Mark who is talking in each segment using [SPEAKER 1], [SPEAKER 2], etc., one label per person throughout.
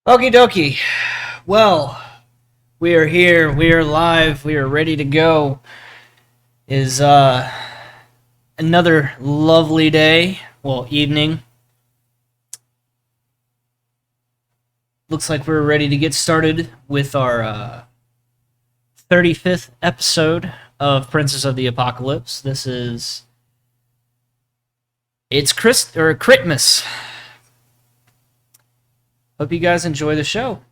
[SPEAKER 1] Okie dokie. Well, we are here. We are live. We are ready to go. Is another lovely day. Well, evening. Looks like we're ready to get started with our 35th episode of Princess of the Apocalypse. It's CRITMAS. Hope you guys enjoy the show.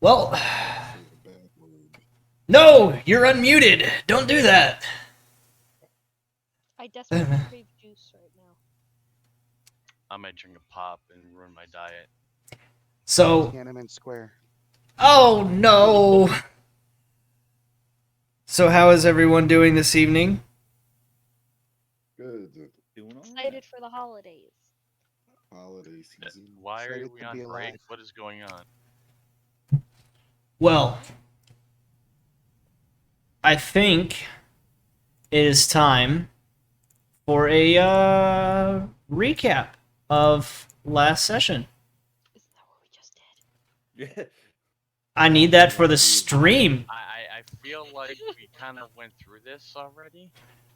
[SPEAKER 1] Well,
[SPEAKER 2] Say a bad word.
[SPEAKER 1] no, you're unmuted. Don't do that.
[SPEAKER 3] I desperately crave juice right now.
[SPEAKER 4] I might drink a pop and ruin my diet.
[SPEAKER 1] So,
[SPEAKER 5] Tiananmen Square.
[SPEAKER 1] oh no. So, how is everyone doing this evening?
[SPEAKER 2] Good.
[SPEAKER 6] Doing all
[SPEAKER 3] Excited
[SPEAKER 6] right.
[SPEAKER 3] for the holidays.
[SPEAKER 2] Holiday season.
[SPEAKER 4] Why are
[SPEAKER 5] Excited
[SPEAKER 4] we
[SPEAKER 5] to
[SPEAKER 4] on
[SPEAKER 5] be
[SPEAKER 4] break?
[SPEAKER 5] alive.
[SPEAKER 4] What is going on?
[SPEAKER 1] Well, I think it is time for a recap of last session.
[SPEAKER 3] Isn't that what we just did?
[SPEAKER 6] Yeah.
[SPEAKER 1] I need that for the stream.
[SPEAKER 4] I feel like we kind of went through this already.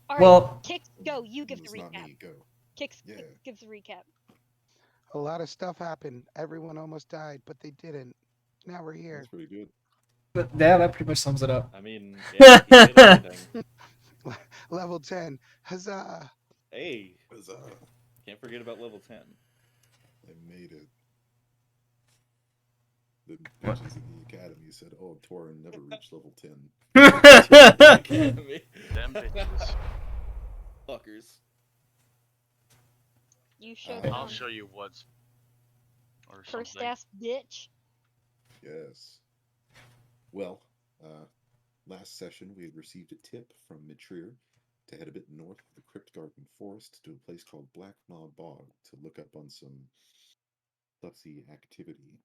[SPEAKER 3] All right,
[SPEAKER 1] Well,
[SPEAKER 3] Kix, go. You give the
[SPEAKER 2] It's not
[SPEAKER 3] recap.
[SPEAKER 2] me. Go.
[SPEAKER 3] Kix,
[SPEAKER 2] Yeah.
[SPEAKER 3] gives the recap.
[SPEAKER 5] A lot of stuff happened. Everyone almost died, but they didn't. Now we're here.
[SPEAKER 2] That's pretty good.
[SPEAKER 1] but yeah, that pretty much sums it up.
[SPEAKER 6] I mean, yeah, he did everything.
[SPEAKER 5] Level 10. Huzzah!
[SPEAKER 6] Hey,
[SPEAKER 2] Huzzah.
[SPEAKER 6] can't forget about level 10.
[SPEAKER 2] I made it. The bitches in the academy said, "Oh, Torin never reached level 10."
[SPEAKER 6] Academy.
[SPEAKER 4] Them bitches.
[SPEAKER 6] Fuckers.
[SPEAKER 3] You showed
[SPEAKER 2] I'll
[SPEAKER 3] it
[SPEAKER 4] I'll
[SPEAKER 3] on
[SPEAKER 4] show you what's or
[SPEAKER 3] cursed
[SPEAKER 4] something.
[SPEAKER 3] ass bitch.
[SPEAKER 2] Yes. Well, last session we had received a tip from Mitrir to head a bit north of the Crypt Garden Forest to a place called Black Maw Bog to look up on some sussy activity.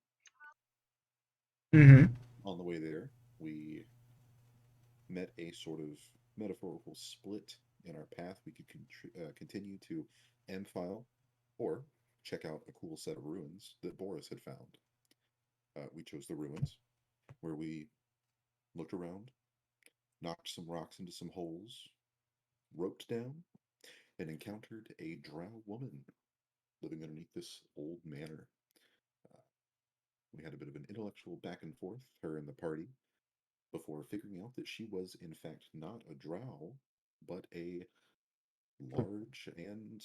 [SPEAKER 1] Mm-hmm.
[SPEAKER 2] On the way there, we met a sort of metaphorical split in our path. We could continue to M-file or check out a cool set of ruins that Boris had found. We chose the ruins, where we looked around, knocked some rocks into some holes, roped down, and encountered a drow woman living underneath this old manor. Uh, we had a bit of an intellectual back and forth, her and the party, before figuring out that she was, in fact, not a drow, but a large and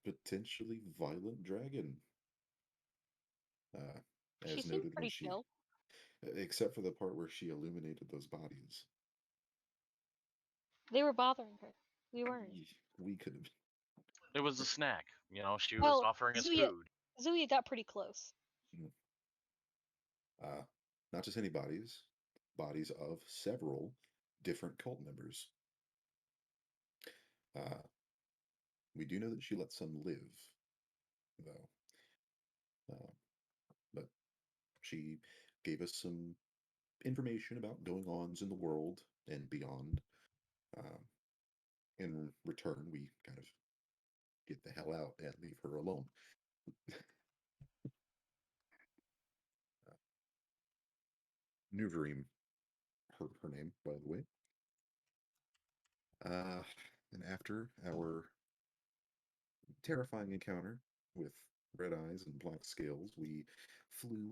[SPEAKER 2] potentially violent dragon. Uh,
[SPEAKER 3] She
[SPEAKER 2] as
[SPEAKER 3] seemed
[SPEAKER 2] noted when
[SPEAKER 3] pretty
[SPEAKER 2] she,
[SPEAKER 3] chill.
[SPEAKER 2] except for the part where she illuminated those bodies.
[SPEAKER 3] They were bothering her. We weren't.
[SPEAKER 2] We could have.
[SPEAKER 4] It was a snack. You know, she was
[SPEAKER 3] Well,
[SPEAKER 4] offering us
[SPEAKER 3] Zuya,
[SPEAKER 4] food.
[SPEAKER 3] Zuya got pretty close.
[SPEAKER 2] Uh, not just any bodies, bodies of several different cult members. Uh, we do know that she let some live, though. Uh, but she gave us some information about going ons in the world and beyond. Uh, in return, we kind of get the hell out and leave her alone. Nuvarim, her name, by the way. And after our terrifying encounter with red eyes and black scales, we flew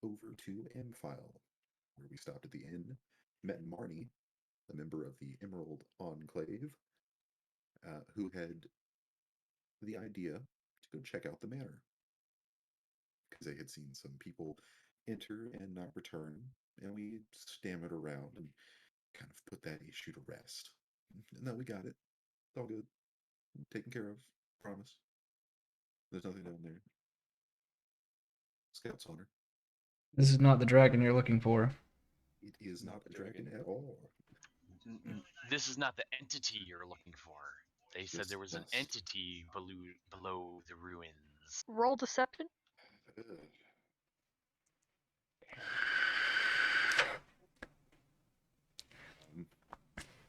[SPEAKER 2] over to M-File, where we stopped at the inn, met Marnie, a member of the Emerald Enclave, who had the idea to go check out the manor because they had seen some people enter and not return, and we stammered around and kind of put that issue to rest. No, we got it. all good. Taken care of. Promise. There's nothing down there. Scout's honor.
[SPEAKER 1] This is not the dragon you're looking for.
[SPEAKER 2] It is not a dragon at all.
[SPEAKER 4] This is not the entity you're looking for. They said
[SPEAKER 2] Just
[SPEAKER 4] there was an
[SPEAKER 2] us.
[SPEAKER 4] entity below the ruins.
[SPEAKER 3] Roll deception.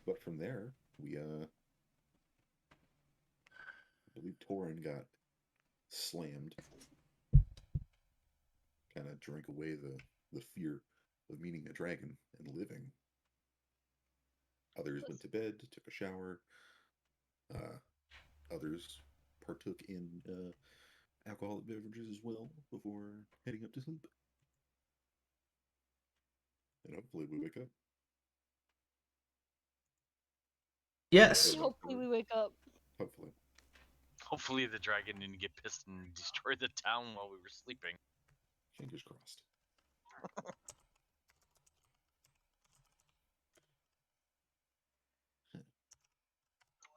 [SPEAKER 2] But from there, we I believe Torin got slammed. Kind of drank away the fear of meeting a dragon and living. Others went to bed, took a shower. Others partook in alcoholic beverages as well before heading up to sleep. And hopefully we wake up.
[SPEAKER 1] Yes.
[SPEAKER 3] Hopefully we wake up.
[SPEAKER 2] Hopefully.
[SPEAKER 4] Hopefully the dragon didn't get pissed and destroy the town while we were sleeping.
[SPEAKER 2] Fingers crossed.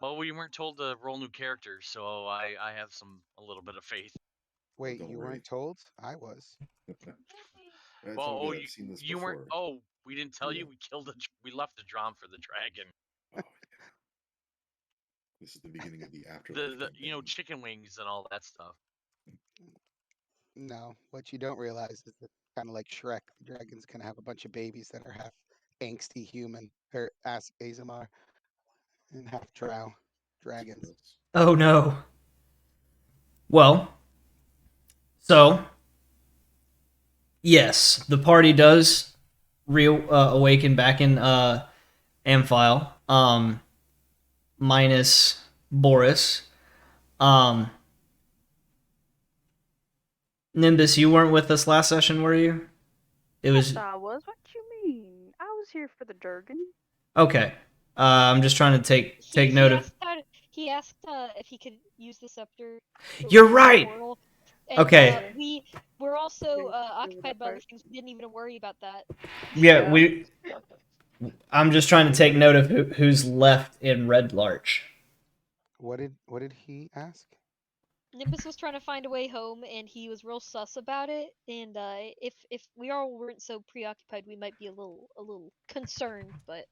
[SPEAKER 4] Well, we weren't told to roll new characters, so I have a little bit of faith.
[SPEAKER 5] Wait,
[SPEAKER 2] don't
[SPEAKER 5] you
[SPEAKER 2] worry.
[SPEAKER 5] weren't told? I was.
[SPEAKER 2] It's
[SPEAKER 4] Well,
[SPEAKER 2] all
[SPEAKER 4] oh,
[SPEAKER 2] good. I've seen this
[SPEAKER 4] you
[SPEAKER 2] before.
[SPEAKER 4] weren't. Oh, we didn't tell you.
[SPEAKER 2] Yeah.
[SPEAKER 4] We left the drum for the dragon.
[SPEAKER 2] Oh, yeah. This is the beginning of the afterlife.
[SPEAKER 4] The
[SPEAKER 2] campaign.
[SPEAKER 4] chicken wings and all that stuff.
[SPEAKER 5] No, what you don't realize is that kind of like Shrek, the dragon's gonna have a bunch of babies that are half angsty human or Azamar and half drow dragons.
[SPEAKER 2] Yes.
[SPEAKER 1] Oh no. Well, so yes, the party does awaken back in Amphile, minus Boris. Nimbus, you weren't with us last session, were you? It was
[SPEAKER 7] I was. What you mean? I was here for the Durgan.
[SPEAKER 1] okay. I'm just trying to take note of.
[SPEAKER 3] He asked if he could use the scepter.
[SPEAKER 1] You're right!
[SPEAKER 3] And,
[SPEAKER 1] Okay.
[SPEAKER 3] we're also occupied by other things. We didn't even worry about that.
[SPEAKER 1] Yeah, I'm just trying to take note of who's left in Red Larch.
[SPEAKER 5] What did he ask?
[SPEAKER 3] Nimbus was trying to find a way home, and he was real sus about it. And if we all weren't so preoccupied, we might be a little concerned. But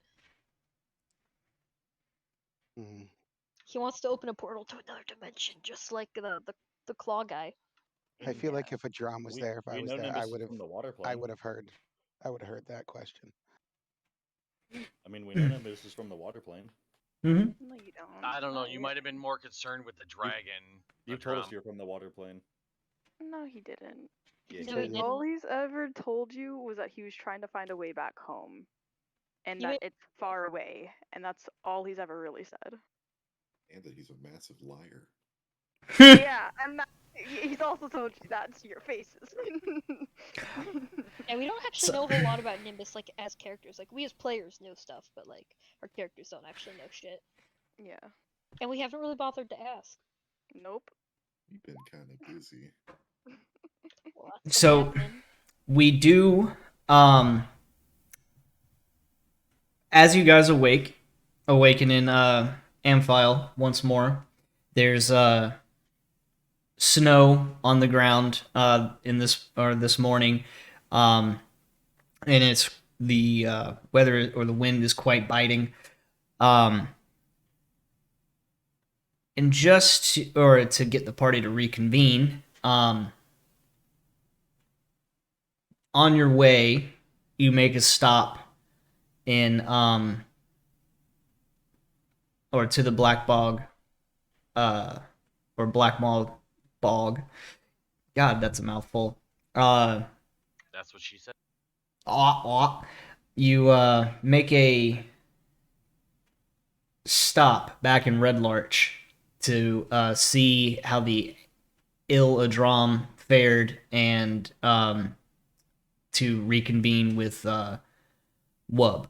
[SPEAKER 3] he wants to open a portal to another dimension, just like the claw guy.
[SPEAKER 5] I feel like if a drum was there, if I was there, I would have.
[SPEAKER 6] From the water plane.
[SPEAKER 5] I would have heard that question.
[SPEAKER 6] I mean, we know Nimbus is from the water plane.
[SPEAKER 1] Mm-hmm.
[SPEAKER 7] No, you don't.
[SPEAKER 4] I don't know. You might have been more concerned with the dragon.
[SPEAKER 6] You told us you're from the water plane.
[SPEAKER 7] No, he didn't.
[SPEAKER 6] Yeah,
[SPEAKER 3] No, he didn't.
[SPEAKER 7] All he's ever told you was that he was trying to find a way back home, and that it's far away, and that's all he's ever really said.
[SPEAKER 2] And that he's a massive liar.
[SPEAKER 7] Yeah, and he's also told you that to your faces.
[SPEAKER 3] And we don't actually know a whole lot about Nimbus, like, as characters. Like, we as players know stuff, but, like, our characters don't actually know shit.
[SPEAKER 7] Yeah.
[SPEAKER 3] And we haven't really bothered to ask.
[SPEAKER 7] Nope.
[SPEAKER 2] You've been kind of busy.
[SPEAKER 3] Well, that's
[SPEAKER 1] So,
[SPEAKER 3] happening.
[SPEAKER 1] we do, as you guys awaken in Amphile once more, there's snow on the ground this morning, and it's the weather or the wind is quite biting. And just to get the party to reconvene, on your way, you make a stop in or to the Black Bog, or Black Maw Bog. God, that's a mouthful.
[SPEAKER 4] That's what she said.
[SPEAKER 1] You make a stop back in Red Larch to see how the Il Adram fared and to reconvene with Wub.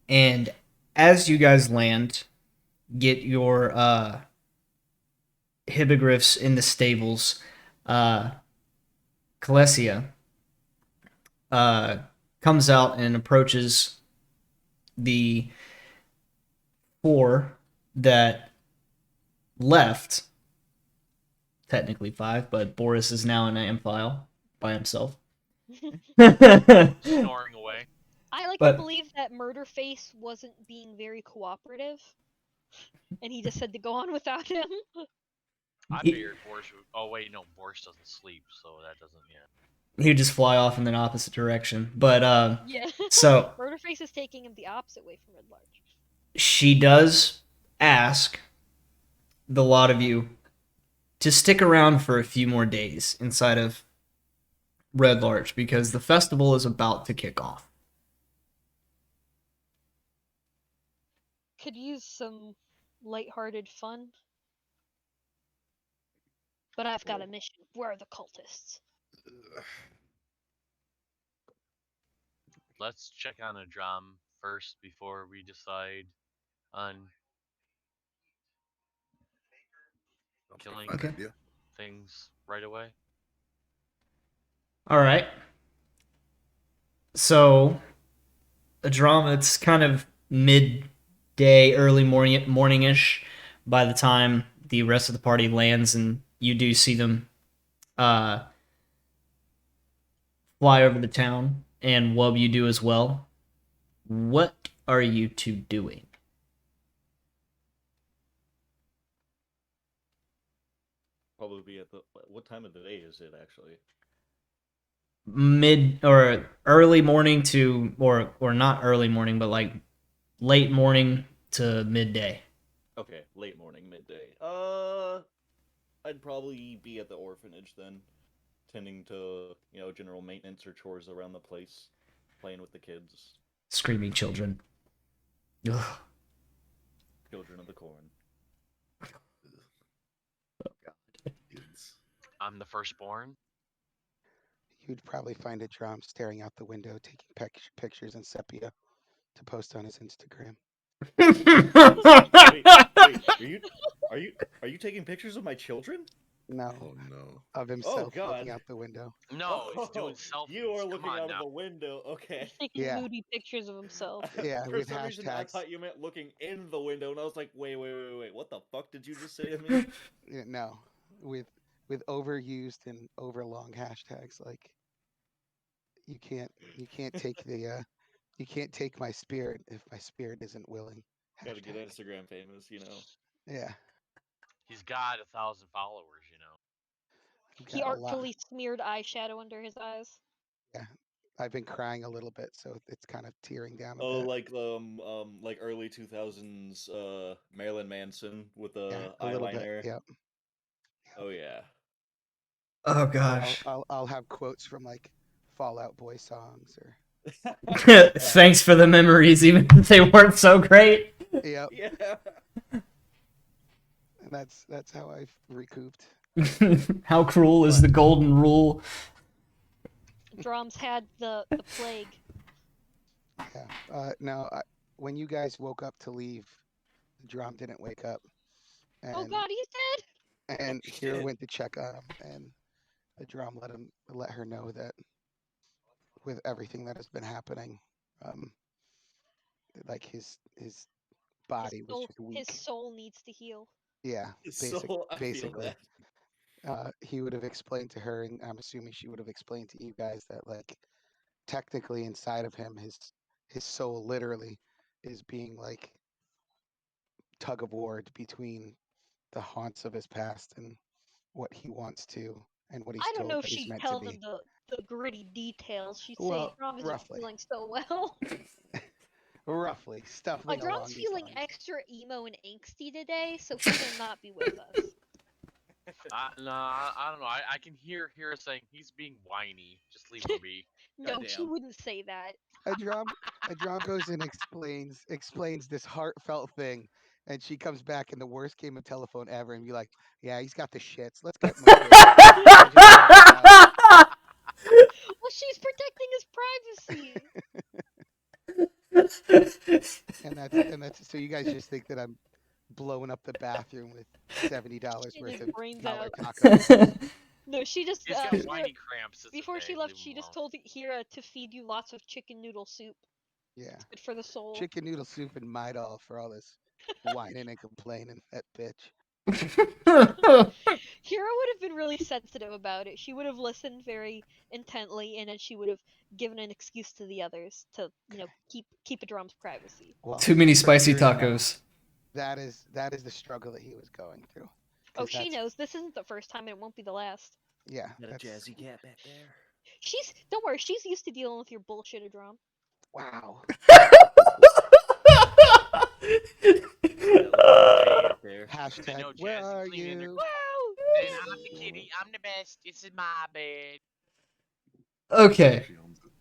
[SPEAKER 1] And as you guys land, get your hippogriffs in the stables, Calesia comes out and approaches the 4 that left. Technically 5, but Boris is now in an file by himself.
[SPEAKER 4] Snoring away.
[SPEAKER 3] I like
[SPEAKER 1] But-
[SPEAKER 3] to believe that Murderface wasn't being very cooperative, and he just said to go on without him.
[SPEAKER 4] I
[SPEAKER 1] He-
[SPEAKER 4] figured Boris would. Oh wait, no, Boris doesn't sleep, so that doesn't. Yeah.
[SPEAKER 1] He'd just fly off in the opposite direction. But
[SPEAKER 3] Yeah.
[SPEAKER 1] so
[SPEAKER 3] Murderface is taking him the opposite way from Red Large.
[SPEAKER 1] she does ask the lot of you to stick around for a few more days inside of Red Larch because the festival is about to kick off.
[SPEAKER 3] Could use some lighthearted fun. But I've got a mission. Where are the cultists?
[SPEAKER 4] Let's check on a drum first before we decide on killing
[SPEAKER 2] Fine idea.
[SPEAKER 4] things right away.
[SPEAKER 1] All right. So, a drama. It's kind of midday, early morningish by the time the rest of the party lands, and you do see them fly over the town, and Wub, you do as well. What are you two doing?
[SPEAKER 6] Probably be at the. What time of the day is it actually?
[SPEAKER 1] Mid or early morning to or not early morning, but like late morning to midday.
[SPEAKER 6] Okay, late morning, midday. I'd probably be at the orphanage then, tending to general maintenance or chores around the place, playing with the kids,
[SPEAKER 1] Screaming children. Ugh.
[SPEAKER 6] children of the corn.
[SPEAKER 2] Kids.
[SPEAKER 4] I'm the firstborn.
[SPEAKER 5] You'd probably find a drum staring out the window, taking pictures in sepia to post on his Instagram.
[SPEAKER 6] Wait, are you taking pictures of my children?
[SPEAKER 5] No,
[SPEAKER 2] Oh no.
[SPEAKER 5] of himself
[SPEAKER 6] God.
[SPEAKER 5] looking out the window.
[SPEAKER 4] No, he's doing selfies.
[SPEAKER 6] You are
[SPEAKER 4] Come
[SPEAKER 6] looking
[SPEAKER 4] on
[SPEAKER 6] out
[SPEAKER 4] now.
[SPEAKER 6] of the window. Okay.
[SPEAKER 3] He's taking
[SPEAKER 5] Yeah.
[SPEAKER 3] moody pictures of himself.
[SPEAKER 5] Yeah,
[SPEAKER 6] For
[SPEAKER 5] with
[SPEAKER 6] some reason, I
[SPEAKER 5] hashtags.
[SPEAKER 6] thought you meant looking in the window, and I was like, wait, what the fuck did you just say to me?
[SPEAKER 5] Yeah, no, with overused and overlong hashtags like you can't take the you can't take my spirit if my spirit isn't willing.
[SPEAKER 6] Gotta get
[SPEAKER 5] Hashtag.
[SPEAKER 6] Instagram famous,
[SPEAKER 5] Yeah,
[SPEAKER 4] He's got 1,000 followers,
[SPEAKER 5] I've
[SPEAKER 3] He
[SPEAKER 5] got a lot.
[SPEAKER 3] artfully smeared eyeshadow under his eyes.
[SPEAKER 5] Yeah, I've been crying a little bit, so it's kind of tearing down a
[SPEAKER 6] Oh,
[SPEAKER 5] bit.
[SPEAKER 6] like early 2000s Marilyn Manson with
[SPEAKER 5] Yeah,
[SPEAKER 6] a
[SPEAKER 5] a little bit.
[SPEAKER 6] eyeliner.
[SPEAKER 5] Yep.
[SPEAKER 6] Oh yeah.
[SPEAKER 1] Oh
[SPEAKER 5] Or
[SPEAKER 1] gosh.
[SPEAKER 5] I'll have quotes from like Fallout Boy songs or
[SPEAKER 1] Thanks for the memories, even if they weren't so great.
[SPEAKER 5] yep.
[SPEAKER 6] Yeah.
[SPEAKER 5] And that's how I've recouped.
[SPEAKER 1] How cruel is the golden rule?
[SPEAKER 3] Drums had the plague.
[SPEAKER 5] Yeah. No, when you guys woke up to leave, the drum didn't wake up. And,
[SPEAKER 3] Oh god, he's dead!
[SPEAKER 5] And
[SPEAKER 2] Oh,
[SPEAKER 5] Hero
[SPEAKER 2] shit.
[SPEAKER 5] went to check on him, and the drum let her know that with everything that has been happening, like his body was just weak.
[SPEAKER 3] His soul needs to heal.
[SPEAKER 5] Yeah,
[SPEAKER 6] So I feel
[SPEAKER 5] basically.
[SPEAKER 6] that.
[SPEAKER 5] He would have explained to her, and I'm assuming she would have explained to you guys that like technically inside of him, his soul literally is being like tug of war between the haunts of his past and what he wants to and what he's
[SPEAKER 3] I don't
[SPEAKER 5] told
[SPEAKER 3] know if
[SPEAKER 5] that he's
[SPEAKER 3] she's
[SPEAKER 5] meant to
[SPEAKER 3] telling
[SPEAKER 5] be.
[SPEAKER 3] him the gritty details. She'd say
[SPEAKER 5] Well,
[SPEAKER 3] Drum isn't
[SPEAKER 5] roughly.
[SPEAKER 3] feeling so well.
[SPEAKER 5] Roughly, stuffing along
[SPEAKER 3] Drum's
[SPEAKER 5] these
[SPEAKER 3] feeling
[SPEAKER 5] lines.
[SPEAKER 3] extra emo and angsty today, so he will not be with us.
[SPEAKER 4] No, I don't know. I can hear her saying he's being whiny. Just leave him be.
[SPEAKER 3] No, she
[SPEAKER 6] Goddamn.
[SPEAKER 3] wouldn't say that.
[SPEAKER 5] A drum goes and explains this heartfelt thing, and she comes back in the worst game of telephone ever, and be like, "Yeah, he's got the shits. Let's get him."
[SPEAKER 3] Well, she's protecting his privacy.
[SPEAKER 5] And that's so you guys just think that I'm blowing up the bathroom with $70
[SPEAKER 3] Shitting
[SPEAKER 5] worth
[SPEAKER 3] his
[SPEAKER 5] of
[SPEAKER 3] brains
[SPEAKER 5] dollar
[SPEAKER 3] out.
[SPEAKER 5] tacos.
[SPEAKER 3] No, she just
[SPEAKER 4] He's got
[SPEAKER 3] Hira-
[SPEAKER 4] whiny cramps. It's
[SPEAKER 3] before
[SPEAKER 4] okay,
[SPEAKER 3] she left,
[SPEAKER 4] leave
[SPEAKER 3] she
[SPEAKER 4] him
[SPEAKER 3] just
[SPEAKER 4] alone.
[SPEAKER 3] told Hira to feed you lots of chicken noodle soup.
[SPEAKER 5] Yeah,
[SPEAKER 3] Good for the soul.
[SPEAKER 5] chicken noodle soup and Midol for all this whining and complaining, that bitch.
[SPEAKER 3] Hero would have been really sensitive about it. She would have listened very intently, and then she would have given an excuse to the others to, keep a drum's privacy.
[SPEAKER 5] Well,
[SPEAKER 1] Too many
[SPEAKER 5] for
[SPEAKER 1] spicy
[SPEAKER 5] Hero to know,
[SPEAKER 1] tacos.
[SPEAKER 5] that is the struggle that he was going through.
[SPEAKER 3] Oh,
[SPEAKER 5] 'Cause
[SPEAKER 3] she
[SPEAKER 5] that's-
[SPEAKER 3] knows this isn't the first time, and it won't be the last.
[SPEAKER 5] Yeah,
[SPEAKER 6] Got a
[SPEAKER 5] that's
[SPEAKER 6] jazzy cat back there.
[SPEAKER 3] Don't worry, she's used to dealing with your bullshit, drum.
[SPEAKER 5] wow.
[SPEAKER 6] Up there.
[SPEAKER 4] I
[SPEAKER 5] Hashtag,
[SPEAKER 4] know,
[SPEAKER 5] where
[SPEAKER 4] Jazzy
[SPEAKER 5] are
[SPEAKER 4] cleaning her-
[SPEAKER 5] you?
[SPEAKER 3] Wow!
[SPEAKER 4] And I'm the kitty. I'm the best. This is my bed.
[SPEAKER 1] Okay.
[SPEAKER 2] She owns it.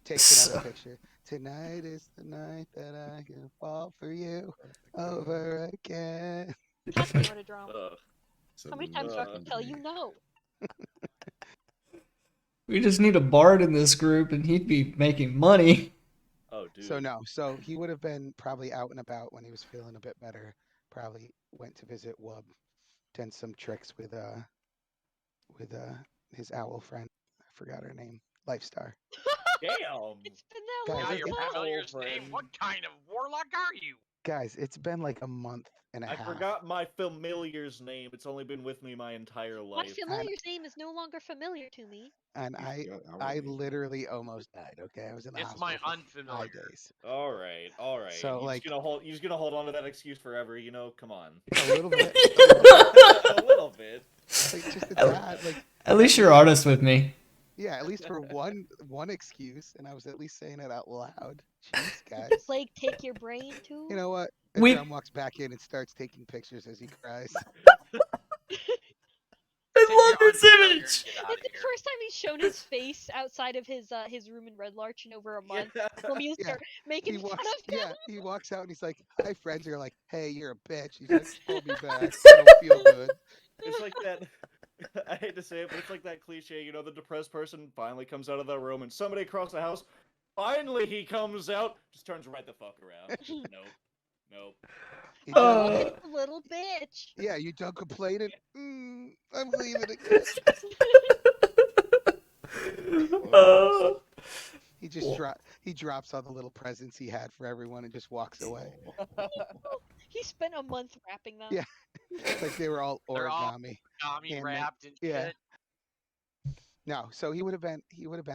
[SPEAKER 5] Takes another picture. Tonight is the night that I can fall for you over again.
[SPEAKER 3] God damn it, drum.
[SPEAKER 2] So
[SPEAKER 3] How many
[SPEAKER 2] the
[SPEAKER 3] times do I have
[SPEAKER 2] note
[SPEAKER 3] to tell
[SPEAKER 2] under
[SPEAKER 3] you
[SPEAKER 2] me.
[SPEAKER 3] no?
[SPEAKER 1] We just need a bard in this group, and he'd be making money.
[SPEAKER 6] Oh, dude.
[SPEAKER 5] So no, so he would have been probably out and about when he was feeling a bit better. Probably went to visit Wub, done some tricks with his owl friend. I forgot her name. Lifestar.
[SPEAKER 6] Damn.
[SPEAKER 3] It's been that
[SPEAKER 5] Guys,
[SPEAKER 3] long.
[SPEAKER 4] Now
[SPEAKER 5] it's
[SPEAKER 4] your
[SPEAKER 5] been-
[SPEAKER 3] now.
[SPEAKER 4] familiar's
[SPEAKER 6] Owl
[SPEAKER 4] name.
[SPEAKER 6] friend.
[SPEAKER 4] What kind of warlock are you?
[SPEAKER 5] Guys, it's been like a month and a
[SPEAKER 6] I
[SPEAKER 5] half.
[SPEAKER 6] forgot my familiar's name. It's only been with me my entire
[SPEAKER 3] My
[SPEAKER 6] life.
[SPEAKER 3] familiar's name is no longer familiar to me.
[SPEAKER 5] And
[SPEAKER 2] You
[SPEAKER 5] I
[SPEAKER 2] forgot our
[SPEAKER 5] I
[SPEAKER 2] name.
[SPEAKER 5] literally almost died. Okay, I was in the
[SPEAKER 4] It's
[SPEAKER 5] hospital
[SPEAKER 4] my
[SPEAKER 5] for
[SPEAKER 4] unfamiliar.
[SPEAKER 5] 5 days.
[SPEAKER 6] All right, all right.
[SPEAKER 5] So,
[SPEAKER 6] You're just gonna hold on to that excuse forever. Come on.
[SPEAKER 5] A little bit,
[SPEAKER 6] A little bit.
[SPEAKER 5] like just a tad. Like
[SPEAKER 1] At least you're honest with me.
[SPEAKER 5] yeah, at least for one excuse, and I was at least saying it out loud. Jeez, guys.
[SPEAKER 3] The plague take your brain too.
[SPEAKER 5] You know what?
[SPEAKER 1] We-
[SPEAKER 5] Drum walks back in and starts taking pictures as he cries.
[SPEAKER 1] I
[SPEAKER 4] Take
[SPEAKER 1] love
[SPEAKER 4] your
[SPEAKER 1] this
[SPEAKER 4] unfamiliar
[SPEAKER 1] image.
[SPEAKER 4] and get out
[SPEAKER 3] It's
[SPEAKER 4] of
[SPEAKER 3] the
[SPEAKER 4] here.
[SPEAKER 3] first time he's shown his face outside of his room in Red Larch in over a month. When you
[SPEAKER 5] Yeah,
[SPEAKER 3] start making
[SPEAKER 5] He
[SPEAKER 3] fun
[SPEAKER 5] walks,
[SPEAKER 3] of him.
[SPEAKER 5] yeah, he walks out and he's like, "Hi, friends." You're like, "Hey, you're a bitch." He's like, "Pull me back. I don't feel good."
[SPEAKER 6] It's like that. I hate to say it, but it's like that cliche. The depressed person finally comes out of the room, and somebody across the house. Finally, he comes out. Just turns right the fuck around. Nope.
[SPEAKER 5] He
[SPEAKER 1] Oh.
[SPEAKER 5] does-
[SPEAKER 3] Look at the little bitch.
[SPEAKER 5] yeah, you done complaining? I'm leaving again.
[SPEAKER 1] Oh.
[SPEAKER 5] He just he drops all the little presents he had for everyone and just walks away.
[SPEAKER 3] He spent a month wrapping them.
[SPEAKER 5] Yeah. It's like they were all
[SPEAKER 4] They're all
[SPEAKER 5] origami.
[SPEAKER 4] Tommy
[SPEAKER 5] And,
[SPEAKER 4] wrapped and
[SPEAKER 5] yeah.
[SPEAKER 4] shit.
[SPEAKER 5] No, so he would have been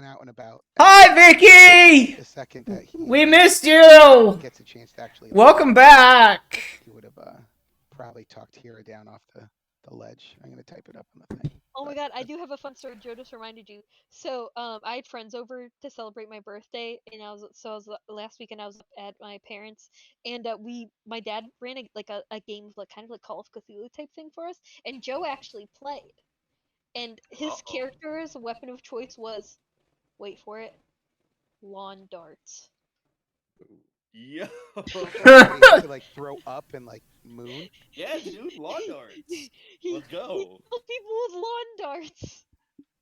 [SPEAKER 5] out and about.
[SPEAKER 1] Hi, Vicky.
[SPEAKER 5] The second that he
[SPEAKER 1] We missed you.
[SPEAKER 5] gets a chance to actually
[SPEAKER 1] Welcome back.
[SPEAKER 5] he would have probably talked Hira down off the ledge. I'm gonna type it up on the thing.
[SPEAKER 3] Oh my
[SPEAKER 5] but
[SPEAKER 3] god, I do have a fun story. Joe just reminded you. So, I had friends over to celebrate my birthday, and last weekend I was up at my parents, and my dad ran a game like kind of like Call of Cthulhu type thing for us, and Joe actually played, and his
[SPEAKER 4] Uh-oh.
[SPEAKER 3] character's weapon of choice was, wait for it, lawn darts.
[SPEAKER 6] Yo.
[SPEAKER 5] he had to like throw up and like moon.
[SPEAKER 6] Yeah, dude. Lawn darts.
[SPEAKER 3] He
[SPEAKER 6] Let's go.
[SPEAKER 3] killed people with lawn darts.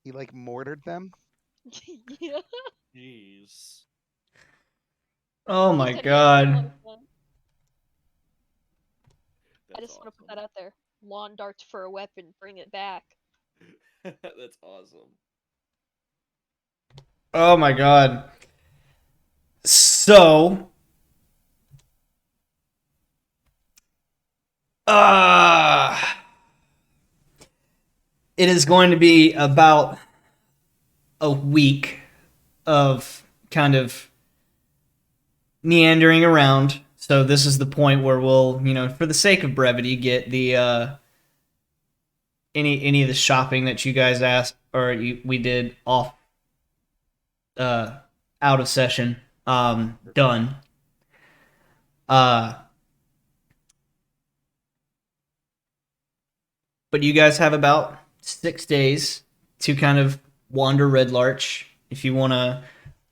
[SPEAKER 5] He like mortared them.
[SPEAKER 3] Yeah.
[SPEAKER 6] Jeez.
[SPEAKER 1] Oh my
[SPEAKER 3] Said he had a lot
[SPEAKER 1] god.
[SPEAKER 3] of fun. I
[SPEAKER 6] That's
[SPEAKER 3] just want to put
[SPEAKER 6] awesome.
[SPEAKER 3] that out there. Lawn darts for a weapon. Bring it back.
[SPEAKER 6] That's awesome.
[SPEAKER 1] Oh my god. So. It is going to be about a week of kind of meandering around. So this is the point where we'll, for the sake of brevity, get the any of the shopping that you guys asked or we did off out of session done. But you guys have about 6 days to kind of wander Red Larch. If you want to,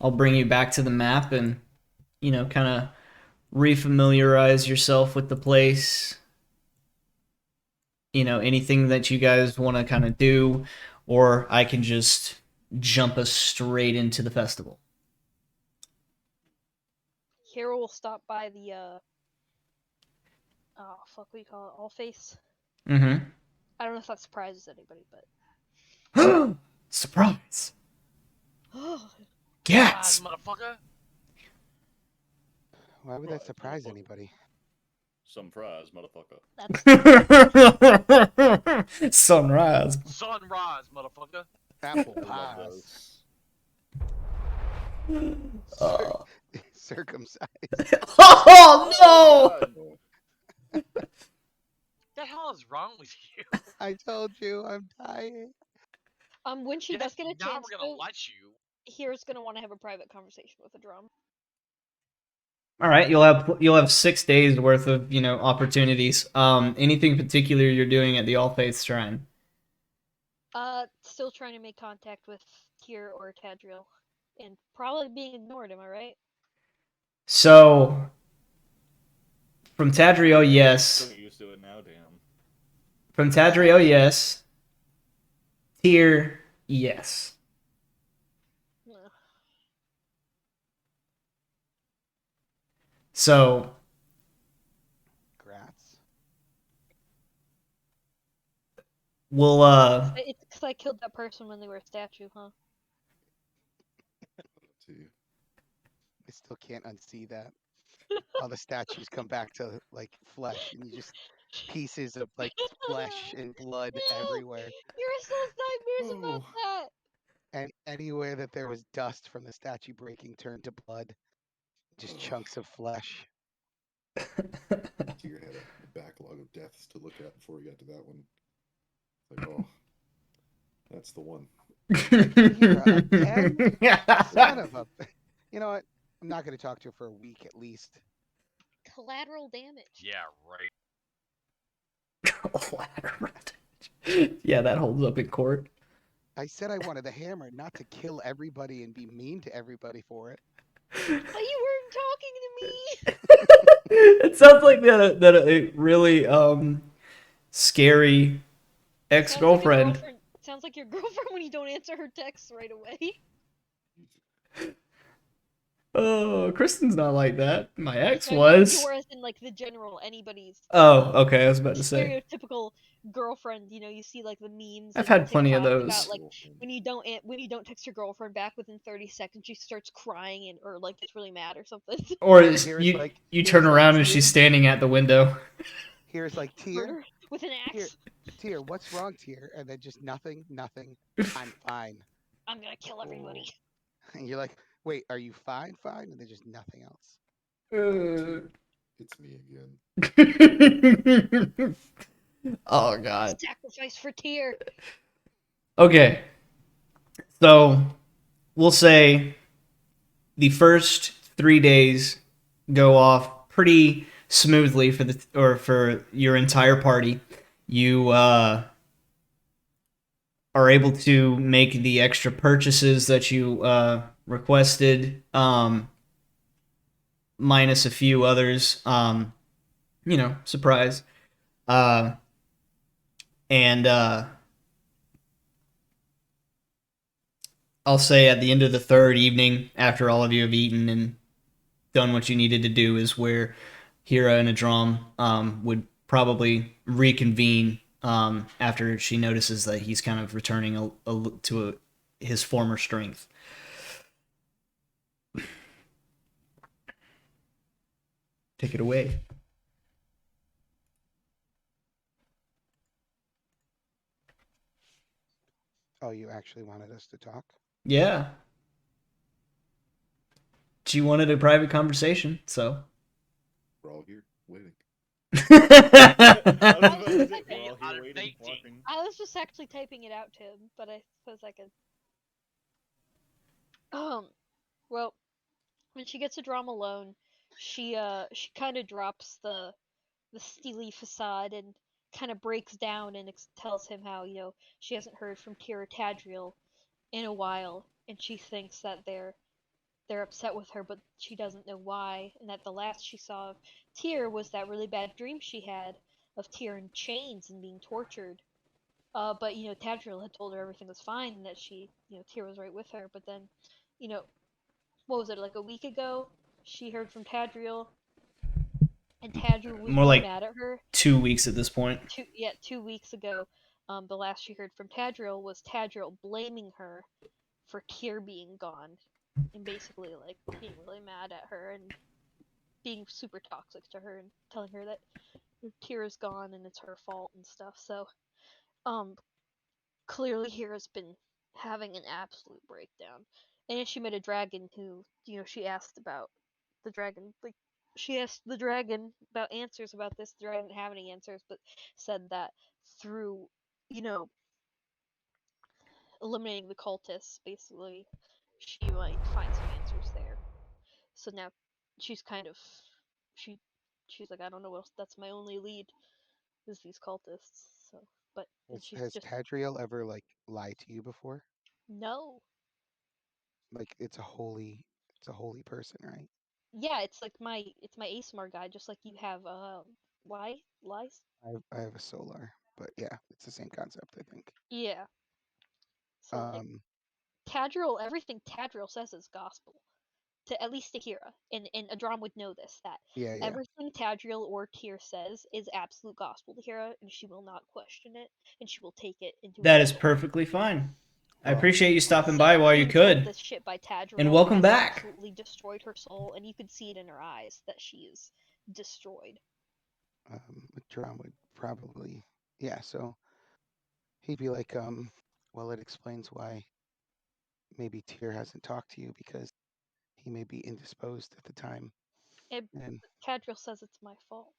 [SPEAKER 1] I'll bring you back to the map and, kind of refamiliarize yourself with the place. Anything that you guys want to kind of do, or I can just jump us straight into the festival.
[SPEAKER 3] Hero will stop by the what do you call it? All face.
[SPEAKER 1] Mm-hmm.
[SPEAKER 3] I don't know if that surprises anybody, but
[SPEAKER 1] Surprise!
[SPEAKER 3] oh,
[SPEAKER 1] Yes!
[SPEAKER 4] Motherfucker.
[SPEAKER 5] Why would that
[SPEAKER 6] Surprise,
[SPEAKER 5] surprise
[SPEAKER 6] motherfucker.
[SPEAKER 5] anybody?
[SPEAKER 6] Some fries, motherfucker.
[SPEAKER 3] That's
[SPEAKER 1] Sunrise.
[SPEAKER 4] Sunrise, motherfucker.
[SPEAKER 5] Apple
[SPEAKER 6] I love
[SPEAKER 5] pies.
[SPEAKER 6] those.
[SPEAKER 5] Circumcised.
[SPEAKER 1] Oh
[SPEAKER 6] God.
[SPEAKER 4] What the hell is wrong with you?
[SPEAKER 5] I told you, I'm dying.
[SPEAKER 3] when she
[SPEAKER 4] Yes,
[SPEAKER 3] does get a
[SPEAKER 4] now
[SPEAKER 3] chance,
[SPEAKER 4] we're gonna
[SPEAKER 3] though,
[SPEAKER 4] let you.
[SPEAKER 3] Here's gonna want to have a private conversation with a drum.
[SPEAKER 1] All right, you'll have 6 days worth of opportunities. Anything particular you're doing at the All Faith Shrine?
[SPEAKER 3] Still trying to make contact with Tyr or Tadriel, and probably being ignored. Am I right?
[SPEAKER 1] So, from Tadriel, yes.
[SPEAKER 6] So used to it now, damn.
[SPEAKER 1] From Tadriel, yes. Tyr, yes.
[SPEAKER 3] Ugh.
[SPEAKER 1] So,
[SPEAKER 5] Grats.
[SPEAKER 1] we'll
[SPEAKER 3] It's because I killed that person when they were a statue, huh?
[SPEAKER 2] To you.
[SPEAKER 5] I still can't unsee that. All the statues come back to like flesh, and you just pieces of like flesh and blood
[SPEAKER 3] No!
[SPEAKER 5] everywhere.
[SPEAKER 3] Your restless nightmares about
[SPEAKER 2] Oh.
[SPEAKER 3] that.
[SPEAKER 5] And anywhere that there was dust from the statue breaking turned to blood. Just chunks of flesh.
[SPEAKER 2] Tyr had a backlog of deaths to look at before he got to that one. Like, oh, that's the one.
[SPEAKER 5] Tyr again? Son of a. You know what? I'm not going to talk to her for a week at least.
[SPEAKER 3] Collateral damage.
[SPEAKER 4] Yeah, right.
[SPEAKER 1] Yeah, that holds up in court.
[SPEAKER 5] I said I wanted the hammer, not to kill everybody and be mean to everybody for it.
[SPEAKER 3] But you weren't talking to me.
[SPEAKER 1] It sounds like that a really scary ex-girlfriend.
[SPEAKER 3] Sounds like your girlfriend when you don't answer her texts right away.
[SPEAKER 1] Oh, Kristen's not like that. My ex
[SPEAKER 3] So I
[SPEAKER 1] was.
[SPEAKER 3] mean, yours in like the general anybody's.
[SPEAKER 1] Oh, okay. I was about to say.
[SPEAKER 3] Stereotypical girlfriend. You see like the memes.
[SPEAKER 1] I've
[SPEAKER 3] and
[SPEAKER 1] had plenty of
[SPEAKER 3] TikToks
[SPEAKER 1] those.
[SPEAKER 3] About, like when you don't text your girlfriend back within 30 seconds, she starts crying or like gets really mad or something.
[SPEAKER 1] Or you turn around and she's standing at the window.
[SPEAKER 5] Here's like Tyr.
[SPEAKER 3] Murder with an axe.
[SPEAKER 5] Tyr, what's wrong, Tyr? And then just nothing. I'm fine.
[SPEAKER 3] I'm gonna kill everybody.
[SPEAKER 5] And you're like, wait, are you fine? And then just nothing else.
[SPEAKER 2] It's me again.
[SPEAKER 1] Oh God.
[SPEAKER 3] Sacrifice for Tyr.
[SPEAKER 1] Okay. So we'll say the first 3 days go off pretty smoothly for your entire party. You are able to make the extra purchases that you requested, minus a few others. Surprise. And I'll say at the end of the third evening, after all of you have eaten and done what you needed to do, is where Hira and Adram would probably reconvene after she notices that he's kind of returning to his former strength. Take it away.
[SPEAKER 5] Oh, you actually wanted us to talk?
[SPEAKER 1] Yeah. She wanted a private conversation, so.
[SPEAKER 2] We're all here waiting.
[SPEAKER 3] I was just actually typing it out to him, but I suppose I could. Well, when she gets a drama alone, she kind of drops the steely facade and kind of breaks down and tells him how she hasn't heard from Tyr Tadriel in a while, and she thinks that they're upset with her, but she doesn't know why, and that the last she saw of Tyr was that really bad dream she had of Tyr in chains and being tortured. But Tadriel had told her everything was fine and that Tyr was right with her. But then, what was it, like a week ago? She heard from Tadriel, and Tadriel was
[SPEAKER 1] more like
[SPEAKER 3] mad at her.
[SPEAKER 1] 2 weeks at this point.
[SPEAKER 3] 2 weeks ago. The last she heard from Tadriel was Tadriel blaming her for Tyr being gone, and basically like being really mad at her, and being super toxic to her and telling her that Tira's gone and it's her fault and stuff. So, clearly Hira's been having an absolute breakdown. And then she met a dragon who, she asked about the dragon. Like, she asked the dragon about answers about this. The dragon didn't have any answers, but said that through, eliminating the cultists, basically, she might find some answers there. So now she's kind of, she's like, I don't know what else. That's my only lead, is these cultists. So, but she's
[SPEAKER 5] Has
[SPEAKER 3] just
[SPEAKER 5] Tadriel ever like lied to you before?
[SPEAKER 3] no.
[SPEAKER 5] Like it's a holy person, right?
[SPEAKER 3] Yeah, it's my ASMR guy, just like you have lies.
[SPEAKER 5] I have a solar, but yeah, it's the same concept, I think.
[SPEAKER 3] Yeah. So like
[SPEAKER 5] Um,
[SPEAKER 3] Tadriel, everything Tadriel says is gospel. To at least to Hira, and Adram would know this, that
[SPEAKER 5] yeah.
[SPEAKER 3] everything Tadriel or Tyr says is absolute gospel to Hira, and she will not question it, and she will take it into
[SPEAKER 1] That is
[SPEAKER 3] account.
[SPEAKER 1] perfectly fine. I
[SPEAKER 5] Well,
[SPEAKER 1] appreciate you stopping
[SPEAKER 3] So
[SPEAKER 1] by while you
[SPEAKER 3] being told
[SPEAKER 1] could.
[SPEAKER 3] this shit by Tadriel
[SPEAKER 1] And welcome
[SPEAKER 3] has
[SPEAKER 1] back.
[SPEAKER 3] absolutely destroyed her soul, and you could see it in her eyes that she is destroyed.
[SPEAKER 5] Drum would probably, yeah. So he'd be like, well, it explains why maybe Tyr hasn't talked to you because he may be indisposed at the time.
[SPEAKER 3] And
[SPEAKER 5] And
[SPEAKER 3] Tadriel says it's my fault.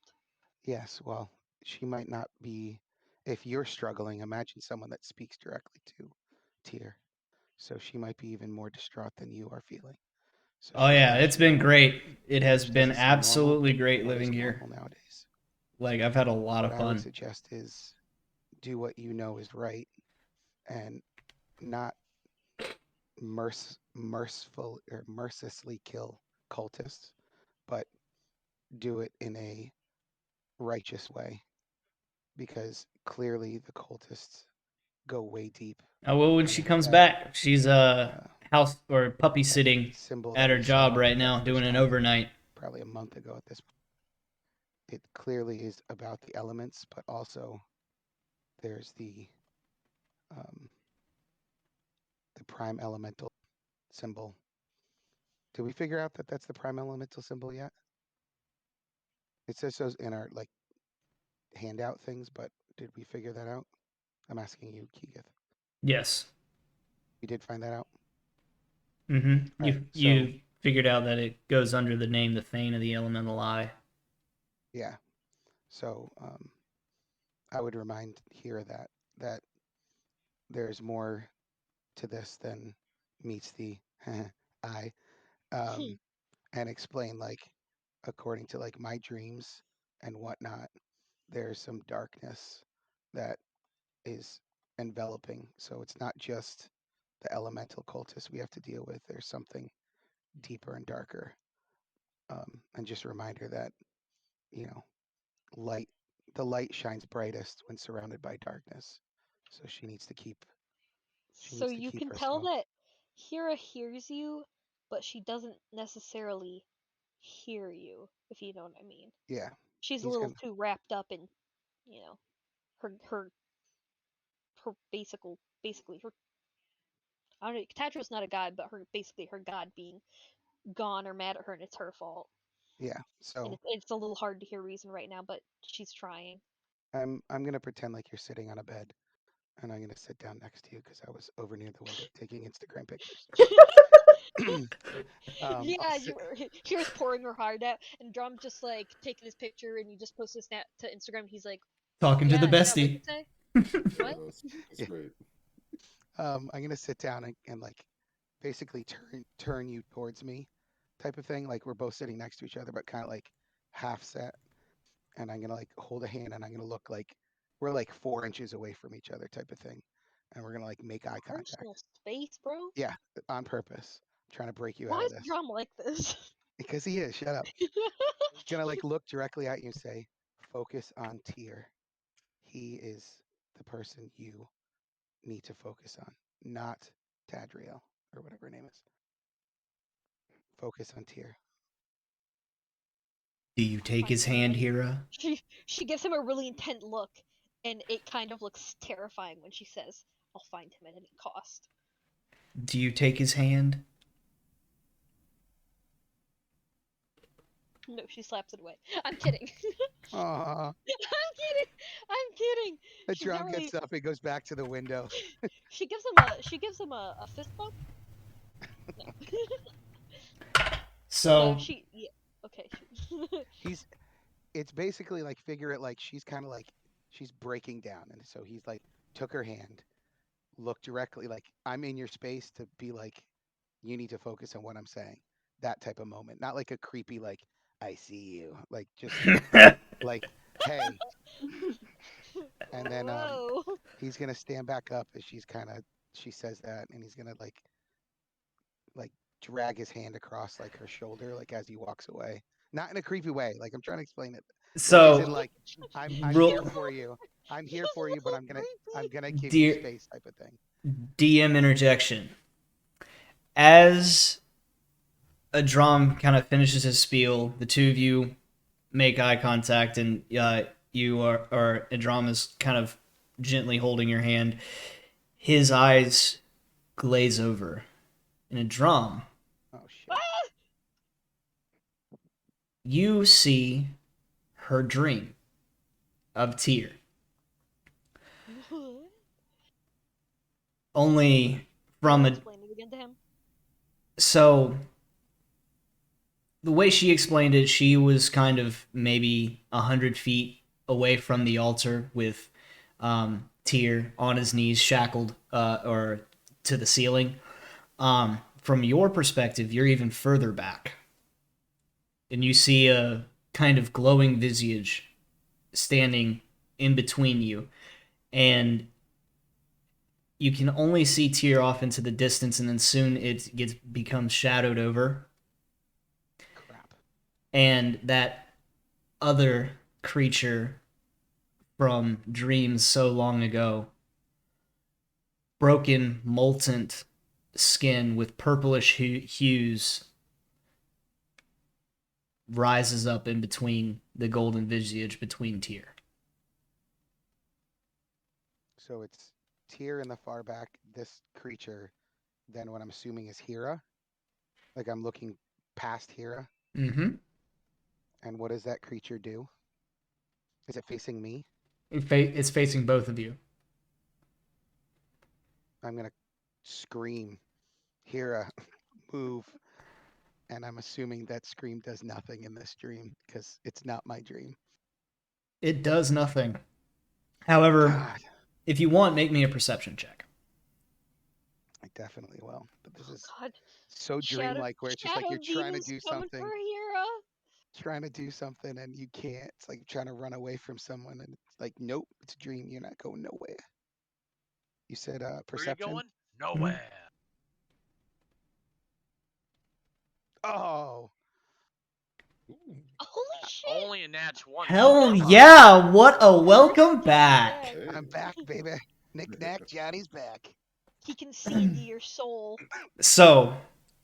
[SPEAKER 5] yes, well, she might not be. If you're struggling, imagine someone that speaks directly to Tyr. So she might be even more distraught than you are feeling. So
[SPEAKER 1] Oh
[SPEAKER 5] she's
[SPEAKER 1] yeah, it's
[SPEAKER 5] lashing
[SPEAKER 1] been
[SPEAKER 5] out,
[SPEAKER 1] great. It has
[SPEAKER 5] which
[SPEAKER 1] been
[SPEAKER 5] doesn't seem normal.
[SPEAKER 1] absolutely great
[SPEAKER 5] What is
[SPEAKER 1] living here.
[SPEAKER 5] normal nowadays?
[SPEAKER 1] Like, I've had a lot
[SPEAKER 5] What
[SPEAKER 1] of
[SPEAKER 5] I would
[SPEAKER 1] fun.
[SPEAKER 5] suggest is do what you know is right and not merciful or mercilessly kill cultists, but do it in a righteous way because clearly the cultists go way deep.
[SPEAKER 1] I will when
[SPEAKER 5] And
[SPEAKER 1] she
[SPEAKER 5] if
[SPEAKER 1] comes
[SPEAKER 5] that
[SPEAKER 1] back. She's house or puppy sitting
[SPEAKER 5] symbol
[SPEAKER 1] at
[SPEAKER 5] that
[SPEAKER 1] her
[SPEAKER 5] we saw
[SPEAKER 1] job right
[SPEAKER 5] that
[SPEAKER 1] now,
[SPEAKER 5] first
[SPEAKER 1] doing an
[SPEAKER 5] time,
[SPEAKER 1] overnight.
[SPEAKER 5] probably a month ago at this point, it clearly is about the elements, but also there's um, the prime elemental symbol. Did we figure out that that's the prime elemental symbol yet? It says so in our like handout things, but did we figure that out? I'm asking you, Keegan.
[SPEAKER 1] Yes.
[SPEAKER 5] You did find that out?
[SPEAKER 1] Mm-hmm.
[SPEAKER 5] All right,
[SPEAKER 1] You figured out that it goes under the name the Feign of the Elemental Eye.
[SPEAKER 5] Yeah. So I would remind here that there's more to this than meets the eye, and explain like according to like my dreams and whatnot, there's some darkness that is enveloping. So it's not just the elemental cultists we have to deal with. There's something deeper and darker. And just a reminder that, you know, light the light shines brightest when surrounded by darkness. So she
[SPEAKER 3] So
[SPEAKER 5] needs to
[SPEAKER 3] you
[SPEAKER 5] keep
[SPEAKER 3] can tell
[SPEAKER 5] herself.
[SPEAKER 3] that Hira hears you, but she doesn't necessarily hear you, if you know what I mean.
[SPEAKER 5] Yeah.
[SPEAKER 3] She's a
[SPEAKER 5] He's
[SPEAKER 3] little
[SPEAKER 5] gonna
[SPEAKER 3] too wrapped up in, her basically her, I don't know, Tatra's not a god, but her god being gone or mad at her, and it's her fault.
[SPEAKER 5] yeah.
[SPEAKER 3] And
[SPEAKER 5] So
[SPEAKER 3] it's a little hard to hear reason right now, but she's trying.
[SPEAKER 5] I'm gonna pretend like you're sitting on a bed and I'm gonna sit down next to you because I was over near the window taking Instagram pictures. I'll
[SPEAKER 3] Yeah,
[SPEAKER 5] sit.
[SPEAKER 3] Hira's pouring her heart out, and Drum just like taking his picture, and you just post this snap to Instagram. He's like,
[SPEAKER 1] Talking to
[SPEAKER 3] "Yeah,
[SPEAKER 1] the
[SPEAKER 3] yeah, what'd you
[SPEAKER 1] bestie.
[SPEAKER 3] say?
[SPEAKER 2] Yeah,
[SPEAKER 3] What?"
[SPEAKER 2] that's
[SPEAKER 5] Yeah.
[SPEAKER 2] great.
[SPEAKER 5] I'm gonna sit down and like basically turn you towards me, type of thing. Like we're both sitting next to each other, but kind of like half set. And I'm gonna like hold a hand, and I'm gonna look like we're like 4 inches away from each other, type of thing. And we're gonna like make eye contact.
[SPEAKER 3] Personal space, bro.
[SPEAKER 5] Yeah, on purpose. I'm trying to break you
[SPEAKER 3] Why
[SPEAKER 5] out of
[SPEAKER 3] is
[SPEAKER 5] this
[SPEAKER 3] Drum like this?
[SPEAKER 5] because he is. Shut up. Gonna like look directly at you and say, "Focus on Tyr. He is the person you need to focus on, not Tadriel or whatever her name is. Focus on Tyr."
[SPEAKER 1] Do you take
[SPEAKER 3] Find
[SPEAKER 1] his
[SPEAKER 3] him at
[SPEAKER 1] hand,
[SPEAKER 3] any.
[SPEAKER 1] Hira?
[SPEAKER 3] She gives him a really intent look, and it kind of looks terrifying when she says, "I'll find him at any cost."
[SPEAKER 1] Do you take his hand?
[SPEAKER 3] No, she slaps it away. I'm kidding.
[SPEAKER 5] Aw.
[SPEAKER 3] I'm kidding. I'm kidding.
[SPEAKER 5] The
[SPEAKER 3] She's not
[SPEAKER 5] drum
[SPEAKER 3] really.
[SPEAKER 5] gets up and goes back to the window.
[SPEAKER 3] She gives him a fist bump. No.
[SPEAKER 1] So
[SPEAKER 3] She yeah. Okay.
[SPEAKER 5] He's it's basically like figure it like she's kind of like she's breaking down, and so he's like took her hand, looked directly like I'm in your space to be like you need to focus on what I'm saying. That type of moment, not like a creepy like I see you, like just like hey, and then
[SPEAKER 3] Whoa.
[SPEAKER 5] he's gonna stand back up as she says that, and he's gonna like drag his hand across like her shoulder like as he walks away. Not in a creepy way. Like I'm trying to explain it. Like as in
[SPEAKER 1] so
[SPEAKER 5] like I'm
[SPEAKER 1] Real-
[SPEAKER 5] here for you. I'm here for you, but I'm
[SPEAKER 3] Creepy.
[SPEAKER 5] gonna give you
[SPEAKER 1] Dear
[SPEAKER 5] space type of thing.
[SPEAKER 1] DM interjection. As Adram kind of finishes his spiel, the two of you make eye contact, and or Adram is kind of gently holding your hand. His eyes glaze over, and Adram,
[SPEAKER 5] Oh shit.
[SPEAKER 1] you see her dream of Tyr.
[SPEAKER 3] What?
[SPEAKER 1] Only from a
[SPEAKER 3] Explain it again to him.
[SPEAKER 1] so the way she explained it, she was kind of maybe 100 feet away from the altar with Tyr on his knees, shackled or to the ceiling. From your perspective, you're even further back, and you see a kind of glowing visage standing in between you, and you can only see Tyr off into the distance, and then soon becomes shadowed over.
[SPEAKER 5] Crap.
[SPEAKER 1] And that other creature from dreams so long ago, broken, molten skin with purplish hues, rises up in between the golden visage between Tyr.
[SPEAKER 5] So it's Tyr in the far back, this creature, then what I'm assuming is Hera. Like I'm looking past Hera.
[SPEAKER 1] Mm-hmm.
[SPEAKER 5] And what does that creature do? Is it facing me?
[SPEAKER 1] It's facing both of you.
[SPEAKER 5] I'm gonna scream, Hera, move. And I'm assuming that scream does nothing in this dream because it's not my dream.
[SPEAKER 1] It does nothing. However,
[SPEAKER 5] God,
[SPEAKER 1] if you want, make me a perception check.
[SPEAKER 5] I definitely will. But this is
[SPEAKER 3] God.
[SPEAKER 5] so dreamlike where it's just like
[SPEAKER 3] Shadow
[SPEAKER 5] you're trying to
[SPEAKER 3] demons
[SPEAKER 5] do
[SPEAKER 3] coming
[SPEAKER 5] something,
[SPEAKER 3] for Hera.
[SPEAKER 5] and you can't. It's like trying to run away from someone and it's like, nope, it's a dream. You're not going nowhere. You said
[SPEAKER 4] Where are you
[SPEAKER 5] perception?
[SPEAKER 4] going? Nowhere.
[SPEAKER 5] Oh,
[SPEAKER 3] Holy shit.
[SPEAKER 4] Only a natch one.
[SPEAKER 1] Hell
[SPEAKER 4] though.
[SPEAKER 1] yeah! What a welcome
[SPEAKER 3] Johnny's
[SPEAKER 1] back!
[SPEAKER 2] Hey.
[SPEAKER 5] I'm back, baby. Nick Nack, Johnny's back.
[SPEAKER 3] He can see into your soul.
[SPEAKER 1] So,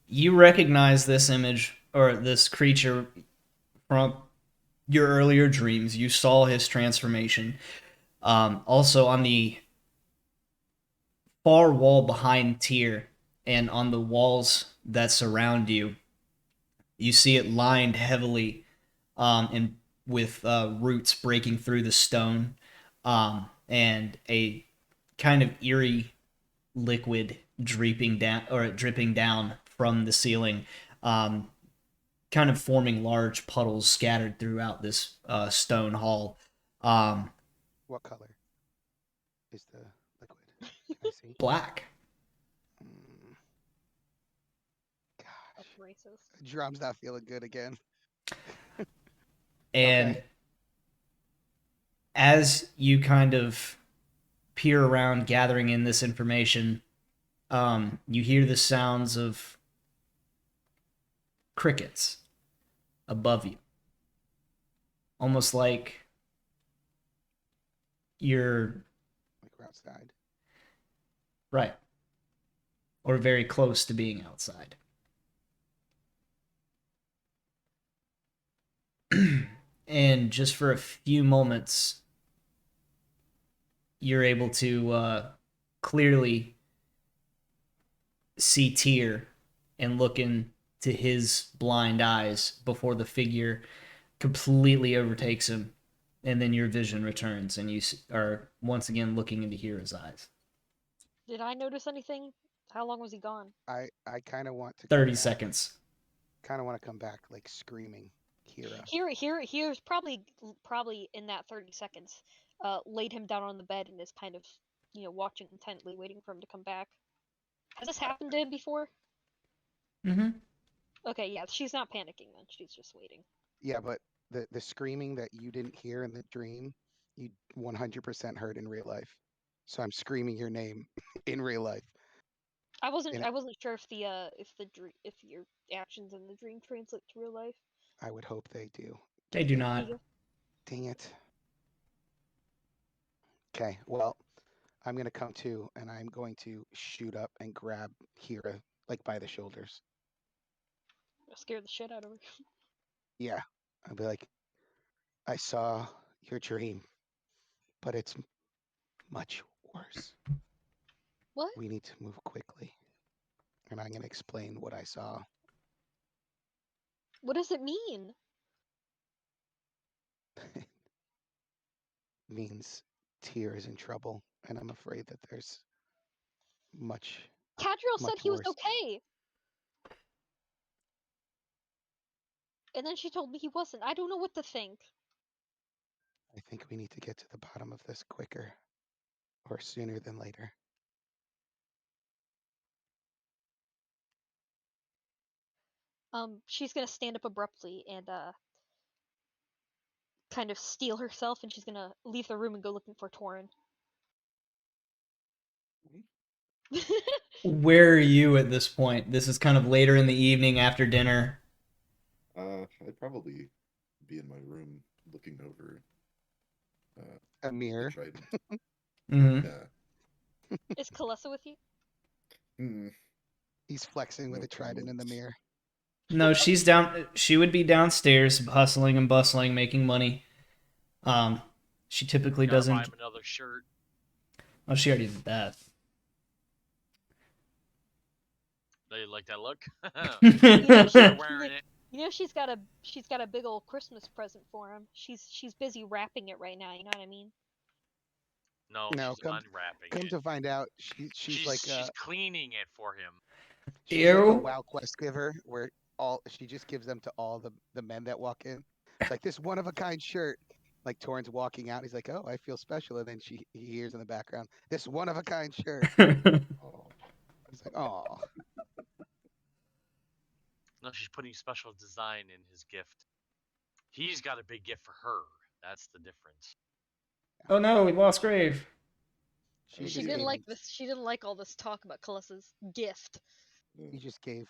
[SPEAKER 1] you recognize this image or this creature from your earlier dreams. You saw his transformation. Also, on the far wall behind Tyr and on the walls that surround you, you see it lined heavily and with roots breaking through the stone, and a kind of eerie liquid dripping down from the ceiling, kind of forming large puddles scattered throughout this stone hall.
[SPEAKER 5] What color is the liquid? Can I see?
[SPEAKER 1] Black.
[SPEAKER 5] Gosh,
[SPEAKER 3] That's racist.
[SPEAKER 5] drum's not feeling good again.
[SPEAKER 1] And
[SPEAKER 5] Okay.
[SPEAKER 1] as you kind of peer around gathering in this information, you hear the sounds of crickets above you. Almost like you're
[SPEAKER 5] Like we're outside.
[SPEAKER 1] right. Or very close to being outside. And just for a few moments, you're able to clearly see Tyr and look in to his blind eyes before the figure completely overtakes him, and then your vision returns, and you are once again looking into Hira's eyes.
[SPEAKER 3] Did I notice anything? How long was he gone?
[SPEAKER 5] I kind of want to
[SPEAKER 1] 30 seconds.
[SPEAKER 5] Kind of want to come back like screaming, Hira.
[SPEAKER 3] Here's probably in that 30 seconds, laid him down on the bed and is kind of, watching intently, waiting for him to come back. Has this happened to him before?
[SPEAKER 1] Mm-hmm.
[SPEAKER 3] Okay, yeah, she's not panicking then. She's just waiting.
[SPEAKER 5] Yeah, but the screaming that you didn't hear in the dream, you 100% heard in real life. So I'm screaming your name in real life.
[SPEAKER 3] I wasn't
[SPEAKER 5] And
[SPEAKER 3] sure if if your actions in the dream translate to real life.
[SPEAKER 5] I would hope they do.
[SPEAKER 1] They do not.
[SPEAKER 5] Dang it. Okay, well, I'm going to come to and I'm going to shoot up and grab Hira like by the shoulders.
[SPEAKER 3] Scare the shit out of her.
[SPEAKER 5] Yeah. I'll be like, I saw your dream, but it's much worse.
[SPEAKER 3] What?
[SPEAKER 5] We need to move quickly. And I'm going to explain what I saw.
[SPEAKER 3] What does it mean?
[SPEAKER 5] Means Tyr is in trouble, and I'm afraid that there's much
[SPEAKER 3] Cadriel said he was
[SPEAKER 5] worse.
[SPEAKER 3] okay. And then she told me he wasn't. I don't know what to think.
[SPEAKER 5] I think we need to get to the bottom of this quicker, or sooner than later.
[SPEAKER 3] She's gonna stand up abruptly and kind of steel herself, and she's gonna leave the room and go looking for Torin.
[SPEAKER 1] Where are you at this point? This is kind of later in the evening after dinner.
[SPEAKER 2] I'd probably be in my room looking over
[SPEAKER 5] A mirror.
[SPEAKER 1] Mm-hmm.
[SPEAKER 2] Yeah.
[SPEAKER 3] Is Kalessa with you?
[SPEAKER 5] He's flexing with
[SPEAKER 2] No
[SPEAKER 5] a trident in the
[SPEAKER 2] comment.
[SPEAKER 5] mirror.
[SPEAKER 1] No, she's down. She would be downstairs, hustling and bustling, making money. She typically
[SPEAKER 4] Gotta buy
[SPEAKER 1] doesn't.
[SPEAKER 4] him another shirt.
[SPEAKER 1] Oh, she already did that.
[SPEAKER 4] They like that look.
[SPEAKER 3] She's
[SPEAKER 4] Start wearing it.
[SPEAKER 3] she's got a big old Christmas present for him. She's busy wrapping it right now. You know what I mean?
[SPEAKER 4] No,
[SPEAKER 5] No,
[SPEAKER 4] she's unwrapping
[SPEAKER 5] come
[SPEAKER 4] it.
[SPEAKER 5] to find out, she's like
[SPEAKER 4] she's cleaning it for him.
[SPEAKER 5] She's like a
[SPEAKER 1] Ew.
[SPEAKER 5] WoW quest giver, where she just gives them to all the men that walk in. It's like this one of a kind shirt. Like Torrance walking out, he's like, "Oh, I feel special," and then he hears in the background, "This one of a kind shirt."
[SPEAKER 2] Oh,
[SPEAKER 5] He's like, "Oh."
[SPEAKER 4] No, she's putting special design in his gift. He's got a big gift for her. That's the difference.
[SPEAKER 1] Oh no, we lost Grave.
[SPEAKER 2] She
[SPEAKER 3] She didn't like this. She didn't like all this talk about Kalessa's gift.
[SPEAKER 5] She just gave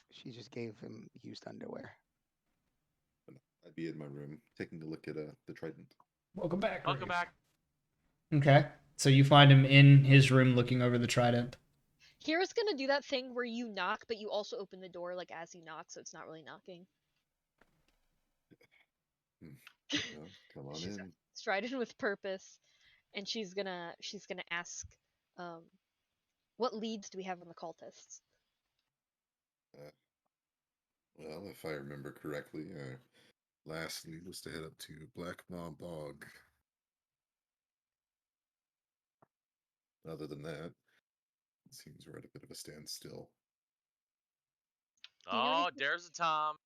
[SPEAKER 5] him used underwear.
[SPEAKER 2] I'd be in my room taking a look at the trident.
[SPEAKER 1] Welcome back.
[SPEAKER 4] Welcome back.
[SPEAKER 1] Okay, so you find him in his room looking over the trident.
[SPEAKER 3] Kira's gonna do that thing where you knock, but you also open the door like as you knock, so it's not really knocking.
[SPEAKER 2] Well, come on
[SPEAKER 3] She's
[SPEAKER 2] in.
[SPEAKER 3] striding with purpose, and she's gonna ask, what leads do we have on the cultists?
[SPEAKER 2] Well, if I remember correctly, our last lead was to head up to Black Maw Bog. Other than that, it seems we're at a bit of a standstill.
[SPEAKER 4] Oh, there's a Tom.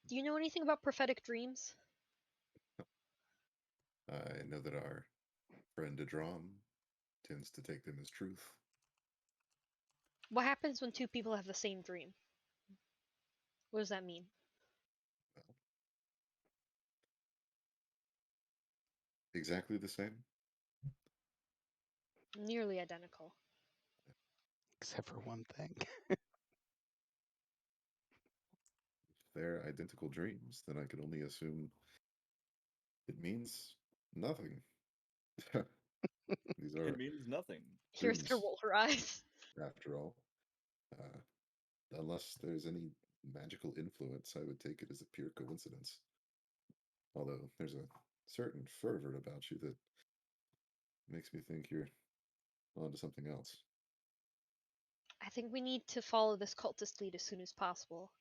[SPEAKER 3] Do you know anything about prophetic dreams?
[SPEAKER 2] I know that our friend Adram tends to take them as truth.
[SPEAKER 3] What happens when two people have the same dream? What does that mean?
[SPEAKER 2] Exactly the same?
[SPEAKER 3] Nearly identical.
[SPEAKER 5] Except for one thing.
[SPEAKER 2] If they're identical dreams, then I could only assume it means nothing. These are
[SPEAKER 6] It means nothing.
[SPEAKER 3] Here's gonna roll her eyes.
[SPEAKER 2] After all. Unless there's any magical influence, I would take it as a pure coincidence. Although there's a certain fervor about you that makes me think you're onto something else.
[SPEAKER 3] I think we need to follow this cultist lead as soon as possible.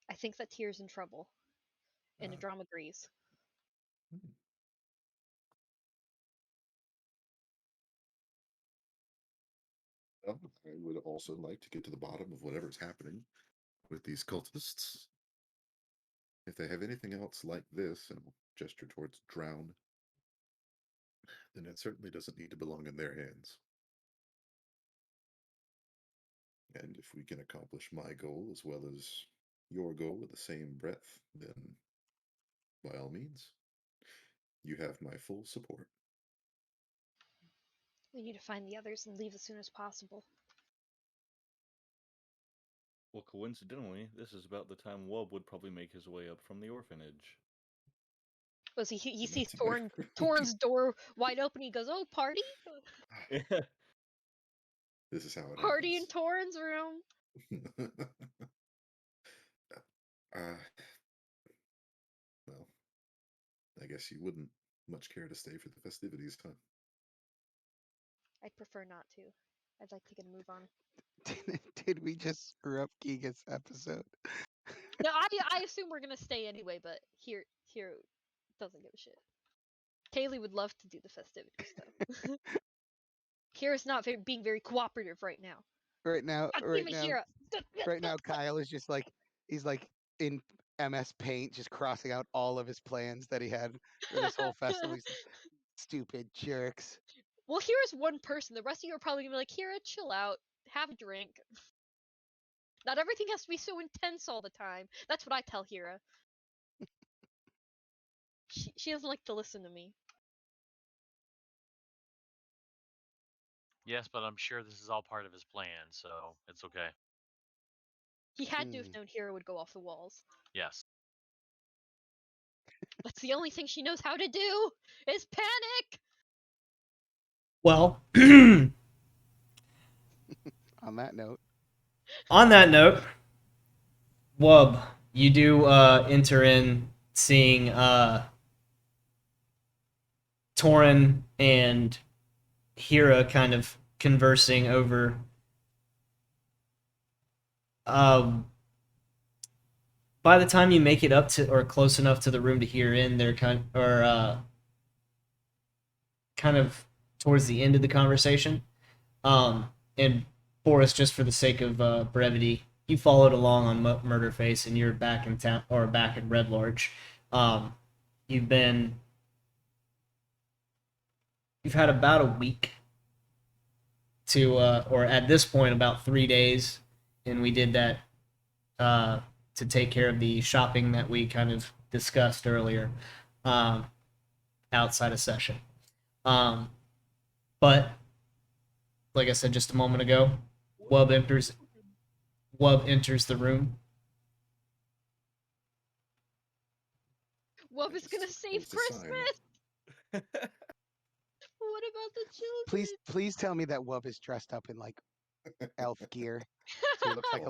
[SPEAKER 3] I think that Tyr's in trouble, and Drum agrees.
[SPEAKER 2] Hmm. Well, I would also like to get to the bottom of whatever's happening with these cultists. If they have anything else like this, and I'll gesture towards drown, then it certainly doesn't need to belong in their hands. And if we can accomplish my goal as well as your goal with the same breath, then by all means, you have my full support.
[SPEAKER 3] We need to find the others and leave as soon as possible.
[SPEAKER 6] Well, coincidentally, this is about the time Wub would probably make his way up from the orphanage.
[SPEAKER 3] Was he
[SPEAKER 2] Not
[SPEAKER 3] sees
[SPEAKER 2] to murder.
[SPEAKER 3] Torn's door wide open. He goes, "Oh, party!
[SPEAKER 2] This is how it
[SPEAKER 3] Party in
[SPEAKER 2] happens.
[SPEAKER 3] Torn's room."
[SPEAKER 2] uh, well, I guess you wouldn't much care to stay for the festivities, huh?
[SPEAKER 3] I'd prefer not to. I'd like to get a move on.
[SPEAKER 5] Did we just screw up Giga's episode?
[SPEAKER 3] No, I assume we're gonna stay anyway, but here doesn't give a shit. Kaylee would love to do the festivities though. Kira's not being very cooperative right now.
[SPEAKER 5] Right now,
[SPEAKER 3] God
[SPEAKER 5] right
[SPEAKER 3] damn it,
[SPEAKER 5] now,
[SPEAKER 3] Kira!
[SPEAKER 5] right now, Kyle is just like he's like in MS Paint, just crossing out all of his plans that he had for this whole festival. He's like, stupid jerks.
[SPEAKER 3] Well, Kira's one person. The rest of you are probably gonna be like, Kira, chill out, have a drink. Not everything has to be so intense all the time. That's what I tell Hira. She doesn't like to listen to me.
[SPEAKER 4] Yes, but I'm sure this is all part of his plan, so it's okay.
[SPEAKER 3] He had to have known Hira would go off the walls.
[SPEAKER 4] Yes.
[SPEAKER 3] That's the only thing she knows how to do is panic.
[SPEAKER 1] Well,
[SPEAKER 5] On that note,
[SPEAKER 1] Wub, you do enter in seeing Torin and Hira kind of conversing over by the time you make it up to or close enough to the room to hear in, they're kind of towards the end of the conversation. And Boris, just for the sake of brevity, you followed along on Murderface, and you're back in town or back in Red Larch. You've had about a week to, or at this point, about 3 days, and we did that to take care of the shopping that we kind of discussed earlier outside of session. But like I said just a moment ago, Wub enters the room.
[SPEAKER 3] Wub is gonna save Christmas. What about the children?
[SPEAKER 5] please tell me that Wub is dressed up in like elf gear, so he looks like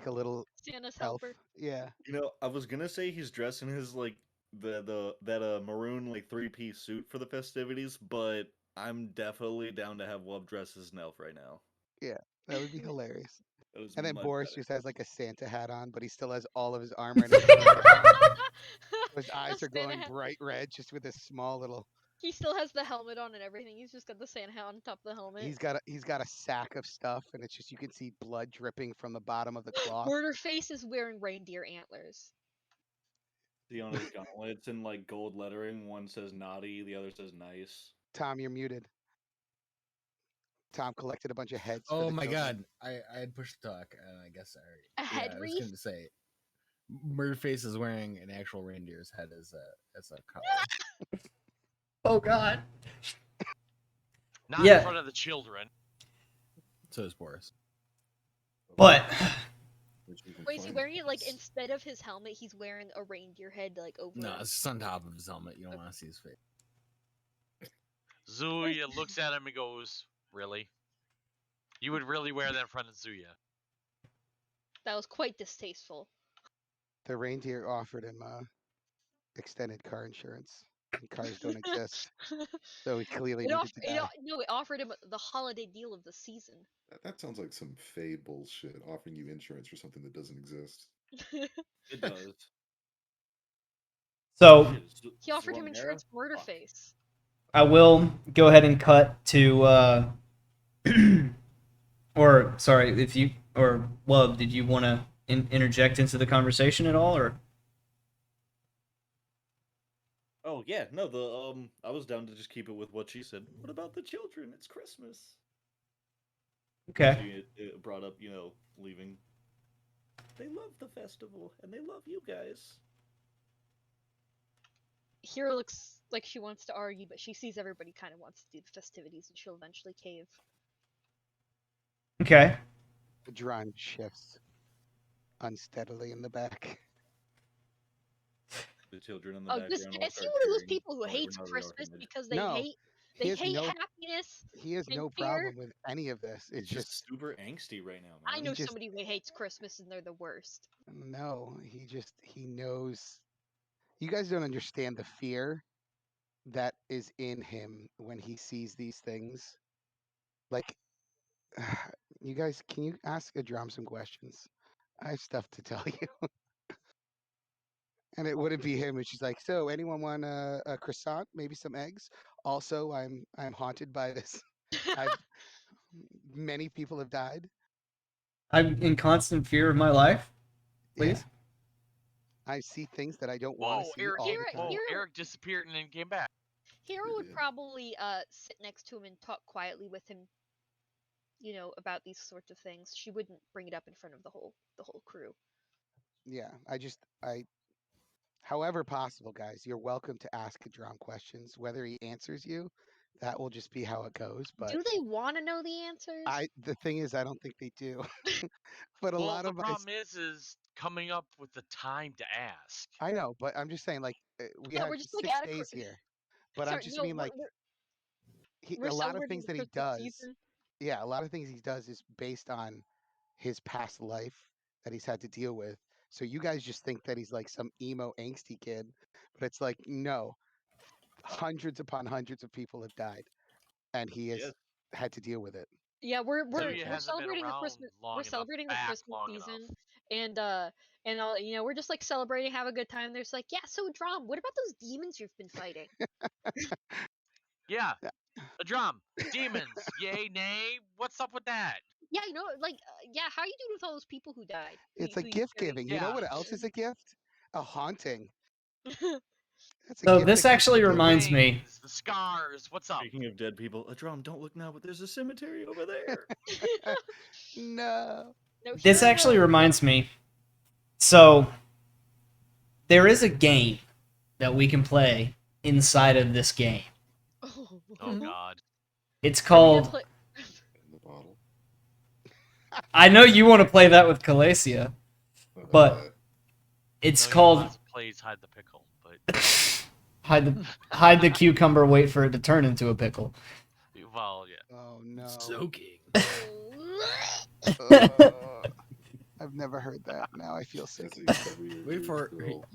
[SPEAKER 5] a little
[SPEAKER 3] Santa's
[SPEAKER 5] elf.
[SPEAKER 3] helper.
[SPEAKER 5] Yeah.
[SPEAKER 6] You know, I was gonna say he's dressed in his like that maroon like 3-piece suit for the festivities, but I'm definitely down to have Wub dressed as an elf right now.
[SPEAKER 5] Yeah, that would be hilarious.
[SPEAKER 6] That was
[SPEAKER 5] And then
[SPEAKER 6] much
[SPEAKER 5] Boris
[SPEAKER 6] better.
[SPEAKER 5] just has like a Santa hat on, but he still has all of his armor and everything on. His eyes are glowing bright red, just with this small little.
[SPEAKER 3] He still has the helmet on and everything. He's just got the Santa hat on top of the helmet.
[SPEAKER 5] He's got a sack of stuff, and it's just you can see blood dripping from the bottom of the cloth.
[SPEAKER 3] Murderface is wearing reindeer antlers.
[SPEAKER 6] See on his gauntlets in like gold lettering. One says naughty, the other says nice.
[SPEAKER 5] Tom, you're muted. Tom collected a bunch of heads.
[SPEAKER 8] Oh my god, I had pushed talk, and I guess I already.
[SPEAKER 3] Head
[SPEAKER 8] I was
[SPEAKER 3] wreath?
[SPEAKER 8] going to say, Murderface is wearing an actual reindeer's head as a collar.
[SPEAKER 1] Oh god.
[SPEAKER 4] Not in front of the children.
[SPEAKER 8] So is Boris.
[SPEAKER 1] But
[SPEAKER 3] wait, is he wearing it like instead of his helmet? He's wearing a reindeer head like over.
[SPEAKER 8] No, it's just on top of his helmet. You don't want to see his face.
[SPEAKER 4] Zuya looks at him and goes, "Really? You would really wear that in front of Zuya?"
[SPEAKER 3] That was quite distasteful.
[SPEAKER 5] The reindeer offered him extended car insurance, and cars don't exist, so he clearly needed to die.
[SPEAKER 3] No, it offered him the holiday deal of the season.
[SPEAKER 2] That sounds like some Fae bullshit, offering you insurance for something that doesn't exist.
[SPEAKER 6] It does.
[SPEAKER 1] So
[SPEAKER 6] Shit, it's
[SPEAKER 3] He offered him
[SPEAKER 6] Zornera?
[SPEAKER 3] insurance for murder
[SPEAKER 6] Fuck.
[SPEAKER 3] face.
[SPEAKER 1] I will go ahead and cut to, or sorry, if you or Love, did you want to interject into the conversation at all, or?
[SPEAKER 6] Oh yeah, no, I was down to just keep it with what she said. What about the children? It's Christmas.
[SPEAKER 1] Okay.
[SPEAKER 6] She brought up, leaving. They love the festival and they love you guys.
[SPEAKER 3] Hero looks like she wants to argue, but she sees everybody kind of wants to do the festivities, and she'll eventually cave.
[SPEAKER 1] Okay.
[SPEAKER 5] The drum shifts unsteadily in the back.
[SPEAKER 6] The children in the
[SPEAKER 3] Oh, is
[SPEAKER 6] background all
[SPEAKER 3] he
[SPEAKER 6] start
[SPEAKER 3] one of those
[SPEAKER 6] cheering.
[SPEAKER 3] people who
[SPEAKER 6] Oh, wait,
[SPEAKER 3] hates
[SPEAKER 6] no, they are
[SPEAKER 3] Christmas
[SPEAKER 6] timid.
[SPEAKER 3] because
[SPEAKER 5] No,
[SPEAKER 3] they
[SPEAKER 5] he has
[SPEAKER 3] hate
[SPEAKER 5] no
[SPEAKER 3] happiness
[SPEAKER 5] he has
[SPEAKER 3] and
[SPEAKER 5] no
[SPEAKER 3] fear?
[SPEAKER 5] problem with any of this.
[SPEAKER 6] He's
[SPEAKER 5] It's
[SPEAKER 6] just
[SPEAKER 5] just
[SPEAKER 6] super angsty right now,
[SPEAKER 3] I
[SPEAKER 6] man.
[SPEAKER 3] know
[SPEAKER 5] just-
[SPEAKER 3] somebody who hates Christmas and they're the worst.
[SPEAKER 5] no. He knows. You guys don't understand the fear that is in him when he sees these things. Like, you guys, can you ask a drum some questions? I have stuff to tell you. And it wouldn't be him. It's just like, so anyone want a croissant, maybe some eggs? Also, I'm haunted by this. I've many people have died.
[SPEAKER 1] I'm in constant fear of my life. Please.
[SPEAKER 5] Yeah. I see things that I don't want
[SPEAKER 4] Whoa,
[SPEAKER 5] to see
[SPEAKER 4] Eric!
[SPEAKER 5] all the time.
[SPEAKER 3] Hero-
[SPEAKER 4] Eric disappeared and then came back.
[SPEAKER 3] Hero
[SPEAKER 2] Sure
[SPEAKER 3] would
[SPEAKER 2] did.
[SPEAKER 3] probably sit next to him and talk quietly with him, about these sorts of things. She wouldn't bring it up in front of the whole crew.
[SPEAKER 5] Yeah, however possible, guys, you're welcome to ask a drum questions. Whether he answers you, that will just be how it goes. But
[SPEAKER 3] Do they want to know the answers?
[SPEAKER 5] the thing is, I don't think they do. But a
[SPEAKER 4] Well,
[SPEAKER 5] lot
[SPEAKER 4] the
[SPEAKER 5] of us,
[SPEAKER 4] problem is coming up with the time to ask.
[SPEAKER 5] I know, but I'm just saying, like, we
[SPEAKER 3] Yeah,
[SPEAKER 5] have
[SPEAKER 3] we're just like
[SPEAKER 5] 6 days here. But I'm
[SPEAKER 3] Sorry,
[SPEAKER 5] just
[SPEAKER 3] no,
[SPEAKER 5] mean, like,
[SPEAKER 3] we're
[SPEAKER 5] a lot of
[SPEAKER 3] celebrating
[SPEAKER 5] things
[SPEAKER 3] the
[SPEAKER 5] that he
[SPEAKER 3] Christmas
[SPEAKER 5] does.
[SPEAKER 3] season.
[SPEAKER 5] Yeah, a lot of things he does is based on his past life that he's had to deal with. So you guys just think that he's like some emo angsty kid, but it's like no, hundreds upon hundreds of people have died, and he has
[SPEAKER 6] Yes.
[SPEAKER 5] had to deal with it.
[SPEAKER 3] Yeah, we're
[SPEAKER 4] Celia
[SPEAKER 3] we're
[SPEAKER 4] hasn't been
[SPEAKER 3] celebrating the
[SPEAKER 4] around
[SPEAKER 3] Christmas.
[SPEAKER 4] long
[SPEAKER 3] We're
[SPEAKER 4] enough,
[SPEAKER 3] celebrating the
[SPEAKER 4] back
[SPEAKER 3] Christmas
[SPEAKER 4] long
[SPEAKER 3] season,
[SPEAKER 4] enough.
[SPEAKER 3] and all we're just like celebrating, have a good time. There's like, yeah, so Drum, what about those demons you've been fighting?
[SPEAKER 4] Yeah, a drum, demons, yay, nay. What's up with that?
[SPEAKER 3] Yeah, yeah, how you doing with all those people who died?
[SPEAKER 5] It's a
[SPEAKER 3] Who
[SPEAKER 5] gift giving. You know
[SPEAKER 4] Yeah.
[SPEAKER 5] what else is a gift? A haunting. That's a
[SPEAKER 1] So
[SPEAKER 5] gift
[SPEAKER 1] this
[SPEAKER 5] that keeps
[SPEAKER 1] actually
[SPEAKER 5] giving.
[SPEAKER 1] reminds me.
[SPEAKER 4] Veins, the scars. What's up?
[SPEAKER 6] Speaking of dead people, a drum, don't look now, but there's a cemetery over there.
[SPEAKER 5] No.
[SPEAKER 3] No,
[SPEAKER 1] This
[SPEAKER 3] Hero
[SPEAKER 1] actually
[SPEAKER 3] will-
[SPEAKER 1] reminds me. So there is a game that we can play inside of this game.
[SPEAKER 3] Oh,
[SPEAKER 4] Oh God.
[SPEAKER 1] It's
[SPEAKER 3] Are we gonna
[SPEAKER 1] called.
[SPEAKER 3] play-
[SPEAKER 2] In the bottle.
[SPEAKER 1] I know you want to play that with Calacia. But-
[SPEAKER 2] Uh,
[SPEAKER 1] It's
[SPEAKER 4] No, he
[SPEAKER 1] called
[SPEAKER 4] wants to play hide the pickle, but
[SPEAKER 1] hide the cucumber, wait for it to turn into a pickle.
[SPEAKER 4] well, yeah.
[SPEAKER 5] Oh no.
[SPEAKER 8] Soaking.
[SPEAKER 5] I've never heard that. Now I feel sick.
[SPEAKER 2] that's a weird
[SPEAKER 8] Wait for
[SPEAKER 2] girl.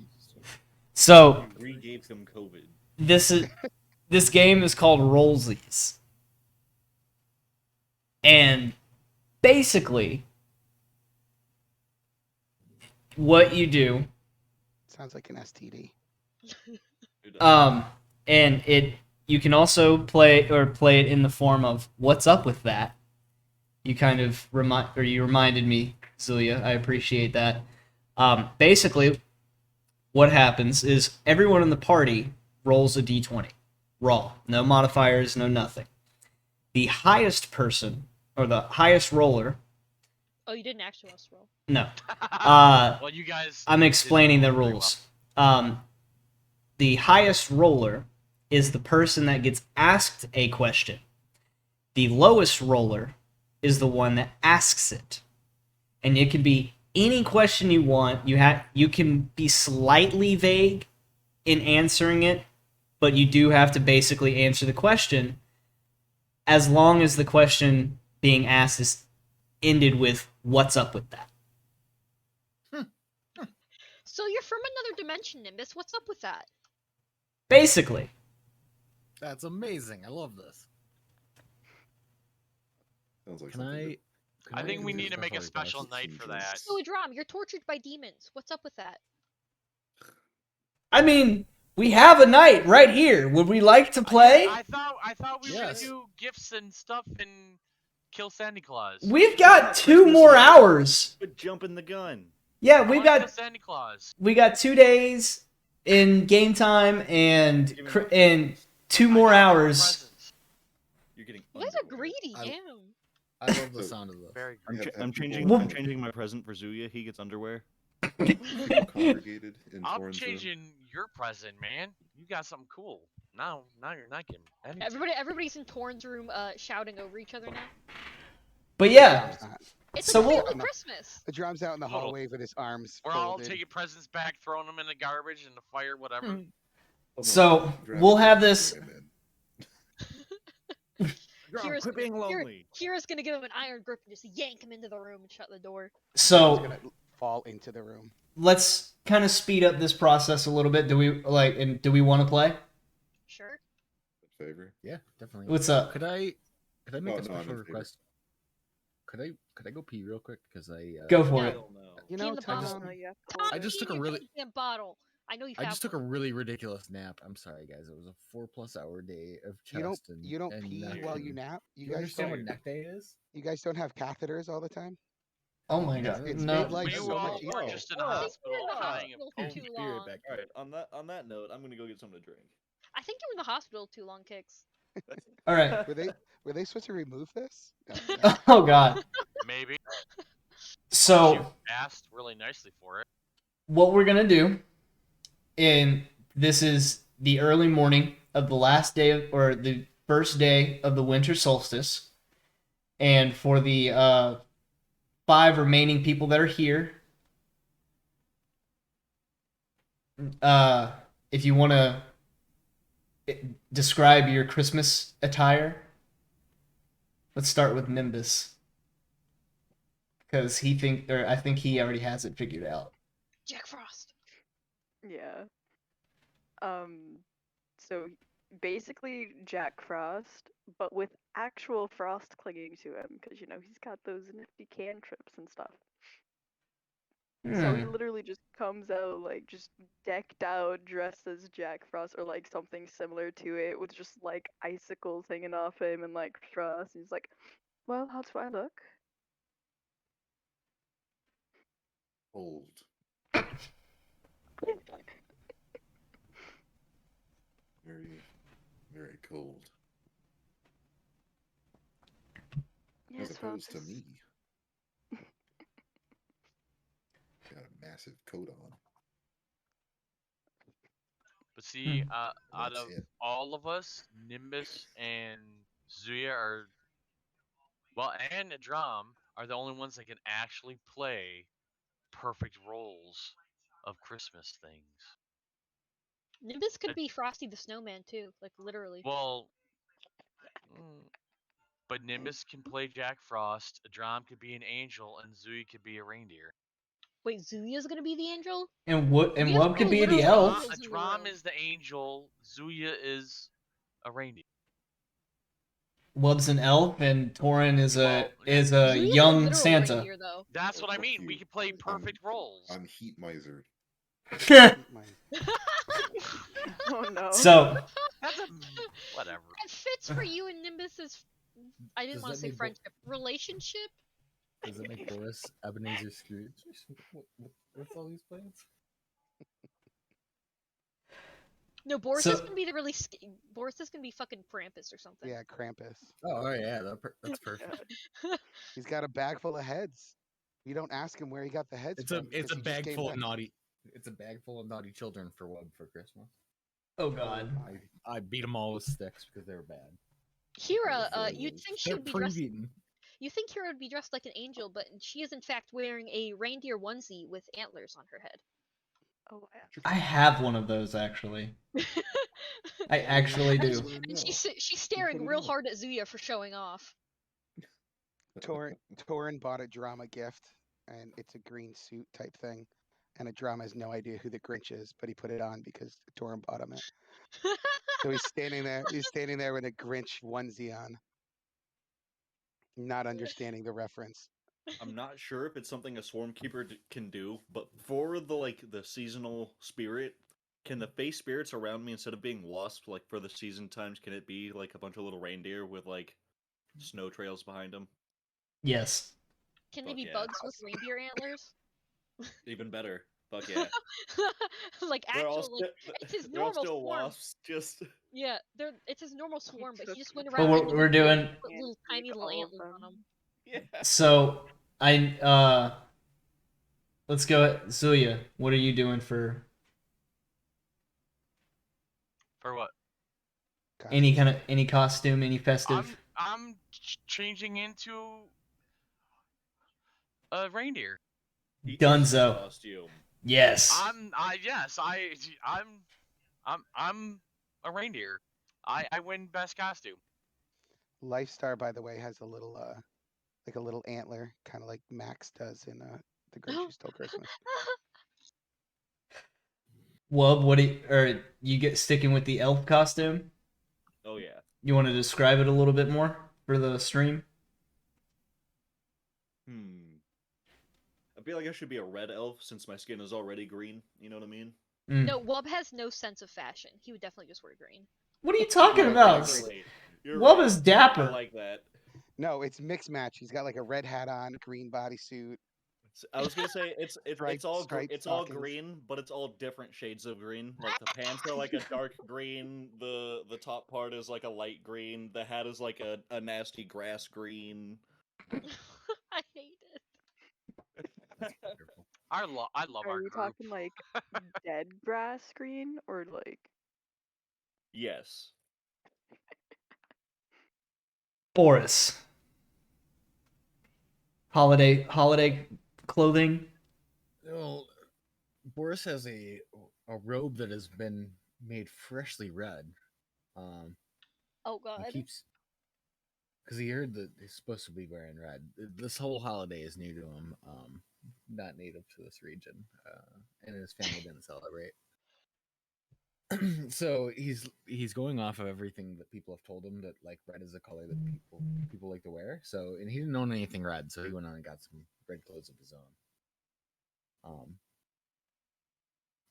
[SPEAKER 1] So
[SPEAKER 6] You re-gave him COVID.
[SPEAKER 1] this game is called Rollsies. And basically what you do,
[SPEAKER 5] Sounds like an STD.
[SPEAKER 1] and you can also play it in the form of what's up with that. You kind of you reminded me, Celia. I appreciate that. Basically, what happens is everyone in the party rolls a d20, raw, no modifiers, no nothing. The highest person or the highest roller.
[SPEAKER 3] Oh, you didn't actually want us to roll.
[SPEAKER 1] No.
[SPEAKER 4] Well, you guys.
[SPEAKER 1] I'm explaining the
[SPEAKER 4] didn't roll very
[SPEAKER 1] rules. The highest roller is the person that gets asked a question. The lowest roller is the one that asks it. And it can be any question you want. You can be slightly vague in answering it, but you do have to basically answer the question as long as the question being asked is ended with what's up with that.
[SPEAKER 3] So you're from another dimension, Nimbus. What's up with that?
[SPEAKER 1] Basically.
[SPEAKER 8] That's amazing. I love this.
[SPEAKER 2] Sounds like
[SPEAKER 8] Can
[SPEAKER 2] something
[SPEAKER 8] I
[SPEAKER 2] that
[SPEAKER 8] Can
[SPEAKER 4] I think
[SPEAKER 2] can
[SPEAKER 4] we
[SPEAKER 2] do
[SPEAKER 4] need to make a
[SPEAKER 8] special
[SPEAKER 4] special night
[SPEAKER 2] some
[SPEAKER 4] for
[SPEAKER 2] drinks.
[SPEAKER 4] that.
[SPEAKER 3] So, Adram, you're tortured by demons. What's up with that?
[SPEAKER 1] I mean, we have a night right here. Would we like to play?
[SPEAKER 4] I thought we were
[SPEAKER 8] Yes.
[SPEAKER 4] gonna do gifts and stuff and kill Santa Claus.
[SPEAKER 1] We've got
[SPEAKER 6] not
[SPEAKER 1] 2
[SPEAKER 6] Christmas
[SPEAKER 1] more
[SPEAKER 6] yet.
[SPEAKER 1] hours.
[SPEAKER 6] Quit jumping the gun.
[SPEAKER 1] Yeah,
[SPEAKER 4] I
[SPEAKER 1] we
[SPEAKER 4] wanna kill
[SPEAKER 1] got
[SPEAKER 4] Santa Claus.
[SPEAKER 1] 2 days in game time and
[SPEAKER 6] Give me
[SPEAKER 1] cr-
[SPEAKER 6] my
[SPEAKER 1] and 2
[SPEAKER 4] I
[SPEAKER 1] more
[SPEAKER 4] got more
[SPEAKER 1] hours.
[SPEAKER 4] presents.
[SPEAKER 6] You're getting.
[SPEAKER 3] You guys are
[SPEAKER 6] underwear.
[SPEAKER 3] greedy,
[SPEAKER 8] I-
[SPEAKER 3] damn.
[SPEAKER 8] I love the sound of this.
[SPEAKER 4] Very
[SPEAKER 6] I'm,
[SPEAKER 4] good.
[SPEAKER 2] Have
[SPEAKER 6] I'm
[SPEAKER 2] people-
[SPEAKER 6] changing.
[SPEAKER 1] Well-
[SPEAKER 6] I'm changing my present for Zuya. He gets underwear.
[SPEAKER 2] People congregated in
[SPEAKER 4] I'm
[SPEAKER 2] Torrens room.
[SPEAKER 4] changing your present, man. You got something cool. Now you're not getting anything.
[SPEAKER 3] Everybody's in Torn's room, shouting over each other now.
[SPEAKER 1] But yeah,
[SPEAKER 5] Drum's not.
[SPEAKER 3] It's
[SPEAKER 1] So
[SPEAKER 3] like
[SPEAKER 1] we'll-
[SPEAKER 3] family Christmas.
[SPEAKER 5] The drum's out in the
[SPEAKER 4] Total.
[SPEAKER 5] hallway with his arms
[SPEAKER 4] We're all
[SPEAKER 5] folded.
[SPEAKER 4] taking presents back, throwing them in the garbage, in the fire, whatever.
[SPEAKER 2] Come on,
[SPEAKER 1] So,
[SPEAKER 2] grab
[SPEAKER 1] we'll
[SPEAKER 2] a
[SPEAKER 1] have
[SPEAKER 2] drink and
[SPEAKER 1] this-
[SPEAKER 2] bring 'em in.
[SPEAKER 6] Drum,
[SPEAKER 3] Kira's
[SPEAKER 6] quit being lonely.
[SPEAKER 3] Kira's gonna give him an iron grip and just yank him into the room and shut the door.
[SPEAKER 5] He's
[SPEAKER 1] so
[SPEAKER 5] gonna fall into the room.
[SPEAKER 1] let's kind of speed up this process a little bit. Do we want to play?
[SPEAKER 3] Sure.
[SPEAKER 2] In favor?
[SPEAKER 8] Yeah, definitely.
[SPEAKER 1] What's up?
[SPEAKER 8] Could I make
[SPEAKER 2] Oh,
[SPEAKER 8] a
[SPEAKER 2] no, I'm
[SPEAKER 8] special
[SPEAKER 2] in favor.
[SPEAKER 8] request? Could I go pee real quick? Because I
[SPEAKER 1] Go for
[SPEAKER 3] No.
[SPEAKER 1] it.
[SPEAKER 6] Hell no.
[SPEAKER 5] You
[SPEAKER 3] Pee in
[SPEAKER 5] know,
[SPEAKER 3] the
[SPEAKER 5] Tom,
[SPEAKER 3] bottle.
[SPEAKER 7] No, you have to
[SPEAKER 3] Tom,
[SPEAKER 7] hold
[SPEAKER 8] I
[SPEAKER 7] it.
[SPEAKER 8] just took a
[SPEAKER 3] pee in your
[SPEAKER 8] really-
[SPEAKER 3] goddamn bottle. I know you have
[SPEAKER 8] I just took a
[SPEAKER 3] one.
[SPEAKER 8] really ridiculous nap. I'm sorry, guys. It was a 4+ hour day of chest.
[SPEAKER 5] you don't
[SPEAKER 8] and
[SPEAKER 5] pee
[SPEAKER 8] neck
[SPEAKER 5] while
[SPEAKER 8] and-
[SPEAKER 5] you nap. You
[SPEAKER 8] You
[SPEAKER 5] guys
[SPEAKER 8] understand what
[SPEAKER 5] don't.
[SPEAKER 8] neck day is?
[SPEAKER 5] You guys don't have catheters all the time.
[SPEAKER 1] Oh my
[SPEAKER 8] Yeah,
[SPEAKER 1] god.
[SPEAKER 5] it's
[SPEAKER 1] No.
[SPEAKER 5] made life
[SPEAKER 4] We
[SPEAKER 5] so
[SPEAKER 4] all
[SPEAKER 5] much
[SPEAKER 4] were
[SPEAKER 5] easier.
[SPEAKER 4] just in a
[SPEAKER 3] I think you were in the
[SPEAKER 4] hospital dying of
[SPEAKER 3] hospital for
[SPEAKER 4] COVID.
[SPEAKER 3] too
[SPEAKER 8] Be right
[SPEAKER 3] long.
[SPEAKER 8] back.
[SPEAKER 6] All right. On that note, I'm gonna go get something to drink.
[SPEAKER 3] I think you were in the hospital too long, Kicks.
[SPEAKER 1] All right.
[SPEAKER 5] Were they supposed to remove this? No, no.
[SPEAKER 1] Oh god.
[SPEAKER 4] Maybe.
[SPEAKER 1] So
[SPEAKER 4] You asked really nicely for it.
[SPEAKER 1] what we're gonna do, and this is the early morning of the last day of, or the first day of the winter solstice, and for the 5 remaining people that are here, if you want to describe your Christmas attire, let's start with Nimbus, because I think he already has it figured out.
[SPEAKER 3] Jack Frost.
[SPEAKER 7] Yeah. So basically Jack Frost, but with actual frost clinging to him, because he's got those nifty cantrips and stuff. So he
[SPEAKER 1] Hmm.
[SPEAKER 7] literally just comes out like just decked out, dressed as Jack Frost or like something similar to it, with just like icicles hanging off him and like frost. And he's like, "Well, how do I look?"
[SPEAKER 2] Old. Very, very cold.
[SPEAKER 7] Yes,
[SPEAKER 2] As
[SPEAKER 7] well,
[SPEAKER 2] opposed to
[SPEAKER 7] this-
[SPEAKER 2] me. Got a massive coat on.
[SPEAKER 4] But see, out
[SPEAKER 2] That's
[SPEAKER 4] of
[SPEAKER 2] it.
[SPEAKER 4] all of us, Nimbus and Zuya are, well, and Adram are the only ones that can actually play perfect roles of Christmas things.
[SPEAKER 3] Nimbus could be Frosty the Snowman too, like literally.
[SPEAKER 4] Well, but Nimbus can play Jack Frost, Adram could be an angel, and Zuya could be a reindeer.
[SPEAKER 3] Wait, Zuya's gonna be the angel?
[SPEAKER 1] And
[SPEAKER 3] We
[SPEAKER 1] Wub
[SPEAKER 3] have
[SPEAKER 1] could
[SPEAKER 3] two
[SPEAKER 1] be the
[SPEAKER 3] literal
[SPEAKER 1] elf.
[SPEAKER 3] angels in the
[SPEAKER 4] Adram
[SPEAKER 3] room.
[SPEAKER 4] is the angel, Zuya is a reindeer.
[SPEAKER 1] Wub's an elf, and Torin is a
[SPEAKER 3] Zuya's a
[SPEAKER 1] young
[SPEAKER 3] literal
[SPEAKER 1] Santa.
[SPEAKER 3] reindeer, though.
[SPEAKER 4] That's what I
[SPEAKER 2] Fuck
[SPEAKER 4] mean.
[SPEAKER 2] you.
[SPEAKER 4] We could play perfect roles.
[SPEAKER 2] I'm Heat Miser.
[SPEAKER 5] Mine.
[SPEAKER 7] Oh no.
[SPEAKER 1] So
[SPEAKER 4] That's a whatever.
[SPEAKER 3] It fits for you and Nimbus's. I didn't
[SPEAKER 8] Does
[SPEAKER 3] want to
[SPEAKER 8] that
[SPEAKER 3] say
[SPEAKER 8] make
[SPEAKER 3] friendship, relationship.
[SPEAKER 8] Does it make Boris Ebenezer Scrooge? What's all these plans?
[SPEAKER 3] No, Boris
[SPEAKER 1] So-
[SPEAKER 3] is gonna be the really. Boris is gonna be fucking Krampus or something.
[SPEAKER 5] Yeah, Krampus.
[SPEAKER 8] Oh yeah, that's perfect.
[SPEAKER 5] He's got a bag full of heads. You don't ask him where he got the heads
[SPEAKER 8] It's a
[SPEAKER 5] from.
[SPEAKER 8] it's
[SPEAKER 5] 'cause
[SPEAKER 8] a
[SPEAKER 5] he just
[SPEAKER 8] bag
[SPEAKER 5] came
[SPEAKER 8] full of
[SPEAKER 5] back.
[SPEAKER 8] naughty. It's a bag full of naughty children for Wub for Christmas.
[SPEAKER 1] oh god.
[SPEAKER 8] I beat them all with sticks because they were bad.
[SPEAKER 3] Kira,
[SPEAKER 2] Very
[SPEAKER 3] you'd
[SPEAKER 2] nice.
[SPEAKER 3] think she
[SPEAKER 8] They're
[SPEAKER 3] would be dressed.
[SPEAKER 8] pre-beaten.
[SPEAKER 3] You think Kira would be dressed like an angel, but she is in fact wearing a reindeer onesie with antlers on her head.
[SPEAKER 7] Oh,
[SPEAKER 1] I have one of those actually. I actually
[SPEAKER 3] And,
[SPEAKER 1] do.
[SPEAKER 3] and she's staring
[SPEAKER 5] put it
[SPEAKER 3] real
[SPEAKER 5] on.
[SPEAKER 3] hard at Zuya for showing off.
[SPEAKER 5] Torin bought a drama gift, and it's a green suit type thing. And a drama has no idea who the Grinch is, but he put it on because Torin bought him it. So he's standing there. He's standing there with a Grinch onesie on, not understanding the reference.
[SPEAKER 6] I'm not sure if it's something a swarm keeper can do, but for the seasonal spirit, can the face spirits around me, instead of being wasps, like for the season times, can it be like a bunch of little reindeer with like snow trails behind them?
[SPEAKER 1] Yes.
[SPEAKER 3] Can they
[SPEAKER 6] Fuck
[SPEAKER 3] be
[SPEAKER 6] yeah.
[SPEAKER 3] bugs with reindeer antlers?
[SPEAKER 6] Even better. Fuck yeah.
[SPEAKER 3] Like
[SPEAKER 6] They're all
[SPEAKER 3] actual, like
[SPEAKER 6] sti-
[SPEAKER 3] it's his
[SPEAKER 6] they're all
[SPEAKER 3] normal
[SPEAKER 6] still
[SPEAKER 3] swarm.
[SPEAKER 6] wasps. Just
[SPEAKER 3] Yeah, it's his normal swarm, but he just went
[SPEAKER 1] But
[SPEAKER 3] around and
[SPEAKER 1] we're doing.
[SPEAKER 3] put little tiny little antlers on them.
[SPEAKER 6] yeah.
[SPEAKER 1] So let's go. Zulia, what are you doing for
[SPEAKER 4] For what?
[SPEAKER 1] any costume, any festive?
[SPEAKER 4] I'm changing into a reindeer.
[SPEAKER 6] The ultimate
[SPEAKER 1] Dunzo.
[SPEAKER 6] costume.
[SPEAKER 1] Yes.
[SPEAKER 4] I'm a reindeer. I win best costume.
[SPEAKER 5] Lifestar, by the way, has a little like a little antler, kind of like Max does in The Grinch Who Stole Christmas.
[SPEAKER 1] Wub, what do you, or you get sticking with the elf costume?
[SPEAKER 6] Oh yeah.
[SPEAKER 1] You want to describe it a little bit more for the stream?
[SPEAKER 6] I feel like I should be a red elf since my skin is already green. You know what I mean?
[SPEAKER 3] No, Wub has no sense of fashion. He would definitely just wear green.
[SPEAKER 1] What are you talking
[SPEAKER 6] You're
[SPEAKER 1] about?
[SPEAKER 6] right. You're
[SPEAKER 1] Wub
[SPEAKER 6] right.
[SPEAKER 1] is dapper.
[SPEAKER 6] I like that.
[SPEAKER 5] No, it's mix match. He's got like a red hat on, green bodysuit.
[SPEAKER 6] I was gonna say it's all
[SPEAKER 5] striped
[SPEAKER 6] it's all
[SPEAKER 5] stockings.
[SPEAKER 6] green, but it's all different shades of green. Like the pants are like a dark green, the top part is like a light green, the hat is like a nasty grass green.
[SPEAKER 3] I hate it.
[SPEAKER 4] I love
[SPEAKER 7] Are
[SPEAKER 4] our
[SPEAKER 7] we
[SPEAKER 4] group.
[SPEAKER 7] talking like dead grass green or like?
[SPEAKER 6] Yes.
[SPEAKER 1] Boris. Holiday clothing.
[SPEAKER 8] Well, Boris has a robe that has been made freshly red.
[SPEAKER 3] Oh god.
[SPEAKER 8] He keeps because he heard that he's supposed to be wearing red. This whole holiday is new to him. Not native to this region, and his family didn't celebrate. So he's going off of everything that people have told him that like red is a color that people like to wear. So and he didn't own anything red, so he went on and got some red clothes of his own.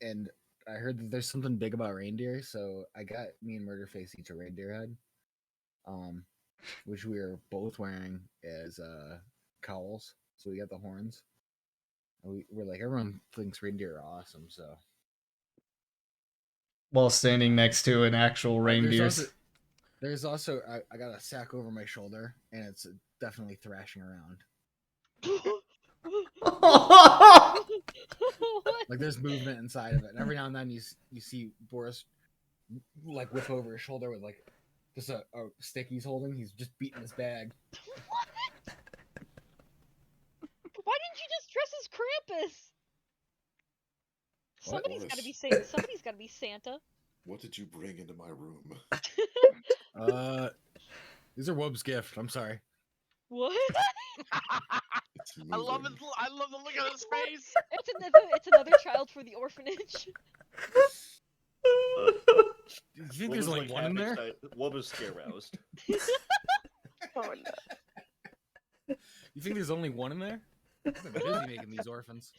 [SPEAKER 8] And I heard that there's something big about reindeer, so I got me and Murderface each a reindeer head, which we are both wearing as cowls. So we got the horns. And we're like everyone thinks reindeer are awesome, so
[SPEAKER 1] While standing next to an actual reindeer.
[SPEAKER 8] There's also I got a sack over my shoulder, and it's definitely thrashing around. Like there's movement inside of it, and every now and then you see Boris like whip over his shoulder with like just a stick he's holding. He's just beating his bag.
[SPEAKER 3] What? Why didn't you just dress as Krampus?
[SPEAKER 8] What?
[SPEAKER 3] Somebody's got to be Santa.
[SPEAKER 2] What did you bring into my room?
[SPEAKER 8] These are Wub's gift. I'm sorry.
[SPEAKER 3] What?
[SPEAKER 2] It's
[SPEAKER 4] I love
[SPEAKER 2] moving.
[SPEAKER 4] it. I love the look on his face.
[SPEAKER 3] It's another child for the orphanage.
[SPEAKER 8] Do you think there's only one in there?
[SPEAKER 6] Wub is scare roused.
[SPEAKER 7] Oh no.
[SPEAKER 8] You think there's only one in there? I've been busy making these orphans.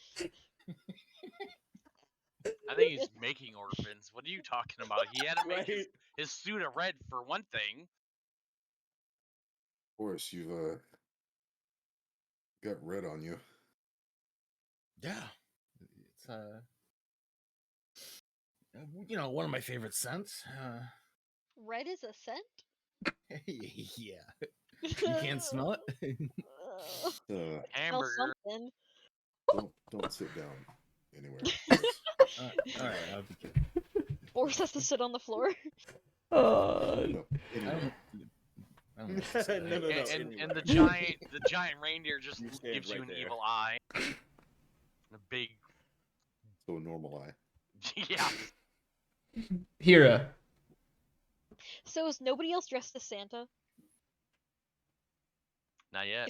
[SPEAKER 4] I think he's making orphans. What are you talking about? He had to make
[SPEAKER 6] Right.
[SPEAKER 4] his suit of red for one thing.
[SPEAKER 2] Of course, you've got red on you.
[SPEAKER 8] Yeah, it's one of my favorite scents.
[SPEAKER 3] Red is a scent?
[SPEAKER 8] Yeah, you can't smell it.
[SPEAKER 3] Smell
[SPEAKER 4] Hamburger.
[SPEAKER 3] something.
[SPEAKER 2] Don't sit down anywhere.
[SPEAKER 8] All right, I'll be kidding.
[SPEAKER 3] Boris has to sit on the floor.
[SPEAKER 2] No,
[SPEAKER 8] I
[SPEAKER 2] anywhere.
[SPEAKER 8] don't know what to say.
[SPEAKER 6] No.
[SPEAKER 4] And the giant reindeer just
[SPEAKER 6] You stand
[SPEAKER 4] gives you
[SPEAKER 6] right
[SPEAKER 4] an
[SPEAKER 6] there.
[SPEAKER 4] evil eye. A big
[SPEAKER 2] So a normal eye.
[SPEAKER 4] yeah.
[SPEAKER 1] Hira.
[SPEAKER 3] So is nobody else dressed as Santa?
[SPEAKER 4] Not yet.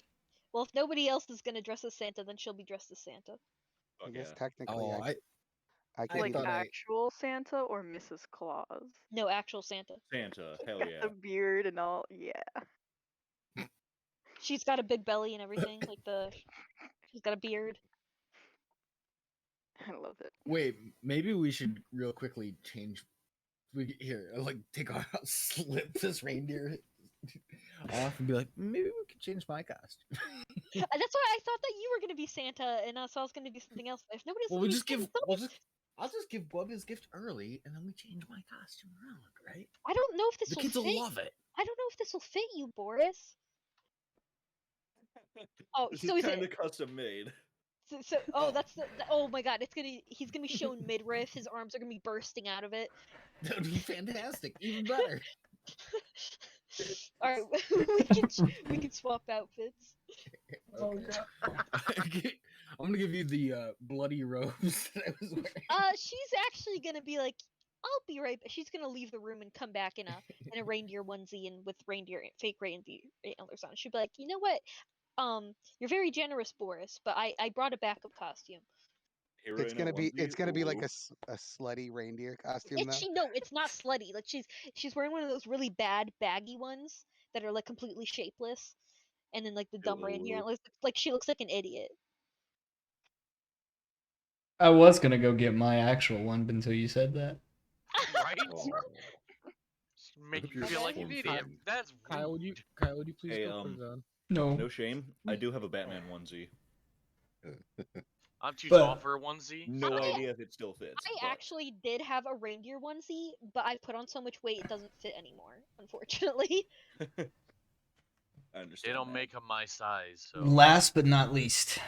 [SPEAKER 3] Well, if nobody else is gonna dress as Santa, then she'll be dressed as Santa.
[SPEAKER 5] I
[SPEAKER 6] Fuck
[SPEAKER 5] guess
[SPEAKER 6] yeah.
[SPEAKER 5] technically
[SPEAKER 8] Oh,
[SPEAKER 5] I
[SPEAKER 8] I
[SPEAKER 5] could
[SPEAKER 7] Like
[SPEAKER 8] thought
[SPEAKER 7] actual Santa or Mrs. Claus?
[SPEAKER 3] No, actual Santa.
[SPEAKER 6] Santa, hell
[SPEAKER 7] Got
[SPEAKER 6] yeah.
[SPEAKER 7] the beard and all. Yeah.
[SPEAKER 3] She's got a big belly and everything. She's got a beard.
[SPEAKER 7] I love it.
[SPEAKER 8] Wait, maybe we should real quickly change. Take off, slip this reindeer off, and be like, maybe we could change my costume.
[SPEAKER 3] That's why I thought that you were gonna be Santa, and so I was gonna do something else. But if nobody's
[SPEAKER 8] Well,
[SPEAKER 3] gonna
[SPEAKER 8] we
[SPEAKER 3] be
[SPEAKER 8] just
[SPEAKER 3] Santa,
[SPEAKER 8] give. I'll just give Bub his gift early, and then we change my costume around, right?
[SPEAKER 3] I don't know if this
[SPEAKER 8] The
[SPEAKER 3] will
[SPEAKER 8] kids
[SPEAKER 3] fit.
[SPEAKER 8] will love it.
[SPEAKER 3] I don't know if this will fit you, Boris. Oh,
[SPEAKER 6] This
[SPEAKER 3] so
[SPEAKER 6] is
[SPEAKER 3] is
[SPEAKER 6] kind
[SPEAKER 3] it?
[SPEAKER 6] of custom made.
[SPEAKER 3] That's oh my god! He's gonna be shown midriff. His arms are gonna be bursting out of it.
[SPEAKER 8] That would be fantastic. Even better.
[SPEAKER 3] All right, we can swap outfits.
[SPEAKER 8] Okay. I'm gonna give you the bloody robes that I was wearing.
[SPEAKER 3] She's actually gonna be like, I'll be right back. She's gonna leave the room and come back in a reindeer onesie and with fake reindeer antlers on. She'll be like, you know what? You're very generous, Boris, but I brought a backup costume.
[SPEAKER 6] Hero
[SPEAKER 5] It's
[SPEAKER 6] in a
[SPEAKER 5] gonna be
[SPEAKER 6] onesie?
[SPEAKER 5] like
[SPEAKER 6] Ooh.
[SPEAKER 5] a slutty reindeer costume though.
[SPEAKER 3] No, it's not slutty. Like she's wearing one of those really bad baggy ones that are like completely shapeless, and then like the dumb reindeer.
[SPEAKER 6] Ooh.
[SPEAKER 3] Like she looks like an idiot.
[SPEAKER 1] I was gonna go get my actual one until you said that.
[SPEAKER 4] Right?
[SPEAKER 2] Oh,
[SPEAKER 4] Make
[SPEAKER 2] hope
[SPEAKER 4] you
[SPEAKER 2] you're
[SPEAKER 4] feel like an
[SPEAKER 2] form
[SPEAKER 4] idiot.
[SPEAKER 2] fitting.
[SPEAKER 4] That's
[SPEAKER 8] Kyle,
[SPEAKER 4] rude.
[SPEAKER 8] would you please
[SPEAKER 6] Hey,
[SPEAKER 8] go put it on?
[SPEAKER 1] No.
[SPEAKER 6] No shame. I do have a Batman onesie.
[SPEAKER 4] I'm too
[SPEAKER 1] But-
[SPEAKER 4] tall for a onesie.
[SPEAKER 6] No
[SPEAKER 3] I-
[SPEAKER 6] idea if it still fits.
[SPEAKER 3] I
[SPEAKER 6] but
[SPEAKER 3] actually did have a reindeer onesie, but I put on so much weight it doesn't fit anymore, unfortunately.
[SPEAKER 6] I understand.
[SPEAKER 4] They don't
[SPEAKER 6] that.
[SPEAKER 4] make them my size, so.
[SPEAKER 1] Last but not least,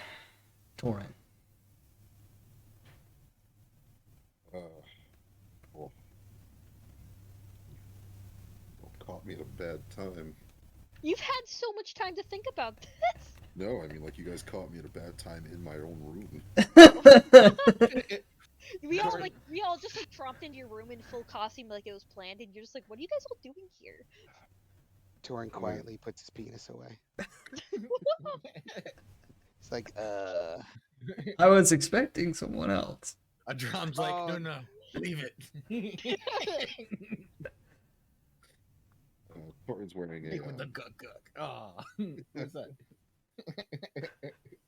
[SPEAKER 1] Torrent.
[SPEAKER 2] Well, caught me at a bad time.
[SPEAKER 3] You've had so much time to think about this.
[SPEAKER 2] No, I mean, like, you guys caught me at a bad time in my own room.
[SPEAKER 3] We all just like tromped into your room in full costume like it was planned, and you're just like, what are you guys all doing here?
[SPEAKER 5] Torin quietly puts his penis away. It's like,
[SPEAKER 1] I was expecting someone else.
[SPEAKER 8] A drum's like, no, leave it.
[SPEAKER 2] Thornton's wearing
[SPEAKER 8] Make with the
[SPEAKER 2] a
[SPEAKER 8] guck. Oh, what's that?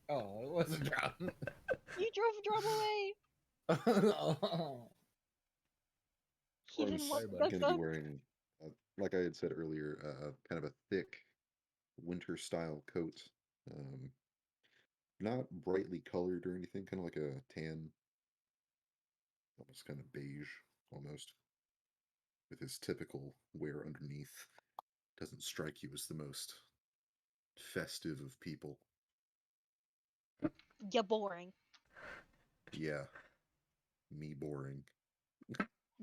[SPEAKER 8] Oh, it was a drum.
[SPEAKER 3] You drove a drum away.
[SPEAKER 8] Oh.
[SPEAKER 3] He didn't
[SPEAKER 2] Thornton's
[SPEAKER 3] want
[SPEAKER 2] going
[SPEAKER 3] the
[SPEAKER 2] to be wearing, like I had said earlier, kind of a thick winter-style coat. Not brightly colored or anything, kind of like a tan, almost kind of beige, almost, with his typical wear underneath. Doesn't strike you as the most festive of people.
[SPEAKER 3] Yeah, boring.
[SPEAKER 2] Yeah, me boring.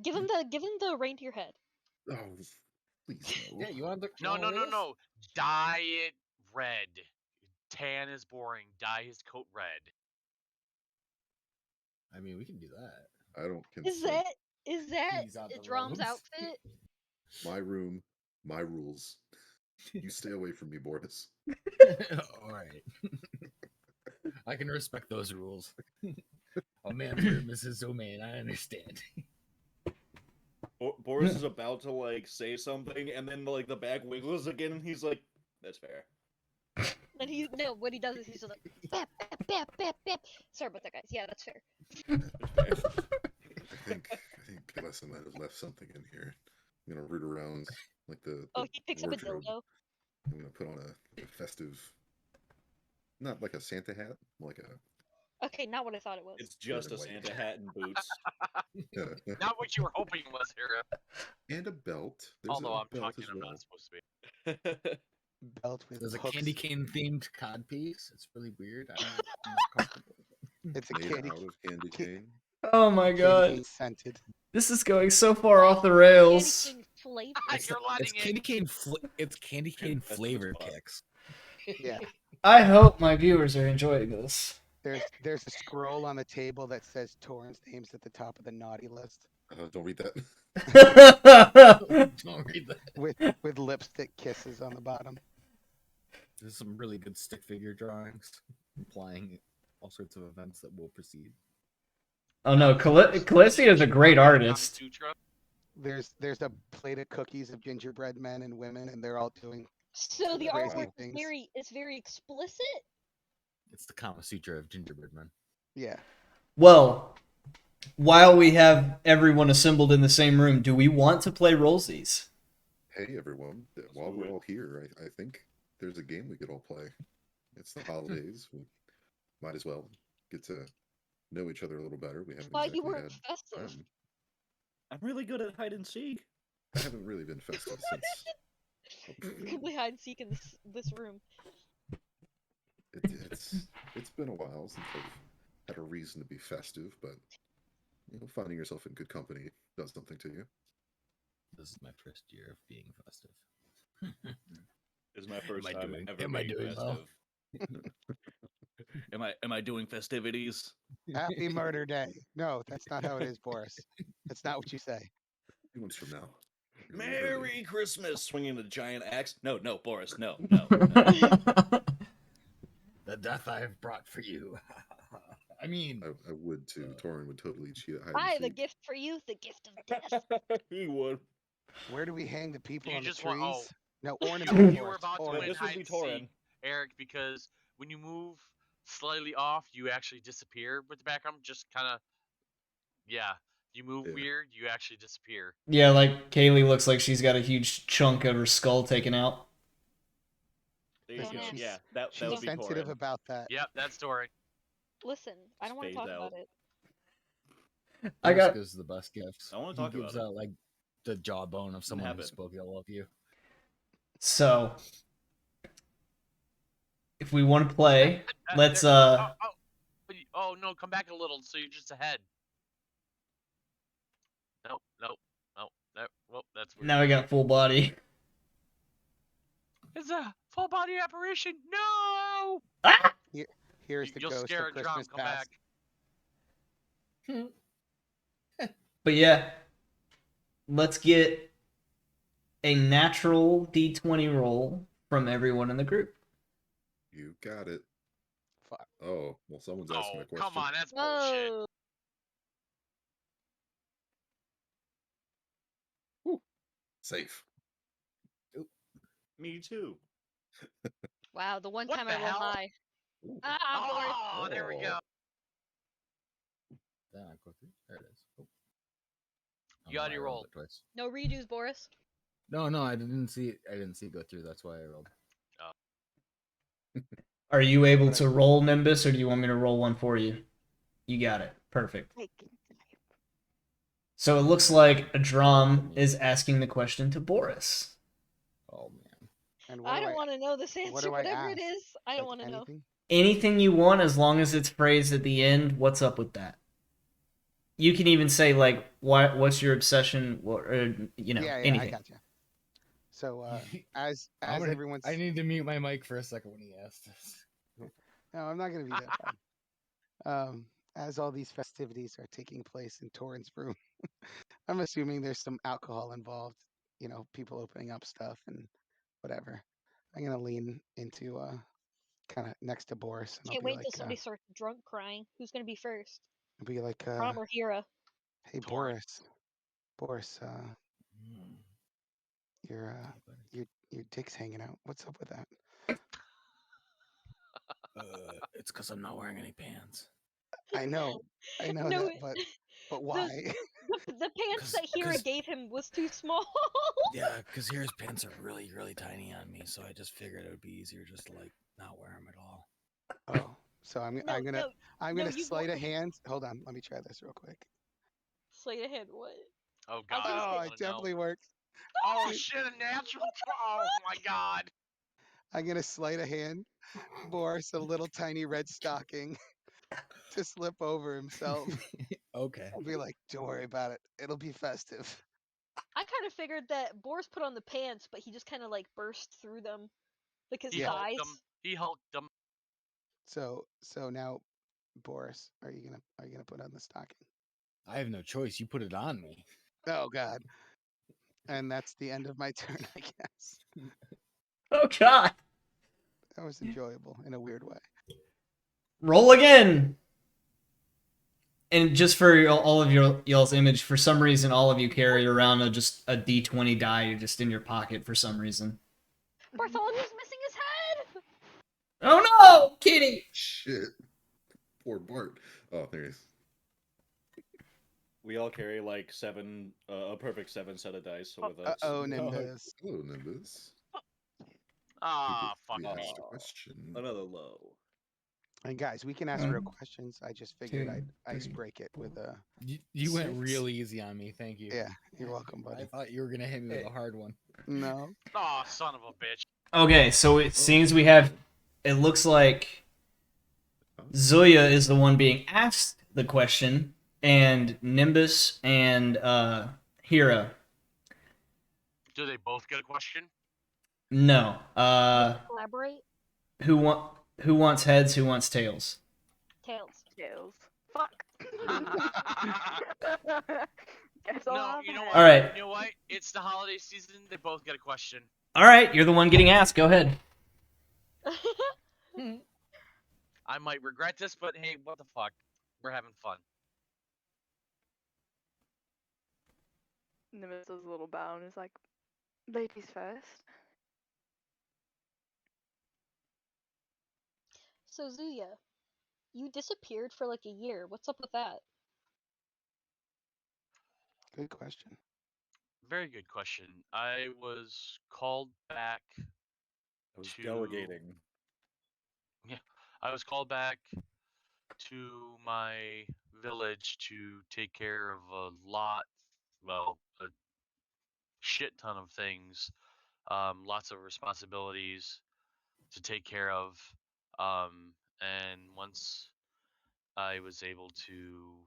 [SPEAKER 3] Give him the reindeer head.
[SPEAKER 2] Oh, please no.
[SPEAKER 8] Yeah, you want the
[SPEAKER 4] No. Dye it red. Tan is boring. Dye his coat red.
[SPEAKER 8] I mean, we can do that.
[SPEAKER 2] I don't
[SPEAKER 3] Is
[SPEAKER 2] consent.
[SPEAKER 3] that
[SPEAKER 8] Tease out the
[SPEAKER 3] Drum's
[SPEAKER 8] robes.
[SPEAKER 3] outfit?
[SPEAKER 2] My room, my rules. You stay away from me, Boris.
[SPEAKER 8] All right. I can respect those rules. A man's room is his domain. I understand.
[SPEAKER 6] Boris is about to like say something, and then like the bag wiggles again, and he's like, "That's fair."
[SPEAKER 3] And what he does is he's just like, bap, bap, bap, bap, bap. Sorry about that, guys. Yeah, that's fair.
[SPEAKER 2] I think Gillespie might have left something in here. I'm gonna root around like the
[SPEAKER 3] Oh, he picks up a
[SPEAKER 2] wardrobe.
[SPEAKER 3] dildo.
[SPEAKER 2] I'm gonna put on a festive, not like a Santa hat, like a
[SPEAKER 3] Okay, not what I thought it was.
[SPEAKER 6] It's just a
[SPEAKER 2] White.
[SPEAKER 6] Santa hat and boots.
[SPEAKER 4] Not what you were hoping was, Hera.
[SPEAKER 2] and a belt. There's
[SPEAKER 4] Although
[SPEAKER 2] a
[SPEAKER 4] I'm
[SPEAKER 2] belt
[SPEAKER 4] talking,
[SPEAKER 2] as
[SPEAKER 4] I'm
[SPEAKER 2] well.
[SPEAKER 4] not supposed to be.
[SPEAKER 5] belt with
[SPEAKER 8] There's a
[SPEAKER 5] hooks.
[SPEAKER 8] candy cane themed cod piece. It's really weird. I'm not comfortable with it.
[SPEAKER 5] It's a
[SPEAKER 2] Made
[SPEAKER 5] candy,
[SPEAKER 2] out of candy cane.
[SPEAKER 1] Oh my
[SPEAKER 5] candy
[SPEAKER 1] god.
[SPEAKER 5] cane scented.
[SPEAKER 1] This is going so far off the rails.
[SPEAKER 3] Candy cane flavor.
[SPEAKER 4] You're letting
[SPEAKER 8] It's candy cane. It's candy cane
[SPEAKER 6] That's the
[SPEAKER 8] flavor
[SPEAKER 6] spot.
[SPEAKER 8] kicks.
[SPEAKER 5] Yeah.
[SPEAKER 1] I hope my viewers are enjoying this.
[SPEAKER 5] There's a scroll on the table that says Torin's name's at the top of the naughty list
[SPEAKER 2] Don't read that.
[SPEAKER 8] Don't read that.
[SPEAKER 5] with lipstick kisses on the bottom.
[SPEAKER 8] There's some really good stick figure drawings implying all sorts of events that will proceed.
[SPEAKER 1] Oh no, Callisti is a great artist.
[SPEAKER 4] Sutra.
[SPEAKER 5] There's a plate of cookies of gingerbread men and women, and they're all doing
[SPEAKER 3] So the
[SPEAKER 5] Crazy
[SPEAKER 3] artwork
[SPEAKER 5] things.
[SPEAKER 3] is very explicit.
[SPEAKER 8] It's the Kama Sutra of gingerbread men.
[SPEAKER 5] Yeah.
[SPEAKER 1] Well, while we have everyone assembled in the same room, do we want to play Rollsies?
[SPEAKER 2] Hey everyone! While we're all here, I think there's a game we could all play. It's the holidays. We might as well get to know each other a little better. We haven't
[SPEAKER 3] Thought you
[SPEAKER 2] exactly
[SPEAKER 3] weren't
[SPEAKER 2] had
[SPEAKER 3] festive.
[SPEAKER 2] time.
[SPEAKER 6] I'm really good at hide and seek.
[SPEAKER 2] I haven't really been festive since.
[SPEAKER 3] Can play hide and seek in this room.
[SPEAKER 2] It's been a while since I've had a reason to be festive, but finding yourself in good company does something to you.
[SPEAKER 8] This is my first year of being festive.
[SPEAKER 6] This is my first time ever
[SPEAKER 8] am I
[SPEAKER 6] being
[SPEAKER 8] doing well?
[SPEAKER 6] festive. Am I doing festivities?
[SPEAKER 5] Happy Murder Day. No, that's not how it is, Boris. That's not what you say.
[SPEAKER 2] 2 months from now. you're gonna be hurting.
[SPEAKER 6] Merry Christmas! Swinging a giant axe. No, Boris, no.
[SPEAKER 8] The death I have brought for you. I mean,
[SPEAKER 2] I would too. Torin would totally cheat at hide
[SPEAKER 3] I
[SPEAKER 2] and
[SPEAKER 3] have a
[SPEAKER 2] seek.
[SPEAKER 3] gift for you, the gift of death.
[SPEAKER 6] He would.
[SPEAKER 5] Where do we hang the people
[SPEAKER 4] You
[SPEAKER 5] on the
[SPEAKER 4] just
[SPEAKER 5] trees?
[SPEAKER 4] want-
[SPEAKER 5] No,
[SPEAKER 4] you,
[SPEAKER 5] ornament.
[SPEAKER 4] you were about to
[SPEAKER 5] Forest.
[SPEAKER 4] win
[SPEAKER 6] This would
[SPEAKER 4] hide
[SPEAKER 6] be
[SPEAKER 4] and
[SPEAKER 6] Torin.
[SPEAKER 4] seek, Eric, because when you move slightly off, you actually disappear with the background. Just kind of, yeah. You move
[SPEAKER 2] Yeah.
[SPEAKER 4] weird, you actually disappear.
[SPEAKER 1] Yeah, like Kaylee looks like she's got a huge chunk of her skull taken out.
[SPEAKER 6] There you
[SPEAKER 3] Don't
[SPEAKER 6] go.
[SPEAKER 3] ask.
[SPEAKER 6] Yeah, that
[SPEAKER 5] She's
[SPEAKER 6] would be
[SPEAKER 5] sensitive
[SPEAKER 6] Torin.
[SPEAKER 5] about that.
[SPEAKER 4] Yep, that's Torin.
[SPEAKER 3] Listen, I don't want to
[SPEAKER 6] Phase
[SPEAKER 3] talk
[SPEAKER 6] out.
[SPEAKER 3] about it.
[SPEAKER 1] I got-
[SPEAKER 8] gives the best gifts.
[SPEAKER 6] I wanna
[SPEAKER 8] He
[SPEAKER 6] talk
[SPEAKER 8] gives
[SPEAKER 6] about it.
[SPEAKER 8] out like the jawbone of someone who
[SPEAKER 6] happen.
[SPEAKER 8] spoke ill of you.
[SPEAKER 1] So, if we want to play, let's
[SPEAKER 4] Oh no, come back a little, so you're just ahead. Nope. Well, that's weird.
[SPEAKER 1] now we got full body.
[SPEAKER 4] It's a full body apparition. No.
[SPEAKER 1] Ah!
[SPEAKER 5] Here's the
[SPEAKER 4] You'll
[SPEAKER 5] ghost
[SPEAKER 4] scare
[SPEAKER 5] of
[SPEAKER 4] a drum.
[SPEAKER 5] Christmas
[SPEAKER 4] Come
[SPEAKER 5] past.
[SPEAKER 4] back.
[SPEAKER 1] But yeah, let's get a natural D20 roll from everyone in the group.
[SPEAKER 2] You got it.
[SPEAKER 5] Fuck.
[SPEAKER 2] Oh, well, someone's asking
[SPEAKER 4] Oh,
[SPEAKER 2] a question.
[SPEAKER 4] come on, that's bullshit.
[SPEAKER 3] Oh,
[SPEAKER 2] Safe.
[SPEAKER 6] Me too.
[SPEAKER 3] wow, the one
[SPEAKER 4] What
[SPEAKER 3] time
[SPEAKER 4] the
[SPEAKER 3] I roll
[SPEAKER 4] hell?
[SPEAKER 3] high.
[SPEAKER 2] Ooh.
[SPEAKER 3] Ah, Boris.
[SPEAKER 4] Oh, there we go.
[SPEAKER 8] Then I go through. There it is. Oh.
[SPEAKER 4] You already
[SPEAKER 8] I rolled
[SPEAKER 4] rolled.
[SPEAKER 8] it twice.
[SPEAKER 3] No redos, Boris.
[SPEAKER 8] No, I didn't see it. I didn't see it go through. That's why I rolled.
[SPEAKER 1] Are you able to roll Nimbus, or do you want me to roll one for you? You got it. Perfect. So it looks like a drum is asking the question to Boris.
[SPEAKER 8] Oh man.
[SPEAKER 5] And what
[SPEAKER 3] I
[SPEAKER 5] do
[SPEAKER 3] don't want to know this
[SPEAKER 5] what
[SPEAKER 3] answer,
[SPEAKER 5] do I
[SPEAKER 3] whatever it
[SPEAKER 5] ask?
[SPEAKER 3] is. I don't
[SPEAKER 5] Like
[SPEAKER 3] want to know.
[SPEAKER 5] anything?
[SPEAKER 1] Anything you want, as long as it's phrased at the end. What's up with that? You can even say like, "What's your obsession?" Or
[SPEAKER 5] Yeah,
[SPEAKER 1] anything.
[SPEAKER 5] I gotcha. So as everyone's
[SPEAKER 8] I need to mute my mic for a second when he asked this.
[SPEAKER 5] No, I'm not gonna be that bad. As all these festivities are taking place in Torin's room, I'm assuming there's some alcohol involved. People opening up stuff and whatever. I'm gonna lean into kind of next to Boris, and
[SPEAKER 3] Can't
[SPEAKER 5] I'll be
[SPEAKER 3] wait
[SPEAKER 5] like,
[SPEAKER 3] till somebody starts drunk crying. Who's gonna be first?
[SPEAKER 5] Prom
[SPEAKER 3] or Hera?
[SPEAKER 5] hey
[SPEAKER 4] Torin.
[SPEAKER 5] Boris, your dick's hanging out. What's up with that?
[SPEAKER 8] It's because I'm not wearing any pants.
[SPEAKER 5] I know
[SPEAKER 3] No,
[SPEAKER 5] that, but why?
[SPEAKER 3] The pants that Hera
[SPEAKER 8] 'cause-
[SPEAKER 3] gave him was too small.
[SPEAKER 8] Yeah, because Here's pants are really, really tiny on me, so I just figured it would be easier just to like not wear them at all.
[SPEAKER 5] Oh, so I'm
[SPEAKER 3] No,
[SPEAKER 5] gonna
[SPEAKER 3] no,
[SPEAKER 5] I'm
[SPEAKER 3] no,
[SPEAKER 5] gonna
[SPEAKER 3] you
[SPEAKER 5] sleight
[SPEAKER 3] won't.
[SPEAKER 5] of hand. Hold on, let me try this real quick.
[SPEAKER 3] Sleight of hand, what?
[SPEAKER 4] Oh
[SPEAKER 3] I was
[SPEAKER 4] god.
[SPEAKER 3] gonna
[SPEAKER 4] I
[SPEAKER 5] Oh,
[SPEAKER 3] say-
[SPEAKER 5] it
[SPEAKER 4] wanna know.
[SPEAKER 5] definitely works.
[SPEAKER 4] Oh
[SPEAKER 5] See?
[SPEAKER 4] shit, a natural. Oh my god.
[SPEAKER 5] I'm gonna sleight of hand Boris a little tiny red stocking to slip over himself.
[SPEAKER 8] Okay.
[SPEAKER 5] I'll be like, don't worry about it. It'll be festive.
[SPEAKER 3] I kind of figured that Boris put on the pants, but he just kind of like burst through them, like his
[SPEAKER 4] He
[SPEAKER 3] thighs.
[SPEAKER 4] hulked them. He hulked them.
[SPEAKER 5] So now, Boris, are you gonna put on the stocking?
[SPEAKER 8] I have no choice. You put it on me.
[SPEAKER 5] Oh God. And that's the end of my turn, I guess.
[SPEAKER 1] Oh God!
[SPEAKER 5] That was enjoyable in a weird way.
[SPEAKER 1] Roll again. And just for all of y'all's image, for some reason, all of you carry around just a D20 die just in your pocket for some reason.
[SPEAKER 3] Bartholomew's missing his head.
[SPEAKER 1] Oh no, Kitty!
[SPEAKER 2] Shit. Poor Bart. Oh, there he is.
[SPEAKER 6] We all carry like a perfect 7 set of dice with us.
[SPEAKER 5] Oh, Nimbus.
[SPEAKER 2] Hello, Nimbus.
[SPEAKER 4] Ah, fuck
[SPEAKER 2] We asked a
[SPEAKER 4] me.
[SPEAKER 2] question.
[SPEAKER 6] Another low.
[SPEAKER 5] And guys, we can ask real questions. I just figured I'd ice break it with a.
[SPEAKER 8] You went
[SPEAKER 1] 6.
[SPEAKER 8] real easy on me. Thank you.
[SPEAKER 5] Yeah, you're welcome,
[SPEAKER 8] I
[SPEAKER 5] buddy.
[SPEAKER 8] thought you were gonna hit me with a hard one.
[SPEAKER 5] No.
[SPEAKER 4] Oh, son of a bitch.
[SPEAKER 1] Okay, so it seems we have. It looks like Zuya is the one being asked the question, and Nimbus and Hira.
[SPEAKER 4] Do they both get a question?
[SPEAKER 1] No.
[SPEAKER 3] Collaborate.
[SPEAKER 1] Who wants heads? Who wants tails?
[SPEAKER 3] Tails.
[SPEAKER 7] Tails. Fuck. Guess I'll
[SPEAKER 4] No,
[SPEAKER 7] have
[SPEAKER 4] you know
[SPEAKER 7] head.
[SPEAKER 4] what?
[SPEAKER 1] All right.
[SPEAKER 4] You know what? It's the holiday season. They both get a question.
[SPEAKER 1] All right, you're the one getting asked. Go ahead.
[SPEAKER 4] I might regret this, but hey, what the fuck? We're having fun.
[SPEAKER 7] Nimbus does a little bow and is like, ladies first.
[SPEAKER 3] So Zuya, you disappeared for like a year. What's up with that?
[SPEAKER 5] Good question.
[SPEAKER 4] Very good question. I was called back.
[SPEAKER 6] I was
[SPEAKER 4] to-
[SPEAKER 6] delegating.
[SPEAKER 4] Yeah, I was called back to my village to take care of a shit ton of things, lots of responsibilities to take care of. And once I was able to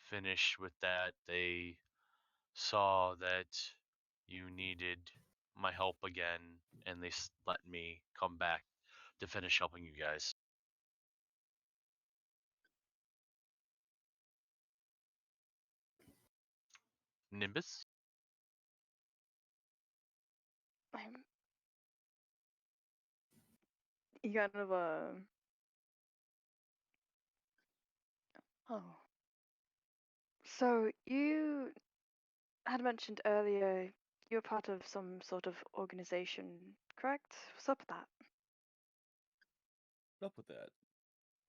[SPEAKER 4] finish with that, they saw that you needed my help again, and they let me come back to finish helping you guys. Nimbus?
[SPEAKER 7] You kind of oh. So you had mentioned earlier you're part of some sort of organization, correct? What's up with that?
[SPEAKER 6] What's up with that?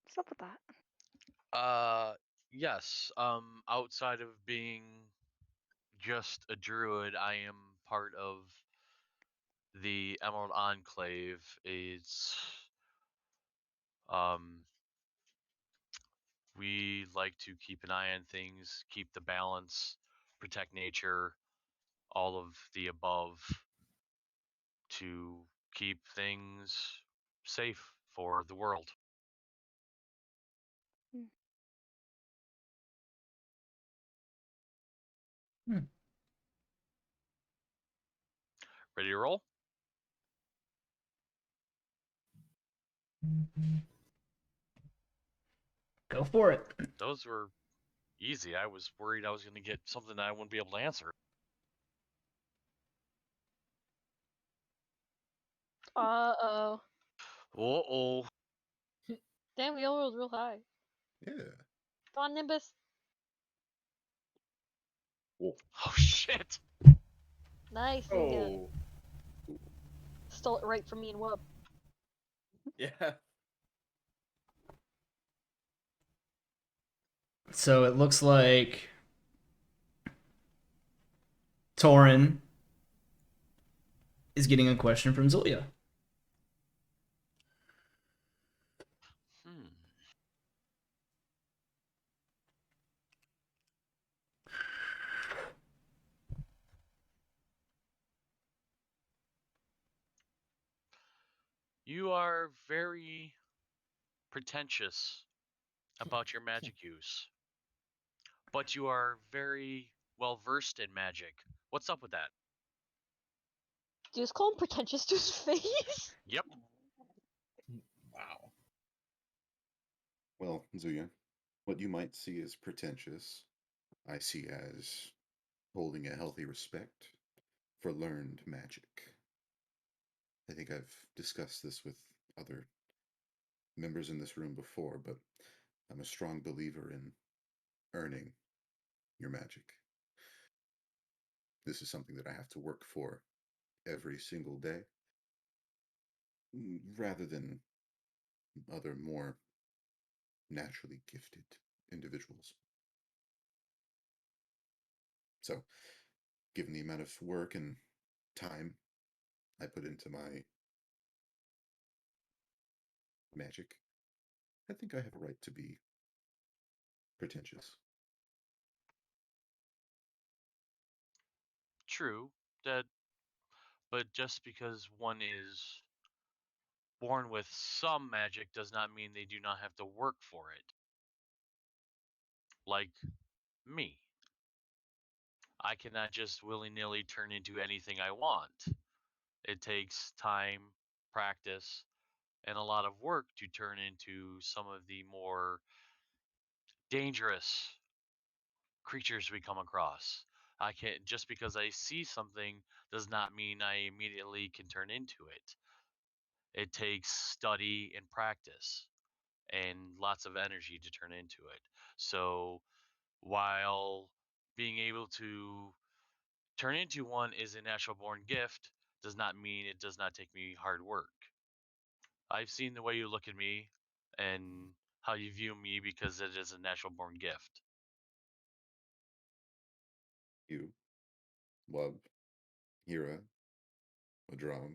[SPEAKER 7] What's up with that?
[SPEAKER 4] Yes. Outside of being just a druid, I am part of the Emerald Enclave. Um, we like to keep an eye on things, keep the balance, protect nature, all of the above, to keep things safe for the world. Ready to roll?
[SPEAKER 1] Go for it.
[SPEAKER 4] Those were easy. I was worried I was going to get something that I wouldn't be able to answer.
[SPEAKER 3] Uh-oh.
[SPEAKER 4] Uh-oh.
[SPEAKER 3] Damn, we all rolled real high.
[SPEAKER 2] Yeah.
[SPEAKER 3] Come on, Nimbus.
[SPEAKER 4] Oh, shit.
[SPEAKER 3] Nice, Zuya.
[SPEAKER 6] Oh.
[SPEAKER 3] Stole it right from me and Wub.
[SPEAKER 6] Yeah.
[SPEAKER 1] So it looks like Torin is getting a question from Zulia.
[SPEAKER 4] You are very pretentious about your magic use, but you are very well versed in magic. What's up with that?
[SPEAKER 3] Do you just call him pretentious to his face?
[SPEAKER 4] Yep.
[SPEAKER 8] Wow.
[SPEAKER 2] Well, Zuya, what you might see as pretentious, I see as holding a healthy respect for learned magic. I think I've discussed this with other members in this room before, but I'm a strong believer in earning your magic. This is something that I have to work for every single day. rather than other more naturally gifted individuals. So, given the amount of work and time I put into my magic, I think I have a right to be pretentious.
[SPEAKER 4] True, that, but just because one is born with some magic does not mean they do not have to work for it. Like me. I cannot just willy nilly turn into anything I want. It takes time, practice, and a lot of work to turn into some of the more dangerous creatures we come across. I can't, just because I see something does not mean I immediately can turn into it. It takes study and practice and lots of energy to turn into it. So while being able to turn into one is a natural born gift, does not mean it does not take me hard work. I've seen the way you look at me and how you view me because it is a natural born gift.
[SPEAKER 2] You, Wub, Hira, Madrom,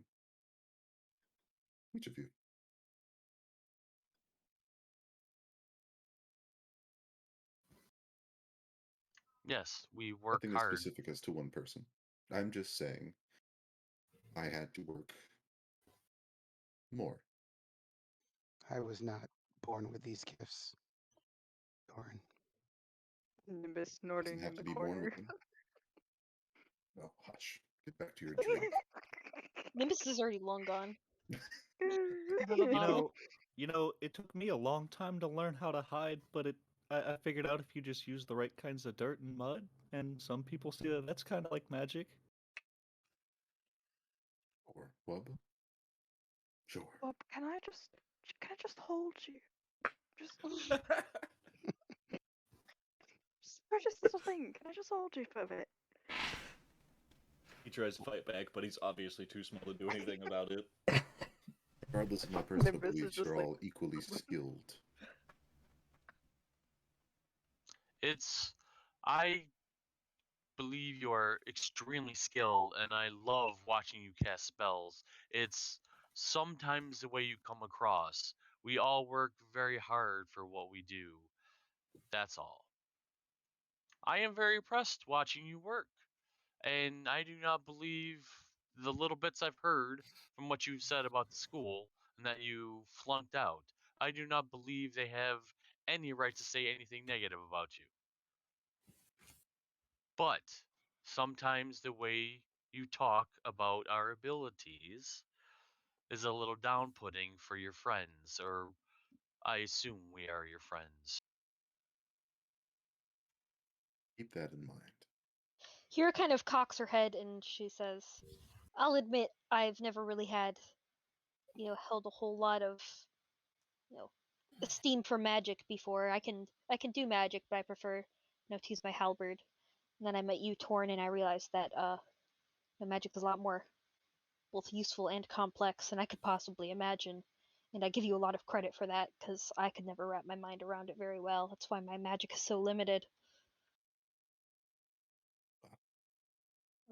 [SPEAKER 2] each of you.
[SPEAKER 4] Yes, we work
[SPEAKER 2] Nothing is
[SPEAKER 4] hard.
[SPEAKER 2] specific as to one person. I'm just saying I had to work more.
[SPEAKER 5] I was not born with these gifts, Doran.
[SPEAKER 7] Nimbus
[SPEAKER 2] Doesn't
[SPEAKER 7] snorting
[SPEAKER 2] have
[SPEAKER 7] in
[SPEAKER 2] to
[SPEAKER 7] the
[SPEAKER 2] be born
[SPEAKER 7] corner.
[SPEAKER 2] with them. Oh, hush. Get back to your drink.
[SPEAKER 3] Nimbus is already long gone. Have a
[SPEAKER 6] You
[SPEAKER 3] bottle.
[SPEAKER 6] know, it took me a long time to learn how to hide, but I figured out if you just use the right kinds of dirt and mud, and some people see that that's kind of like magic.
[SPEAKER 2] Or Wub. Sure.
[SPEAKER 7] Bob, can I just hold you? Just for just a little thing. Can I just hold you for a bit?
[SPEAKER 6] He tries to fight back, but he's obviously too small to do anything about it.
[SPEAKER 2] Regardless of my personal
[SPEAKER 7] Nimbus is
[SPEAKER 2] beliefs,
[SPEAKER 7] just
[SPEAKER 2] you're
[SPEAKER 7] like,
[SPEAKER 2] all equally skilled.
[SPEAKER 4] I believe you are extremely skilled, and I love watching you cast spells. It's sometimes the way you come across. We all work very hard for what we do. That's all. I am very impressed watching you work, and I do not believe the little bits I've heard from what you've said about the school and that you flunked out. I do not believe they have any right to say anything negative about you. But sometimes the way you talk about our abilities is a little down-putting for your friends, or I assume we are your friends.
[SPEAKER 2] Keep that in mind.
[SPEAKER 3] Hira kind of cocks her head and she says, I'll admit I've never really had, held a whole lot of, you know, esteem for magic before. I can do magic, but I prefer, to use my halberd. And then I met you, Torn, and I realized that magic is a lot more both useful and complex than I could possibly imagine. And I give you a lot of credit for that because I could never wrap my mind around it very well. That's why my magic is so limited.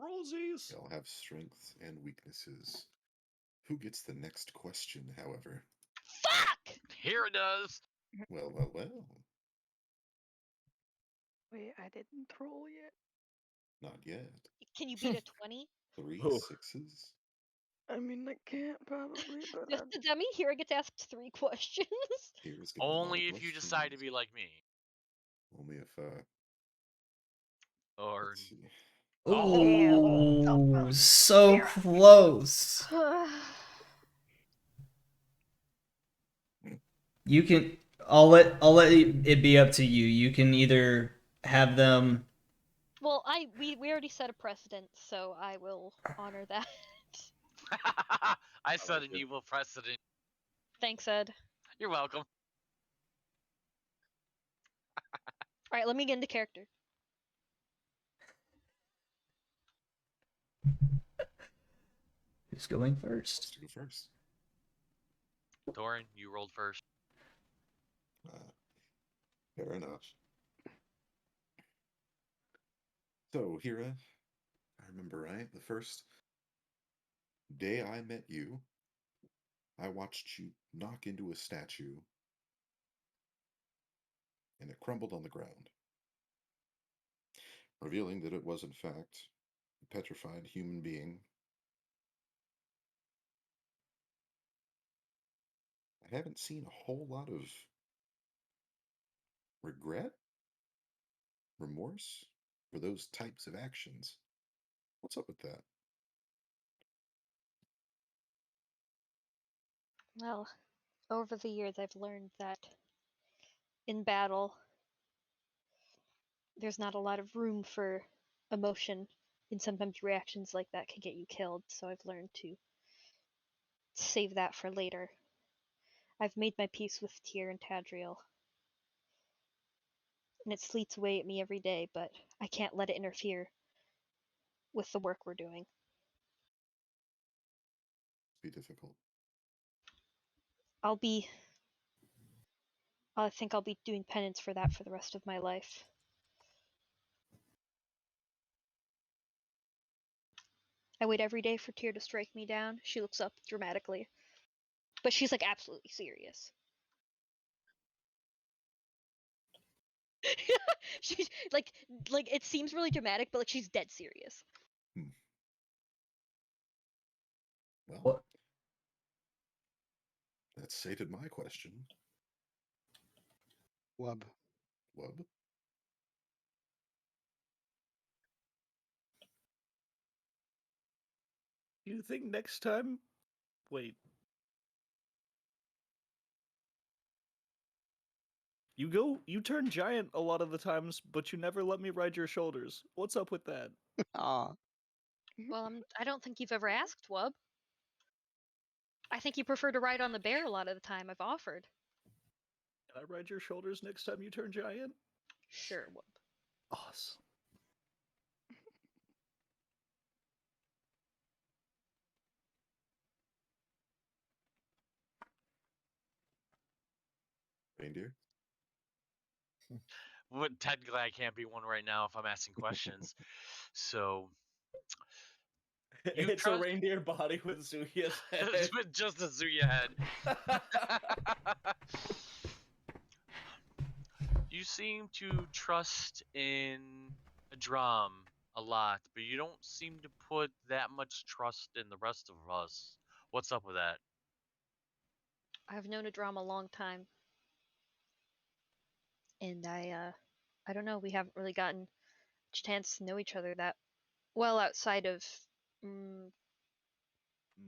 [SPEAKER 6] Rollsies!
[SPEAKER 2] They all have strengths and weaknesses. Who gets the next question, however?
[SPEAKER 3] Fuck!
[SPEAKER 4] Here it does.
[SPEAKER 2] Well, well, well.
[SPEAKER 7] wait, I didn't troll yet.
[SPEAKER 2] Not yet.
[SPEAKER 3] Can you beat a 20?
[SPEAKER 2] 3
[SPEAKER 6] Oh.
[SPEAKER 2] sixes?
[SPEAKER 7] I mean, I can't probably, but
[SPEAKER 3] Does that mean Hira gets asked 3 questions?
[SPEAKER 2] Here's gonna be a lot of
[SPEAKER 4] Only if you decide to
[SPEAKER 2] questions.
[SPEAKER 4] be like me.
[SPEAKER 2] Only if,
[SPEAKER 4] Or
[SPEAKER 2] let's see.
[SPEAKER 1] Ooh, so close. You can. I'll let it be up to you. You can either have them.
[SPEAKER 3] Well, we already set a precedent, so I will honor that.
[SPEAKER 4] I set
[SPEAKER 6] like
[SPEAKER 4] an
[SPEAKER 6] it.
[SPEAKER 4] evil precedent.
[SPEAKER 3] Thanks, Ed.
[SPEAKER 4] You're welcome.
[SPEAKER 3] All right, let me get into character.
[SPEAKER 1] Who's going
[SPEAKER 2] Wants
[SPEAKER 1] first?
[SPEAKER 2] to go first?
[SPEAKER 4] Thorin, you rolled first.
[SPEAKER 2] Fair enough. So, Hira, I remember right, the first day I met you, I watched you knock into a statue and it crumbled on the ground, revealing that it was, in fact, a petrified human being. I haven't seen a whole lot of regret, remorse for those types of actions. What's up with that?
[SPEAKER 3] Well, over the years, I've learned that in battle, there's not a lot of room for emotion, and sometimes reactions like that can get you killed. So I've learned to save that for later. I've made my peace with Tyr and Tadriel, and it sleets away at me every day, but I can't let it interfere with the work we're doing.
[SPEAKER 2] Be difficult.
[SPEAKER 3] I think I'll be doing penance for that for the rest of my life. I wait every day for Tyr to strike me down. She looks up dramatically, but she's like absolutely serious. She's like it seems really dramatic, but like she's dead serious.
[SPEAKER 2] Well,
[SPEAKER 1] What?
[SPEAKER 2] that stated my question.
[SPEAKER 5] Wub.
[SPEAKER 2] Wub?
[SPEAKER 6] You think next time? Wait. You turn giant a lot of the times, but you never let me ride your shoulders. What's up with that?
[SPEAKER 5] Aw.
[SPEAKER 3] Well, I don't think you've ever asked, Wub. I think you prefer to ride on the bear a lot of the time. I've offered.
[SPEAKER 6] Can I ride your shoulders next time you turn giant?
[SPEAKER 3] Sure, Wub.
[SPEAKER 6] Awesome.
[SPEAKER 2] Reindeer?
[SPEAKER 4] Well, technically, I can't be one right now if I'm asking questions. So You
[SPEAKER 6] It's
[SPEAKER 4] trust-
[SPEAKER 6] a reindeer body with Zuya's head.
[SPEAKER 4] with just a Zuya head. You seem to trust in a drum a lot, but you don't seem to put that much trust in the rest of us. What's up with that?
[SPEAKER 3] I've known Adram a long time, and I don't know. We haven't really gotten a chance to know each other that well outside of,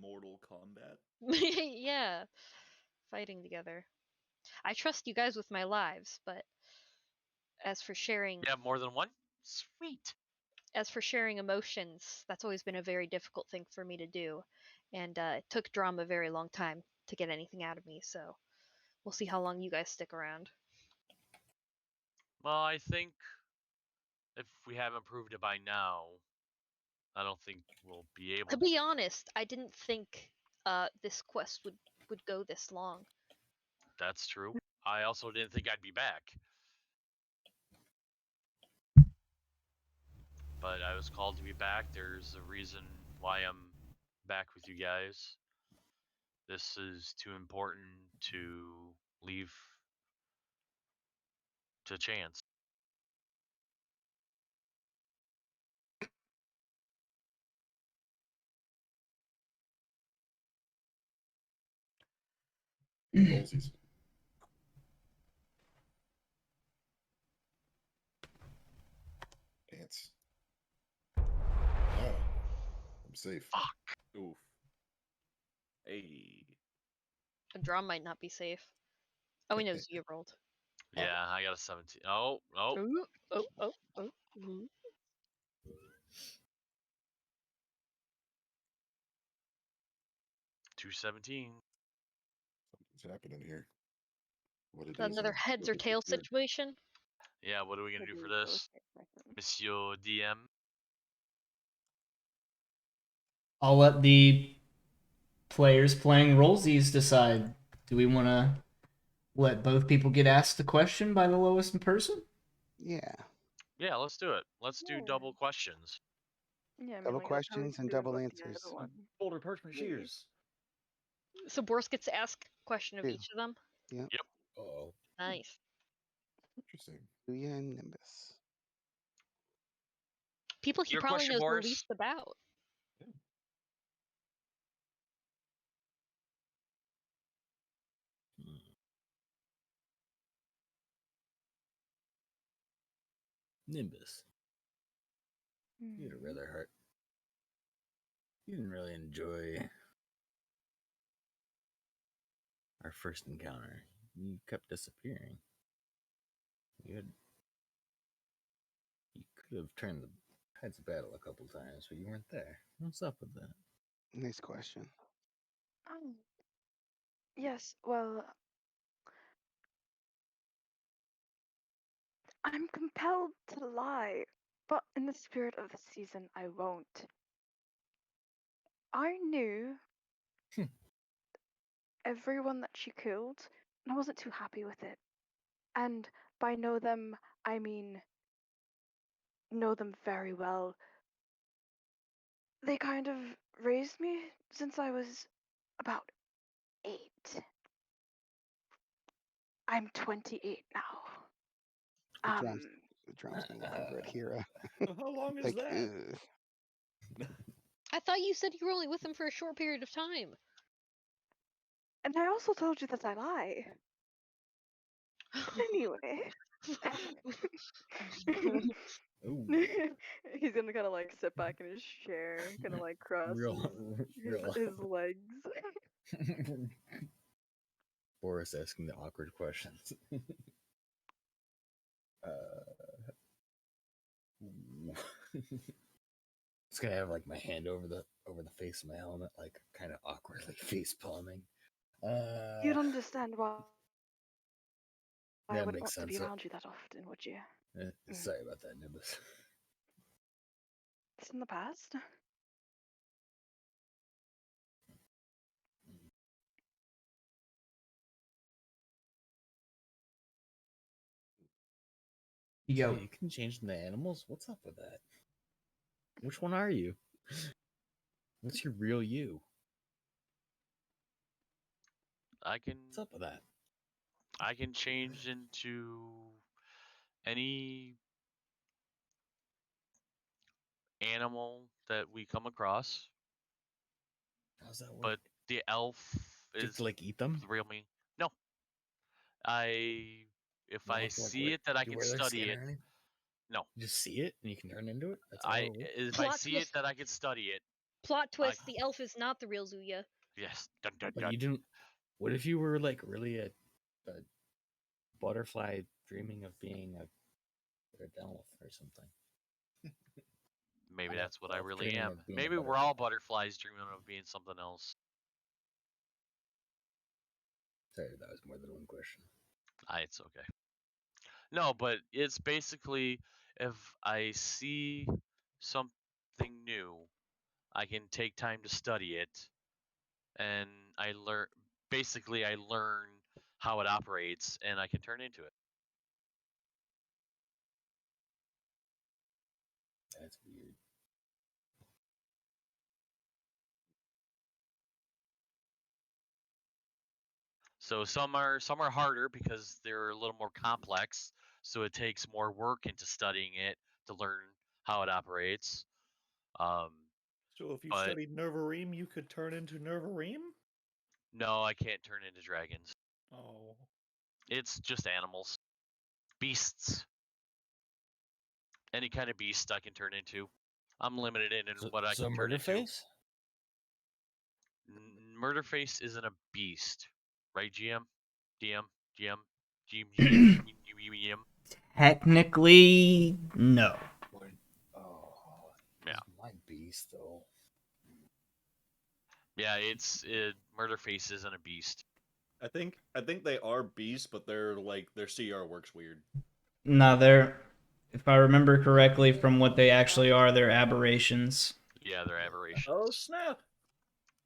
[SPEAKER 6] Mortal Kombat.
[SPEAKER 3] yeah, fighting together. I trust you guys with my lives, but as for sharing,
[SPEAKER 4] You have more than one? Sweet.
[SPEAKER 3] as for sharing emotions, that's always been a very difficult thing for me to do, and it took Drum a very long time to get anything out of me. So we'll see how long you guys stick around.
[SPEAKER 4] Well, I think if we haven't proved it by now, I don't think we'll be able
[SPEAKER 3] To be honest, I didn't think this quest would go this long.
[SPEAKER 4] That's true. I also didn't think I'd be back. But I was called to be back. There's a reason why I'm back with you guys. This is too important to leave to chance.
[SPEAKER 2] Rollsies. Pants. Ah, I'm safe.
[SPEAKER 4] Fuck.
[SPEAKER 6] Oof. Hey.
[SPEAKER 3] Drum might not be safe. Oh, he knows you rolled.
[SPEAKER 4] Yeah, I got a 17. Oh.
[SPEAKER 3] Ooh, oh. Ooh.
[SPEAKER 4] 217.
[SPEAKER 2] Something's happening here. What it is,
[SPEAKER 3] Another
[SPEAKER 2] I'm
[SPEAKER 3] heads or
[SPEAKER 2] looking for
[SPEAKER 3] tails
[SPEAKER 2] here.
[SPEAKER 3] situation.
[SPEAKER 4] Yeah, what are we gonna do for this, Monsieur DM?
[SPEAKER 1] I'll let the players playing rollsies decide. Do we want to let both people get asked the question by the lowest person?
[SPEAKER 5] Yeah.
[SPEAKER 4] Yeah, let's do it. Let's do
[SPEAKER 7] Yeah.
[SPEAKER 4] double questions.
[SPEAKER 7] Yeah, I mean,
[SPEAKER 5] Double
[SPEAKER 7] like, that's how we
[SPEAKER 5] questions
[SPEAKER 7] can
[SPEAKER 5] and
[SPEAKER 7] do it
[SPEAKER 5] double
[SPEAKER 7] with the
[SPEAKER 5] answers.
[SPEAKER 7] other one.
[SPEAKER 6] Boulder Parchment
[SPEAKER 7] Yeah.
[SPEAKER 6] Shears.
[SPEAKER 3] So Boris gets to ask a question of
[SPEAKER 5] Two.
[SPEAKER 3] each of them.
[SPEAKER 5] Yep.
[SPEAKER 8] Oh,
[SPEAKER 3] Nice.
[SPEAKER 2] Interesting.
[SPEAKER 5] Luya and Nimbus.
[SPEAKER 3] People he
[SPEAKER 4] Your
[SPEAKER 3] probably
[SPEAKER 4] question,
[SPEAKER 3] knows
[SPEAKER 4] Boris?
[SPEAKER 3] the least about.
[SPEAKER 8] Nimbus. You had a
[SPEAKER 7] Mhm.
[SPEAKER 8] rather hard. You didn't really enjoy our first encounter. You kept disappearing. You had. You could have turned the tides of battle a couple times, but you weren't there. What's up with that?
[SPEAKER 5] Nice question.
[SPEAKER 7] Oh. Yes, well, I'm compelled to lie, but in the spirit of the season, I won't. I knew
[SPEAKER 8] Hmm.
[SPEAKER 7] everyone that she killed, and I wasn't too happy with it. And by know them, I mean know them very well. They kind of raised me since I was about 8. I'm 28 now.
[SPEAKER 5] The drum's gonna look over at Hira.
[SPEAKER 6] How long is
[SPEAKER 5] Like,
[SPEAKER 6] that?
[SPEAKER 5] ugh.
[SPEAKER 3] I thought you said you were only with him for a short period of time.
[SPEAKER 7] And I also told you that I lie. Anyway.
[SPEAKER 8] Ooh,
[SPEAKER 7] He's gonna kind of like sit back in his chair, kind of like cross his legs.
[SPEAKER 8] Boris asking the awkward questions. It's gonna have like my hand over the face of my helmet, like kind of awkwardly face palming.
[SPEAKER 7] You'd understand why I
[SPEAKER 8] That
[SPEAKER 7] wouldn't
[SPEAKER 8] makes
[SPEAKER 7] want to be
[SPEAKER 8] sense.
[SPEAKER 7] around you that often, would you?
[SPEAKER 8] Sorry about that, Nimbus.
[SPEAKER 7] It's in the past.
[SPEAKER 1] Yo,
[SPEAKER 8] You can change into animals. What's up with that? Which one are you? What's your real you? What's up with that?
[SPEAKER 4] I can change into any animal that we come across,
[SPEAKER 8] How's that work?
[SPEAKER 4] but the elf
[SPEAKER 8] Do you have
[SPEAKER 4] is
[SPEAKER 8] to like eat them?
[SPEAKER 4] the real me. No, if
[SPEAKER 8] You don't
[SPEAKER 4] I
[SPEAKER 8] have to, like,
[SPEAKER 4] see it that I
[SPEAKER 8] do you
[SPEAKER 4] can
[SPEAKER 8] wear their
[SPEAKER 4] study
[SPEAKER 8] skin
[SPEAKER 4] it.
[SPEAKER 8] or anything?
[SPEAKER 4] No,
[SPEAKER 8] You just see it and you can turn into it. That's how it works.
[SPEAKER 4] if I
[SPEAKER 3] Plot
[SPEAKER 4] see it
[SPEAKER 3] twist.
[SPEAKER 4] that I can study it.
[SPEAKER 3] Plot twist: the elf is not the real Zuya.
[SPEAKER 4] Yes, dun, dun,
[SPEAKER 8] But
[SPEAKER 4] dun.
[SPEAKER 8] you didn't. What if you were like really a butterfly dreaming of being an elf or something?
[SPEAKER 4] Maybe
[SPEAKER 8] An
[SPEAKER 4] that's what I
[SPEAKER 8] elf
[SPEAKER 4] really
[SPEAKER 8] dreaming
[SPEAKER 4] am.
[SPEAKER 8] of being a
[SPEAKER 4] Maybe we're all
[SPEAKER 8] butterfly.
[SPEAKER 4] butterflies dreaming of being something else.
[SPEAKER 8] Sorry, that was more than one question.
[SPEAKER 4] It's okay. No, but it's basically if I see something new, I can take time to study it, and I learn. Basically, I learn how it operates, and I can turn into it.
[SPEAKER 8] That's weird.
[SPEAKER 4] So some are harder because they're a little more complex. So it takes more work into studying it to learn how it operates.
[SPEAKER 6] So if you
[SPEAKER 4] But
[SPEAKER 6] studied Nervareem, you could turn into Nervareem?
[SPEAKER 4] no, I can't turn into dragons.
[SPEAKER 6] Oh.
[SPEAKER 4] It's just animals, beasts. Any kind of beast I can turn into. I'm limited in what I can turn into.
[SPEAKER 8] Murderface?
[SPEAKER 4] Murderface isn't a beast, right? GM, DM, GM, GM.
[SPEAKER 1] technically, no.
[SPEAKER 8] Oh,
[SPEAKER 4] Yeah.
[SPEAKER 8] he's my beast though.
[SPEAKER 4] Yeah, Murderface isn't a beast.
[SPEAKER 6] I think they are beasts, but their CR works weird.
[SPEAKER 1] No, they're, if I remember correctly from what they actually are, they're aberrations.
[SPEAKER 4] Yeah, they're aberrations.
[SPEAKER 6] Oh snap!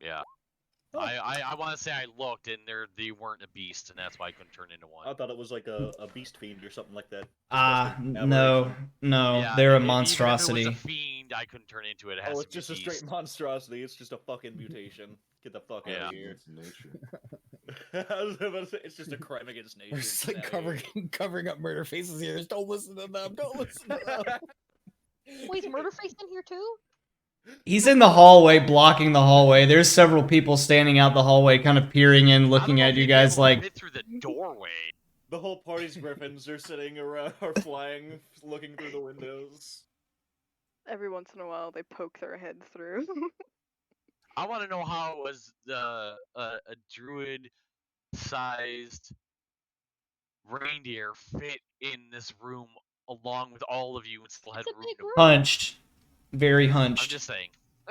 [SPEAKER 4] Yeah.
[SPEAKER 6] Oh.
[SPEAKER 4] I want to say I looked and they weren't a beast, and that's why I couldn't turn into one.
[SPEAKER 6] I thought it was like a beast fiend or something like that.
[SPEAKER 1] No,
[SPEAKER 6] Aberration.
[SPEAKER 1] no,
[SPEAKER 4] Yeah,
[SPEAKER 1] they're a
[SPEAKER 4] even if it was
[SPEAKER 1] monstrosity.
[SPEAKER 4] a fiend, I couldn't turn into it. It has
[SPEAKER 6] Oh,
[SPEAKER 4] to
[SPEAKER 6] it's
[SPEAKER 4] be
[SPEAKER 6] just a straight
[SPEAKER 4] beast.
[SPEAKER 6] monstrosity. It's just a fucking mutation. Get the fuck out
[SPEAKER 4] Yeah.
[SPEAKER 6] of here.
[SPEAKER 2] Against nature.
[SPEAKER 6] I was about to say, it's just a crime against nature.
[SPEAKER 8] We're just
[SPEAKER 6] Get
[SPEAKER 8] like
[SPEAKER 6] outta here.
[SPEAKER 8] covering up murder faces here. Don't listen to them. Don't listen to them.
[SPEAKER 3] Wait, is Murderface in here too?
[SPEAKER 1] He's in the hallway, blocking the hallway. There's several people standing out the hallway, kind of peering in, looking at you guys like.
[SPEAKER 4] Fit through the doorway.
[SPEAKER 6] The whole party's griffins are sitting around, or flying, looking through the windows.
[SPEAKER 7] Every once in a while, they poke their head through.
[SPEAKER 4] I want to know how it was a druid-sized reindeer fit in this room along with all of you and still had
[SPEAKER 3] It's a
[SPEAKER 4] room
[SPEAKER 3] big
[SPEAKER 4] to
[SPEAKER 3] room.
[SPEAKER 1] Hunched. Very
[SPEAKER 4] I'm
[SPEAKER 1] hunched.
[SPEAKER 4] just saying.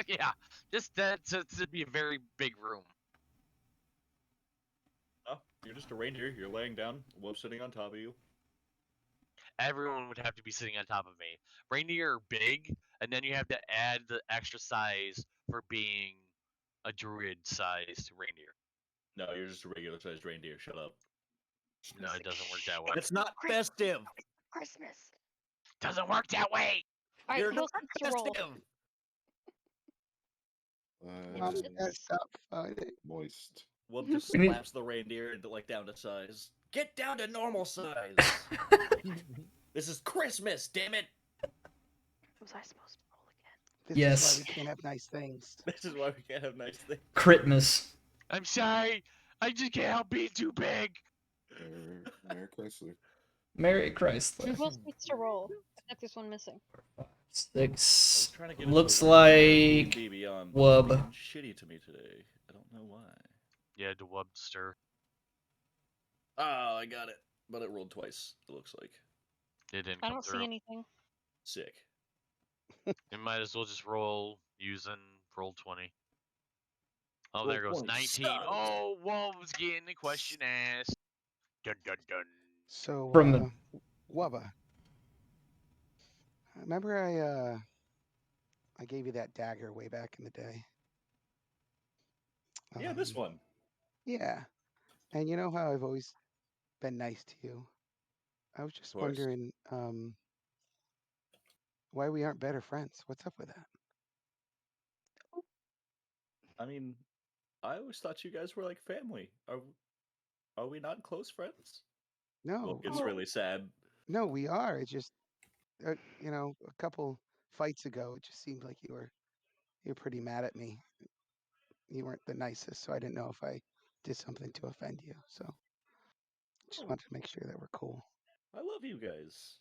[SPEAKER 4] Yeah, just that to be a very big room.
[SPEAKER 6] Oh, you're just a reindeer. You're laying down. Wolf sitting on top of you.
[SPEAKER 4] Everyone would have to be sitting on top of me. Reindeer are big, and then you have to add the extra size for being a druid-sized reindeer.
[SPEAKER 6] No, you're just a regular sized reindeer. Shut up.
[SPEAKER 4] No, it doesn't work that way.
[SPEAKER 6] It's not festive.
[SPEAKER 7] Christmas.
[SPEAKER 4] Doesn't work that way.
[SPEAKER 3] Alright,
[SPEAKER 6] You're
[SPEAKER 3] who
[SPEAKER 6] not
[SPEAKER 3] else gets to roll?
[SPEAKER 6] festive.
[SPEAKER 5] Mom,
[SPEAKER 7] It's-
[SPEAKER 5] Dad, stop fighting.
[SPEAKER 2] Moist.
[SPEAKER 6] Wolf just
[SPEAKER 1] We need-
[SPEAKER 6] slaps the reindeer into like down to size. Get down to normal size. This is Christmas, damn it.
[SPEAKER 7] Was I supposed to roll again?
[SPEAKER 5] This
[SPEAKER 1] Yes.
[SPEAKER 5] is why we can't have nice things.
[SPEAKER 6] This is why we can't have nice things.
[SPEAKER 1] CRITMAS.
[SPEAKER 4] I'm sorry. I just can't help being too big.
[SPEAKER 2] Mayor Chrysler.
[SPEAKER 1] Mary Chrysler.
[SPEAKER 3] Who else gets to roll? I got this one missing.
[SPEAKER 1] 6.
[SPEAKER 6] Trying to get
[SPEAKER 1] Looks
[SPEAKER 6] into a
[SPEAKER 1] like
[SPEAKER 6] D&D Beyond, but
[SPEAKER 1] Wub.
[SPEAKER 6] it's being shitty to me today. I don't know why.
[SPEAKER 4] Yeah, the Webster.
[SPEAKER 6] Oh, I got it. But it rolled twice, it looks like.
[SPEAKER 4] It didn't
[SPEAKER 3] I
[SPEAKER 4] come
[SPEAKER 3] don't
[SPEAKER 4] through.
[SPEAKER 3] see anything.
[SPEAKER 6] Sick.
[SPEAKER 4] You might as well just roll using roll 20. Oh,
[SPEAKER 6] Roll
[SPEAKER 4] there goes
[SPEAKER 6] 20
[SPEAKER 4] 19.
[SPEAKER 6] sucks.
[SPEAKER 4] Oh, Wolf's getting the question asked. Dun dun dun.
[SPEAKER 5] So,
[SPEAKER 1] From the-
[SPEAKER 5] Wubba, remember I gave you that dagger way back in the day?
[SPEAKER 6] Yeah, this
[SPEAKER 5] Um,
[SPEAKER 6] one.
[SPEAKER 5] Yeah. And you know how I've always been nice to you? I was just
[SPEAKER 6] Of course.
[SPEAKER 5] wondering why we aren't better friends. What's up with that?
[SPEAKER 6] I mean, I always thought you guys were like family. Are we not close friends?
[SPEAKER 5] No,
[SPEAKER 6] Wolf gets really sad.
[SPEAKER 5] no, we are. It just, you know, a couple fights ago, it just seemed like you were pretty mad at me. You weren't the nicest, so I didn't know if I did something to offend you. So just
[SPEAKER 6] Oh.
[SPEAKER 5] wanted to make sure that we're cool.
[SPEAKER 6] I love you guys.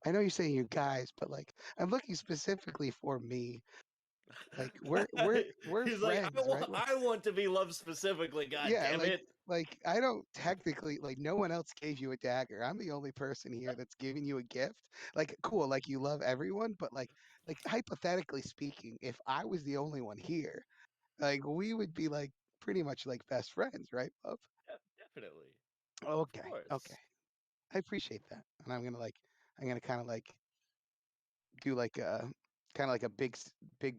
[SPEAKER 5] I know you're saying you guys, but like I'm looking specifically for me. Like we're
[SPEAKER 6] He's
[SPEAKER 5] friends,
[SPEAKER 6] like,
[SPEAKER 5] right? Like,
[SPEAKER 6] I want to be loved specifically. God
[SPEAKER 5] yeah,
[SPEAKER 6] damn
[SPEAKER 5] like
[SPEAKER 6] it!
[SPEAKER 5] like I don't technically like no one else gave you a dagger. I'm the only person here that's giving you a gift. Like cool, like you love everyone, but like hypothetically speaking, if I was the only one here, like we would be like pretty much like best friends, right, love?
[SPEAKER 6] Yeah, definitely.
[SPEAKER 5] Okay,
[SPEAKER 6] course.
[SPEAKER 5] okay. I appreciate that. And I'm gonna kind of like do like a kind of like a big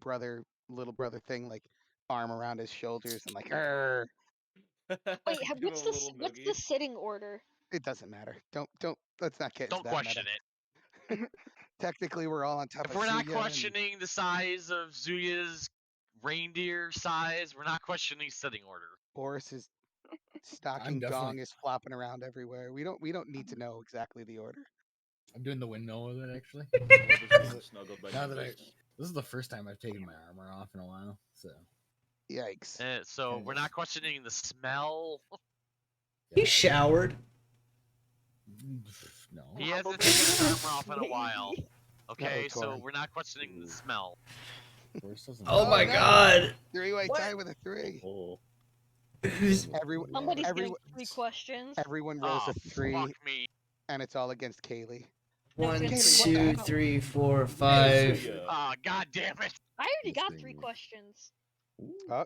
[SPEAKER 5] brother little brother thing, like arm around his shoulders and like "Arr."
[SPEAKER 3] Wait,
[SPEAKER 6] Give him
[SPEAKER 3] what's
[SPEAKER 6] a
[SPEAKER 3] the
[SPEAKER 6] little
[SPEAKER 3] what's the
[SPEAKER 6] noogie.
[SPEAKER 3] sitting order?
[SPEAKER 5] It doesn't matter. Don't let's not get into
[SPEAKER 4] Don't
[SPEAKER 5] that
[SPEAKER 4] question
[SPEAKER 5] meta.
[SPEAKER 4] it.
[SPEAKER 5] Technically, we're all on top
[SPEAKER 4] If
[SPEAKER 5] of
[SPEAKER 4] we're not
[SPEAKER 5] Zuya and
[SPEAKER 4] questioning the size of Zuya's reindeer size, we're not questioning sitting order.
[SPEAKER 5] Boris's stocking
[SPEAKER 8] definitely-
[SPEAKER 5] gong is flopping around everywhere. We don't need to know exactly the order.
[SPEAKER 8] I'm doing the windmill with it actually.
[SPEAKER 6] Wolf is being snuggled by
[SPEAKER 8] Now that
[SPEAKER 6] Nimbus.
[SPEAKER 8] this is the first time I've taken my armor off in a while, so
[SPEAKER 5] Yikes.
[SPEAKER 4] So
[SPEAKER 8] Okay.
[SPEAKER 4] we're not questioning the smell.
[SPEAKER 1] He showered.
[SPEAKER 8] No.
[SPEAKER 4] He hasn't taken his armor off in a while. Okay, so
[SPEAKER 5] Torn.
[SPEAKER 4] we're not questioning the smell.
[SPEAKER 8] Force doesn't
[SPEAKER 1] Oh my
[SPEAKER 5] no.
[SPEAKER 1] god.
[SPEAKER 5] Three-way
[SPEAKER 6] What?
[SPEAKER 5] tie with a 3.
[SPEAKER 2] Oh.
[SPEAKER 1] Who's
[SPEAKER 5] Everyone
[SPEAKER 3] Somebody's
[SPEAKER 5] everyone
[SPEAKER 3] getting 3 questions.
[SPEAKER 5] everyone rolls
[SPEAKER 4] Oh,
[SPEAKER 5] a 3
[SPEAKER 4] fuck me.
[SPEAKER 5] and it's all against Kaylee.
[SPEAKER 1] one,
[SPEAKER 3] Kaylee,
[SPEAKER 5] what the
[SPEAKER 1] 2,
[SPEAKER 5] hell?
[SPEAKER 1] 3, 4,
[SPEAKER 6] Hey,
[SPEAKER 1] 5.
[SPEAKER 6] Zuya.
[SPEAKER 4] Ah, god damn it.
[SPEAKER 3] I already got
[SPEAKER 2] This
[SPEAKER 3] 3
[SPEAKER 2] thing-
[SPEAKER 3] questions.
[SPEAKER 5] Oh.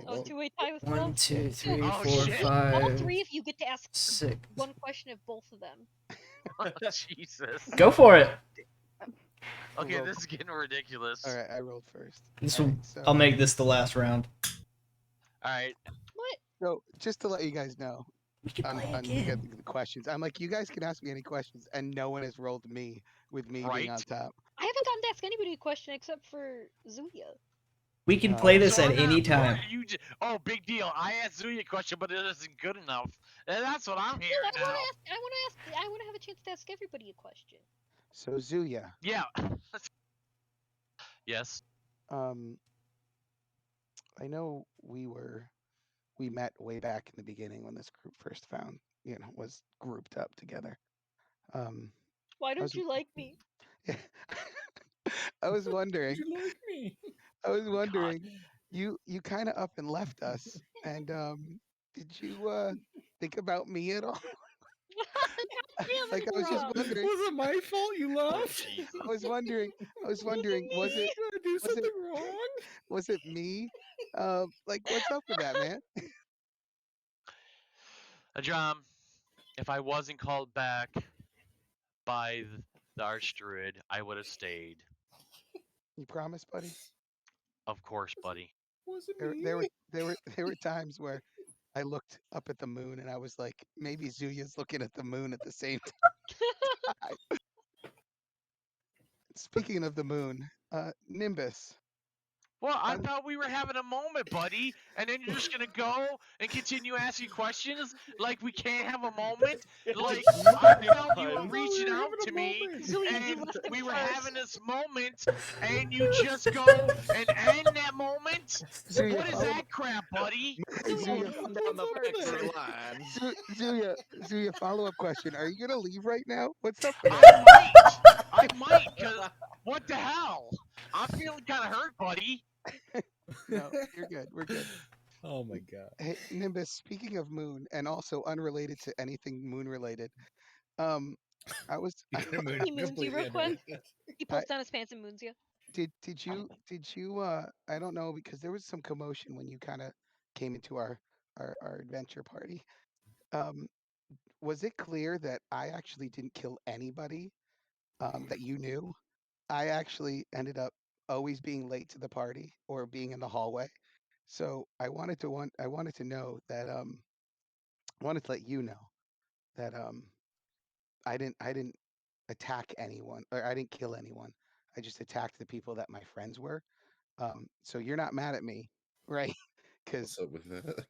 [SPEAKER 3] Oh, two-way tie with
[SPEAKER 1] 1,
[SPEAKER 3] love.
[SPEAKER 1] 2, 3,
[SPEAKER 4] Oh,
[SPEAKER 1] 4,
[SPEAKER 4] shit.
[SPEAKER 3] All
[SPEAKER 1] 5,
[SPEAKER 3] 3 of you get to ask
[SPEAKER 1] 6.
[SPEAKER 3] one question of both of them.
[SPEAKER 4] Jesus.
[SPEAKER 1] Go for it.
[SPEAKER 4] Okay,
[SPEAKER 5] Roll.
[SPEAKER 4] this is getting ridiculous.
[SPEAKER 5] All right, I rolled first.
[SPEAKER 1] This
[SPEAKER 5] All
[SPEAKER 1] will,
[SPEAKER 5] right, so
[SPEAKER 1] I'll make this the last round.
[SPEAKER 4] All right.
[SPEAKER 3] What?
[SPEAKER 5] So just to let you guys know,
[SPEAKER 1] We can play
[SPEAKER 5] on
[SPEAKER 1] again.
[SPEAKER 5] the questions, I'm like, you guys can ask me any questions, and no one has rolled me with me being
[SPEAKER 4] Right.
[SPEAKER 5] on top.
[SPEAKER 3] I haven't gotten to ask anybody a question except for Zuya.
[SPEAKER 1] We can play this
[SPEAKER 4] So
[SPEAKER 1] at
[SPEAKER 4] I'm not
[SPEAKER 1] any
[SPEAKER 4] important.
[SPEAKER 1] time.
[SPEAKER 4] You just, oh, big deal. I asked Zuya a question, but it isn't good enough. And that's what I'm
[SPEAKER 3] No,
[SPEAKER 4] hearing
[SPEAKER 3] I want
[SPEAKER 4] now.
[SPEAKER 3] to ask. I want to have a chance to ask everybody a question.
[SPEAKER 5] So Zuya,
[SPEAKER 4] Yeah. Yes.
[SPEAKER 5] um, I know we met way back in the beginning when this group first was grouped up together. Um,
[SPEAKER 3] Why
[SPEAKER 5] I was
[SPEAKER 3] don't you like me?
[SPEAKER 5] I was wondering,
[SPEAKER 8] You like me?
[SPEAKER 5] I was
[SPEAKER 4] Oh, God.
[SPEAKER 5] wondering, you kind of up and left us, and did you think about me at all?
[SPEAKER 3] Not
[SPEAKER 5] Like
[SPEAKER 3] feeling
[SPEAKER 5] I was just
[SPEAKER 3] wrong.
[SPEAKER 5] wondering,
[SPEAKER 8] Was it my fault you
[SPEAKER 4] Oh,
[SPEAKER 8] left?
[SPEAKER 4] Jesus.
[SPEAKER 5] I was wondering,
[SPEAKER 3] Look at
[SPEAKER 5] was
[SPEAKER 3] me.
[SPEAKER 8] Did I do
[SPEAKER 5] was it,
[SPEAKER 8] something wrong?
[SPEAKER 5] was it me? Like what's up with that, man?
[SPEAKER 4] Ajam, if I wasn't called back by the Archdruid, I would have stayed.
[SPEAKER 5] You promise, buddy?
[SPEAKER 4] Of course, buddy.
[SPEAKER 8] Was it
[SPEAKER 5] There,
[SPEAKER 8] me?
[SPEAKER 5] there were there were there were times where I looked up at the moon and I was like, maybe Zuya's looking at the moon at the same time. Speaking of the moon, Nimbus.
[SPEAKER 4] Well, I
[SPEAKER 5] I'm
[SPEAKER 4] thought we were having a moment, buddy, and then you're just gonna go and continue asking questions like we can't have a moment. Like I felt you
[SPEAKER 8] I
[SPEAKER 4] were
[SPEAKER 8] thought we
[SPEAKER 4] reaching
[SPEAKER 8] were
[SPEAKER 4] out
[SPEAKER 8] having
[SPEAKER 4] to
[SPEAKER 8] a
[SPEAKER 4] me,
[SPEAKER 8] moment.
[SPEAKER 3] Zuya, you
[SPEAKER 4] and
[SPEAKER 3] left him
[SPEAKER 4] we were
[SPEAKER 3] first.
[SPEAKER 4] having this moment, and you just go and end that moment.
[SPEAKER 5] Zuya.
[SPEAKER 4] What is that crap, buddy?
[SPEAKER 3] Zuya,
[SPEAKER 5] Zuya,
[SPEAKER 3] you left
[SPEAKER 6] Down
[SPEAKER 3] him
[SPEAKER 6] the
[SPEAKER 3] first.
[SPEAKER 6] picture line.
[SPEAKER 5] Zuya. Follow up question: are you gonna leave right now? What's up with
[SPEAKER 4] I
[SPEAKER 5] that?
[SPEAKER 4] might, cause what the hell? I'm feeling kind of hurt, buddy.
[SPEAKER 5] No, you're good. We're good.
[SPEAKER 8] Oh my god.
[SPEAKER 5] Hey, Nimbus. Speaking of moon, and also unrelated to anything moon related, um, I was
[SPEAKER 3] He moons you real quick. He
[SPEAKER 5] I
[SPEAKER 3] pulls down his pants and moons you.
[SPEAKER 5] did you I don't know because there was some commotion when you kind of came into our adventure party. Um, was it clear that I actually didn't kill anybody that you knew? I actually ended up always being late to the party or being in the hallway. So I wanted to know that I wanted to let you know that I didn't attack anyone or I didn't kill anyone. I just attacked the people that my friends were. So you're not mad at me, right?
[SPEAKER 2] What's
[SPEAKER 5] Because
[SPEAKER 2] up with that?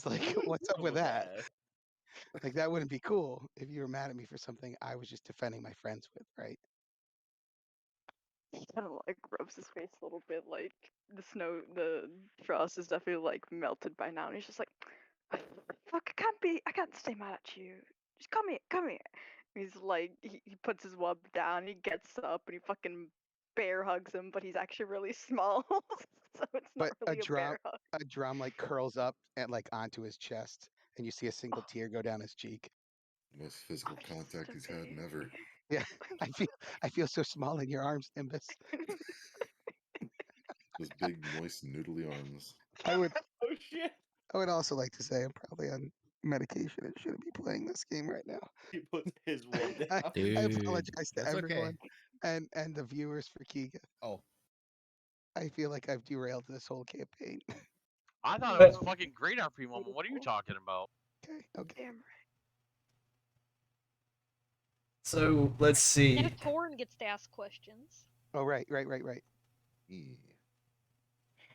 [SPEAKER 5] like what's up with
[SPEAKER 6] With
[SPEAKER 5] that?
[SPEAKER 6] that.
[SPEAKER 5] Like that wouldn't be cool if you were mad at me for something I was just defending my friends with, right?
[SPEAKER 7] He kind of like rubs his face a little bit, like the frost is definitely like melted by now, and he's just like, "Fuck, I can't stay mad at you. Just come here." He's like, he puts his wub down, he gets up, and he fucking bear hugs him, but he's actually really small, so it's not
[SPEAKER 5] But
[SPEAKER 7] really a bear hug.
[SPEAKER 5] a drum like curls up and like onto his chest, and you see a single tear go down his cheek.
[SPEAKER 2] Most physical
[SPEAKER 7] I'm just
[SPEAKER 2] contact
[SPEAKER 7] a
[SPEAKER 2] he's had in ever.
[SPEAKER 5] Yeah, I feel I feel so small in your arms, Nimbus.
[SPEAKER 2] Those big, moist, noodly arms.
[SPEAKER 5] I would
[SPEAKER 6] Oh shit!
[SPEAKER 5] I would also like to say I'm probably on medication and shouldn't be playing this game right now.
[SPEAKER 6] He puts his wub
[SPEAKER 5] I,
[SPEAKER 6] down.
[SPEAKER 5] I
[SPEAKER 8] Dude,
[SPEAKER 5] apologize to
[SPEAKER 8] that's okay.
[SPEAKER 5] everyone and the viewers for Keegan.
[SPEAKER 8] Oh,
[SPEAKER 5] I feel like I've derailed this whole campaign.
[SPEAKER 4] I thought it was
[SPEAKER 1] But
[SPEAKER 4] fucking great RP moment. What are you talking about?
[SPEAKER 5] Okay.
[SPEAKER 7] Damn
[SPEAKER 1] so let's see.
[SPEAKER 3] Now Torn gets to ask questions.
[SPEAKER 5] Oh right.
[SPEAKER 2] Yeah.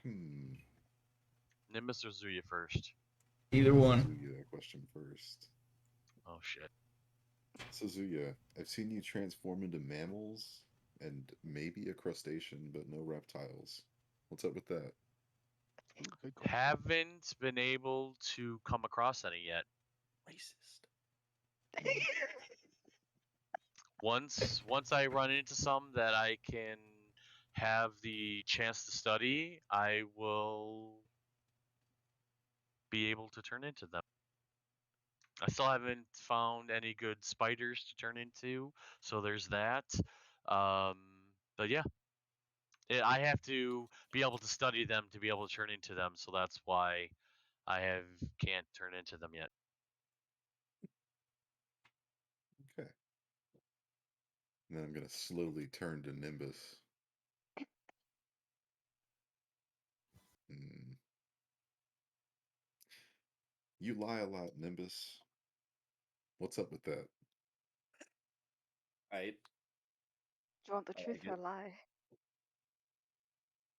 [SPEAKER 2] Hmm.
[SPEAKER 4] Nimbus or Zuya first?
[SPEAKER 1] Either one.
[SPEAKER 2] Zuya, that question first.
[SPEAKER 4] Oh shit.
[SPEAKER 2] So Zuya, I've seen you transform into mammals and maybe a crustacean, but no reptiles. What's up with that?
[SPEAKER 5] Good question.
[SPEAKER 4] Haven't been able to come across any yet.
[SPEAKER 6] Racist.
[SPEAKER 4] Once I run into some that I can have the chance to study, I will be able to turn into them. I still haven't found any good spiders to turn into, so there's that. Um, but yeah, I have to be able to study them to be able to turn into them, so that's why can't turn into them yet.
[SPEAKER 2] Okay. And then I'm gonna slowly turn to Nimbus. Hmm. You lie a lot, Nimbus. What's up with that?
[SPEAKER 6] Right.
[SPEAKER 7] Do you want the
[SPEAKER 6] I
[SPEAKER 7] truth
[SPEAKER 6] like
[SPEAKER 7] or a
[SPEAKER 6] it.
[SPEAKER 7] lie?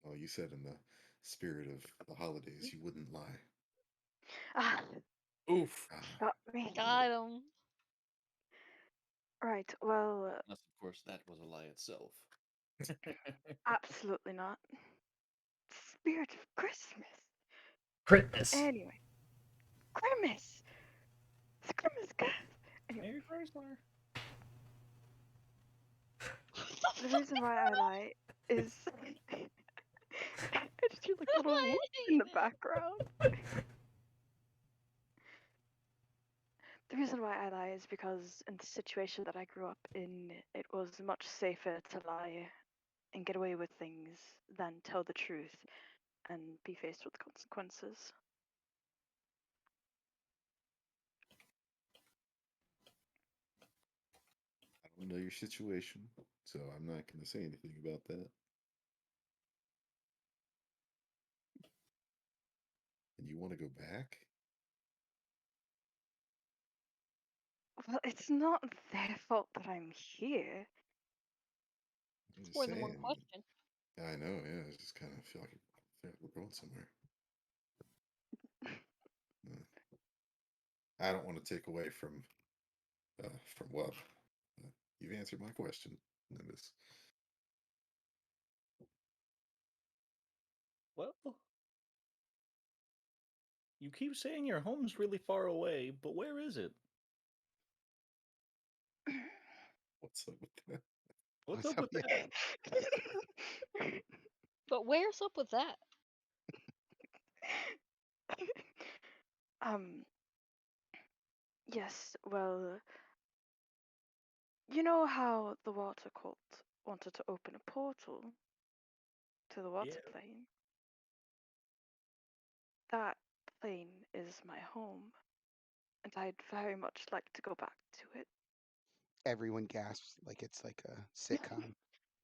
[SPEAKER 2] Oh, you said in the spirit of the holidays you wouldn't lie.
[SPEAKER 7] Ah,
[SPEAKER 6] Oof.
[SPEAKER 7] got me.
[SPEAKER 3] Got him.
[SPEAKER 7] Right, well,
[SPEAKER 6] Unless, of course, that was a lie itself.
[SPEAKER 7] absolutely not. Spirit of Christmas.
[SPEAKER 1] CRITMAS.
[SPEAKER 7] Anyway, Grimace. It's Grimace, guys. Anyway,
[SPEAKER 6] Merry Chrysler.
[SPEAKER 7] the reason why I lie is I just hear like a little whoop in the background. The reason why I lie is because in the situation that I grew up in, it was much safer to lie and get away with things than tell the truth and be faced with consequences.
[SPEAKER 2] I don't know your situation, so I'm not going to say anything about that. And you want to go back?
[SPEAKER 7] Well, it's not their fault that I'm here.
[SPEAKER 2] I'm
[SPEAKER 3] It's
[SPEAKER 2] just
[SPEAKER 3] more than one
[SPEAKER 2] saying.
[SPEAKER 3] question.
[SPEAKER 2] I know, yeah. I just kind of feel like we're going somewhere. I don't want to take away from what. You've answered my question, Nimbus.
[SPEAKER 6] Well, you keep saying your home's really far away, but where is it?
[SPEAKER 2] What's up with that?
[SPEAKER 6] What's
[SPEAKER 5] What's
[SPEAKER 6] up
[SPEAKER 5] up,
[SPEAKER 6] with
[SPEAKER 5] yeah.
[SPEAKER 6] that?
[SPEAKER 3] But where's up with that?
[SPEAKER 7] um, yes, well, you know how the water cult wanted to open a portal to the water
[SPEAKER 6] Yeah.
[SPEAKER 7] plane? That plane is my home, and I'd very much like to go back to it.
[SPEAKER 5] Everyone gasps like it's like a sitcom.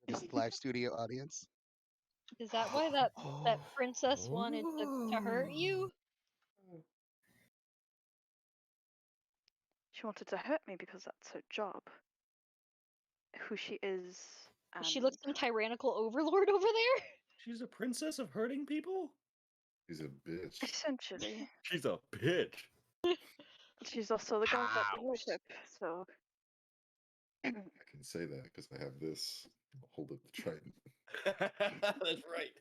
[SPEAKER 5] Just live studio audience.
[SPEAKER 3] Is that why that princess wanted to hurt you?
[SPEAKER 7] She wanted to hurt me because that's her job. Who she is, and
[SPEAKER 3] She looks some tyrannical overlord over there.
[SPEAKER 6] She's a princess of hurting people?
[SPEAKER 2] He's a bitch.
[SPEAKER 7] essentially,
[SPEAKER 6] She's a bitch.
[SPEAKER 7] she's also the god that we
[SPEAKER 4] House.
[SPEAKER 7] worship. So,
[SPEAKER 2] I can say that because I have this. Hold up the trident.
[SPEAKER 6] That's right.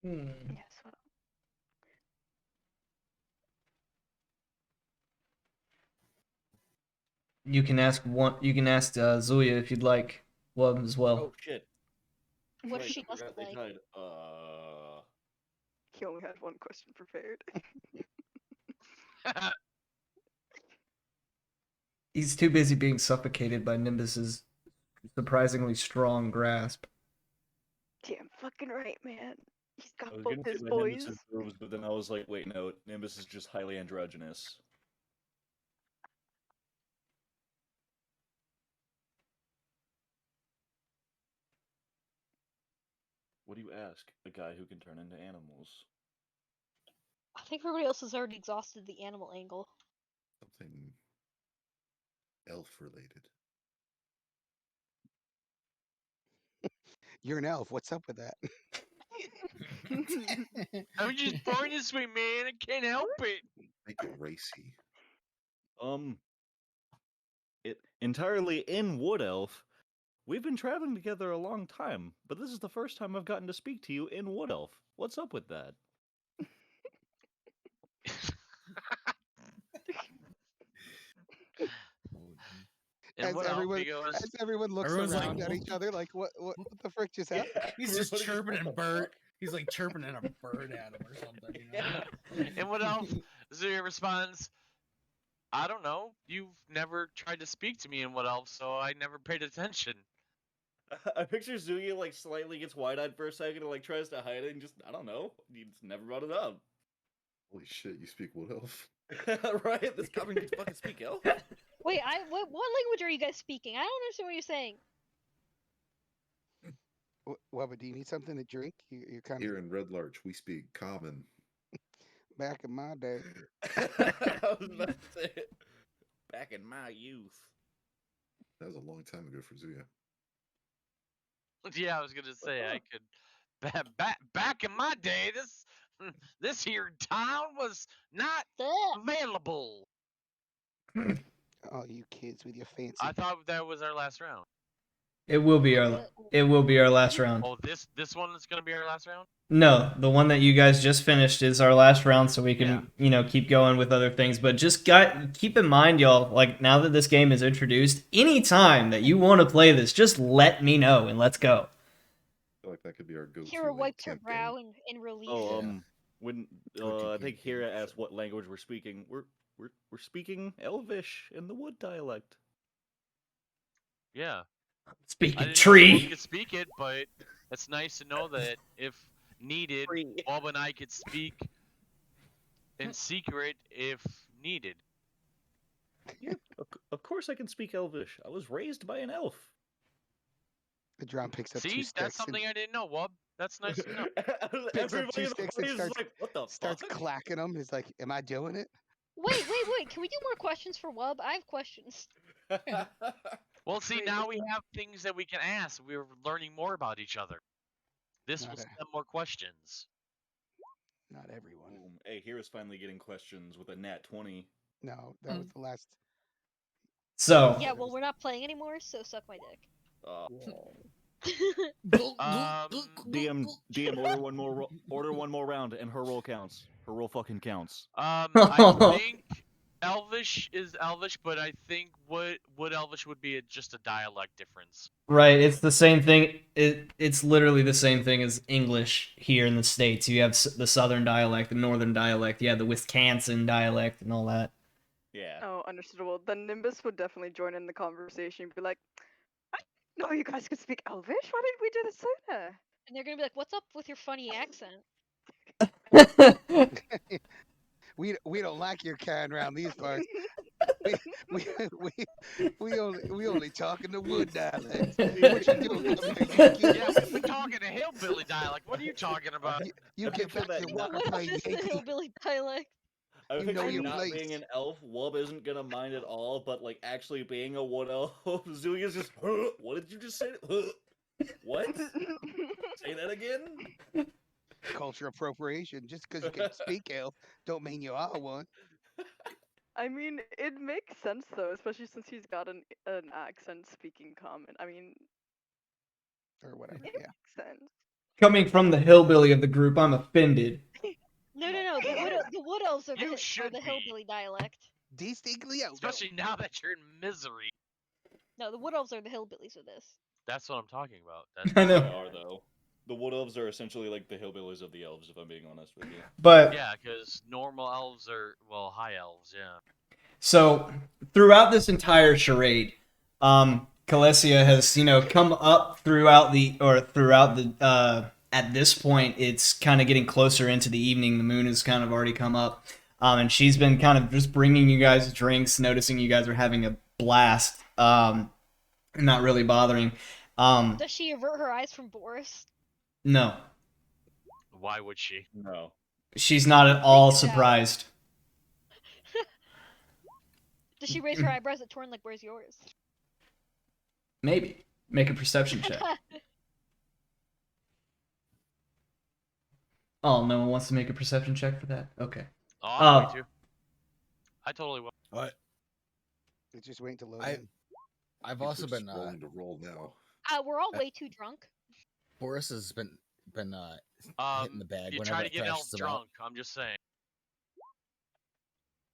[SPEAKER 7] yes, well,
[SPEAKER 1] You can ask one. You can ask Zuya if you'd like one as well.
[SPEAKER 6] Oh shit.
[SPEAKER 3] What
[SPEAKER 6] Right,
[SPEAKER 3] if she
[SPEAKER 6] I forgot
[SPEAKER 3] doesn't
[SPEAKER 6] they
[SPEAKER 3] like?
[SPEAKER 6] died.
[SPEAKER 7] he only had one question prepared.
[SPEAKER 1] He's too busy being suffocated by Nimbus's surprisingly strong grasp.
[SPEAKER 7] Damn fucking right, man. He's got
[SPEAKER 6] I was
[SPEAKER 7] both
[SPEAKER 6] gonna say
[SPEAKER 7] his
[SPEAKER 6] my
[SPEAKER 7] boys.
[SPEAKER 6] Nimbus improves, but then I was like, wait, no, Nimbus is just highly androgynous. What do you ask? A guy who can turn into animals.
[SPEAKER 3] I think everybody else has already exhausted the animal angle.
[SPEAKER 2] Something elf related.
[SPEAKER 5] You're an elf. What's up with that?
[SPEAKER 4] I'm just born this way, man. I can't help it.
[SPEAKER 2] Make it racy.
[SPEAKER 6] It entirely in Wood Elf. We've been traveling together a long time, but this is the first time I've gotten to speak to you in Wood Elf. What's up with that?
[SPEAKER 4] And
[SPEAKER 5] As
[SPEAKER 4] what else
[SPEAKER 5] everyone,
[SPEAKER 4] he goes?
[SPEAKER 5] as everyone looks
[SPEAKER 9] Everyone's like,
[SPEAKER 5] around at
[SPEAKER 9] "What
[SPEAKER 5] each
[SPEAKER 9] the-"
[SPEAKER 5] other, like, what the frick just happened?
[SPEAKER 9] He's just
[SPEAKER 6] Everybody
[SPEAKER 9] chirping
[SPEAKER 6] what
[SPEAKER 9] and
[SPEAKER 6] the
[SPEAKER 9] bird.
[SPEAKER 6] fuck?
[SPEAKER 9] He's like chirping at a bird at him or something, you know?
[SPEAKER 4] And what else? Zuya responds, I don't know. You've never tried to speak to me in what else, so I never paid attention.
[SPEAKER 6] I picture Zuya like slightly gets wide-eyed for a second and like tries to hide it and just I don't know. He just never brought it up.
[SPEAKER 2] Holy shit, you speak Wood Elf?
[SPEAKER 6] Right? This goblin can fucking speak elf?
[SPEAKER 3] Wait, what language are you guys speaking? I don't understand what you're saying.
[SPEAKER 5] Wubba, do you need something to drink? You're kind
[SPEAKER 2] Here
[SPEAKER 5] of
[SPEAKER 2] in Red Larch, we speak common.
[SPEAKER 5] back in my day.
[SPEAKER 6] I was about to say it. Back in my youth.
[SPEAKER 2] That was a long time ago for Zuya.
[SPEAKER 4] Yeah, I was gonna say I could. Back in my day, this here town was not available.
[SPEAKER 5] Oh, you kids with your fancy.
[SPEAKER 4] I thought that was our last round.
[SPEAKER 1] It will be our last round.
[SPEAKER 4] Oh, this one is gonna be our last round.
[SPEAKER 1] No, the one that you guys just finished is our last round, so we can, keep going with other things. But just keep in mind, y'all, like, now that this game is introduced, anytime that you want to play this, just let me know and let's go.
[SPEAKER 2] I feel like that could be our go-to.
[SPEAKER 3] Hero wipes her
[SPEAKER 2] campaign.
[SPEAKER 3] brow in relief.
[SPEAKER 6] Oh, when
[SPEAKER 2] Go-to
[SPEAKER 6] I think
[SPEAKER 2] campaign,
[SPEAKER 6] Hira
[SPEAKER 2] so-
[SPEAKER 6] asked what language we're speaking. We're speaking Elvish in the Wood dialect.
[SPEAKER 4] Yeah. I
[SPEAKER 1] Speaking
[SPEAKER 4] didn't know
[SPEAKER 1] tree.
[SPEAKER 4] we could speak it, but it's nice to know that if needed, Bob and I could speak in secret if needed.
[SPEAKER 6] Yeah, of course I can speak Elvish. I was raised by an elf.
[SPEAKER 5] The drum picks up two
[SPEAKER 4] See,
[SPEAKER 5] sticks.
[SPEAKER 4] that's something I didn't know, Wub. That's nice to know.
[SPEAKER 5] Picks up
[SPEAKER 6] Everybody
[SPEAKER 5] two
[SPEAKER 6] in the
[SPEAKER 5] sticks
[SPEAKER 6] party
[SPEAKER 5] and
[SPEAKER 6] is like, what the
[SPEAKER 5] starts
[SPEAKER 6] fuck?
[SPEAKER 5] clacking them. He's like, "Am I doing it?"
[SPEAKER 3] Wait. Can we do more questions for Wub? I have questions.
[SPEAKER 4] Well, see,
[SPEAKER 3] Wait,
[SPEAKER 4] now we have things that we can ask. We're learning more about each other. This will
[SPEAKER 5] Not a-
[SPEAKER 4] send more questions.
[SPEAKER 5] Not everyone.
[SPEAKER 6] Boom. Hey, Hira's finally getting questions with a nat 20.
[SPEAKER 5] No, that was the last.
[SPEAKER 1] So,
[SPEAKER 3] Yeah, well, we're not playing anymore, so suck my dick.
[SPEAKER 6] DM, order one more round, and her roll counts. Her roll fucking counts.
[SPEAKER 4] I think Elvish is Elvish, but I think what Elvish would be just a dialect difference.
[SPEAKER 1] right, it's the same thing. It's literally the same thing as English here in the States. You have the Southern dialect, the Northern dialect, you have the Wisconsin dialect, and all that.
[SPEAKER 6] Yeah.
[SPEAKER 7] Oh, understandable. Then Nimbus would definitely join in the conversation and be like, I didn't know you guys could speak Elvish. Why didn't we do this sooner?
[SPEAKER 3] And they're gonna be like, "What's up with your funny accent?"
[SPEAKER 5] We don't like your kind around these parts. We only talk in the wood dialect. What you doing? Come here, you
[SPEAKER 4] Yeah, we talking a hillbilly dialect. What are you talking about?
[SPEAKER 5] You get
[SPEAKER 6] picture
[SPEAKER 5] back
[SPEAKER 6] that
[SPEAKER 5] to
[SPEAKER 6] not-
[SPEAKER 5] work and play
[SPEAKER 3] This is the
[SPEAKER 5] Yankee.
[SPEAKER 3] hillbilly dialect.
[SPEAKER 6] I
[SPEAKER 5] You
[SPEAKER 6] think
[SPEAKER 5] know your
[SPEAKER 6] not
[SPEAKER 5] place.
[SPEAKER 6] being an elf, Wub isn't gonna mind at all, but like actually being a wood elf, Zuya's just, what did you just say? What? Say that again?
[SPEAKER 5] Culture appropriation. Just because you can speak elf, don't mean you are one.
[SPEAKER 7] I mean, it makes sense though, especially since he's got an accent speaking common. I mean,
[SPEAKER 5] Or whatever.
[SPEAKER 7] it
[SPEAKER 5] Yeah.
[SPEAKER 7] makes sense.
[SPEAKER 1] Coming from the hillbilly of the group, I'm offended.
[SPEAKER 3] No. The wood elves are
[SPEAKER 4] You
[SPEAKER 3] the
[SPEAKER 4] should be.
[SPEAKER 3] hillbilly dialect.
[SPEAKER 5] Distinctly out.
[SPEAKER 4] Especially now that you're in misery.
[SPEAKER 3] No, the wood elves are the hillbillies of this.
[SPEAKER 4] That's what I'm talking about.
[SPEAKER 1] I
[SPEAKER 6] They
[SPEAKER 1] know.
[SPEAKER 6] are though. The wood elves are essentially like the hillbillies of the elves, if I'm being honest with you.
[SPEAKER 1] But
[SPEAKER 4] Yeah, because normal elves are, well, high elves, yeah.
[SPEAKER 1] so throughout this entire charade, Calesia has, come up throughout the at this point, it's kind of getting closer into the evening. The moon has kind of already come up. And she's been kind of just bringing you guys drinks, noticing you guys are having a blast, and not really bothering.
[SPEAKER 3] Does she avert her eyes from Boris?
[SPEAKER 1] No,
[SPEAKER 4] Why would she?
[SPEAKER 6] No.
[SPEAKER 1] she's not at all
[SPEAKER 3] Freaked out.
[SPEAKER 1] surprised.
[SPEAKER 3] Does she raise her eyebrows at Torn like, "Where's yours?"
[SPEAKER 1] Maybe. Make a perception check. Oh, no one wants to make a perception check for that? Okay.
[SPEAKER 4] Oh, I'm going to. I totally will.
[SPEAKER 9] What?
[SPEAKER 5] It's just waiting to load
[SPEAKER 9] I-
[SPEAKER 5] in.
[SPEAKER 9] I've
[SPEAKER 2] People
[SPEAKER 9] also
[SPEAKER 2] are just
[SPEAKER 9] been
[SPEAKER 2] rolling to roll now.
[SPEAKER 3] We're all way too drunk.
[SPEAKER 9] Boris has been hitting the bag
[SPEAKER 4] You
[SPEAKER 9] whenever
[SPEAKER 4] try to
[SPEAKER 9] it
[SPEAKER 4] get elf
[SPEAKER 9] crashes him out.
[SPEAKER 4] drunk, I'm just saying.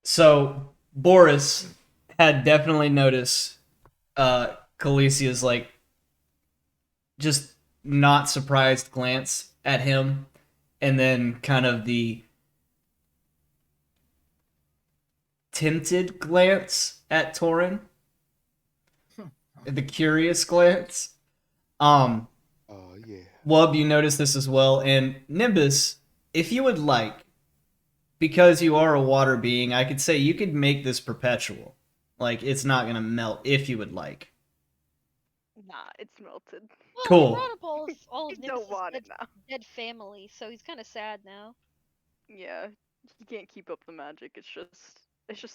[SPEAKER 1] So, Boris had definitely noticed Calicia's, just not surprised glance at him, and then kind of the tempted glance at Torin. The curious glance.
[SPEAKER 5] Oh yeah.
[SPEAKER 1] Wub, you notice this as well. And Nimbus, if you would like, because you are a water being, I could say you could make this perpetual. Like, it's not going to melt if you would like.
[SPEAKER 7] Nah, it's melted.
[SPEAKER 3] Well, he
[SPEAKER 1] Cool.
[SPEAKER 3] brought up all
[SPEAKER 7] I
[SPEAKER 3] of
[SPEAKER 7] don't
[SPEAKER 3] Nimbus's
[SPEAKER 7] want it now.
[SPEAKER 3] dead family, so he's kind of sad now.
[SPEAKER 7] Yeah, he can't keep up the magic. It's just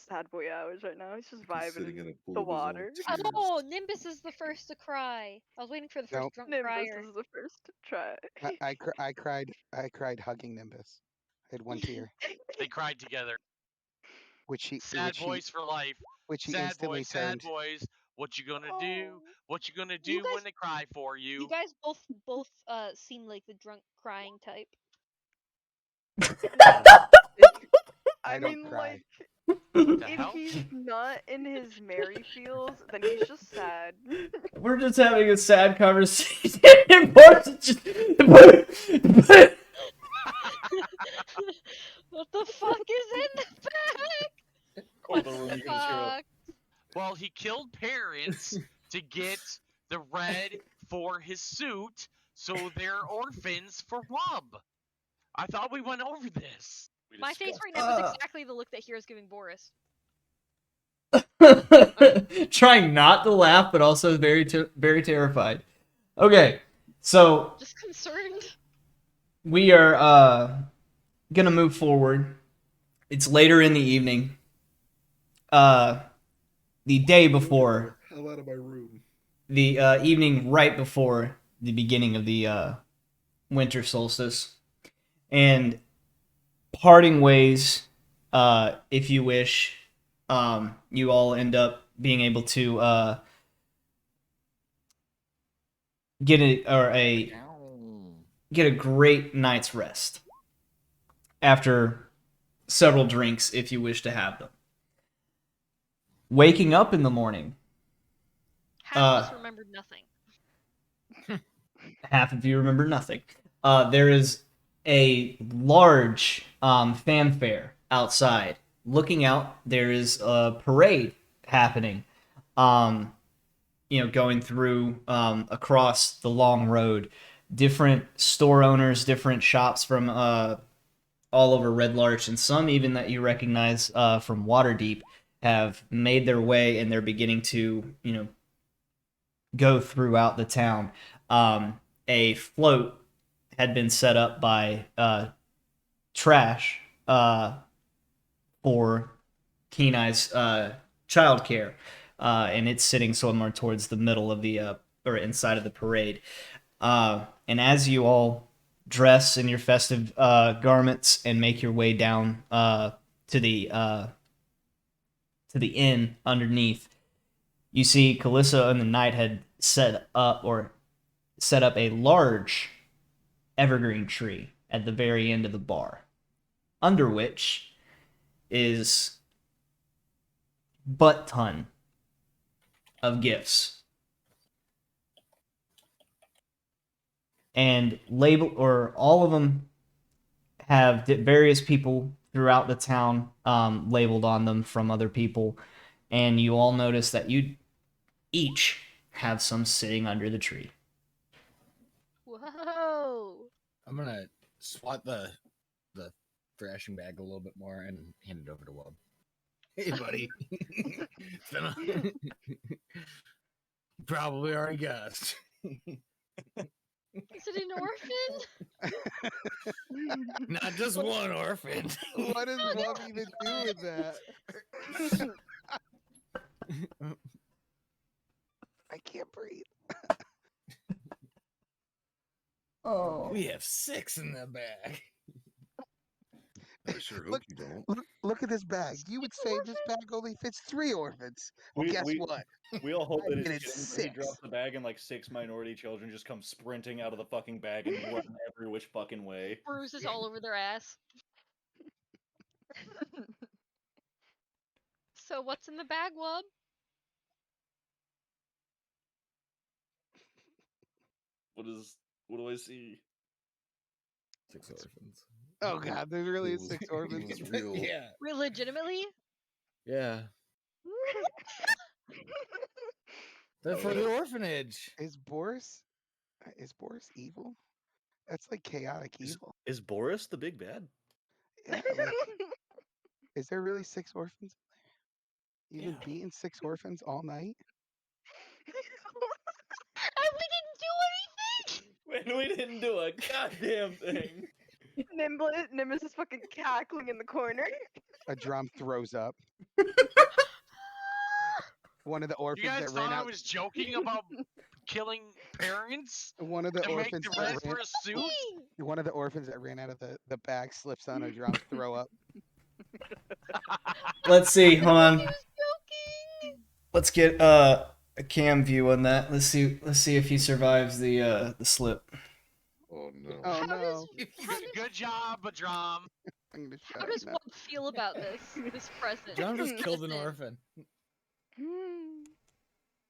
[SPEAKER 7] sad boy hours right now. He's just
[SPEAKER 2] He's sitting
[SPEAKER 7] vibing
[SPEAKER 2] in
[SPEAKER 7] in
[SPEAKER 2] a pool
[SPEAKER 7] the
[SPEAKER 2] of his own
[SPEAKER 7] water.
[SPEAKER 2] tears.
[SPEAKER 3] Oh, Nimbus is the first to cry. I was waiting for the first
[SPEAKER 5] Nope.
[SPEAKER 3] drunk
[SPEAKER 7] Nimbus
[SPEAKER 3] crier.
[SPEAKER 7] is the first to try.
[SPEAKER 5] I cried hugging Nimbus. I had one tear,
[SPEAKER 4] They cried together. Sad
[SPEAKER 5] which he
[SPEAKER 4] boys for life.
[SPEAKER 5] which he
[SPEAKER 4] Sad
[SPEAKER 5] instantly
[SPEAKER 4] boys, sad
[SPEAKER 5] turned.
[SPEAKER 4] boys. What you gonna do?
[SPEAKER 7] Oh.
[SPEAKER 4] What you gonna
[SPEAKER 3] You
[SPEAKER 4] do when
[SPEAKER 3] guys-
[SPEAKER 4] they cry for
[SPEAKER 3] You
[SPEAKER 4] you?
[SPEAKER 3] guys both seem like the drunk crying type.
[SPEAKER 7] I
[SPEAKER 5] don't
[SPEAKER 7] mean,
[SPEAKER 5] cry.
[SPEAKER 4] The
[SPEAKER 7] if
[SPEAKER 4] hell?
[SPEAKER 7] he's not in his merry feels, then he's just sad.
[SPEAKER 1] We're just having a sad conversation. And Martha just
[SPEAKER 3] What the fuck is in the bag?
[SPEAKER 6] Corner room, you can just hear a
[SPEAKER 3] Fuck.
[SPEAKER 4] Well, he killed parents to get the red for his suit, so they're orphans for Wub. I thought we went over this.
[SPEAKER 6] we
[SPEAKER 3] My face
[SPEAKER 6] discussed
[SPEAKER 3] right now is exactly the look that Hero's giving Boris.
[SPEAKER 1] trying not to laugh, but also very terrified. Okay, so
[SPEAKER 3] Just concerned.
[SPEAKER 1] we are gonna move forward. It's later in the evening. The day before,
[SPEAKER 2] Hell out of my room.
[SPEAKER 1] the evening right before the beginning of the winter solstice, and parting ways, if you wish. You all end up being able to get a great night's rest after several drinks, if you wish to have them. Waking up in the morning,
[SPEAKER 3] Half of us remembered nothing.
[SPEAKER 1] half of you remember nothing. There is a large fanfare outside. Looking out, there is a parade happening. Going through across the long road. Different store owners, different shops from all over Red Larch, and some even that you recognize from Waterdeep have made their way, and they're beginning to, go throughout the town. A float had been set up by Trash for Kenai's childcare, and it's sitting somewhere towards the middle of the or inside of the parade. And as you all dress in your festive garments and make your way down to the inn underneath, you see Calissa and the knight had set up a large evergreen tree at the very end of the bar, under which is butt ton of gifts. And all of them have various people throughout the town labeled on them from other people, and you all notice that you each have some sitting under the tree.
[SPEAKER 3] Whoa.
[SPEAKER 9] I'm gonna swat the thrashing bag a little bit more and hand it over to Wub. Hey, buddy. Probably already guessed.
[SPEAKER 3] Is it an orphan?
[SPEAKER 9] Not just one orphan.
[SPEAKER 5] What does Wub even do with that? I can't breathe.
[SPEAKER 1] Oh.
[SPEAKER 9] We have 6 in the bag.
[SPEAKER 2] I sure hope you don't.
[SPEAKER 5] Look at this bag. You would say this bag only fits 3 orphans. Well, guess what?
[SPEAKER 6] We all hope that
[SPEAKER 5] I did
[SPEAKER 6] he
[SPEAKER 5] 6.
[SPEAKER 6] drops the bag and like 6 minority children just come sprinting out of the fucking bag and run every which fucking way.
[SPEAKER 3] Bruises all over their ass. So what's in the bag, Wub?
[SPEAKER 6] What do I see?
[SPEAKER 9] 6 orphans.
[SPEAKER 5] Oh god, there's really
[SPEAKER 2] It was-
[SPEAKER 5] 6
[SPEAKER 2] it
[SPEAKER 5] orphans.
[SPEAKER 2] was real.
[SPEAKER 9] Yeah.
[SPEAKER 3] Legitimately?
[SPEAKER 9] Yeah. They're for the orphanage.
[SPEAKER 5] Is Boris evil? That's like chaotic evil.
[SPEAKER 6] Is Boris the big bad?
[SPEAKER 5] Yeah, like, is there really 6 orphans? You've been beating 6 orphans all night?
[SPEAKER 6] and we didn't do a goddamn thing.
[SPEAKER 7] Nimbus is fucking cackling in the corner.
[SPEAKER 5] A drum throws up. One of the
[SPEAKER 4] You
[SPEAKER 5] orphans
[SPEAKER 4] guys
[SPEAKER 5] that ran
[SPEAKER 4] thought I
[SPEAKER 5] out.
[SPEAKER 4] was joking about killing parents
[SPEAKER 5] One of the
[SPEAKER 4] to make
[SPEAKER 5] orphans
[SPEAKER 4] the
[SPEAKER 5] that
[SPEAKER 4] rest
[SPEAKER 5] ran.
[SPEAKER 4] for a suit?
[SPEAKER 5] One of the orphans that ran out of the bag slips on a drum's throw up.
[SPEAKER 1] Let's see. Hold
[SPEAKER 3] He
[SPEAKER 1] on.
[SPEAKER 3] was joking.
[SPEAKER 1] Let's get a cam view on that. Let's see. Let's see if he survives the slip.
[SPEAKER 2] Oh no.
[SPEAKER 5] Oh
[SPEAKER 3] How
[SPEAKER 5] no!
[SPEAKER 3] does
[SPEAKER 4] Good job, Badram.
[SPEAKER 5] I'm gonna shut
[SPEAKER 3] how
[SPEAKER 5] up
[SPEAKER 3] does
[SPEAKER 5] now.
[SPEAKER 3] one feel about this present?
[SPEAKER 9] John just killed an
[SPEAKER 3] Present.
[SPEAKER 9] orphan.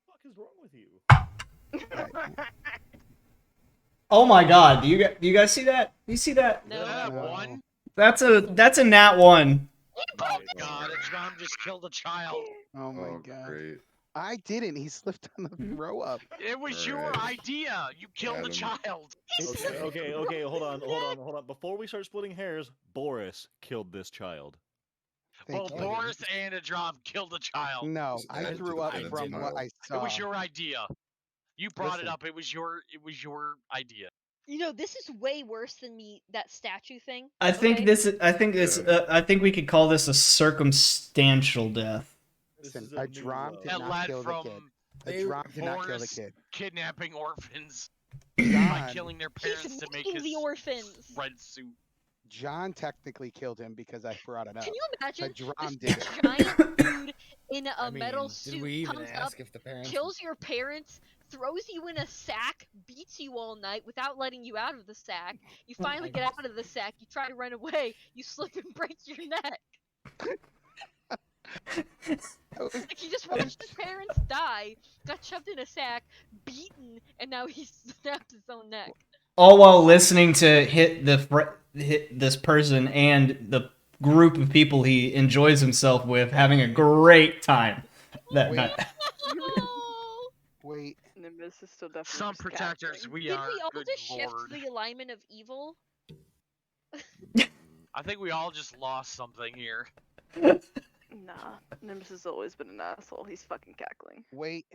[SPEAKER 6] What the fuck is wrong with you?
[SPEAKER 5] Right.
[SPEAKER 1] Oh my God! Do you guys see that? You see that?
[SPEAKER 3] No.
[SPEAKER 4] That
[SPEAKER 5] No.
[SPEAKER 4] one.
[SPEAKER 1] That's a nat 1.
[SPEAKER 4] Oh god, Badram just killed a child.
[SPEAKER 5] Oh my
[SPEAKER 2] Oh,
[SPEAKER 5] god!
[SPEAKER 2] great.
[SPEAKER 5] I didn't. He slipped on the throw up.
[SPEAKER 4] It was your
[SPEAKER 2] Alright.
[SPEAKER 4] idea. You killed
[SPEAKER 2] Got
[SPEAKER 4] a
[SPEAKER 2] him.
[SPEAKER 4] child.
[SPEAKER 6] Okay, hold on. Before we start splitting hairs, Boris killed this child.
[SPEAKER 5] Thank
[SPEAKER 4] Well,
[SPEAKER 5] you.
[SPEAKER 4] Boris and Adram killed a child.
[SPEAKER 5] No,
[SPEAKER 2] Just
[SPEAKER 5] I
[SPEAKER 2] added to
[SPEAKER 5] threw
[SPEAKER 2] the
[SPEAKER 5] up
[SPEAKER 2] penance
[SPEAKER 5] from what
[SPEAKER 2] pile.
[SPEAKER 5] I
[SPEAKER 4] It
[SPEAKER 5] saw.
[SPEAKER 4] was your idea. You brought it
[SPEAKER 5] Listen.
[SPEAKER 4] up. It was your idea.
[SPEAKER 3] You know, this is way worse than that statue thing.
[SPEAKER 1] I think
[SPEAKER 3] okay?
[SPEAKER 1] this. I think this. I think we could call this a circumstantial death.
[SPEAKER 6] This
[SPEAKER 5] Listen,
[SPEAKER 6] is
[SPEAKER 5] a
[SPEAKER 6] new
[SPEAKER 5] drum
[SPEAKER 6] low.
[SPEAKER 5] did
[SPEAKER 4] That
[SPEAKER 5] not
[SPEAKER 4] led
[SPEAKER 5] kill the kid.
[SPEAKER 4] from
[SPEAKER 5] A drum did not kill the
[SPEAKER 4] Boris
[SPEAKER 5] kid.
[SPEAKER 4] kidnapping orphans
[SPEAKER 5] John,
[SPEAKER 4] by killing their
[SPEAKER 3] He's
[SPEAKER 4] parents to make
[SPEAKER 3] making
[SPEAKER 4] his
[SPEAKER 3] the orphans.
[SPEAKER 4] red suit.
[SPEAKER 5] John technically killed him because I brought it up.
[SPEAKER 3] Can you imagine
[SPEAKER 5] A drum
[SPEAKER 3] this
[SPEAKER 5] did it.
[SPEAKER 3] giant dude in a
[SPEAKER 9] I mean,
[SPEAKER 3] metal
[SPEAKER 9] did
[SPEAKER 3] suit
[SPEAKER 9] we even
[SPEAKER 3] comes
[SPEAKER 9] ask
[SPEAKER 3] up,
[SPEAKER 9] if the parents?
[SPEAKER 3] kills your parents, throws you in a sack, beats you all night without letting you out of the sack. You finally get out of the sack. You try to run away. You slip and break your neck. Like he just watched his parents die, got shoved in a sack, beaten, and now he snapped his own neck.
[SPEAKER 1] All while listening to hit this person and the group of people he enjoys himself with, having a great time that
[SPEAKER 5] Wait.
[SPEAKER 1] night.
[SPEAKER 3] Oh.
[SPEAKER 5] Wait,
[SPEAKER 7] Nimbus is still definitely
[SPEAKER 4] Some
[SPEAKER 7] just
[SPEAKER 4] protectors
[SPEAKER 7] cackling.
[SPEAKER 4] we
[SPEAKER 3] Did
[SPEAKER 4] are.
[SPEAKER 3] we all
[SPEAKER 4] Good
[SPEAKER 3] just shift
[SPEAKER 4] lord.
[SPEAKER 3] the alignment of evil?
[SPEAKER 4] I think we all just lost something here.
[SPEAKER 7] Nah, Nimbus has always been an asshole. He's fucking cackling.
[SPEAKER 5] wait,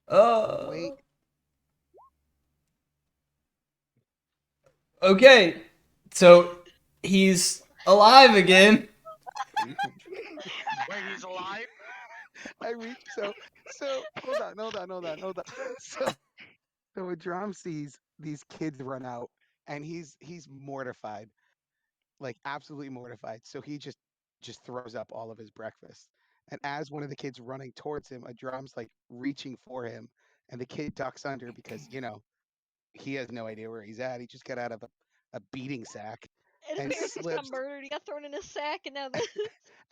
[SPEAKER 1] Oh.
[SPEAKER 5] wait.
[SPEAKER 1] Okay, so he's alive again.
[SPEAKER 4] Wait, he's alive?
[SPEAKER 5] I reached so hold on. So a drum sees these kids run out and he's mortified. Like absolutely mortified. So he just throws up all of his breakfast. And as one of the kids running towards him, a drum's like reaching for him and the kid ducks under because, he has no idea where he's at. He just got out of a beating sack
[SPEAKER 3] And
[SPEAKER 5] and
[SPEAKER 3] his parents just got
[SPEAKER 5] slips
[SPEAKER 3] murdered. He got thrown in a sack, and now this.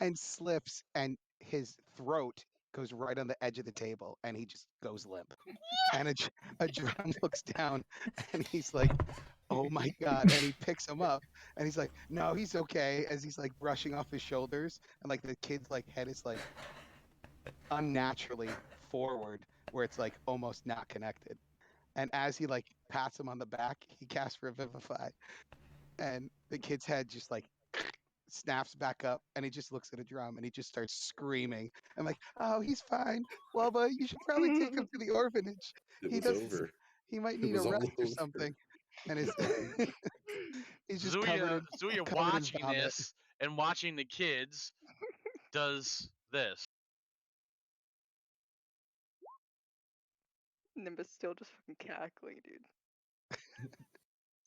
[SPEAKER 5] and slips and his throat goes right on the edge of the table and he just goes limp. And a drum looks down and he's like, oh my god, and he picks him up and he's like, no, he's okay, as he's like brushing off his shoulders and like the kid's like head is like unnaturally forward where it's like almost not connected. And as he like pats him on the back, he casts Revivify and the kid's head just like snaps back up and he just looks at a drum and he just starts screaming. I'm like, oh, he's fine. Wubba, you should probably take him to the orphanage.
[SPEAKER 2] It
[SPEAKER 5] He
[SPEAKER 2] was
[SPEAKER 5] doesn't.
[SPEAKER 2] over.
[SPEAKER 5] He might
[SPEAKER 2] It
[SPEAKER 5] need a
[SPEAKER 2] was all
[SPEAKER 5] rest or
[SPEAKER 2] over.
[SPEAKER 5] something. And his he's just covered
[SPEAKER 4] Zuya
[SPEAKER 5] in covered in
[SPEAKER 4] watching
[SPEAKER 5] vomit.
[SPEAKER 4] this and watching the kids does this.
[SPEAKER 7] Nimbus still just fucking cackling, dude.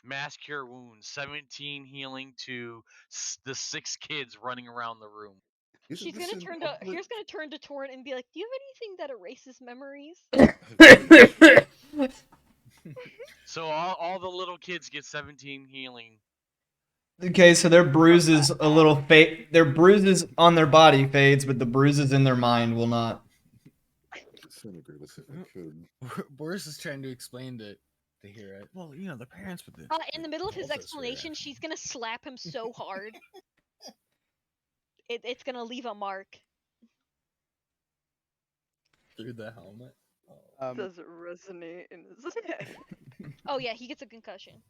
[SPEAKER 4] Mass cure wounds, 17 healing to the 6 kids running around the room.
[SPEAKER 2] Isn't
[SPEAKER 3] She's
[SPEAKER 2] this
[SPEAKER 3] gonna
[SPEAKER 2] in
[SPEAKER 3] turn to.
[SPEAKER 2] public?
[SPEAKER 3] Here's gonna turn to Torrent and be like, "Do you have anything that erases memories?"
[SPEAKER 4] So all the little kids get 17 healing.
[SPEAKER 1] Okay, so their bruises a little fade. Their bruises on their body fades, but the bruises in their mind will not.
[SPEAKER 2] Disintegrate us if I could.
[SPEAKER 9] Boris is trying to explain to hear it. Well, the parents with the.
[SPEAKER 3] In the middle of his
[SPEAKER 9] cultists are
[SPEAKER 3] explanation,
[SPEAKER 9] actually-
[SPEAKER 3] she's gonna slap him so hard, it's gonna leave a mark.
[SPEAKER 9] through the helmet. Oh.
[SPEAKER 7] Does it resonate in his head?
[SPEAKER 3] Oh yeah, he gets a concussion.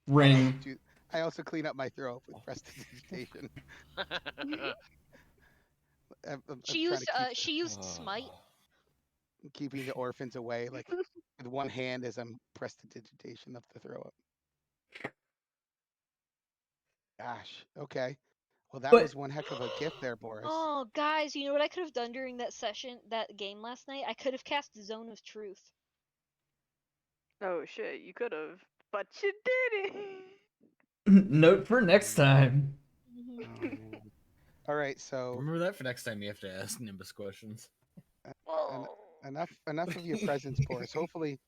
[SPEAKER 1] Ring.
[SPEAKER 5] Dude, I also clean up my throw up with prestidigitation. I'm
[SPEAKER 3] She
[SPEAKER 5] trying to
[SPEAKER 3] used. She used smite.
[SPEAKER 5] keeping the orphans away. Like with one hand as I'm prestidigitation of the throw up. Gosh. Okay. Well, that
[SPEAKER 1] But
[SPEAKER 5] was one heck of a gift there, Boris.
[SPEAKER 3] Oh, guys, you know what I could have done during that game last night? I could have cast Zone of Truth.
[SPEAKER 7] Oh shit, you could have, but you didn't.
[SPEAKER 1] note for next time.
[SPEAKER 3] Mhm.
[SPEAKER 5] Oh, man. All right, so
[SPEAKER 9] Remember that for next time you have to ask Nimbus questions.
[SPEAKER 5] enough of your presents, Boris. Hopefully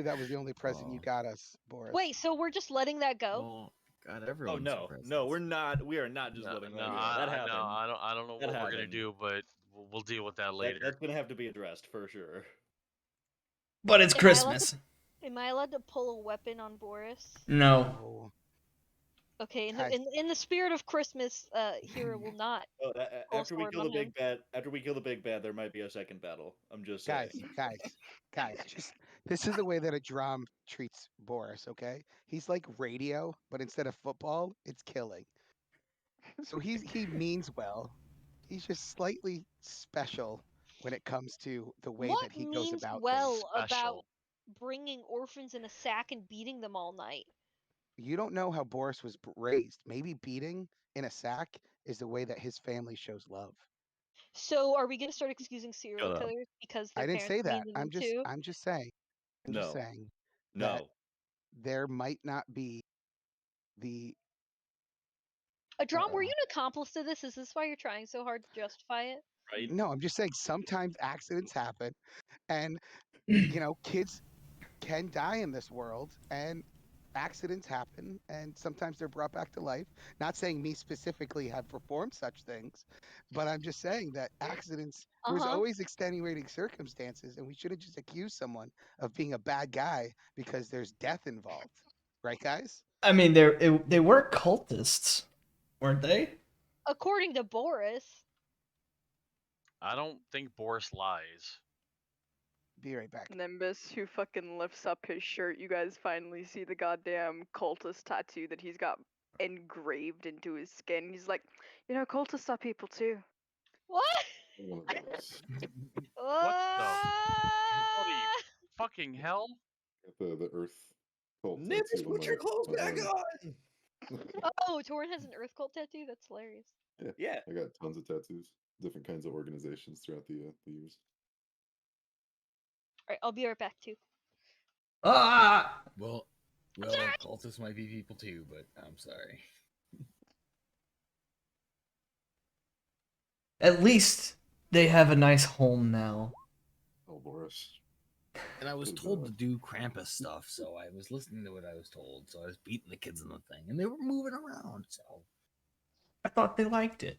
[SPEAKER 5] that was the only present you
[SPEAKER 8] Oh.
[SPEAKER 5] got us, Boris.
[SPEAKER 3] Wait, so we're just letting that go?
[SPEAKER 8] Well, God,
[SPEAKER 6] Oh
[SPEAKER 8] everyone's
[SPEAKER 6] no, no, we're not. We are not just letting that go. That happened.
[SPEAKER 4] I don't know
[SPEAKER 6] That
[SPEAKER 4] what we're gonna
[SPEAKER 6] happened.
[SPEAKER 4] do, but we'll deal with that later.
[SPEAKER 6] That's gonna have to be addressed for sure.
[SPEAKER 1] But it's
[SPEAKER 3] Am I allowed
[SPEAKER 1] Christmas.
[SPEAKER 3] Am I allowed to pull a weapon on Boris?
[SPEAKER 1] No.
[SPEAKER 5] Oh,
[SPEAKER 3] Okay, in
[SPEAKER 5] Guys.
[SPEAKER 3] in the spirit of Christmas, Hero will not.
[SPEAKER 6] Oh,
[SPEAKER 3] Full
[SPEAKER 6] after we
[SPEAKER 3] sword
[SPEAKER 6] kill
[SPEAKER 3] on
[SPEAKER 6] the big
[SPEAKER 3] him.
[SPEAKER 6] bad, there might be a second battle. I'm just saying.
[SPEAKER 5] guys, just this is the way that a drum treats Boris, okay? He's like radio, but instead of football, it's killing. So he means well. He's just slightly special when it comes to the way
[SPEAKER 3] What
[SPEAKER 5] that he goes
[SPEAKER 3] means
[SPEAKER 5] about
[SPEAKER 3] well
[SPEAKER 5] things.
[SPEAKER 3] about
[SPEAKER 4] Special.
[SPEAKER 3] bringing orphans in a sack and beating them all night?
[SPEAKER 5] You don't know how Boris was raised. Maybe beating in a sack is the way that his family shows love.
[SPEAKER 3] So are we gonna start excusing serial
[SPEAKER 6] Shut up.
[SPEAKER 3] killers because
[SPEAKER 5] I
[SPEAKER 3] their
[SPEAKER 5] didn't
[SPEAKER 3] parents
[SPEAKER 5] say
[SPEAKER 3] are
[SPEAKER 5] that.
[SPEAKER 3] mean to them too?
[SPEAKER 5] I'm just saying
[SPEAKER 6] No,
[SPEAKER 5] that
[SPEAKER 6] no.
[SPEAKER 5] there might not be the
[SPEAKER 3] Drum, were you an accomplice to this? Is this why you're trying so hard to justify it?
[SPEAKER 6] Right?
[SPEAKER 5] no, I'm just saying sometimes accidents happen and kids can die in this world and accidents happen and sometimes they're brought back to life. Not saying me specifically have performed such things, but I'm just saying that accidents there's
[SPEAKER 3] Uh-huh.
[SPEAKER 5] always extenuating circumstances and we shouldn't just accuse someone of being a bad guy because there's death involved. Right, guys?
[SPEAKER 1] I mean, they were cultists, weren't they?
[SPEAKER 3] According to Boris.
[SPEAKER 4] I don't think Boris lies.
[SPEAKER 5] Be right back.
[SPEAKER 7] Nimbus, who fucking lifts up his shirt, you guys finally see the goddamn cultist tattoo that he's got engraved into his skin. He's like, cultists are people too.
[SPEAKER 3] What?
[SPEAKER 2] One of those.
[SPEAKER 4] Bloody fucking hell!
[SPEAKER 2] Got the Earth cult
[SPEAKER 6] Nimbus,
[SPEAKER 2] tattoo on
[SPEAKER 6] put your clothes
[SPEAKER 2] my
[SPEAKER 6] back
[SPEAKER 2] arm.
[SPEAKER 6] on.
[SPEAKER 3] Oh, Torrin has an Earth cult tattoo? That's hilarious.
[SPEAKER 6] Yeah.
[SPEAKER 2] I got tons of tattoos, different kinds of organizations throughout the years.
[SPEAKER 3] Alright, I'll be right back too.
[SPEAKER 1] Ah!
[SPEAKER 9] Well,
[SPEAKER 3] sorry.
[SPEAKER 9] cultists might be people too, but I'm sorry.
[SPEAKER 1] At least they have a nice home now.
[SPEAKER 2] Oh, Boris.
[SPEAKER 9] And I was
[SPEAKER 2] Good
[SPEAKER 9] told
[SPEAKER 2] job.
[SPEAKER 9] to do Krampus stuff, so I was listening to what I was told. So I was beating the kids in the thing, and they were moving around. So
[SPEAKER 1] I thought they liked it.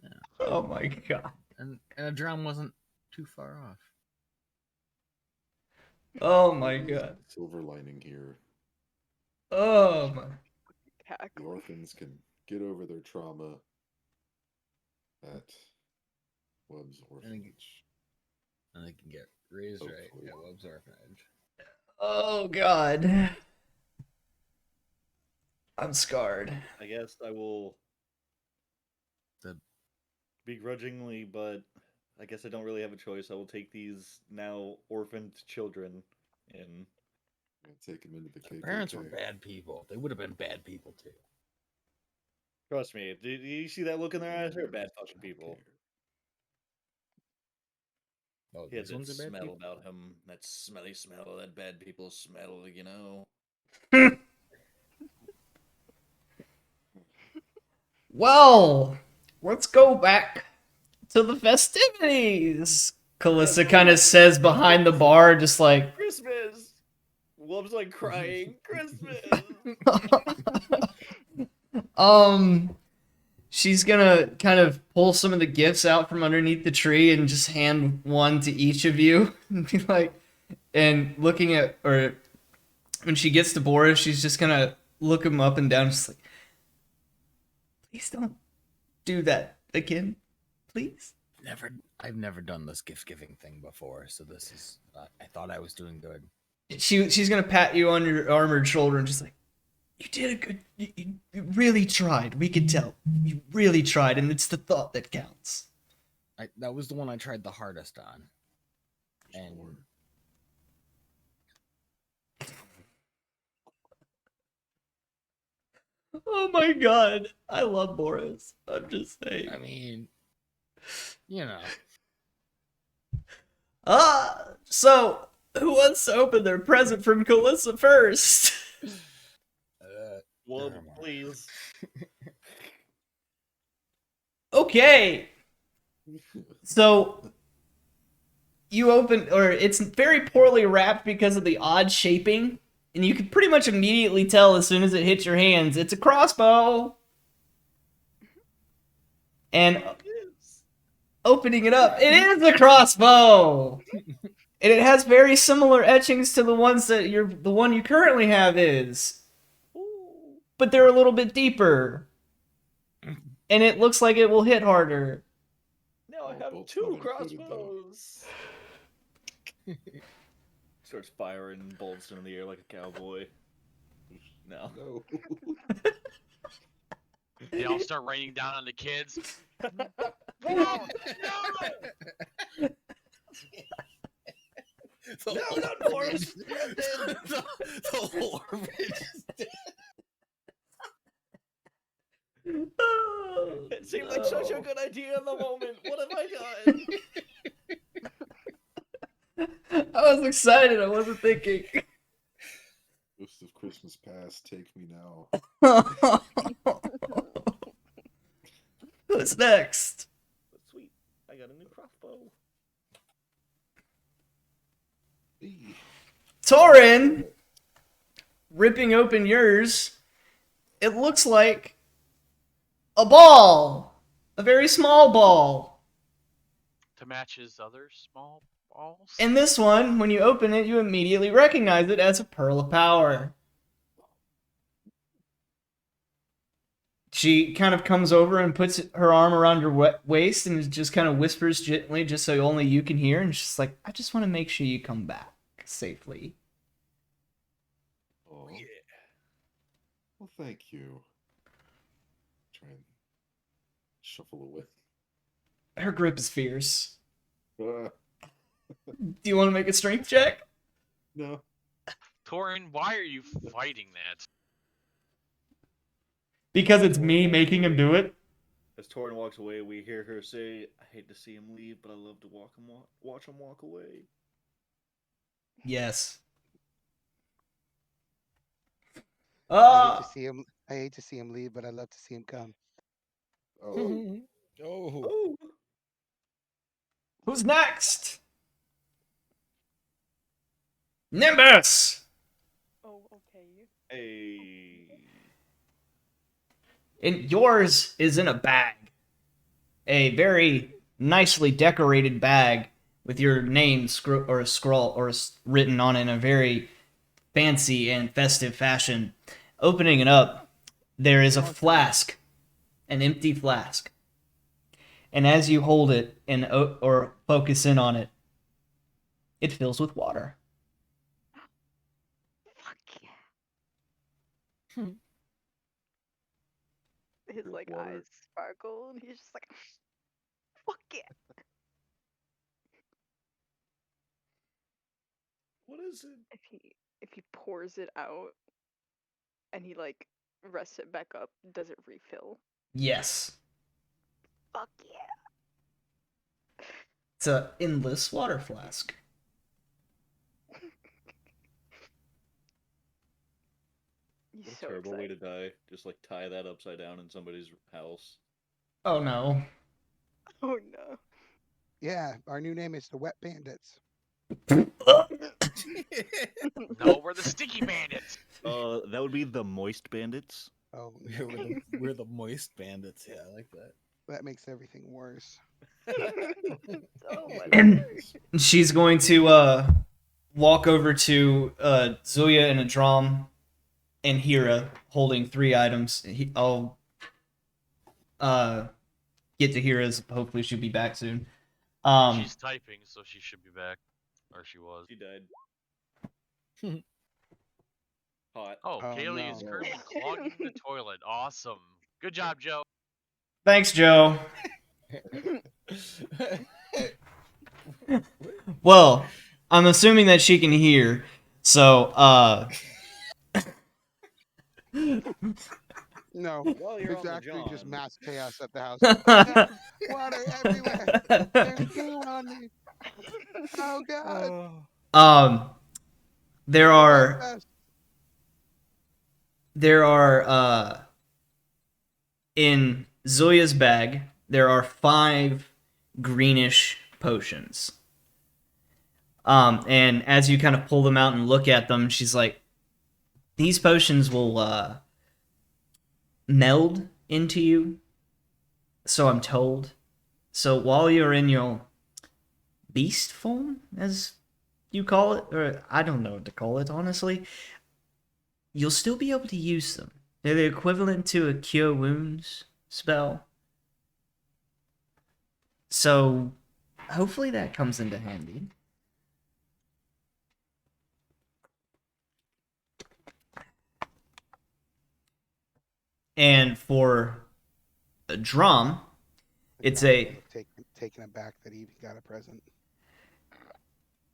[SPEAKER 9] Yeah.
[SPEAKER 1] Oh my god.
[SPEAKER 9] and a drum wasn't too far off.
[SPEAKER 1] Oh my
[SPEAKER 2] There is
[SPEAKER 1] god.
[SPEAKER 2] a silver lining here.
[SPEAKER 1] Oh my.
[SPEAKER 2] The
[SPEAKER 7] Cackle.
[SPEAKER 2] orphans can get over their trauma at Webb's orphanage.
[SPEAKER 9] And they can get raised right
[SPEAKER 2] Hopefully.
[SPEAKER 9] at Webb's orphanage.
[SPEAKER 1] Oh god. I'm scarred.
[SPEAKER 6] I guess I will
[SPEAKER 9] The-
[SPEAKER 6] begrudgingly, but I guess I don't really have a choice. I will take these now orphaned children and
[SPEAKER 2] Take them into the KKK.
[SPEAKER 9] Parents were bad people. They would have been bad people too.
[SPEAKER 6] trust me. Do you see that look in their eyes? They're bad fucking
[SPEAKER 2] Don't
[SPEAKER 6] people.
[SPEAKER 2] care.
[SPEAKER 9] Oh,
[SPEAKER 6] He had
[SPEAKER 9] these
[SPEAKER 6] that
[SPEAKER 9] ones are bad
[SPEAKER 6] smell
[SPEAKER 9] people.
[SPEAKER 6] about him. That smelly smell. That bad people smell.
[SPEAKER 1] Well, let's go back to the festivities. Calissa kind of says behind the bar, just like,
[SPEAKER 6] Christmas. Wubb's like crying. Christmas.
[SPEAKER 1] she's gonna kind of pull some of the gifts out from underneath the tree and just hand one to each of you and be like, and looking at, or when she gets to Boris, she's just gonna look him up and down, just like, please don't do that again, please.
[SPEAKER 9] I've never done this gift giving thing before, so this is. I thought I was doing good.
[SPEAKER 1] She's gonna pat you on your armored shoulder and just like, you did a good, you really tried. We could tell you really tried, and it's the thought that counts.
[SPEAKER 9] That was the one I tried the hardest on, and
[SPEAKER 1] Oh my god. I love Boris. I'm just saying.
[SPEAKER 9] I mean, you know.
[SPEAKER 1] So who wants to open their present from Calissa first?
[SPEAKER 6] Well,
[SPEAKER 9] Never mind.
[SPEAKER 6] please.
[SPEAKER 1] Okay. So you open, or it's very poorly wrapped because of the odd shaping, and you can pretty much immediately tell as soon as it hits your hands, it's a crossbow. And opening it up, it is a crossbow. And it has very similar etchings to the ones that the one you currently have is. But they're a little bit deeper. And it looks like it will hit harder.
[SPEAKER 6] Now I
[SPEAKER 2] Oh,
[SPEAKER 6] have
[SPEAKER 2] bolt's
[SPEAKER 6] 2
[SPEAKER 2] not included, though.
[SPEAKER 6] crossbows. Starts firing bolts in the air like a cowboy. No.
[SPEAKER 2] No.
[SPEAKER 4] They all start raining down on the kids.
[SPEAKER 6] Whoa,
[SPEAKER 9] The
[SPEAKER 6] no,
[SPEAKER 9] whole
[SPEAKER 6] not Boris!
[SPEAKER 9] orphanage- the whole orphanage is dead.
[SPEAKER 6] It seemed like such a good idea in the moment. What have I done?
[SPEAKER 1] I was excited, I wasn't thinking.
[SPEAKER 2] Ghost of Christmas Past, take me now.
[SPEAKER 1] Who's next?
[SPEAKER 6] But sweet, I got a new crossbow.
[SPEAKER 2] Eee.
[SPEAKER 1] Torin, ripping open yours, it looks like a ball. A very small ball.
[SPEAKER 4] To match his other small balls.
[SPEAKER 1] And this one, when you open it, you immediately recognize it as a Pearl of Power. She kind of comes over and puts her arm around your waist and just kind of whispers gently, just so only you can hear. And she's like, I just want to make sure you come back safely.
[SPEAKER 2] Oh. Yeah. Well, thank you. Try and shuffle away.
[SPEAKER 1] Her grip is fierce.
[SPEAKER 2] Ah,
[SPEAKER 1] Do you want to make a strength check?
[SPEAKER 2] no.
[SPEAKER 4] Torin, why are you fighting that?
[SPEAKER 1] Because it's me making him do it?
[SPEAKER 6] As Torin walks away, we hear her say, I hate to see him leave, but I love to watch him walk away.
[SPEAKER 1] Yes.
[SPEAKER 5] I hate to see him leave, but I love to see him come.
[SPEAKER 2] Oh.
[SPEAKER 9] Oh.
[SPEAKER 6] Oh!
[SPEAKER 1] Who's next? Nimbus!
[SPEAKER 10] Oh, okay.
[SPEAKER 6] Hey.
[SPEAKER 1] And yours is in a bag. A very nicely decorated bag with your name written on it in a very fancy and festive fashion. Opening it up, there is a flask, an empty flask. And as you hold it and or focus in on it, it fills with water.
[SPEAKER 7] Fuck yeah. His
[SPEAKER 2] Drink
[SPEAKER 7] like
[SPEAKER 2] water.
[SPEAKER 7] eyes sparkle, and he's just like, fuck yeah.
[SPEAKER 6] What is it?
[SPEAKER 7] If he pours it out, and he like rests it back up, does it refill?
[SPEAKER 1] Yes.
[SPEAKER 7] Fuck yeah.
[SPEAKER 1] It's an endless water flask.
[SPEAKER 7] He's
[SPEAKER 6] What a
[SPEAKER 7] so
[SPEAKER 6] terrible way to
[SPEAKER 7] excited.
[SPEAKER 6] die. Just like tie that upside down in somebody's house.
[SPEAKER 1] Oh no.
[SPEAKER 7] Oh no.
[SPEAKER 5] Yeah, our new name is the Wet Bandits.
[SPEAKER 4] No, we're the Sticky Bandits.
[SPEAKER 6] That would be the Moist Bandits.
[SPEAKER 5] Oh,
[SPEAKER 9] We're the moist bandits. Yeah, I like that.
[SPEAKER 5] that makes everything worse.
[SPEAKER 7] So much
[SPEAKER 1] And
[SPEAKER 7] worse.
[SPEAKER 1] she's going to walk over to Zuya and Adram and Hira holding 3 items. I'll get to Hira's. Hopefully she'll be back soon.
[SPEAKER 4] She's typing, so she should be back. Or she was.
[SPEAKER 6] She died. Hot.
[SPEAKER 4] Oh,
[SPEAKER 5] Oh,
[SPEAKER 4] Kaylee is
[SPEAKER 5] no.
[SPEAKER 4] currently clogging the toilet. Awesome. Good job, Joe.
[SPEAKER 1] Thanks, Joe. Well, I'm assuming that she can hear, so
[SPEAKER 5] No,
[SPEAKER 6] While you're
[SPEAKER 5] it's
[SPEAKER 6] on the
[SPEAKER 5] actually just
[SPEAKER 6] John,
[SPEAKER 5] mass chaos at the house. Oh God, water everywhere. There's goo on me. Oh God.
[SPEAKER 1] um, there
[SPEAKER 5] Look at my
[SPEAKER 1] are
[SPEAKER 5] vest.
[SPEAKER 1] there are in Zoya's bag there are 5 greenish potions. And as you kind of pull them out and look at them, she's like, "These potions will meld into you, so I'm told. So while you're in your beast form, as you call it, or I don't know what to call it, honestly, you'll still be able to use them. They're the equivalent to a Cure Wounds spell. So hopefully that comes into handy." And for a drum,
[SPEAKER 5] The
[SPEAKER 1] it's
[SPEAKER 5] captain
[SPEAKER 1] a
[SPEAKER 5] looked taken aback that he even got a present.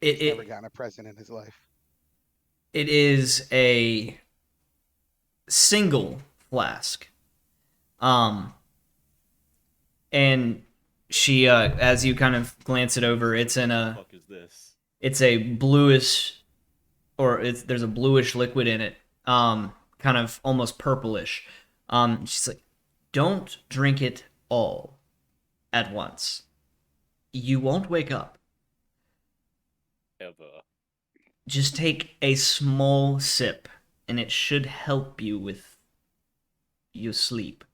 [SPEAKER 1] it,
[SPEAKER 5] He's never
[SPEAKER 1] it
[SPEAKER 5] gotten a present in his life.
[SPEAKER 1] it is a single flask. And she as you kind of glance it over, it's in
[SPEAKER 6] what the
[SPEAKER 1] a
[SPEAKER 6] fuck is this?
[SPEAKER 1] it's a bluish, or there's a bluish liquid in it, kind of almost purplish. She's like, "Don't drink it all at once. You won't wake up.
[SPEAKER 6] Ever.
[SPEAKER 1] Just take a small sip, and it should help you with your sleep.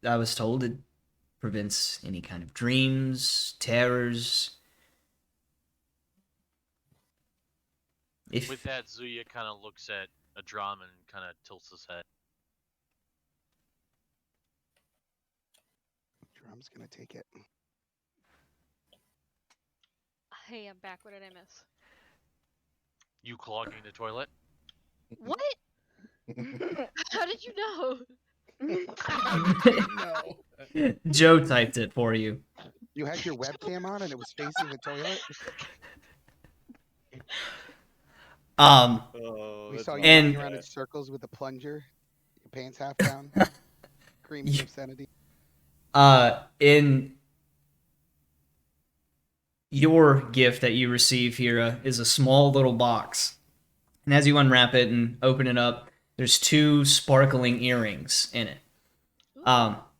[SPEAKER 1] I was told it prevents any kind of dreams, terrors."
[SPEAKER 4] With that, Zuya kind of looks at a drum and kind of tilts his head.
[SPEAKER 5] Drum's gonna take it.
[SPEAKER 3] Hey, I'm back. What did I miss?
[SPEAKER 4] You clogging the toilet?
[SPEAKER 3] What? How did you know?
[SPEAKER 5] No.
[SPEAKER 1] Joe typed it for you.
[SPEAKER 5] You had your webcam on and it was facing the toilet.
[SPEAKER 6] Oh,
[SPEAKER 5] We
[SPEAKER 6] that's
[SPEAKER 5] saw you
[SPEAKER 6] not
[SPEAKER 1] And-
[SPEAKER 5] running
[SPEAKER 6] okay.
[SPEAKER 5] around in circles with the plunger, your pants half down, screaming obscenity.
[SPEAKER 1] In your gift that you receive here is a small little box. And as you unwrap it and open it up, there's 2 sparkling earrings in it.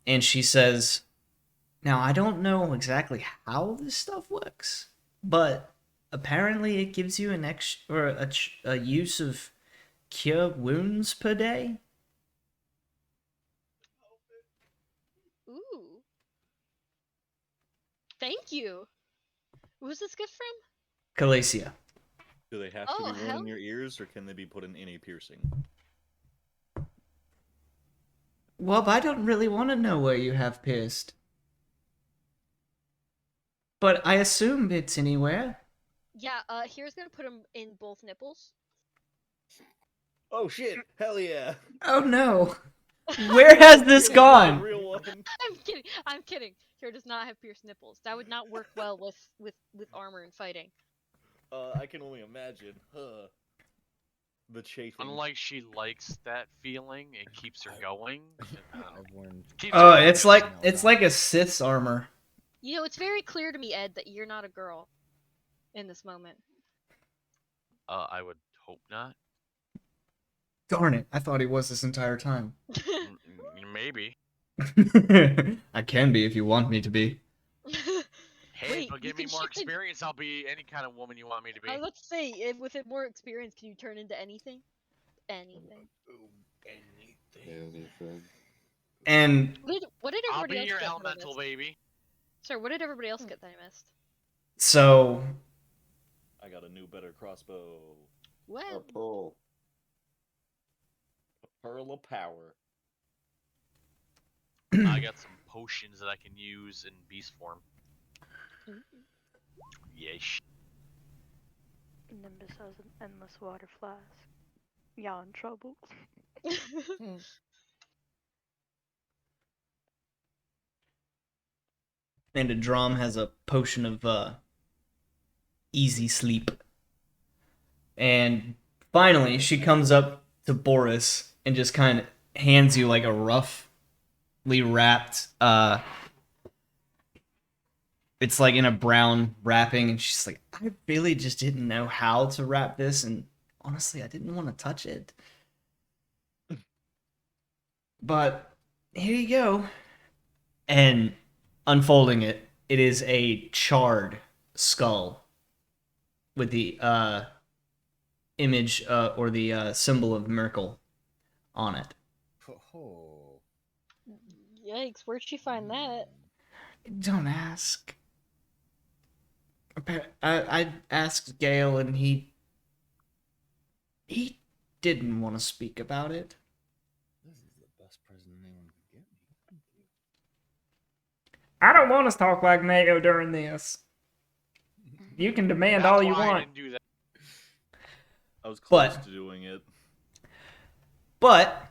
[SPEAKER 1] And she says, "Now, I don't know exactly how this stuff works, but apparently it gives you an extra, or a use of Cure Wounds per day."
[SPEAKER 3] Ooh. Thank you. Who's this gift from?
[SPEAKER 1] Calacia.
[SPEAKER 6] Do they have
[SPEAKER 3] Oh,
[SPEAKER 6] to be worn
[SPEAKER 3] hell-
[SPEAKER 6] in your ears, or can they be put in any piercing?
[SPEAKER 1] Well, I don't really want to know where you have pierced. But I assume it's anywhere.
[SPEAKER 3] Yeah, here's gonna put him in both nipples.
[SPEAKER 6] Oh shit! Hell yeah!
[SPEAKER 1] Oh no. Where has this
[SPEAKER 6] Here's my
[SPEAKER 1] gone?
[SPEAKER 6] real one.
[SPEAKER 3] I'm kidding. I'm kidding. Here does not have pierced nipples. That would not work well with armor and fighting.
[SPEAKER 6] I can only imagine. Huh. The chafing.
[SPEAKER 4] Unlike she likes that feeling, it keeps her going. I don't know.
[SPEAKER 9] I've learned.
[SPEAKER 4] Keeps
[SPEAKER 1] Oh,
[SPEAKER 4] her
[SPEAKER 1] it's
[SPEAKER 4] focused.
[SPEAKER 1] like it's like a Sith's armor.
[SPEAKER 3] You know, it's very clear to me, Ed, that you're not a girl in this moment.
[SPEAKER 4] I would hope not.
[SPEAKER 1] Darn it! I thought he was this entire time.
[SPEAKER 4] Maybe.
[SPEAKER 1] I can be if you want me to be.
[SPEAKER 4] Hey,
[SPEAKER 3] Wait,
[SPEAKER 4] but
[SPEAKER 3] you
[SPEAKER 4] give me
[SPEAKER 3] can
[SPEAKER 4] more
[SPEAKER 3] shift it-
[SPEAKER 4] experience. I'll be any kind of woman you want me to be.
[SPEAKER 3] I was about to say, if with it more experience, can you turn into anything? Anything.
[SPEAKER 2] Anything.
[SPEAKER 1] And
[SPEAKER 3] What did
[SPEAKER 4] I'll
[SPEAKER 3] everybody
[SPEAKER 4] be
[SPEAKER 3] else
[SPEAKER 4] your
[SPEAKER 3] get that I
[SPEAKER 4] elemental,
[SPEAKER 3] missed?
[SPEAKER 4] baby.
[SPEAKER 3] Sorry, what did everybody else get that I missed?
[SPEAKER 1] so
[SPEAKER 6] I got a new, better crossbow.
[SPEAKER 2] A
[SPEAKER 3] Well,
[SPEAKER 2] pearl.
[SPEAKER 6] A pearl of power.
[SPEAKER 4] I got some potions that I can use in beast form. Yeesh.
[SPEAKER 7] Nimbus has an endless water flask. Y'all in trouble.
[SPEAKER 1] and a drum has a potion of easy sleep. And finally, she comes up to Boris and just kind of hands you like a roughly wrapped it's like in a brown wrapping, and she's like, I really just didn't know how to wrap this, and honestly I didn't want to touch it. But here you go. And unfolding it, it is a charred skull with the image or the symbol of Merkel on it.
[SPEAKER 8] Oh.
[SPEAKER 3] Yikes! Where'd she find that?
[SPEAKER 1] Don't ask. I asked Gale, and he didn't want to speak about it.
[SPEAKER 8] This is the best present anyone could get me.
[SPEAKER 1] I don't want to talk like Mayo during this. You can demand
[SPEAKER 4] That's
[SPEAKER 1] all you
[SPEAKER 4] why I
[SPEAKER 1] want.
[SPEAKER 4] didn't do that.
[SPEAKER 6] I was close
[SPEAKER 1] But-
[SPEAKER 6] to doing it.
[SPEAKER 1] But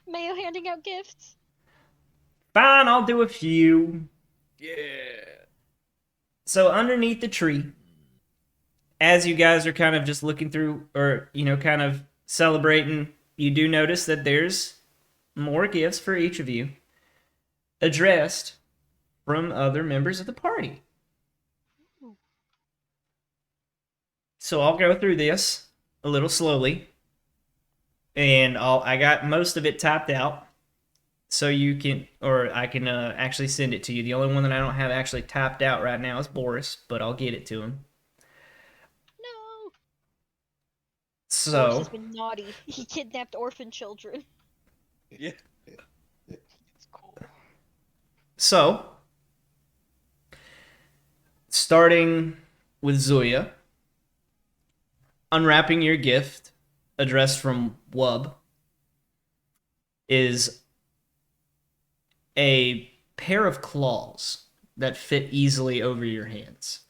[SPEAKER 3] Mayo handing out gifts.
[SPEAKER 1] fine, I'll do a few.
[SPEAKER 6] Yeah.
[SPEAKER 1] So underneath the tree, as you guys are kind of just looking through, or kind of celebrating, you do notice that there's more gifts for each of you, addressed from other members of the party. So I'll go through this a little slowly, and I got most of it typed out, so you can, or I can actually send it to you. The only one that I don't have actually typed out right now is Boris, but I'll get it to him.
[SPEAKER 3] No. Boris
[SPEAKER 1] So
[SPEAKER 3] has been naughty. He kidnapped orphan children.
[SPEAKER 6] Yeah.
[SPEAKER 5] It's cool.
[SPEAKER 1] So, starting with Zuya, unwrapping your gift addressed from Wub is a pair of claws that fit easily over your hands.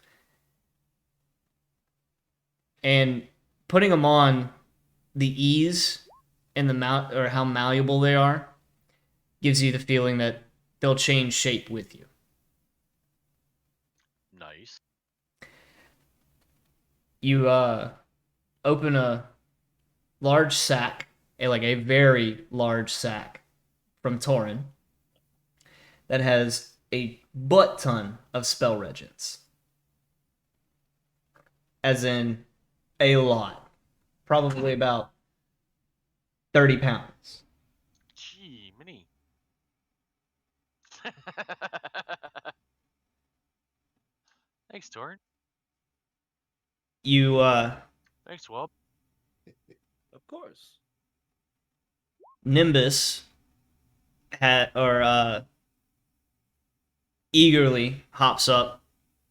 [SPEAKER 1] And putting them on, the ease and or how malleable they are gives you the feeling that they'll change shape with you.
[SPEAKER 4] Nice.
[SPEAKER 1] You open a large sack, a very large sack from Torin that has a butt ton of spell regents. As in a lot. Probably about 30 pounds.
[SPEAKER 4] Gee, mini. Thanks, Torn.
[SPEAKER 1] You
[SPEAKER 4] Thanks, Wub.
[SPEAKER 6] Of course.
[SPEAKER 1] Nimbus eagerly hops up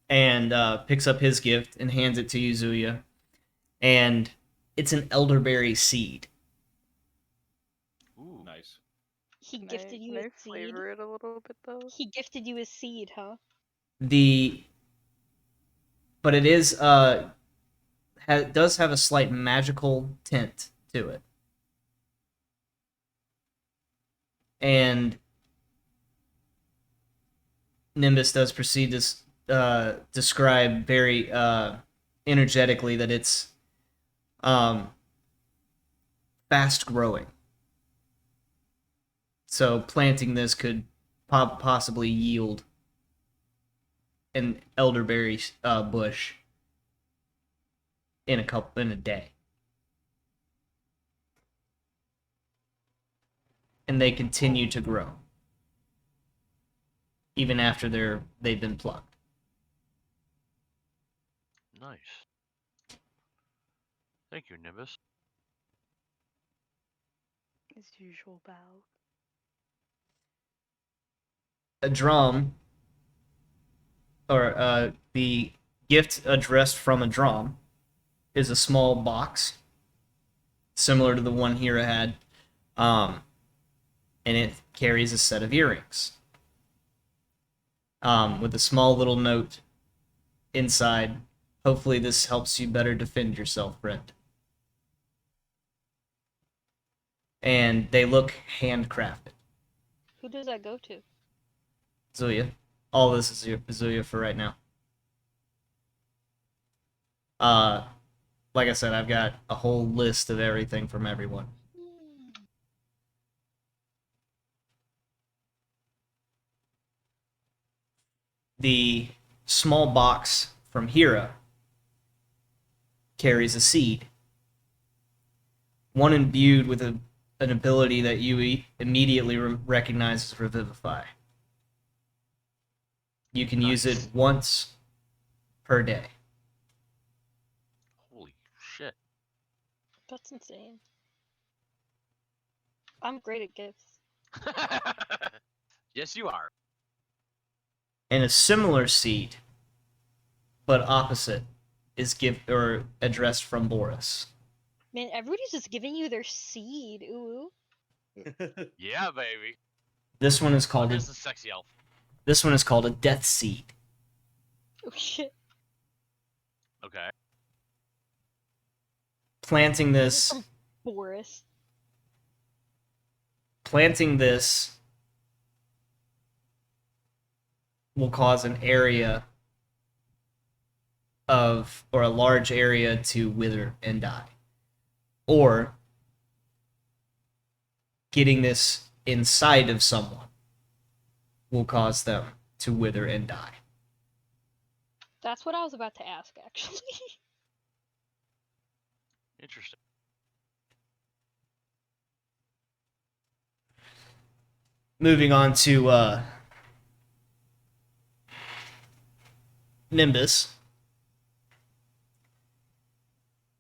[SPEAKER 1] and picks up his gift and hands it to you, Zuya. And it's an elderberry seed.
[SPEAKER 4] Ooh.
[SPEAKER 6] Nice.
[SPEAKER 3] He
[SPEAKER 7] Can
[SPEAKER 3] gifted you
[SPEAKER 7] can
[SPEAKER 3] his
[SPEAKER 7] I
[SPEAKER 3] seed.
[SPEAKER 7] flavor it a little bit though?
[SPEAKER 3] He gifted you his seed, huh?
[SPEAKER 1] But it is does have a slight magical tint to it. And Nimbus does proceed to describe very energetically that it's fast growing. So planting this could possibly yield an elderberry bush in a day. And they continue to grow even after they've been plucked.
[SPEAKER 4] Nice. Thank you, Nimbus.
[SPEAKER 7] As usual, bow.
[SPEAKER 1] A drum, or the gift addressed from a drum, is a small box similar to the one Hira had, and it carries a set of earrings with a small little note inside. Hopefully this helps you better defend yourself, Brent. And they look handcrafted.
[SPEAKER 3] Who does that go to?
[SPEAKER 1] Zuya. All this is Zuya for right now. Like I said, I've got a whole list of everything from everyone. the small box from Hera carries a seed. One imbued with an ability that you immediately recognize as Revivify. You can use it once per day.
[SPEAKER 4] Holy shit.
[SPEAKER 3] That's insane. I'm great at gifts.
[SPEAKER 4] Yes, you are.
[SPEAKER 1] And a similar seed, but opposite, is addressed from Boris.
[SPEAKER 3] Man, everybody's just giving you their seed. Ooh.
[SPEAKER 4] Yeah, baby.
[SPEAKER 1] This one is called
[SPEAKER 4] There's the sexy elf.
[SPEAKER 1] This one is called a death seed.
[SPEAKER 3] Oh shit.
[SPEAKER 4] Okay.
[SPEAKER 1] Planting this
[SPEAKER 3] From Boris.
[SPEAKER 1] will cause an area or a large area to wither and die. Or getting this inside of someone will cause them to wither and die.
[SPEAKER 3] That's what I was about to ask, actually.
[SPEAKER 4] Interesting.
[SPEAKER 1] Moving on to Nimbus.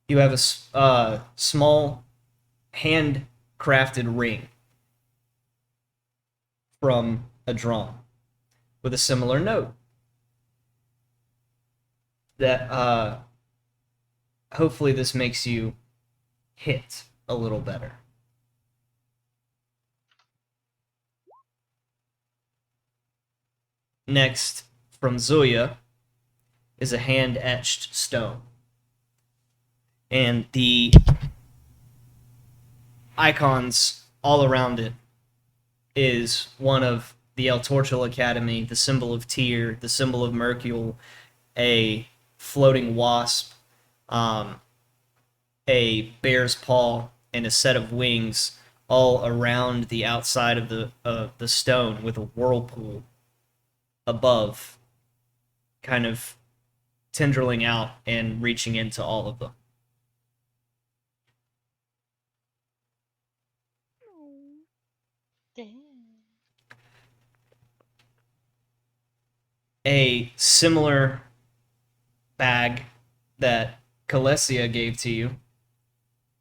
[SPEAKER 1] You have a small handcrafted ring from a drum with a similar note that hopefully this makes you hit a little better. Next, from Zoya, is a hand-etched stone. And the icons all around it is one of the El Torchel Academy, the symbol of Tyr, the symbol of Mercule, a floating wasp, a bear's paw, and a set of wings all around the outside of the stone with a whirlpool above, kind of tendriling out and reaching into all of them.
[SPEAKER 3] Damn.
[SPEAKER 1] A similar bag that Kalesia gave to you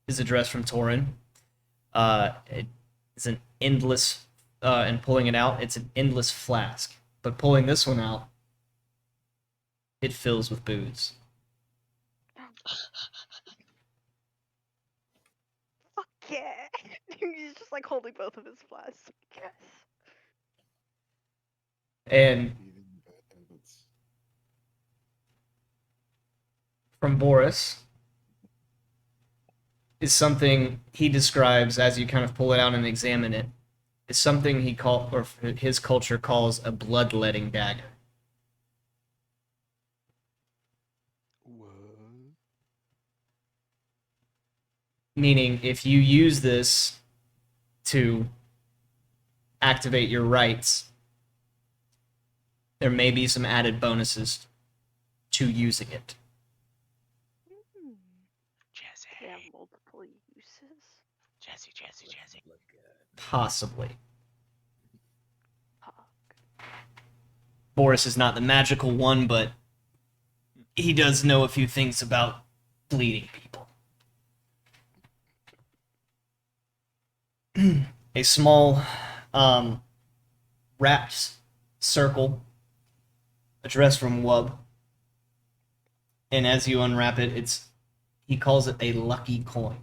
[SPEAKER 1] is addressed from Torin. It's an endless, and pulling it out, it's an endless flask. But pulling this one out, it fills with booze.
[SPEAKER 7] Fuck yeah! He's just like holding both of his flasks. Yes.
[SPEAKER 1] And
[SPEAKER 2] Even bad habits.
[SPEAKER 1] from Boris is something he describes as you kind of pull it out and examine it. Is something his culture calls a bloodletting dagger.
[SPEAKER 5] What?
[SPEAKER 1] Meaning, if you use this to activate your rights, there may be some added bonuses to using it.
[SPEAKER 7] They have multiple uses.
[SPEAKER 4] Jesse.
[SPEAKER 1] Possibly.
[SPEAKER 7] Fuck.
[SPEAKER 1] Boris is not the magical one, but he does know a few things about bleeding people. A small wrapped circle addressed from Wub. And as you unwrap it, he calls it a lucky coin.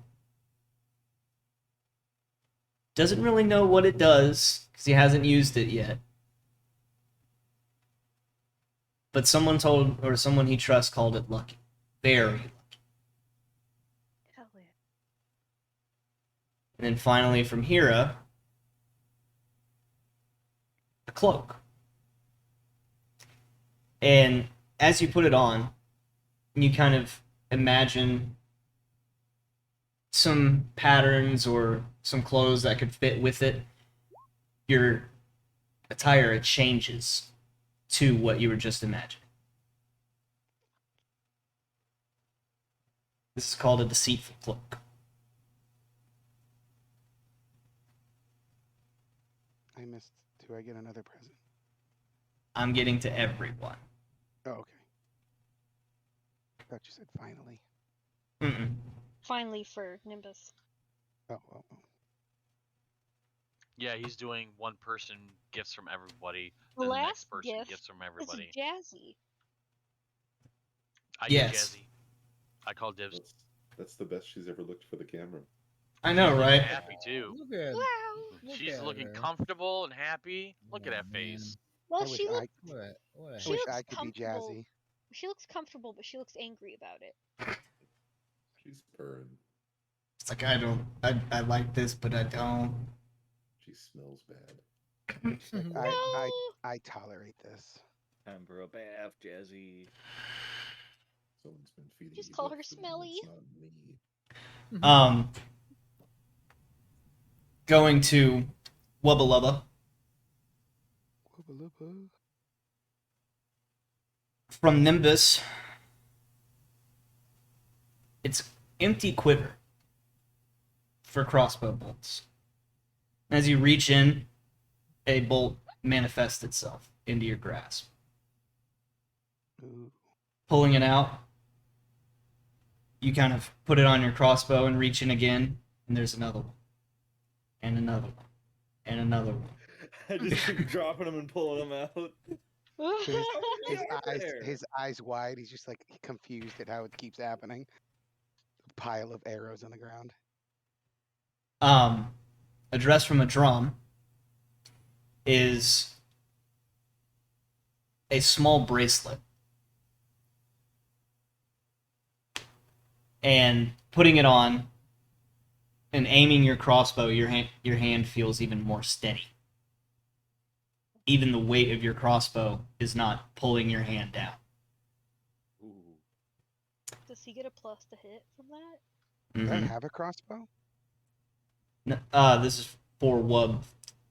[SPEAKER 1] Doesn't really know what it does, because he hasn't used it yet. But someone he trusts called it lucky. Very lucky.
[SPEAKER 7] Hell yeah.
[SPEAKER 1] And then finally from Hera, a cloak. And as you put it on, you kind of imagine some patterns or some clothes that could fit with it. Your attire changes to what you were just imagining. This is called a deceitful cloak.
[SPEAKER 5] I missed. Do I get another present?
[SPEAKER 1] I'm getting to everyone.
[SPEAKER 5] Oh, okay. I thought you said finally.
[SPEAKER 1] Mm-mm.
[SPEAKER 3] Finally for Nimbus.
[SPEAKER 5] Oh.
[SPEAKER 4] Yeah, he's doing one person gifts from everybody,
[SPEAKER 3] The
[SPEAKER 4] then the next
[SPEAKER 3] last
[SPEAKER 4] person
[SPEAKER 3] gift
[SPEAKER 4] gifts from
[SPEAKER 3] is
[SPEAKER 4] everybody.
[SPEAKER 3] Jazzy.
[SPEAKER 4] I
[SPEAKER 1] Yes.
[SPEAKER 4] get Jazzy. I call dibs.
[SPEAKER 2] That's the best she's ever looked for the camera.
[SPEAKER 1] I know,
[SPEAKER 4] She's looking
[SPEAKER 1] right?
[SPEAKER 4] happy too.
[SPEAKER 9] Look at,
[SPEAKER 3] Wow.
[SPEAKER 9] look
[SPEAKER 4] She's
[SPEAKER 9] at
[SPEAKER 4] looking
[SPEAKER 9] her.
[SPEAKER 4] comfortable and happy. Look at
[SPEAKER 9] Oh,
[SPEAKER 4] that face.
[SPEAKER 3] Well,
[SPEAKER 5] I wish
[SPEAKER 3] she
[SPEAKER 5] I,
[SPEAKER 3] looks
[SPEAKER 9] What a
[SPEAKER 3] She
[SPEAKER 5] wish
[SPEAKER 3] looks
[SPEAKER 5] I could be
[SPEAKER 3] comfortable.
[SPEAKER 5] Jazzy.
[SPEAKER 3] She looks comfortable, but she looks angry about it.
[SPEAKER 2] She's purring.
[SPEAKER 1] It's like I like this, but I don't.
[SPEAKER 2] She smells bad.
[SPEAKER 5] She's like,
[SPEAKER 3] No.
[SPEAKER 5] I tolerate this.
[SPEAKER 6] Time for a bath, Jazzy.
[SPEAKER 2] Someone's been feeding
[SPEAKER 3] Just
[SPEAKER 2] you
[SPEAKER 3] call
[SPEAKER 2] dog
[SPEAKER 3] her
[SPEAKER 2] food, and
[SPEAKER 3] Smelly.
[SPEAKER 2] It's not me.
[SPEAKER 1] Going to Wubba Lubba.
[SPEAKER 5] Wubba lubba.
[SPEAKER 1] From Nimbus, it's empty quiver for crossbow bolts. As you reach in, a bolt manifests itself into your grasp.
[SPEAKER 5] Ooh.
[SPEAKER 1] Pulling it out, you kind of put it on your crossbow and reach in again, and there's another one. And another one. And another one.
[SPEAKER 6] I just keep dropping them and pulling them out.
[SPEAKER 5] His eyes wide. He's just like confused at how it keeps happening. A pile of arrows on the ground.
[SPEAKER 1] Addressed from a drum is a small bracelet. And putting it on and aiming your crossbow, your hand feels even more steady. Even the weight of your crossbow is not pulling your hand down.
[SPEAKER 6] Ooh.
[SPEAKER 3] Does he get a plus to hit from that?
[SPEAKER 5] Does I
[SPEAKER 1] Mhm.
[SPEAKER 5] have a crossbow?
[SPEAKER 1] This is for wub,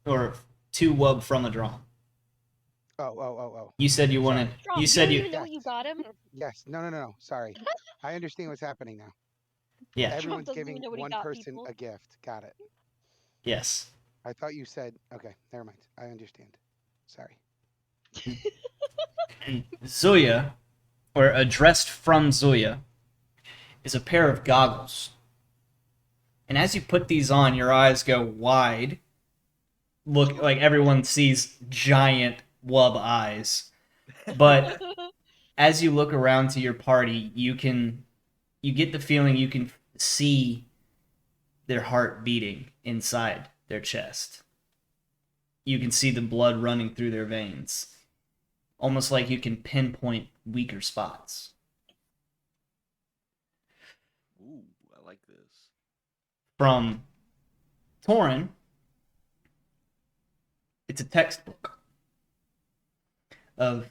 [SPEAKER 1] or 2 wub from a drum.
[SPEAKER 5] Oh.
[SPEAKER 1] You said you wanted.
[SPEAKER 5] Sorry.
[SPEAKER 3] Drum,
[SPEAKER 1] You said
[SPEAKER 3] don't
[SPEAKER 1] you.
[SPEAKER 3] even know you got him.
[SPEAKER 5] Yes. No. Sorry. I understand what's happening now.
[SPEAKER 1] Yeah.
[SPEAKER 5] Everyone's
[SPEAKER 3] doesn't even
[SPEAKER 5] giving
[SPEAKER 3] know what he
[SPEAKER 5] one
[SPEAKER 3] got,
[SPEAKER 5] person
[SPEAKER 3] people.
[SPEAKER 5] a gift. Got it.
[SPEAKER 1] Yes.
[SPEAKER 5] I thought you said okay. Never mind. I understand. Sorry.
[SPEAKER 1] And Zoya, or addressed from Zoya, is a pair of goggles. And as you put these on, your eyes go wide. Look like everyone sees giant wub eyes. But as you look around to your party, you get the feeling you can see their heart beating inside their chest. You can see the blood running through their veins. Almost like you can pinpoint weaker spots.
[SPEAKER 6] Ooh, I like this.
[SPEAKER 1] From Torin, it's a textbook of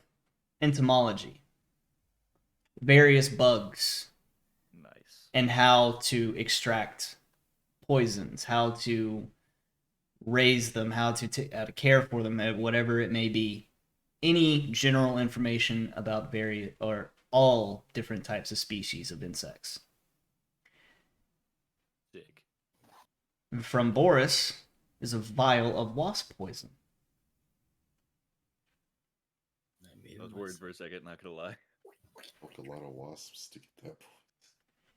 [SPEAKER 1] entomology, various bugs,
[SPEAKER 6] Nice.
[SPEAKER 1] and how to extract poisons, how to raise them, how to care for them, whatever it may be. Any general information about various or all different types of species of insects.
[SPEAKER 6] Sick.
[SPEAKER 1] From Boris is a vial of wasp poison.
[SPEAKER 6] I was worried for a second, not gonna lie.
[SPEAKER 2] Smoked a lot of wasps to get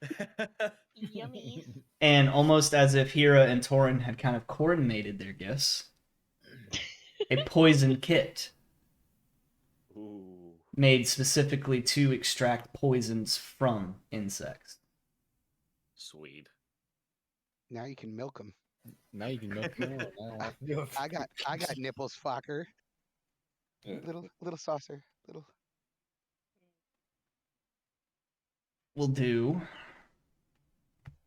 [SPEAKER 2] that point.
[SPEAKER 3] Yummy.
[SPEAKER 1] And almost as if Hera and Torin had kind of coordinated their gifts, a poison kit
[SPEAKER 6] Ooh.
[SPEAKER 1] made specifically to extract poisons from insects.
[SPEAKER 6] Sweet.
[SPEAKER 5] Now you can milk them.
[SPEAKER 9] Now you can milk more. I don't have to do it.
[SPEAKER 5] I got nipples, Fokker.
[SPEAKER 2] Yeah.
[SPEAKER 5] Little saucer. Little.
[SPEAKER 1] We'll do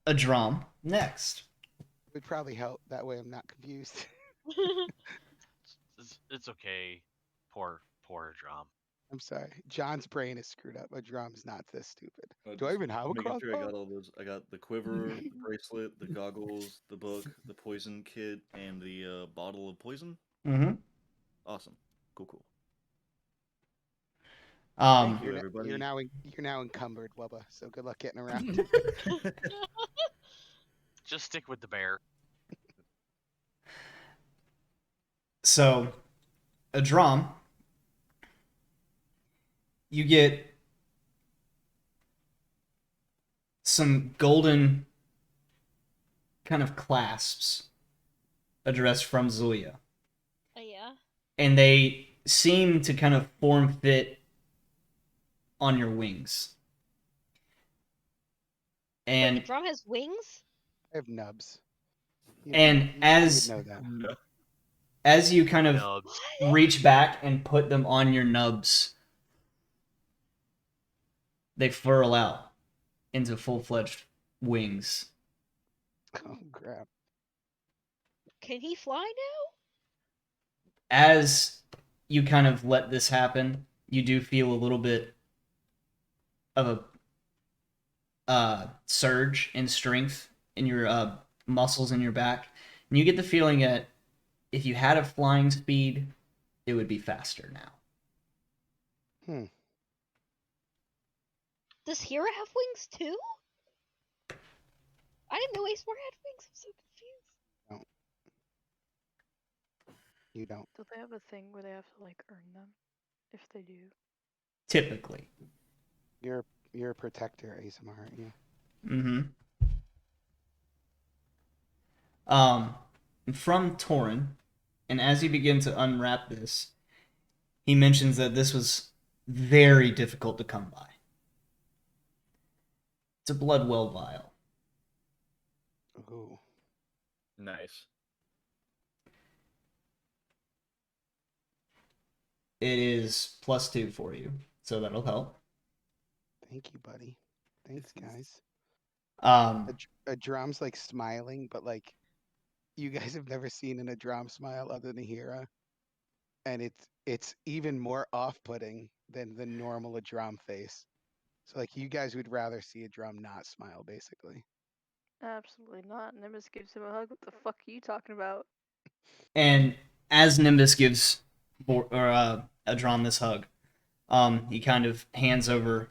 [SPEAKER 1] a drum next.
[SPEAKER 5] Would probably help. That way I'm not confused.
[SPEAKER 4] It's okay. Poor drum.
[SPEAKER 5] I'm sorry. John's brain is screwed up. A drum's not this stupid. Do I
[SPEAKER 6] Just
[SPEAKER 5] even have a
[SPEAKER 6] making sure I
[SPEAKER 5] crossbow?
[SPEAKER 6] got all those. I got the quiver, the bracelet, the goggles, the book, the poison kit, and the bottle of poison.
[SPEAKER 1] Mm-hmm.
[SPEAKER 6] Awesome. Cool. Thank you,
[SPEAKER 5] You're
[SPEAKER 6] everybody.
[SPEAKER 5] you're now encumbered, Wubba. So good luck getting around.
[SPEAKER 4] Just stick with the bear.
[SPEAKER 1] So, a drum, you get some golden kind of clasps addressed from Zulia.
[SPEAKER 3] Yeah.
[SPEAKER 1] And they seem to kind of form fit on your wings.
[SPEAKER 3] Wait,
[SPEAKER 1] And
[SPEAKER 3] a drum has wings?
[SPEAKER 5] I have nubs.
[SPEAKER 1] And
[SPEAKER 5] you
[SPEAKER 1] as-
[SPEAKER 5] would know that.
[SPEAKER 6] No.
[SPEAKER 1] as you kind of
[SPEAKER 4] Nubs.
[SPEAKER 1] reach back and put them on your nubs, they furl out into full-fledged wings.
[SPEAKER 5] Oh crap!
[SPEAKER 3] Can he fly now?
[SPEAKER 1] As you kind of let this happen, you do feel a little bit of a surge in strength in your muscles in your back, and you get the feeling that if you had a flying speed, it would be faster now.
[SPEAKER 3] Does Hera have wings too? I didn't know Ace War had wings. I'm so confused.
[SPEAKER 5] You don't.
[SPEAKER 7] Do they have a thing where they have to like earn them? If they do.
[SPEAKER 1] Typically.
[SPEAKER 5] You're a protector, ASMR, aren't you?
[SPEAKER 1] Mm-hmm. From Torin, and as you begin to unwrap this, he mentions that this was very difficult to come by. It's a Bloodwell vial.
[SPEAKER 5] Ooh.
[SPEAKER 6] Nice.
[SPEAKER 1] It is +2 for you, so that'll help.
[SPEAKER 5] Thank you, buddy. Thanks, guys.
[SPEAKER 1] Um,
[SPEAKER 5] A drum's like smiling, but like you guys have never seen an Adram smile other than Hera, and it's even more off-putting than the normal Adram face. So like you guys would rather see a drum not smile, basically.
[SPEAKER 7] Absolutely not. Nimbus gives him a hug. What the fuck are you talking about?
[SPEAKER 1] and as Nimbus gives Adron this hug, he kind of hands over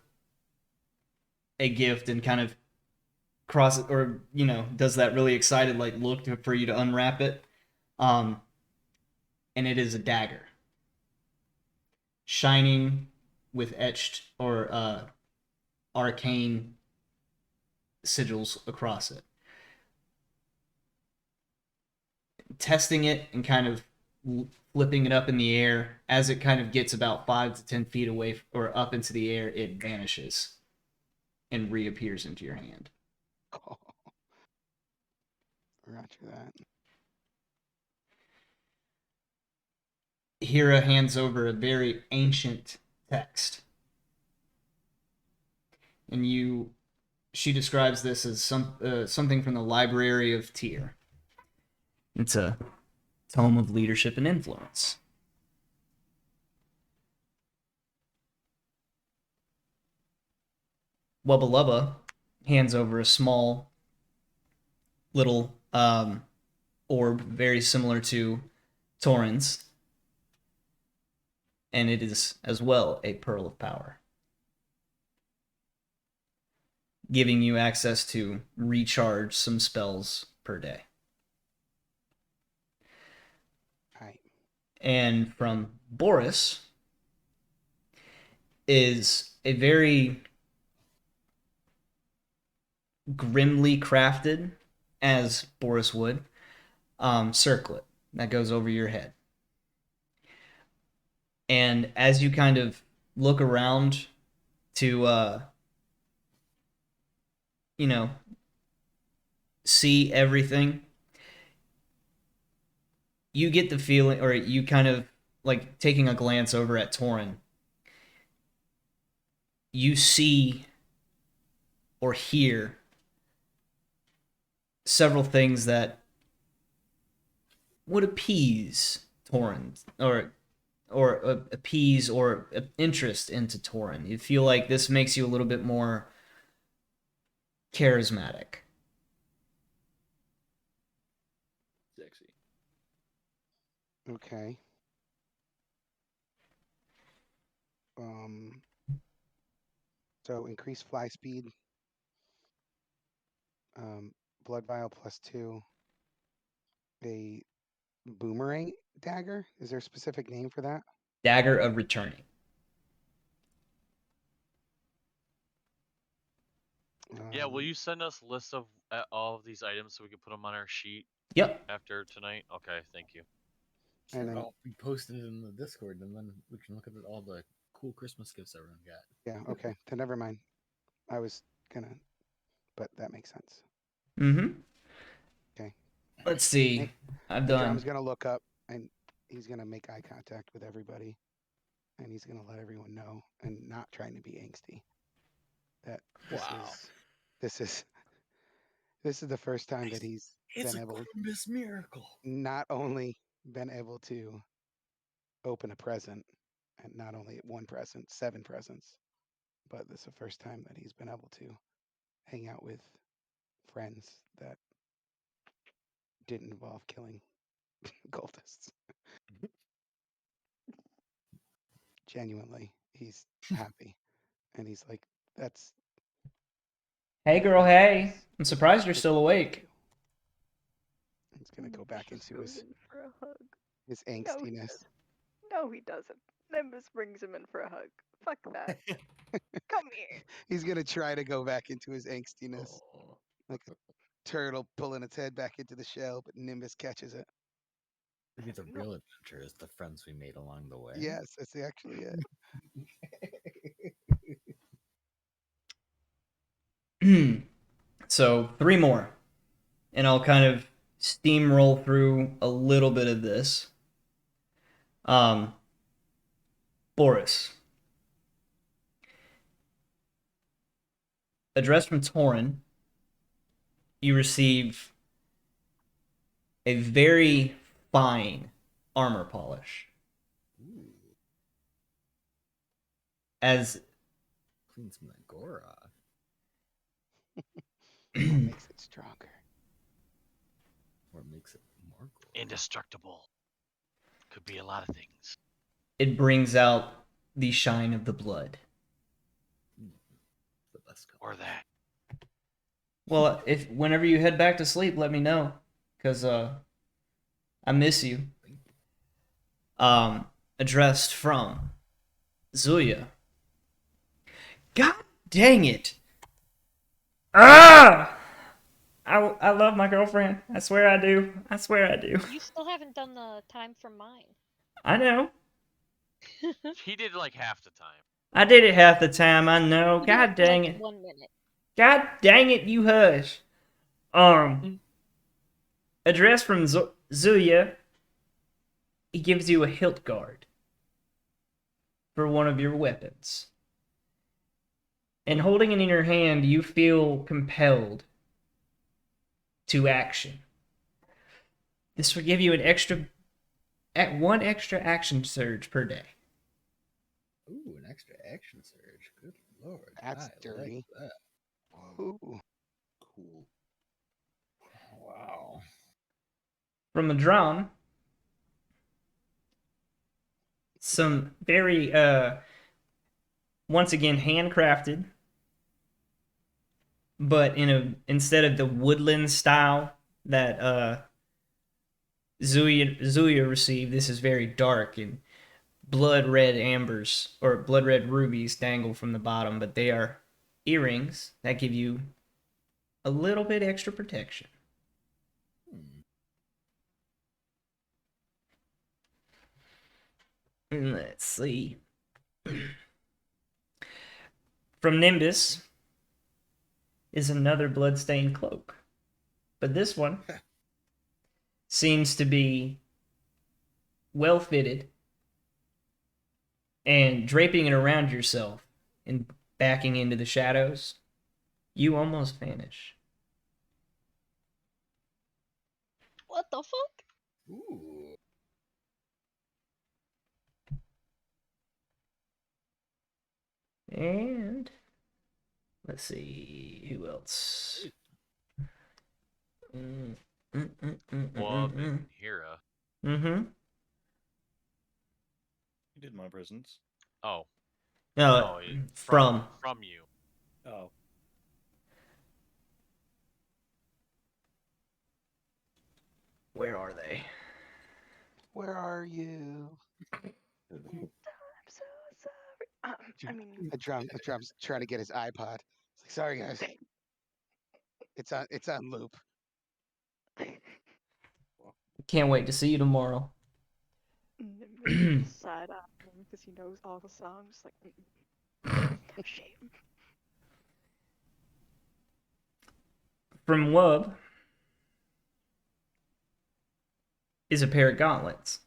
[SPEAKER 1] a gift and kind of crosses, or does that really excited like look for you to unwrap it. And it is a dagger, shining with etched or arcane sigils across it. Testing it and kind of flipping it up in the air, as it kind of gets about 5 to 10 feet away or up into the air, it vanishes and reappears into your hand.
[SPEAKER 5] Oh. Roger that.
[SPEAKER 1] Hera hands over a very ancient text, and she describes this as something from the Library of Tyr. It's a tome of leadership and influence. Wubba Lubba hands over a small little orb, very similar to Torin's, and it is as well a pearl of power, giving you access to recharge some spells per day.
[SPEAKER 5] Right.
[SPEAKER 1] And from Boris is a very grimly crafted, as Boris would, circlet that goes over your head. And as you kind of look around to see everything, you get the feeling, or you kind of like taking a glance over at Torin, you see or hear several things that would appease Torin, or appease or interest into Torin. You feel like this makes you a little bit more charismatic.
[SPEAKER 6] Sexy.
[SPEAKER 5] Okay. So increase fly speed. Blood vial +2. A boomerang dagger. Is there a specific name for that?
[SPEAKER 1] Dagger of Returning.
[SPEAKER 4] Yeah, will
[SPEAKER 5] Um,
[SPEAKER 4] you send us lists of all of these items so we can put them on our sheet
[SPEAKER 1] Yep.
[SPEAKER 4] after tonight? Okay, thank you.
[SPEAKER 5] And
[SPEAKER 9] And
[SPEAKER 5] then-
[SPEAKER 9] I'll be posted in the Discord, and then we can look at all the cool Christmas gifts everyone got.
[SPEAKER 5] Yeah. Okay. Then never mind. I was gonna, but that makes sense.
[SPEAKER 1] Mm-hmm.
[SPEAKER 5] Okay.
[SPEAKER 1] Let's see.
[SPEAKER 5] Nick,
[SPEAKER 1] I've
[SPEAKER 5] The
[SPEAKER 1] done.
[SPEAKER 5] drum's gonna look up and he's gonna make eye contact with everybody, and he's gonna let everyone know, and not trying to be angsty, that
[SPEAKER 9] Wow.
[SPEAKER 5] this is the first time that he's
[SPEAKER 9] It's
[SPEAKER 5] been
[SPEAKER 9] a
[SPEAKER 5] able,
[SPEAKER 9] Christmas miracle.
[SPEAKER 5] not only been able to open a present, and not only one present, 7 presents, but this is the first time that he's been able to hang out with friends that didn't involve killing cultists. Genuinely, he's happy, and he's like, "That's
[SPEAKER 1] Hey, girl. Hey.
[SPEAKER 5] It's-
[SPEAKER 1] I'm surprised you're
[SPEAKER 5] it's
[SPEAKER 1] still awake.
[SPEAKER 5] He's gonna go back
[SPEAKER 7] Nimbus
[SPEAKER 5] into
[SPEAKER 7] goes in for a hug.
[SPEAKER 5] his
[SPEAKER 7] No, he
[SPEAKER 5] angstiness.
[SPEAKER 7] doesn't. No, he doesn't. Nimbus brings him in for a hug. Fuck that. Come here.
[SPEAKER 5] He's gonna try to go back into his angstiness,
[SPEAKER 2] Aw.
[SPEAKER 5] like a turtle pulling its head back into the shell, but Nimbus catches it.
[SPEAKER 9] Maybe the
[SPEAKER 7] No.
[SPEAKER 9] real adventure is the friends we made along the way.
[SPEAKER 5] Yes, that's actually it.
[SPEAKER 1] So 3 more, and I'll kind of steamroll through a little bit of this. Boris. Address from Torin. You receive a very fine armor polish.
[SPEAKER 9] Ooh,
[SPEAKER 1] As
[SPEAKER 9] clean some of that gore off.
[SPEAKER 5] What makes it stronger?
[SPEAKER 9] Or makes it more gore.
[SPEAKER 4] Indestructible. Could be a lot of things.
[SPEAKER 1] it brings out the shine of the blood.
[SPEAKER 9] The best color.
[SPEAKER 4] Or that.
[SPEAKER 1] Well, if whenever you head back to sleep, let me know, cause I miss you.
[SPEAKER 9] Thank you.
[SPEAKER 1] Addressed from Zuya. God dang it! Ah! I love my girlfriend. I swear I do. I swear I do.
[SPEAKER 3] You still haven't done the time from mine.
[SPEAKER 1] I know.
[SPEAKER 4] He did like half the time.
[SPEAKER 1] I did it half the time. I know.
[SPEAKER 3] You did
[SPEAKER 1] God
[SPEAKER 3] it for,
[SPEAKER 1] dang
[SPEAKER 3] like,
[SPEAKER 1] it.
[SPEAKER 3] 1 minute.
[SPEAKER 1] God dang it, you hush. Address from Zuya. He gives you a hilt guard for one of your weapons. And holding it in your hand, you feel compelled to action. This will give you one extra action surge per day.
[SPEAKER 9] Ooh, an extra action surge. Good lord.
[SPEAKER 5] That's
[SPEAKER 9] I
[SPEAKER 5] dirty.
[SPEAKER 9] Like that.
[SPEAKER 5] Ooh,
[SPEAKER 2] Cool.
[SPEAKER 9] Wow.
[SPEAKER 1] From the drum, some very once again handcrafted, but instead of the woodland style that Zuya received, this is very dark, and blood red ambers or blood red rubies dangle from the bottom, but they are earrings that give you a little bit extra protection. Let's see. From Nimbus is another bloodstained cloak, but this one seems to be well fitted, and draping it around yourself and backing into the shadows, you almost vanish.
[SPEAKER 3] What the fuck?
[SPEAKER 9] Ooh.
[SPEAKER 1] And let's see who else.
[SPEAKER 4] Wub and Hira.
[SPEAKER 1] Mm-hmm.
[SPEAKER 6] You did my presents.
[SPEAKER 4] Oh.
[SPEAKER 1] No,
[SPEAKER 4] No,
[SPEAKER 1] from
[SPEAKER 4] from you.
[SPEAKER 6] Oh.
[SPEAKER 1] Where are they?
[SPEAKER 5] Where are you?
[SPEAKER 7] I'm so sorry. I mean,
[SPEAKER 5] A drum's trying to get his iPod. It's like, sorry guys, it's on loop.
[SPEAKER 1] Can't wait to see you tomorrow.
[SPEAKER 7] Nimbus side eyeing because he knows all the songs. Like, shame.
[SPEAKER 1] From Wub is a pair of gauntlets.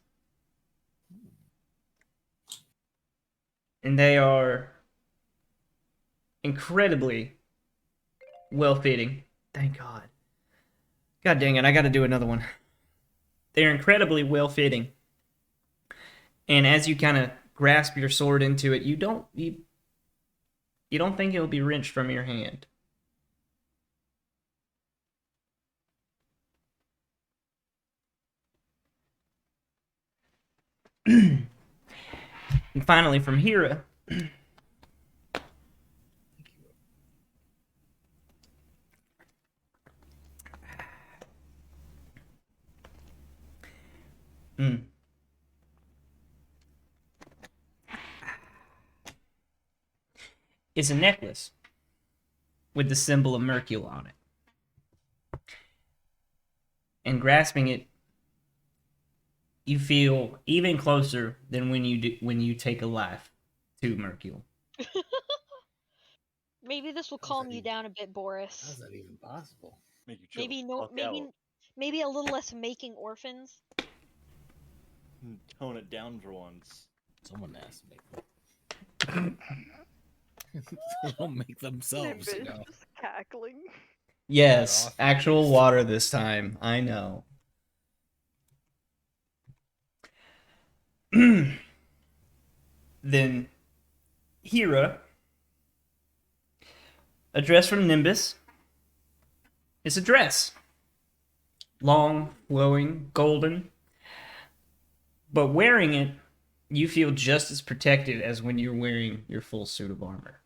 [SPEAKER 1] And they are incredibly well-fitting. Thank God. God dang it, I gotta do another one. They're incredibly well-fitting. And as you kind of grasp your sword into it, you don't think it'll be wrenched from your hand. And finally, from Hera, is a necklace with the symbol of Mercule on it. And grasping it, you feel even closer than when you take a life to Mercule.
[SPEAKER 3] Maybe this will
[SPEAKER 9] How's
[SPEAKER 3] calm
[SPEAKER 9] that
[SPEAKER 3] you
[SPEAKER 9] even-
[SPEAKER 3] down a bit, Boris.
[SPEAKER 9] How's that even possible?
[SPEAKER 6] Make you chill
[SPEAKER 3] Maybe
[SPEAKER 6] the fuck out.
[SPEAKER 3] maybe a little less making orphans.
[SPEAKER 6] Tone it down for once.
[SPEAKER 9] Someone has to make them. They don't make themselves,
[SPEAKER 7] Nimbus
[SPEAKER 9] you know.
[SPEAKER 7] just cackling.
[SPEAKER 1] Yes,
[SPEAKER 9] off,
[SPEAKER 1] actual
[SPEAKER 9] please.
[SPEAKER 1] water this time. I know. Then Hera, a dress from Nimbus. It's a dress. Long, flowing, golden. But wearing it, you feel just as protected as when you're wearing your full suit of armor.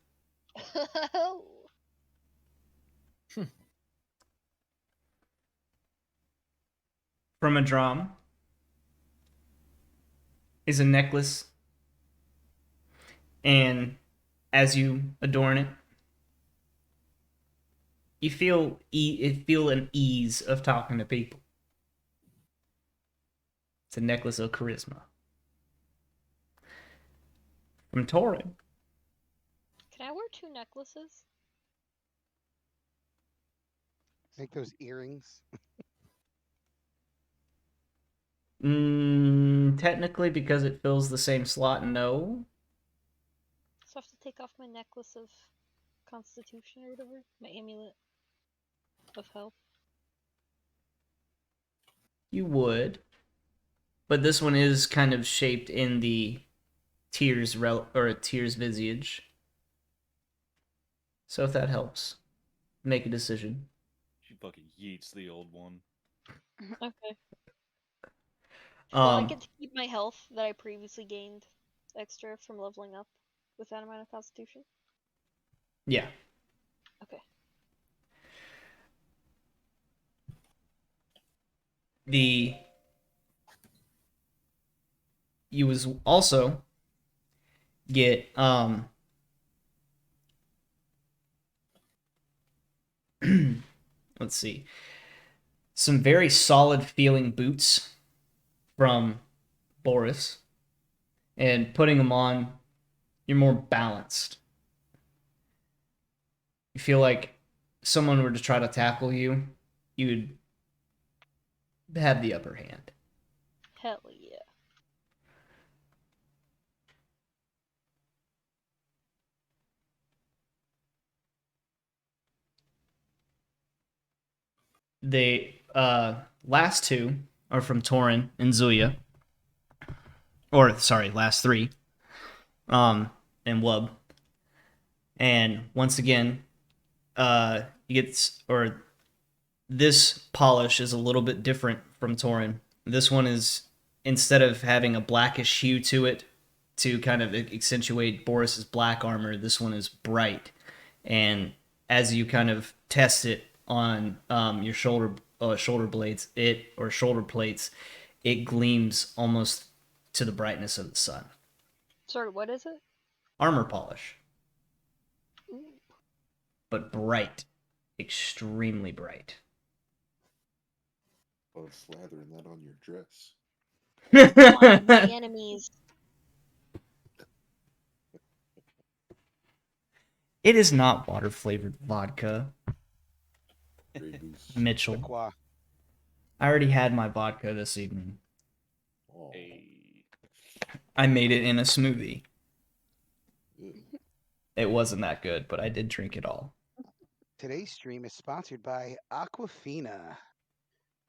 [SPEAKER 1] From a drum is a necklace, and as you adorn it, you feel an ease of talking to people. It's a necklace of charisma. From Torin,
[SPEAKER 3] Can I wear 2 necklaces?
[SPEAKER 5] Think those earrings.
[SPEAKER 1] technically because it fills the same slot, no.
[SPEAKER 3] So I have to take off my necklace of constitution or whatever, my amulet of health.
[SPEAKER 1] You would, but this one is kind of shaped in the Tyr's visage. So if that helps, make a decision.
[SPEAKER 6] She fucking yeets the old one.
[SPEAKER 3] Okay. Well, I
[SPEAKER 1] Um,
[SPEAKER 3] get to keep my health that I previously gained extra from leveling up with that amount of constitution.
[SPEAKER 1] yeah.
[SPEAKER 3] Okay.
[SPEAKER 1] You was also get let's see, some very solid feeling boots from Boris, and putting them on, you're more balanced. You feel like if someone were to try to tackle you, you would have the upper hand.
[SPEAKER 3] Hell yeah.
[SPEAKER 1] The last 2 are from Torin and Zuya. Or sorry, last 3. And Wub. And once again, this polish is a little bit different from Torin. This one is, instead of having a blackish hue to it to kind of accentuate Boris's black armor, this one is bright and as you kind of test it on your shoulder blades, shoulder plates, it gleams almost to the brightness of the sun.
[SPEAKER 3] Sorry, what is it?
[SPEAKER 1] Armor polish,
[SPEAKER 3] Ooh.
[SPEAKER 1] but bright, extremely bright.
[SPEAKER 2] Well, slathering that on your dress.
[SPEAKER 3] On my enemies.
[SPEAKER 1] It is not water flavored vodka,
[SPEAKER 2] Grey Goose.
[SPEAKER 1] Mitchell.
[SPEAKER 5] Liqueur.
[SPEAKER 1] I already had my vodka this evening.
[SPEAKER 2] Oh,
[SPEAKER 6] Hey.
[SPEAKER 1] I made it in a smoothie.
[SPEAKER 2] ugh.
[SPEAKER 1] It wasn't that good, but I did drink it all.
[SPEAKER 5] Today's stream is sponsored by Aquafina.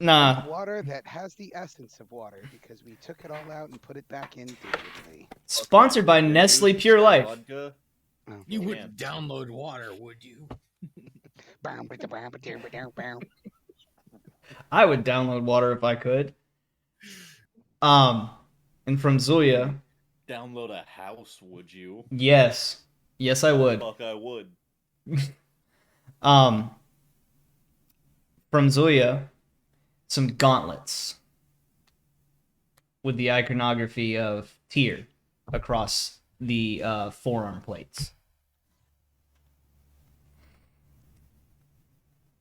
[SPEAKER 1] Nah,
[SPEAKER 5] Water that has the essence of water because we took it all out and put it back in digitally.
[SPEAKER 1] sponsored by
[SPEAKER 6] Grey
[SPEAKER 1] Nestle
[SPEAKER 6] Goose,
[SPEAKER 1] Pure
[SPEAKER 6] Sky
[SPEAKER 1] Life.
[SPEAKER 6] Vodka.
[SPEAKER 5] Oh.
[SPEAKER 9] You
[SPEAKER 6] Oh,
[SPEAKER 9] wouldn't download water, would you?
[SPEAKER 1] I would download water if I could. And from Zuya,
[SPEAKER 6] Download a house, would you?
[SPEAKER 1] yes, I would.
[SPEAKER 6] Fuck, I would.
[SPEAKER 1] Um, from Zuya, some gauntlets with the iconography of Tyr across the forearm plates.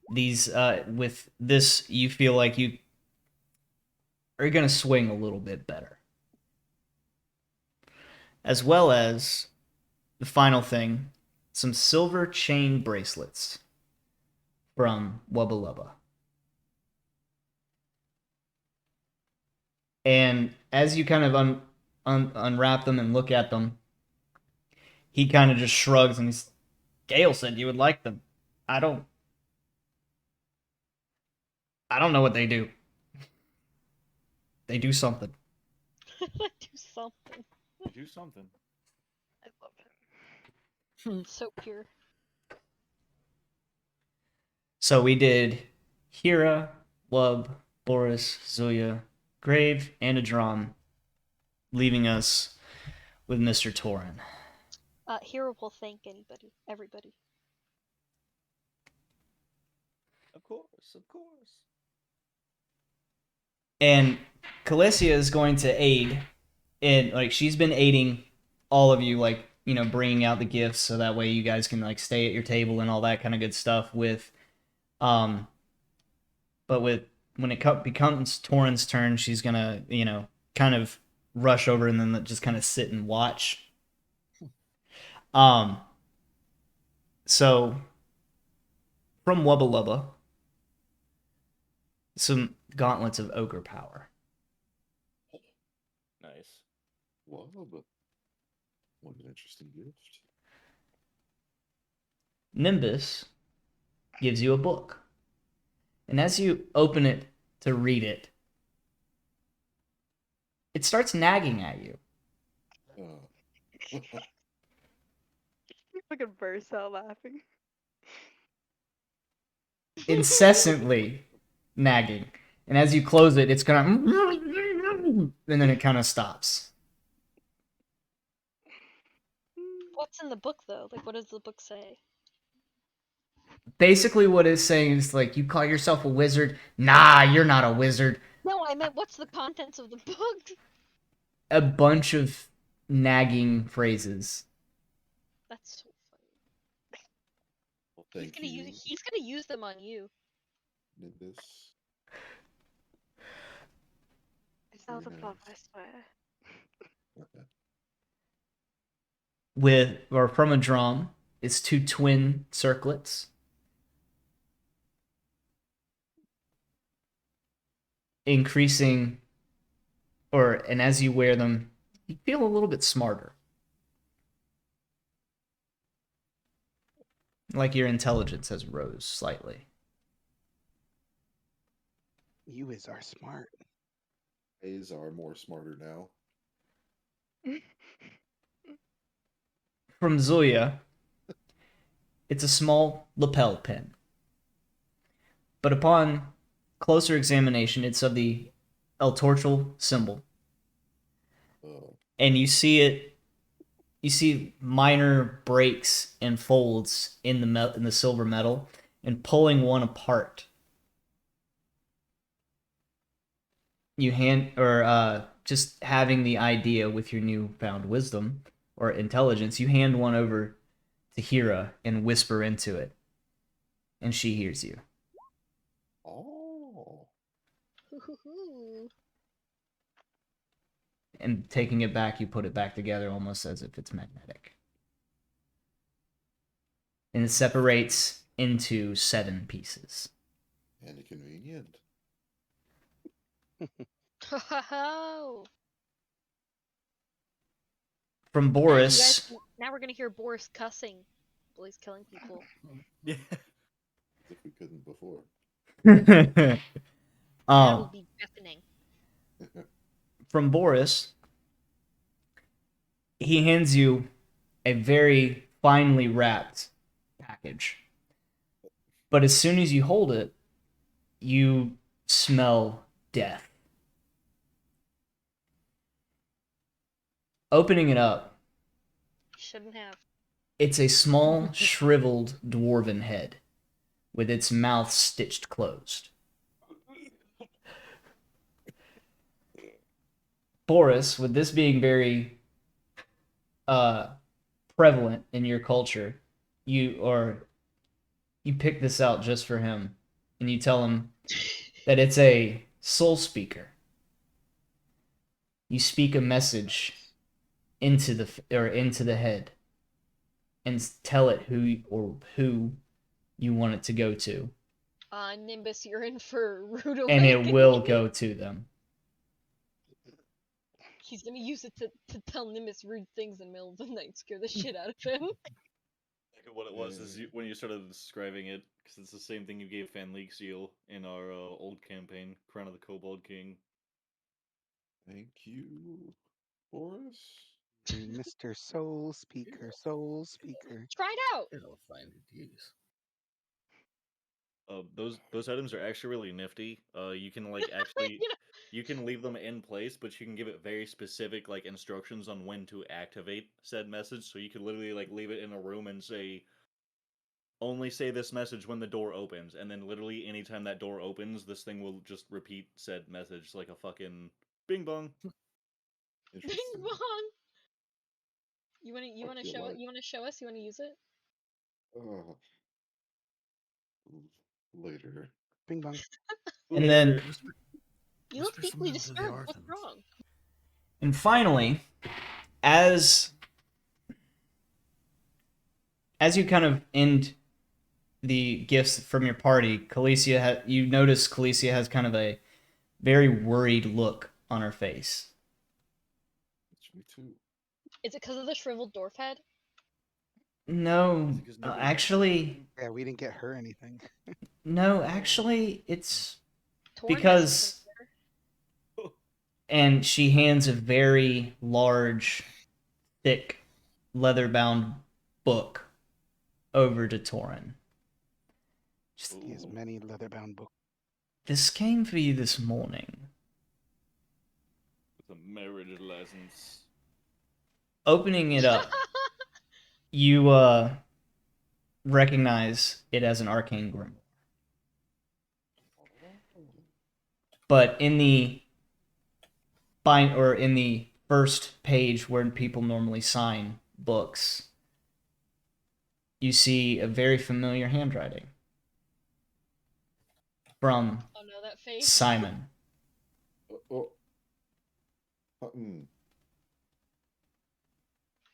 [SPEAKER 1] These, with this, you feel like you are going to swing a little bit better. As well as the final thing, some silver chain bracelets from Wubba Lubba. And as you kind of unwrap them and look at them, he kind of just shrugs and he's, Gale said you would like them. I don't know what they do. They do something.
[SPEAKER 3] Do something.
[SPEAKER 6] Do something.
[SPEAKER 3] I love it. So pure.
[SPEAKER 1] So we did Hira, Lub, Boris, Zuya, Grave, and Adram, leaving us with Mr. Torin.
[SPEAKER 3] Hero will thank everybody.
[SPEAKER 6] Of course, of course.
[SPEAKER 1] And Calesia is going to aid in, like, she's been aiding all of you, like, you know, bringing out the gifts so that way you guys can, like, stay at your table and all that kind of good stuff with, but when it becomes Torin's turn, she's gonna, you know, kind of rush over and then just kind of sit and watch. So from Wubba Lubba, some gauntlets of ogre power.
[SPEAKER 6] Nice.
[SPEAKER 2] Well, but what an interesting gift.
[SPEAKER 1] Nimbus gives you a book. And as you open it to read it, it starts nagging at you.
[SPEAKER 7] Fucking burst out laughing.
[SPEAKER 1] Incessantly nagging. And as you close it, it's kind of... and then it kind of stops.
[SPEAKER 3] What's in the book though? Like, what does the book say?
[SPEAKER 1] Basically what it's saying is, like, you call yourself a wizard? Nah, you're not a wizard.
[SPEAKER 3] No, I meant what's the contents of the book?
[SPEAKER 1] A bunch of nagging phrases.
[SPEAKER 3] That's so funny.
[SPEAKER 2] Well, thank you,
[SPEAKER 3] He's gonna use them on you.
[SPEAKER 2] Nimbus.
[SPEAKER 7] It's not the
[SPEAKER 2] Very
[SPEAKER 7] plot,
[SPEAKER 2] nice.
[SPEAKER 7] I swear.
[SPEAKER 1] From a drum, it's 2 twin circlets. Increasing, and as you wear them, you feel a little bit smarter. Like your intelligence has rose slightly.
[SPEAKER 5] You are smart.
[SPEAKER 2] A's are more smarter now.
[SPEAKER 1] From Zuya, it's a small lapel pin. But upon closer examination, it's of the El Torchel symbol.
[SPEAKER 2] Oh,
[SPEAKER 1] And you see it, you see minor breaks and folds in the silver metal, and pulling one apart. You just having the idea with your newfound wisdom or intelligence, you hand one over to Hira and whisper into it, and she hears you.
[SPEAKER 2] Oh.
[SPEAKER 3] Hoo-hoo-hoo.
[SPEAKER 1] And taking it back, you put it back together almost as if it's magnetic. And it separates into 7 pieces.
[SPEAKER 2] And convenient.
[SPEAKER 3] Ho-ho-ho.
[SPEAKER 1] From
[SPEAKER 3] Now you
[SPEAKER 1] Boris,
[SPEAKER 3] guys, now we're gonna hear Boris cussing while he's killing people.
[SPEAKER 6] Yeah.
[SPEAKER 2] If we couldn't before.
[SPEAKER 3] That will be deafening.
[SPEAKER 1] from Boris, he hands you a very finely wrapped package. But as soon as you hold it, you smell death. Opening it up,
[SPEAKER 3] Shouldn't have.
[SPEAKER 1] it's a small, shriveled dwarven head with its mouth stitched closed. Boris, with this being very prevalent in your culture, you pick this out just for him, and you tell him that it's a soul speaker. You speak a message into the head, and tell it who you want it to go to,
[SPEAKER 3] Nimbus, you're in for a rude awakening.
[SPEAKER 1] and it will go to them.
[SPEAKER 3] He's gonna use it to tell Nimbus rude things in the middle of the night, scare the shit out of him.
[SPEAKER 6] What it was is when you started describing it, because it's the same thing you gave Fanleek in our old campaign, Crown of the Kobold King.
[SPEAKER 2] Thank you, Boris.
[SPEAKER 5] Mr. Soul Speaker, Soul Speaker.
[SPEAKER 3] Try it out.
[SPEAKER 8] It'll find it to use.
[SPEAKER 6] Those items are actually really nifty. You can like actually you can leave them in place, but you can give it very specific like instructions on when to activate said message. So you could literally like leave it in a room and say, only say this message when the door opens, and then literally anytime that door opens, this thing will just repeat said message like a fucking bing bong.
[SPEAKER 3] Bing
[SPEAKER 2] Interesting.
[SPEAKER 3] bong. You wanna
[SPEAKER 2] Fuck you,
[SPEAKER 3] show it?
[SPEAKER 2] like-
[SPEAKER 3] You wanna show us? You wanna use it?
[SPEAKER 2] Later.
[SPEAKER 5] Bing bong.
[SPEAKER 1] And then,
[SPEAKER 3] You look
[SPEAKER 8] Whisper
[SPEAKER 3] deeply
[SPEAKER 8] something to the
[SPEAKER 3] disturbed. What's
[SPEAKER 8] orphans.
[SPEAKER 3] wrong?
[SPEAKER 1] and finally, as you kind of end the gifts from your party, you notice Khaleesi has kind of a very worried look on her face.
[SPEAKER 2] It's me too.
[SPEAKER 3] Is it because of the shriveled dwarf head?
[SPEAKER 1] No,
[SPEAKER 6] Is it 'cause nobody-
[SPEAKER 1] actually,
[SPEAKER 5] Yeah, we didn't get her anything.
[SPEAKER 1] no, actually, it's
[SPEAKER 3] Torn has
[SPEAKER 1] because,
[SPEAKER 3] something for her.
[SPEAKER 1] and she hands a very large, thick, leather-bound book over to Torin.
[SPEAKER 5] He has many leather-bound books.
[SPEAKER 1] This came for you this morning.
[SPEAKER 6] It's a marriage license.
[SPEAKER 1] Opening it up, you recognize it as an arcane grimoire. But in the in the first page where people normally sign books, you see a very familiar handwriting from
[SPEAKER 3] Oh no, that face.
[SPEAKER 1] Simon.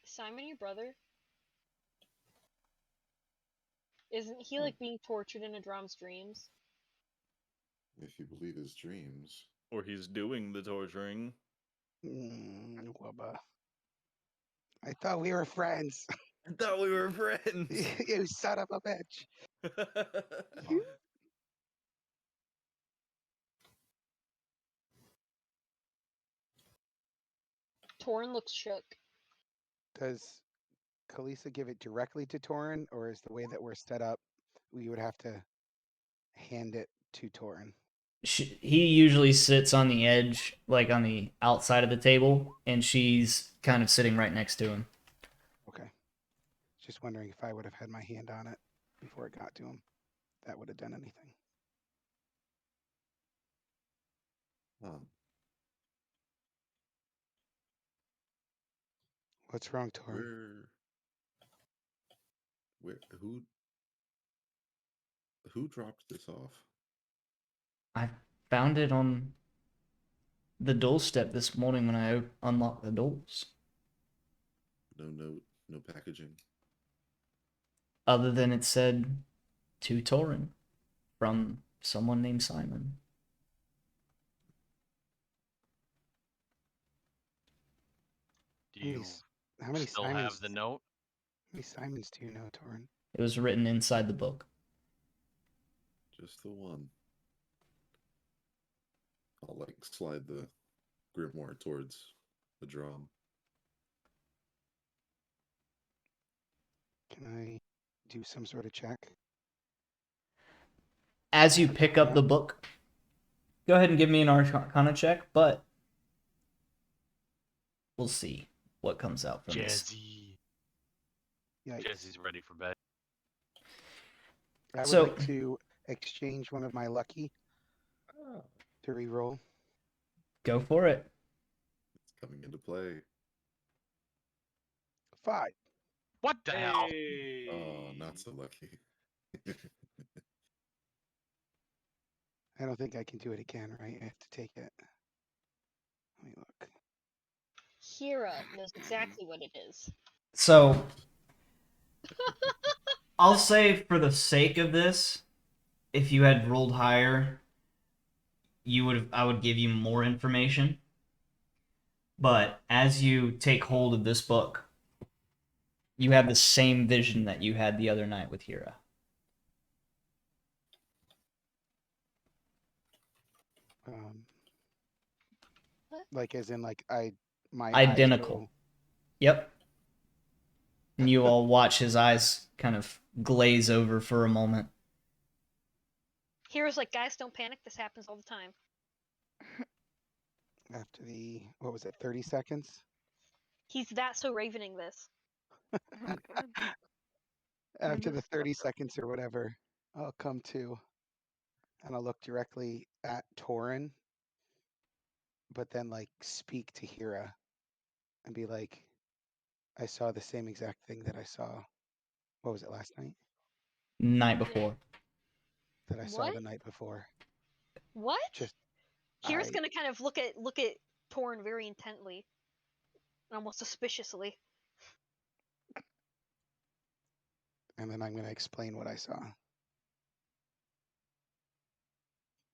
[SPEAKER 3] Simon, your brother? Isn't he like being tortured in Adram's dreams?
[SPEAKER 2] If you believe his dreams.
[SPEAKER 6] Or he's doing the torturing.
[SPEAKER 5] Wubba. I thought we were friends.
[SPEAKER 6] I thought we were friends.
[SPEAKER 5] You son of a bitch.
[SPEAKER 3] Torin looks shook.
[SPEAKER 5] Does Kalisa give it directly to Torin, or is the way that we're set up, we would have to hand it to Torin?
[SPEAKER 1] He usually sits on the edge, like on the outside of the table, and she's kind of sitting right next to him.
[SPEAKER 5] just wondering if I would have had my hand on it before it got to him. That would have done anything.
[SPEAKER 2] Um,
[SPEAKER 5] What's wrong, Torin?
[SPEAKER 2] who dropped this off?
[SPEAKER 1] I found it on the doorstep this morning when I unlocked the doors.
[SPEAKER 2] No note, no packaging.
[SPEAKER 1] Other than it said to Torin from someone named Simon.
[SPEAKER 4] Do you
[SPEAKER 5] How many
[SPEAKER 4] still
[SPEAKER 5] Simons?
[SPEAKER 4] have the note?
[SPEAKER 5] How many Simons do you know, Torin?
[SPEAKER 1] It was written inside the book.
[SPEAKER 2] Just the one. I'll like slide the grimoire towards the drum.
[SPEAKER 5] Can I do some sort of check?
[SPEAKER 1] As you pick up the book, go ahead and give me an Arcana check, but we'll see what comes out from this.
[SPEAKER 4] Jazzy.
[SPEAKER 5] Yikes.
[SPEAKER 4] Jazzy's ready for bed.
[SPEAKER 5] I would
[SPEAKER 1] So-
[SPEAKER 5] like to exchange one of my lucky to re-roll.
[SPEAKER 1] Go for it.
[SPEAKER 2] It's coming into play.
[SPEAKER 5] 5.
[SPEAKER 4] What the hell?
[SPEAKER 6] Hey.
[SPEAKER 2] Oh, not so lucky.
[SPEAKER 5] I don't think I can do it again, right? I have to take it. Let me look.
[SPEAKER 3] Hira knows exactly what it is.
[SPEAKER 1] So, I'll say for the sake of this, if you had rolled higher, I would give you more information. But as you take hold of this book, you have the same vision that you had the other night with Hira.
[SPEAKER 3] What?
[SPEAKER 5] Like as in like my
[SPEAKER 1] Identical.
[SPEAKER 5] eyes go,
[SPEAKER 1] Yep. And you all watch his eyes kind of glaze over for a moment.
[SPEAKER 3] Hira's like, guys, don't panic. This happens all the time.
[SPEAKER 5] after the, what was it, 30 seconds?
[SPEAKER 3] He's that so ravening this.
[SPEAKER 7] Oh my god.
[SPEAKER 5] After the
[SPEAKER 7] missed
[SPEAKER 5] 30
[SPEAKER 7] that.
[SPEAKER 5] seconds or whatever, I'll come to and I'll look directly at Torin, but then like speak to Hira and be like, I saw the same exact thing that I saw. What was it, last night?
[SPEAKER 1] Night before.
[SPEAKER 5] That I saw
[SPEAKER 3] What?
[SPEAKER 5] the night before.
[SPEAKER 3] What?
[SPEAKER 5] Just
[SPEAKER 3] Hira's
[SPEAKER 5] I-
[SPEAKER 3] gonna kind of look at Torn very intently, almost suspiciously.
[SPEAKER 5] and then I'm going to explain what I saw.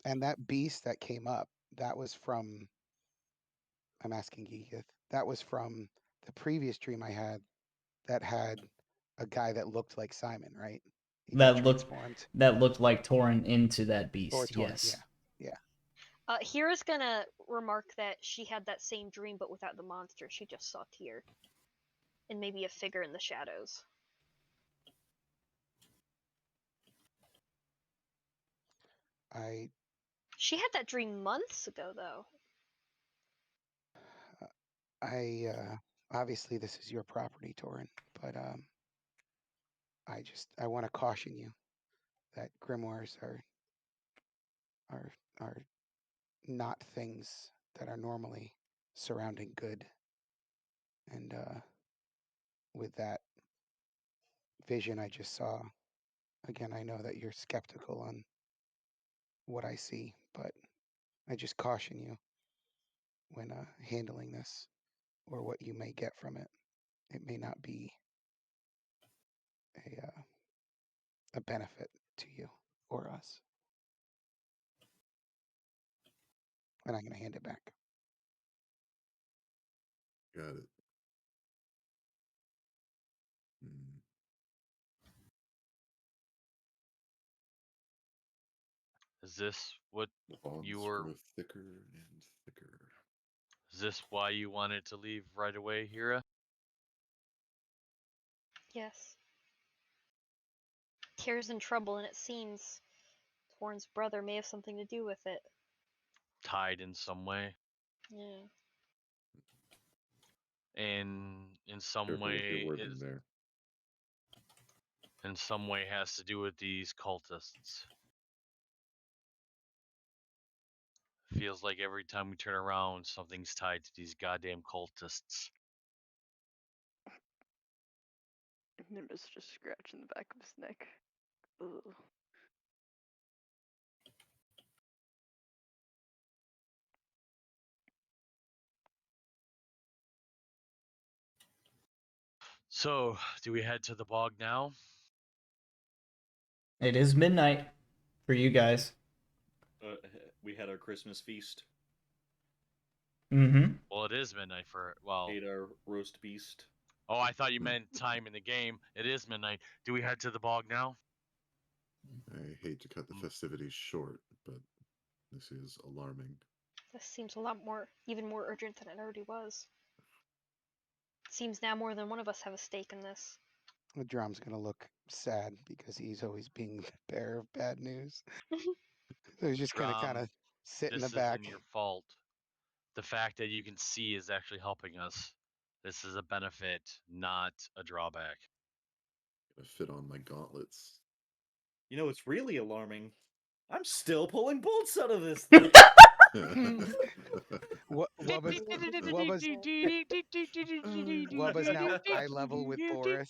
[SPEAKER 5] And that beast that came up, that was from, I'm asking Geeketh, that was from the previous dream I had that had a guy that looked like Simon, right? He got transformed.
[SPEAKER 1] That looked like Torin into that
[SPEAKER 5] Or
[SPEAKER 1] beast.
[SPEAKER 5] Torin,
[SPEAKER 1] Yes.
[SPEAKER 5] yeah.
[SPEAKER 3] Hira's gonna remark that she had that same dream, but without the monster. She just saw Tyr. And maybe a figure in the shadows. She had that dream months ago, though.
[SPEAKER 5] Obviously this is your property, Torin, but I want to caution you that grimoires are not things that are normally surrounding good. And with that vision I just saw, again, I know that you're skeptical on what I see, but I just caution you when handling this or what you may get from it. It may not be a benefit to you or us. And I'm going to hand it back.
[SPEAKER 2] Got it. Hmm.
[SPEAKER 4] Is this what
[SPEAKER 2] The bonds
[SPEAKER 4] you were?
[SPEAKER 2] grow thicker and thicker.
[SPEAKER 4] Is this why you wanted to leave right away, Hira?
[SPEAKER 3] Yes. Tyr's in trouble, and it seems Torn's brother may have something to do with it.
[SPEAKER 4] Tied in some way,
[SPEAKER 3] Yeah.
[SPEAKER 4] and in some
[SPEAKER 2] Careful with your
[SPEAKER 4] way,
[SPEAKER 2] wording there.
[SPEAKER 4] in some way has to do with these cultists. Feels like every time we turn around, something's tied to these goddamn cultists.
[SPEAKER 7] Nimbus just scratching the back of his neck. Ugh.
[SPEAKER 4] So, do we head to the bog now?
[SPEAKER 1] It is midnight for you guys.
[SPEAKER 6] We had our Christmas feast.
[SPEAKER 1] Mm-hmm.
[SPEAKER 4] Well, it is midnight for, well,
[SPEAKER 6] Ate our roast beast.
[SPEAKER 4] oh, I thought you meant time in the game. It is midnight. Do we head to the bog now?
[SPEAKER 2] I hate to cut the festivities short, but this is alarming.
[SPEAKER 3] This seems a lot more, even more urgent than it already was. Seems now more than one of us have a stake in this.
[SPEAKER 5] The drum's gonna look sad because he's always being the bearer of bad news. So he's just gonna
[SPEAKER 4] Drum,
[SPEAKER 5] kind of sit in the
[SPEAKER 4] This
[SPEAKER 5] back.
[SPEAKER 4] isn't your fault. The fact that you can see is actually helping us. This is a benefit, not a drawback.
[SPEAKER 2] Gonna fit on my gauntlets.
[SPEAKER 6] You know, it's really alarming. I'm still pulling bolts out of this thing.
[SPEAKER 5] Wubba's now eye level with Boris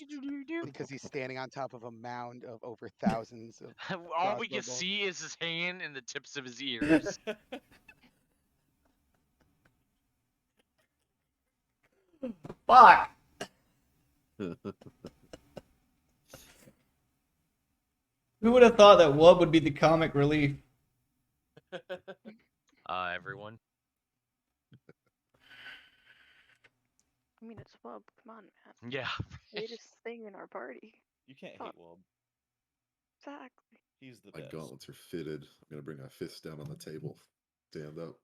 [SPEAKER 5] because he's standing on top of a mound of over thousands of
[SPEAKER 4] All we
[SPEAKER 5] crossbow
[SPEAKER 4] can
[SPEAKER 5] bolts.
[SPEAKER 4] see is his hand and the tips of his ears.
[SPEAKER 1] Fuck! Who would have thought that Wub would be the comic relief?
[SPEAKER 4] Everyone.
[SPEAKER 7] I mean, it's Wub. Come on, man.
[SPEAKER 4] Yeah.
[SPEAKER 7] Latest thing in our party.
[SPEAKER 6] You can't
[SPEAKER 7] Fuck.
[SPEAKER 6] hate Wob.
[SPEAKER 7] Exactly.
[SPEAKER 6] He's the
[SPEAKER 2] My
[SPEAKER 6] best.
[SPEAKER 2] gauntlets are fitted. I'm gonna bring my fist down on the table. Stand up.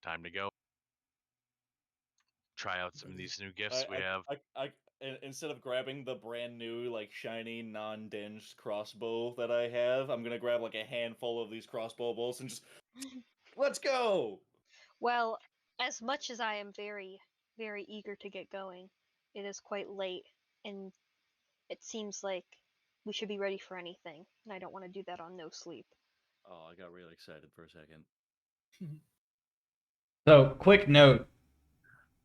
[SPEAKER 4] Time to go. Try out some of these new gifts we have.
[SPEAKER 6] Instead of grabbing the brand new, like, shiny, non-dinged crossbow that I have, I'm gonna grab, like, a handful of these crossbow bolts and just... Let's go!
[SPEAKER 3] Well, as much as I am very, very eager to get going, it is quite late, and it seems like we should be ready for anything, and I don't want to do that on no sleep.
[SPEAKER 6] Oh, I got really excited for a second.
[SPEAKER 1] So, quick note.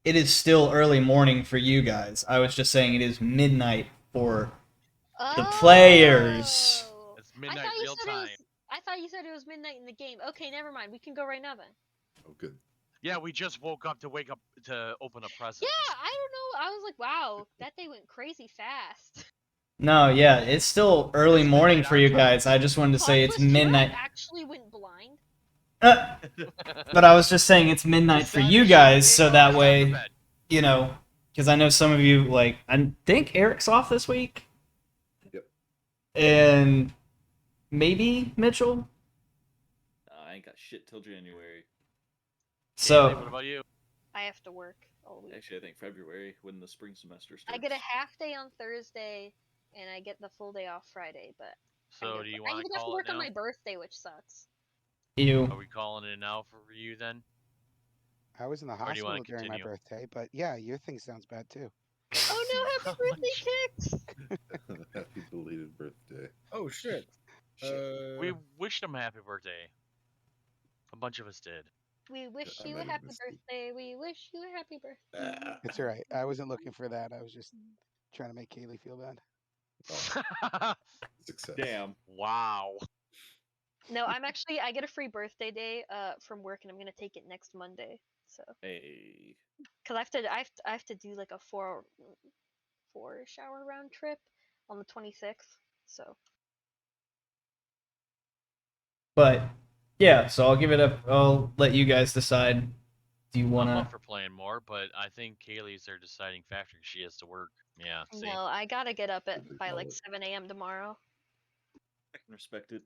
[SPEAKER 1] It is still early morning for you guys. I was just saying it is midnight for the players.
[SPEAKER 3] Oh!
[SPEAKER 4] It's midnight real time.
[SPEAKER 3] I thought you said it was midnight in the game. Okay, never mind. We can go right now then.
[SPEAKER 2] Oh, good.
[SPEAKER 4] Yeah, we just woke up to open a present.
[SPEAKER 3] Yeah, I don't know. I was like, wow, that day went crazy fast.
[SPEAKER 1] No, yeah, it's still early
[SPEAKER 4] It's
[SPEAKER 1] morning
[SPEAKER 4] midnight
[SPEAKER 1] for
[SPEAKER 4] our
[SPEAKER 1] you
[SPEAKER 4] time.
[SPEAKER 1] guys. I just wanted to say it's
[SPEAKER 3] Plus, Giraffe
[SPEAKER 1] midnight.
[SPEAKER 3] actually went blind.
[SPEAKER 1] But I was just saying it's midnight for you guys, so that way, you know, because I know some of you, like, I think Eric's off this week.
[SPEAKER 2] Yep.
[SPEAKER 1] And maybe Mitchell.
[SPEAKER 6] I ain't got shit till January.
[SPEAKER 4] Kaylee, what
[SPEAKER 1] So,
[SPEAKER 4] about you?
[SPEAKER 3] I have to work all week.
[SPEAKER 6] Actually, I think February, when the spring semester starts.
[SPEAKER 3] I get a half day on Thursday, and I get the full day off Friday. But
[SPEAKER 4] So do you
[SPEAKER 3] I
[SPEAKER 4] want
[SPEAKER 3] even
[SPEAKER 4] to
[SPEAKER 3] have to
[SPEAKER 4] call it
[SPEAKER 3] work on
[SPEAKER 4] now?
[SPEAKER 3] my birthday, which sucks.
[SPEAKER 1] you.
[SPEAKER 4] Are we calling it now for you then?
[SPEAKER 5] I was in the
[SPEAKER 4] Or do you
[SPEAKER 5] hospital
[SPEAKER 4] wanna
[SPEAKER 5] during my
[SPEAKER 4] continue?
[SPEAKER 5] birthday, but yeah, your thing sounds bad too.
[SPEAKER 3] Oh no! Happy birthday, Kix!
[SPEAKER 2] Happy belated birthday.
[SPEAKER 9] Oh shit.
[SPEAKER 4] We wished him happy birthday. A bunch of us did.
[SPEAKER 3] We wish
[SPEAKER 2] I
[SPEAKER 3] you
[SPEAKER 2] might
[SPEAKER 3] a
[SPEAKER 2] have
[SPEAKER 3] happy
[SPEAKER 2] missed it.
[SPEAKER 3] birthday. We wish you a happy birthday.
[SPEAKER 5] It's all right. I wasn't looking for that. I was just trying to make Kaylee feel bad.
[SPEAKER 2] Success.
[SPEAKER 6] Damn.
[SPEAKER 4] Wow.
[SPEAKER 3] No, I get a free birthday day from work, and I'm gonna take it next Monday. So,
[SPEAKER 6] Hey.
[SPEAKER 3] cause I have to do like a 4-ish hour round trip on the 26th. So
[SPEAKER 1] But, yeah, so I'll give it up. I'll let you guys decide. Do you want
[SPEAKER 4] I'm
[SPEAKER 1] to.
[SPEAKER 4] up for playing more, but I think Kaylee's their deciding factor. She has to work. Yeah, see.
[SPEAKER 3] no, I gotta get up
[SPEAKER 2] Good to
[SPEAKER 3] by
[SPEAKER 2] call
[SPEAKER 3] like
[SPEAKER 2] it.
[SPEAKER 3] 7 a.m. tomorrow.
[SPEAKER 6] I can respect it.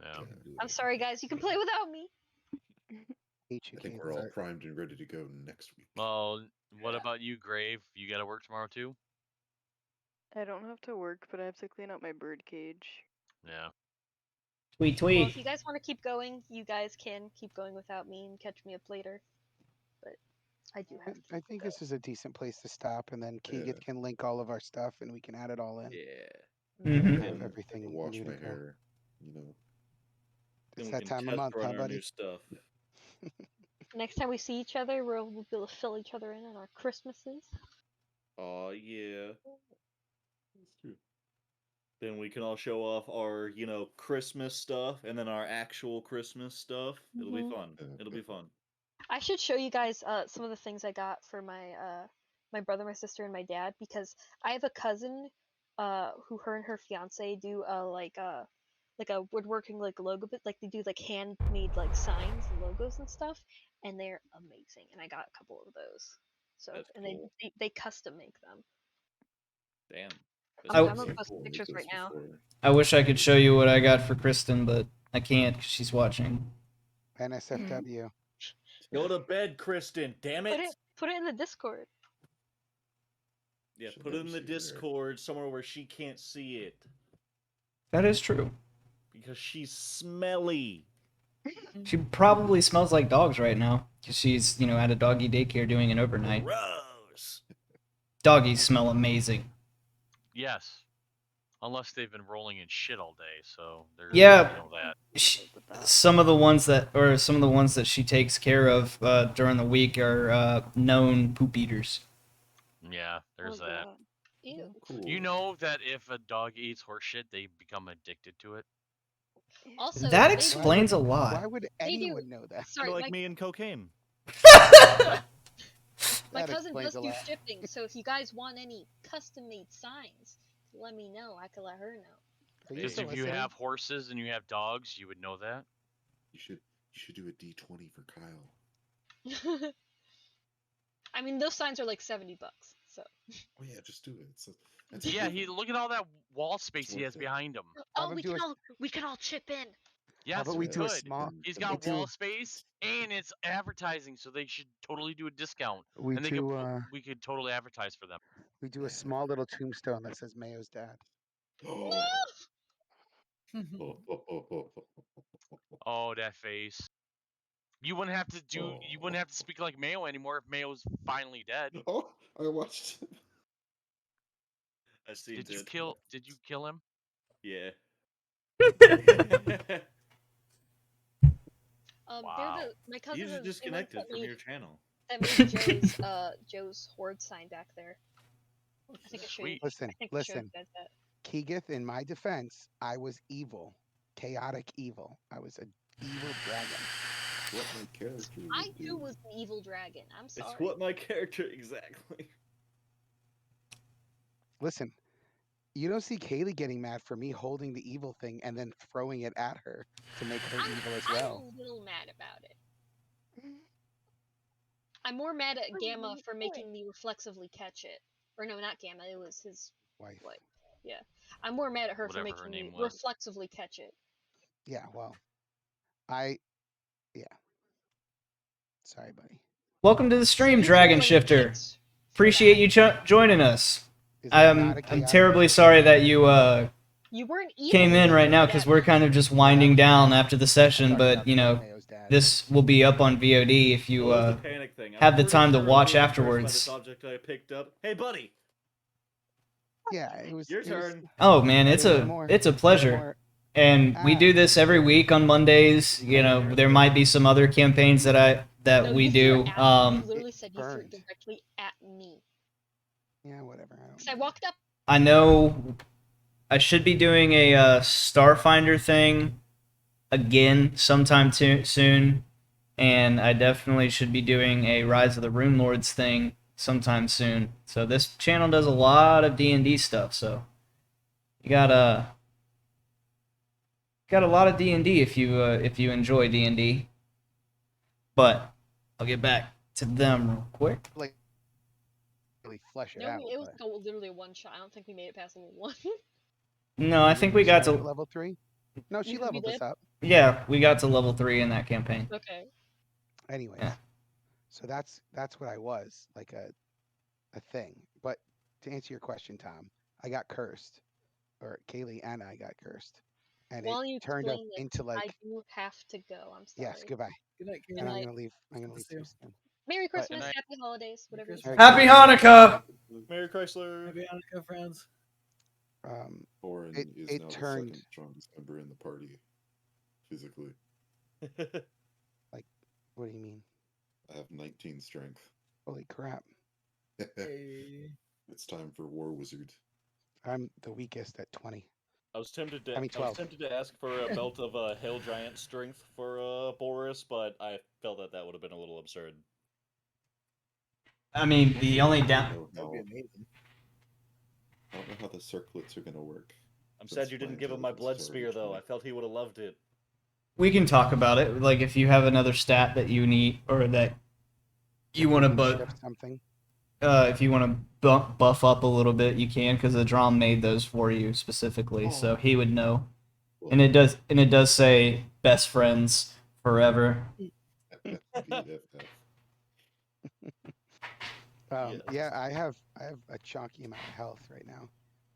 [SPEAKER 4] Yeah.
[SPEAKER 3] I'm sorry, guys. You can play without me.
[SPEAKER 5] Hate you,
[SPEAKER 2] I think
[SPEAKER 5] Kaylee.
[SPEAKER 2] we're all primed and ready to go next week.
[SPEAKER 4] Well, what about you, Grave? You gotta work tomorrow too?
[SPEAKER 7] I don't have to work, but I have to clean out my bird cage.
[SPEAKER 4] Yeah.
[SPEAKER 1] Tweet,
[SPEAKER 3] Well,
[SPEAKER 1] tweet.
[SPEAKER 3] if you guys want to keep going, you guys can keep going without me and catch me up later. But I do have to.
[SPEAKER 5] I think
[SPEAKER 3] go.
[SPEAKER 5] this is a decent place to stop, and then Keegan
[SPEAKER 2] Yeah.
[SPEAKER 5] can link all of our stuff, and we can add it all in.
[SPEAKER 6] Yeah.
[SPEAKER 1] Mhm.
[SPEAKER 5] Have
[SPEAKER 2] Then
[SPEAKER 5] everything
[SPEAKER 2] wash
[SPEAKER 5] new
[SPEAKER 2] my
[SPEAKER 5] to go.
[SPEAKER 2] hair. You know.
[SPEAKER 5] It's
[SPEAKER 6] Then we
[SPEAKER 5] that
[SPEAKER 6] can
[SPEAKER 5] time of
[SPEAKER 6] test
[SPEAKER 5] month,
[SPEAKER 6] run
[SPEAKER 5] huh,
[SPEAKER 6] our
[SPEAKER 5] buddy?
[SPEAKER 6] new stuff.
[SPEAKER 3] Next time we see each other, we'll be able to fill each other in on our Christmases.
[SPEAKER 6] Oh yeah.
[SPEAKER 2] That's true.
[SPEAKER 6] Then we can all show off our, Christmas stuff and then our actual Christmas stuff. It'll be
[SPEAKER 3] Mhm.
[SPEAKER 6] fun. It'll be fun.
[SPEAKER 3] I should show you guys some of the things I got for my brother, my sister, and my dad, because I have a cousin who her and her fiance do like a woodworking like logo, but like they do like handmade like signs and logos and stuff, and they're amazing. And I got a couple of those. So
[SPEAKER 6] That's
[SPEAKER 3] and
[SPEAKER 6] cool.
[SPEAKER 3] they custom make them.
[SPEAKER 6] Damn.
[SPEAKER 1] I-
[SPEAKER 3] I'm gonna
[SPEAKER 2] Very
[SPEAKER 3] post
[SPEAKER 2] cool. Make
[SPEAKER 3] pictures
[SPEAKER 2] those
[SPEAKER 3] right now.
[SPEAKER 2] before.
[SPEAKER 1] I wish I could show you what I got for Kristen, but I can't because she's watching.
[SPEAKER 5] NSFW.
[SPEAKER 6] Go to bed, Kristen. Damn it.
[SPEAKER 3] Put it in the Discord.
[SPEAKER 6] Yeah,
[SPEAKER 2] She'll
[SPEAKER 6] put it
[SPEAKER 2] never
[SPEAKER 6] in the
[SPEAKER 2] see her.
[SPEAKER 6] Discord somewhere where she can't see it.
[SPEAKER 1] That is true.
[SPEAKER 6] Because she's smelly.
[SPEAKER 1] She probably smells like dogs right now because she's, at a doggy daycare doing an overnight.
[SPEAKER 6] Gross.
[SPEAKER 1] Doggies smell amazing.
[SPEAKER 4] Yes. Unless they've been rolling in shit all day, so there's
[SPEAKER 1] Yeah.
[SPEAKER 4] that.
[SPEAKER 1] Some of the ones that she takes care of during the week are known poop eaters.
[SPEAKER 4] Yeah, there's that.
[SPEAKER 3] God. Ew.
[SPEAKER 2] Oh, cool.
[SPEAKER 4] You know that if a dog eats horse shit, they become addicted to it.
[SPEAKER 3] Also,
[SPEAKER 1] That
[SPEAKER 3] they
[SPEAKER 1] explains a lot.
[SPEAKER 5] Why would
[SPEAKER 3] They do.
[SPEAKER 5] anyone know that?
[SPEAKER 3] Sorry,
[SPEAKER 6] Like
[SPEAKER 3] my,
[SPEAKER 6] me and cocaine.
[SPEAKER 3] my
[SPEAKER 5] That
[SPEAKER 3] cousin
[SPEAKER 5] explains
[SPEAKER 3] does
[SPEAKER 5] a
[SPEAKER 3] do
[SPEAKER 5] lot.
[SPEAKER 3] shipping, so if you guys want any custom made signs, let me know. I can let her know.
[SPEAKER 5] Are you
[SPEAKER 4] Because
[SPEAKER 5] still
[SPEAKER 4] if you
[SPEAKER 5] listening?
[SPEAKER 4] have horses and you have dogs, you would know that.
[SPEAKER 2] You should do a D20 for Kyle.
[SPEAKER 3] I mean, those signs are like $70, so.
[SPEAKER 2] Oh yeah, just do it. That's
[SPEAKER 4] Yeah,
[SPEAKER 2] worth it.
[SPEAKER 4] look at all that wall space
[SPEAKER 2] It's
[SPEAKER 4] he
[SPEAKER 2] worth
[SPEAKER 4] has
[SPEAKER 2] it.
[SPEAKER 4] behind him.
[SPEAKER 5] Have
[SPEAKER 3] Oh,
[SPEAKER 5] him do a-
[SPEAKER 3] we can all chip in.
[SPEAKER 4] Yes,
[SPEAKER 5] about
[SPEAKER 4] we
[SPEAKER 5] we do a
[SPEAKER 4] could.
[SPEAKER 5] small-
[SPEAKER 4] He's
[SPEAKER 2] And
[SPEAKER 4] got
[SPEAKER 5] we do-
[SPEAKER 4] wall space and it's advertising, so they should totally do a discount.
[SPEAKER 5] We
[SPEAKER 4] And they
[SPEAKER 5] do.
[SPEAKER 4] we could totally advertise for them.
[SPEAKER 5] We do a small little tombstone that says Mayo's dad.
[SPEAKER 2] Oh.
[SPEAKER 4] Oh, that face. You wouldn't have to You wouldn't have to speak like Mayo anymore if Mayo's finally dead.
[SPEAKER 2] Oh, I watched.
[SPEAKER 6] I seen
[SPEAKER 4] Did you
[SPEAKER 6] it.
[SPEAKER 4] kill him?
[SPEAKER 6] Yeah.
[SPEAKER 4] Wow.
[SPEAKER 3] My cousin
[SPEAKER 6] He's
[SPEAKER 3] is
[SPEAKER 6] disconnected from your channel.
[SPEAKER 3] that made Joe's horde sign back there. I think I showed you.
[SPEAKER 4] Sweet.
[SPEAKER 5] Listen,
[SPEAKER 3] I think I showed
[SPEAKER 5] listen.
[SPEAKER 3] you guys that.
[SPEAKER 5] Keegith, in my defense, I was evil, chaotic evil. I was an evil dragon.
[SPEAKER 2] What my character would
[SPEAKER 3] I
[SPEAKER 2] do.
[SPEAKER 3] too was an evil dragon. I'm sorry.
[SPEAKER 6] It's what my character exactly.
[SPEAKER 5] Listen, you don't see Kaylee getting mad for me holding the evil thing and then throwing it at her to make her evil as well.
[SPEAKER 3] I'm a little mad about it. I'm more mad at Gamma for making me reflexively catch it. Or no, not Gamma. It was his
[SPEAKER 5] Wife.
[SPEAKER 3] wife. Yeah, I'm more mad at her
[SPEAKER 4] Whatever
[SPEAKER 3] for
[SPEAKER 4] her
[SPEAKER 3] making me
[SPEAKER 4] name was.
[SPEAKER 3] reflexively catch it.
[SPEAKER 5] Yeah, well, yeah. Sorry, buddy.
[SPEAKER 1] Welcome to the stream,
[SPEAKER 3] You
[SPEAKER 1] Dragon
[SPEAKER 3] blame
[SPEAKER 1] Shifter.
[SPEAKER 3] Kix for
[SPEAKER 1] Appreciate
[SPEAKER 3] that.
[SPEAKER 1] you joining us.
[SPEAKER 5] Is that not a
[SPEAKER 1] I'm
[SPEAKER 5] chaotic
[SPEAKER 1] terribly
[SPEAKER 5] evil
[SPEAKER 1] sorry
[SPEAKER 5] dragon?
[SPEAKER 1] that you
[SPEAKER 3] You weren't evil.
[SPEAKER 1] came in
[SPEAKER 3] you
[SPEAKER 1] right now
[SPEAKER 3] did
[SPEAKER 1] because
[SPEAKER 3] that.
[SPEAKER 1] we're kind of just winding down after the session,
[SPEAKER 5] Talking
[SPEAKER 1] but
[SPEAKER 5] about Mayo's dad.
[SPEAKER 1] this will be up on VOD if you
[SPEAKER 6] Well, it was a panic thing. I'm
[SPEAKER 1] have the
[SPEAKER 6] pretty
[SPEAKER 1] time to
[SPEAKER 6] sure I'm
[SPEAKER 1] watch
[SPEAKER 6] being cursed by
[SPEAKER 1] afterwards.
[SPEAKER 6] this object I picked up. Hey, buddy.
[SPEAKER 5] Yeah, it was
[SPEAKER 6] Your
[SPEAKER 5] it was-
[SPEAKER 6] turn.
[SPEAKER 1] Oh man, it's
[SPEAKER 5] it was
[SPEAKER 1] a
[SPEAKER 5] more-
[SPEAKER 1] it's a
[SPEAKER 5] it was
[SPEAKER 1] pleasure.
[SPEAKER 5] more-
[SPEAKER 1] And we do this every week on Mondays. There might be some other campaigns that
[SPEAKER 3] No,
[SPEAKER 1] we
[SPEAKER 3] you
[SPEAKER 1] do.
[SPEAKER 3] threw it at me. You literally said you threw
[SPEAKER 5] burned.
[SPEAKER 3] it directly at me.
[SPEAKER 5] Yeah, whatever. I don't
[SPEAKER 3] Because I
[SPEAKER 5] know.
[SPEAKER 3] walked up.
[SPEAKER 1] I know I should be doing a Starfinder thing again sometime soon, and I definitely should be doing a Rise of the Rune Lords thing sometime soon. So this channel does a lot of D&D stuff. So you got a lot of D&D if you enjoy D&D. But I'll get back to them real quick.
[SPEAKER 5] Like, really flesh it
[SPEAKER 3] No,
[SPEAKER 5] out.
[SPEAKER 3] it was
[SPEAKER 5] but-
[SPEAKER 3] literally a one shot. I don't think we made it past level 1.
[SPEAKER 1] No, I think we got
[SPEAKER 5] start at
[SPEAKER 1] to
[SPEAKER 5] level 3. No, she
[SPEAKER 3] You
[SPEAKER 5] leveled us
[SPEAKER 3] did?
[SPEAKER 5] up.
[SPEAKER 1] yeah, we got to level 3 in that campaign.
[SPEAKER 3] Okay.
[SPEAKER 5] Anyways,
[SPEAKER 1] Yeah.
[SPEAKER 5] so that's what I was, like a thing. But to answer your question, Tom, I got cursed, or Kaylee and I got cursed, and
[SPEAKER 3] While you
[SPEAKER 5] it turned up
[SPEAKER 3] explain this,
[SPEAKER 5] into
[SPEAKER 3] I
[SPEAKER 5] like
[SPEAKER 3] do have to go. I'm sorry.
[SPEAKER 5] yes, goodbye.
[SPEAKER 9] Good night,
[SPEAKER 3] Good
[SPEAKER 5] And I'm
[SPEAKER 3] night.
[SPEAKER 5] gonna leave. I'm gonna leave
[SPEAKER 9] See you.
[SPEAKER 5] too soon.
[SPEAKER 3] Merry
[SPEAKER 5] But-
[SPEAKER 3] Christmas,
[SPEAKER 4] night.
[SPEAKER 3] Happy Holidays, whatever. you
[SPEAKER 9] Christmas.
[SPEAKER 3] say.
[SPEAKER 1] Happy Hanukkah!
[SPEAKER 6] Merry Chrysler.
[SPEAKER 9] Happy Hanukkah, friends.
[SPEAKER 2] Orin
[SPEAKER 5] It-
[SPEAKER 2] is
[SPEAKER 5] it
[SPEAKER 2] now the
[SPEAKER 5] turned-
[SPEAKER 2] second strongest member in the party, physically.
[SPEAKER 5] What do you mean?
[SPEAKER 2] I have 19 strength.
[SPEAKER 5] Holy crap!
[SPEAKER 9] Hey.
[SPEAKER 2] It's time for War Wizard.
[SPEAKER 5] I'm the weakest at 20.
[SPEAKER 6] I was tempted to.
[SPEAKER 5] I mean,
[SPEAKER 6] I was
[SPEAKER 5] 12.
[SPEAKER 6] tempted to ask for a belt of Hail Giant strength for Boris, but I felt that would have been a little absurd.
[SPEAKER 1] I mean, the only
[SPEAKER 2] I
[SPEAKER 1] down.
[SPEAKER 2] don't
[SPEAKER 9] That'd
[SPEAKER 2] know
[SPEAKER 9] be
[SPEAKER 2] how,
[SPEAKER 9] amazing.
[SPEAKER 2] I don't know how the circlets are going to work.
[SPEAKER 6] I'm
[SPEAKER 2] Since
[SPEAKER 6] sad you didn't
[SPEAKER 2] my
[SPEAKER 6] give him my
[SPEAKER 2] intelligence
[SPEAKER 6] blood
[SPEAKER 2] is already
[SPEAKER 6] spear though.
[SPEAKER 2] 20.
[SPEAKER 6] I felt he would have loved it.
[SPEAKER 1] We can talk about it. Like if you have another stat that you need or that you want to,
[SPEAKER 5] Can
[SPEAKER 1] but
[SPEAKER 5] shift something.
[SPEAKER 1] if you want to buff up a little bit, you can because the Drum made those for you specifically, so
[SPEAKER 2] Oh.
[SPEAKER 1] he would know.
[SPEAKER 2] Well,
[SPEAKER 1] And it does say best friends forever.
[SPEAKER 2] BFF.
[SPEAKER 6] Yes.
[SPEAKER 5] Yeah, I have a chunky amount of health right now,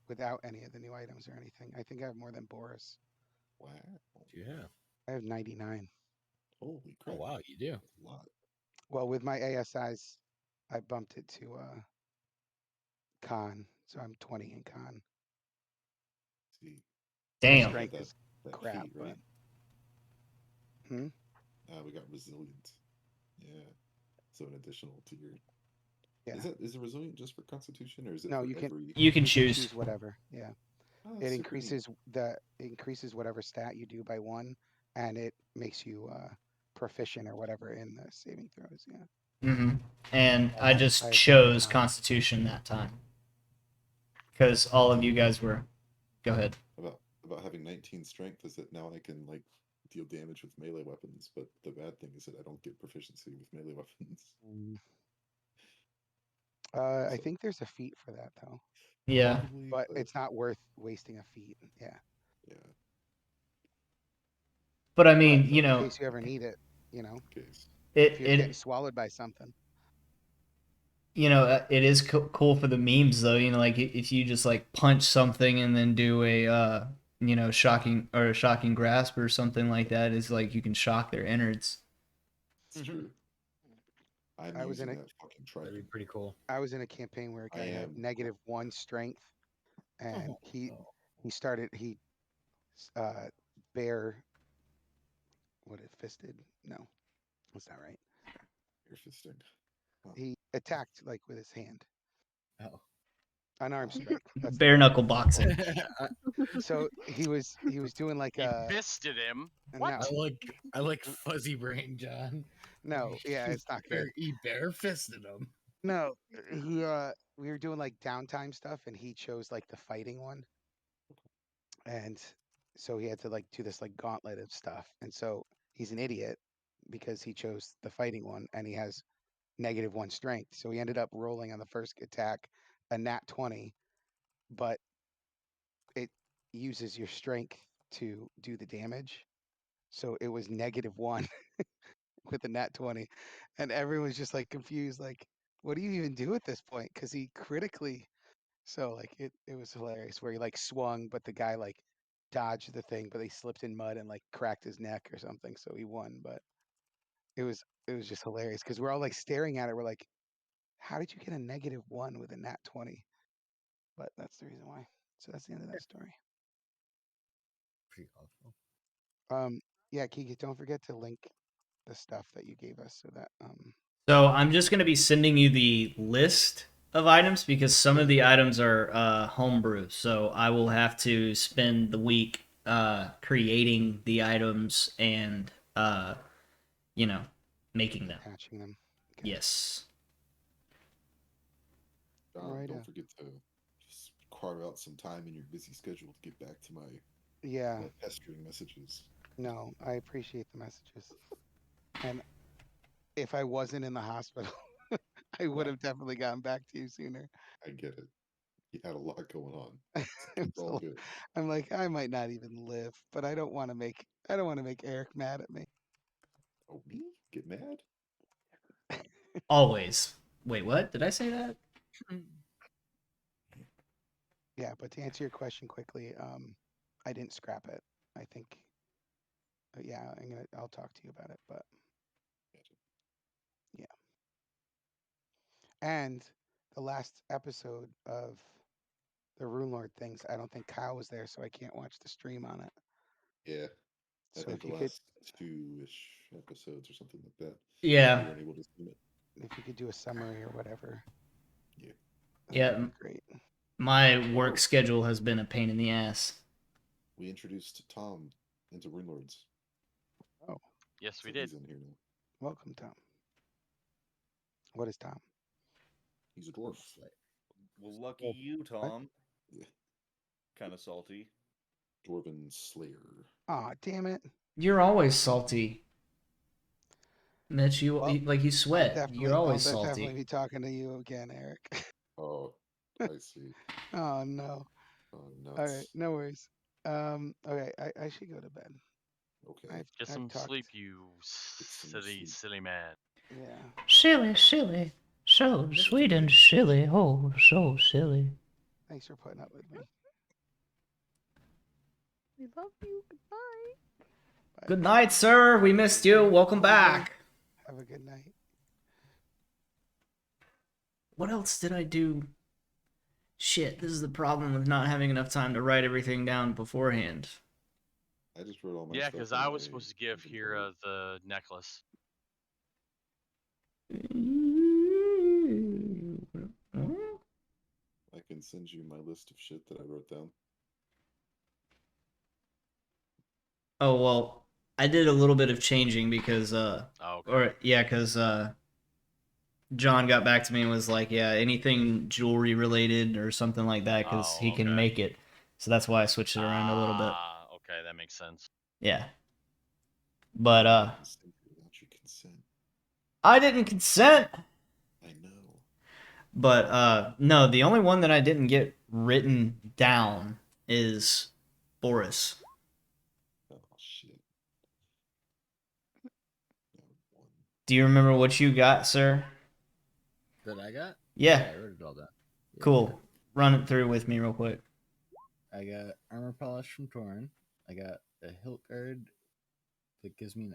[SPEAKER 5] without any of the new items or anything. I think I have more than Boris.
[SPEAKER 2] Wow.
[SPEAKER 9] Yeah.
[SPEAKER 5] I have 99.
[SPEAKER 2] Holy
[SPEAKER 9] Oh
[SPEAKER 2] crap.
[SPEAKER 9] wow, you do.
[SPEAKER 2] That's a lot.
[SPEAKER 5] Well, with my ASIs, I bumped it to con, so I'm 20 in con.
[SPEAKER 2] See,
[SPEAKER 5] My
[SPEAKER 1] Damn.
[SPEAKER 5] strength
[SPEAKER 2] that-
[SPEAKER 5] is
[SPEAKER 2] that
[SPEAKER 5] crap,
[SPEAKER 2] feat, right?
[SPEAKER 5] but
[SPEAKER 2] We got resilient. Yeah. So an additional tier.
[SPEAKER 5] yeah.
[SPEAKER 2] Is it resilient just for Constitution, or is it
[SPEAKER 5] No,
[SPEAKER 2] for
[SPEAKER 5] you can-
[SPEAKER 2] every?
[SPEAKER 1] You can
[SPEAKER 5] You
[SPEAKER 1] choose.
[SPEAKER 5] whatever. Yeah.
[SPEAKER 2] Oh,
[SPEAKER 5] It
[SPEAKER 2] super neat.
[SPEAKER 5] increases whatever stat you do by 1, and it makes you proficient or whatever in the saving throws. Yeah.
[SPEAKER 1] Hmm. And I
[SPEAKER 5] I
[SPEAKER 1] just
[SPEAKER 5] have
[SPEAKER 1] chose
[SPEAKER 5] con.
[SPEAKER 1] Constitution that time because all of you guys were. Go ahead.
[SPEAKER 2] About having 19 strength is that now I can like deal damage with melee weapons, but the bad thing is that I don't get proficiency with melee weapons.
[SPEAKER 5] I
[SPEAKER 2] So-
[SPEAKER 5] think there's a feat for that though,
[SPEAKER 1] Yeah.
[SPEAKER 2] Probably,
[SPEAKER 5] but it's not worth wasting a feat. Yeah.
[SPEAKER 2] yeah.
[SPEAKER 1] But I
[SPEAKER 5] But
[SPEAKER 1] mean, you
[SPEAKER 5] in
[SPEAKER 1] know,
[SPEAKER 5] case you ever need it,
[SPEAKER 2] Case.
[SPEAKER 1] it
[SPEAKER 5] if you're getting
[SPEAKER 1] it
[SPEAKER 5] swallowed by something.
[SPEAKER 1] it is cool for the memes though. You know, like if you just like punch something and then do a shocking grasp or something like that, is like you can shock their innards.
[SPEAKER 2] It's true. I'm
[SPEAKER 5] I was
[SPEAKER 2] using
[SPEAKER 5] in a-
[SPEAKER 2] that fucking
[SPEAKER 9] That'd be
[SPEAKER 2] trident.
[SPEAKER 9] pretty cool.
[SPEAKER 5] I was in a campaign where a guy
[SPEAKER 2] I
[SPEAKER 5] had
[SPEAKER 2] am.
[SPEAKER 5] -1 strength, and he uh bare fisted. No, that's not right.
[SPEAKER 2] Air fisting. Huh.
[SPEAKER 5] He attacked like with his hand,
[SPEAKER 9] Oh.
[SPEAKER 5] unarmed strike. That's the
[SPEAKER 1] Bare
[SPEAKER 5] word.
[SPEAKER 1] knuckle boxing.
[SPEAKER 5] So he was doing like
[SPEAKER 4] He
[SPEAKER 5] a
[SPEAKER 4] fisted him.
[SPEAKER 5] no,
[SPEAKER 9] I like fuzzy brain, John.
[SPEAKER 5] no, yeah, it's not good.
[SPEAKER 9] He bare fisted him.
[SPEAKER 5] No, he we were doing like downtime stuff, and he chose like the fighting one, and so he had to like do this like gauntlet of stuff, and so he's an idiot because he chose the fighting one, and he has -1 strength, so he ended up rolling on the first attack a nat 20, but it uses your strength to do the damage, so it was -1 with a nat 20, and everyone's just like confused, like, what do you even do at this point? Because he critically, so like it was hilarious where he like swung, but the guy like dodged the thing, but he slipped in mud and like cracked his neck or something, so he won. But it was just hilarious because we're all like staring at it. We're like, how did you get a -1 with a nat 20? But that's the reason why. So that's the end of that story.
[SPEAKER 9] Pretty awful.
[SPEAKER 5] Yeah, Kiki, don't forget to link the stuff that you gave us so that
[SPEAKER 1] So I'm just gonna be sending you the list of items because some of the items are homebrew. So I will have to spend the week creating the items and making them.
[SPEAKER 5] patching them. Okay.
[SPEAKER 1] Yes.
[SPEAKER 2] John,
[SPEAKER 5] Alright,
[SPEAKER 2] don't forget to just carve out some time in your busy schedule to get back to my
[SPEAKER 5] Yeah,
[SPEAKER 2] pestering messages.
[SPEAKER 5] no, I appreciate the messages. And if I wasn't in the hospital, I would have definitely gotten back to you sooner.
[SPEAKER 2] I get it. You had a lot going on.
[SPEAKER 5] I'm
[SPEAKER 2] It's all
[SPEAKER 5] so-
[SPEAKER 2] good.
[SPEAKER 5] I'm like, I might not even live, but I don't want to make Eric mad at me.
[SPEAKER 2] Oh, me? Get mad?
[SPEAKER 1] Always. Wait, what? Did I say that?
[SPEAKER 5] Yeah, but to answer your question quickly, I didn't scrap it. I think, yeah, I'll talk to you about it, but
[SPEAKER 2] Gotcha.
[SPEAKER 5] yeah. And the last episode of the Rune Lord things, I don't think Kyle was there, so I can't watch the stream on it.
[SPEAKER 2] Yeah, I
[SPEAKER 5] So
[SPEAKER 2] think
[SPEAKER 5] if
[SPEAKER 2] the
[SPEAKER 5] you could,
[SPEAKER 2] last 2-ish episodes or something like that.
[SPEAKER 1] Yeah.
[SPEAKER 2] We weren't able to see it.
[SPEAKER 5] if you could do a summary or whatever,
[SPEAKER 2] Yeah.
[SPEAKER 1] Yeah.
[SPEAKER 5] that'd be great.
[SPEAKER 1] My work schedule has been a pain in the ass.
[SPEAKER 2] We introduced Tom into Rune Lords.
[SPEAKER 5] Oh,
[SPEAKER 4] Yes, we
[SPEAKER 2] So
[SPEAKER 4] did.
[SPEAKER 2] he's in here now.
[SPEAKER 5] welcome, Tom. What is Tom?
[SPEAKER 2] He's a dwarf.
[SPEAKER 6] Well, lucky you, Tom.
[SPEAKER 2] Yeah.
[SPEAKER 6] Kind of salty.
[SPEAKER 2] Dwarven Slayer.
[SPEAKER 5] Aw, damn it.
[SPEAKER 1] You're always salty. Mitch, you
[SPEAKER 5] Well,
[SPEAKER 1] like you sweat. You're always
[SPEAKER 5] I'll
[SPEAKER 1] salty.
[SPEAKER 5] definitely be talking to you again, Eric.
[SPEAKER 2] Oh, I see.
[SPEAKER 5] Oh no.
[SPEAKER 2] Oh, nuts.
[SPEAKER 5] All right, no worries. Okay, I should go to bed.
[SPEAKER 2] Okay.
[SPEAKER 4] Get
[SPEAKER 5] I've
[SPEAKER 4] some
[SPEAKER 5] talked-
[SPEAKER 4] sleep, you
[SPEAKER 2] some sleep.
[SPEAKER 4] silly man.
[SPEAKER 5] Yeah.
[SPEAKER 1] Silly, silly. So sweet and silly. Oh, so silly.
[SPEAKER 5] Thanks for putting up with me.
[SPEAKER 7] We love you. Goodbye.
[SPEAKER 5] Bye.
[SPEAKER 1] Good night, sir. We missed you. Welcome back.
[SPEAKER 5] Have a good night.
[SPEAKER 1] What else did I do? Shit, this is the problem with not having enough time to write everything down beforehand.
[SPEAKER 2] I just wrote all my
[SPEAKER 4] Yeah,
[SPEAKER 2] stuff.
[SPEAKER 4] because
[SPEAKER 2] in
[SPEAKER 4] I was
[SPEAKER 2] my
[SPEAKER 4] supposed to give
[SPEAKER 2] inventory.
[SPEAKER 4] Hira the necklace.
[SPEAKER 2] I can send you my list of shit that I wrote down.
[SPEAKER 1] Oh, well, I did a little bit of changing because,
[SPEAKER 4] Oh, okay.
[SPEAKER 1] or, yeah, because, John got back to me and was like, yeah, anything jewelry related or something like that, because he can
[SPEAKER 4] okay.
[SPEAKER 1] make it. So that's why I switched it around a little bit.
[SPEAKER 4] Ah, okay, that makes sense.
[SPEAKER 1] Yeah. But,
[SPEAKER 2] Consent without your consent.
[SPEAKER 1] I didn't consent!
[SPEAKER 2] I know.
[SPEAKER 1] But, no, the only one that I didn't get written down is Boris.
[SPEAKER 2] Oh shit. No, one.
[SPEAKER 1] Do you remember what you got, sir?
[SPEAKER 8] That I got?
[SPEAKER 1] Yeah.
[SPEAKER 8] I wrote it all down. Yeah,
[SPEAKER 1] Cool. Run it through with me real quick.
[SPEAKER 8] I got armor polish from Torn. I got a hilt guard that gives me an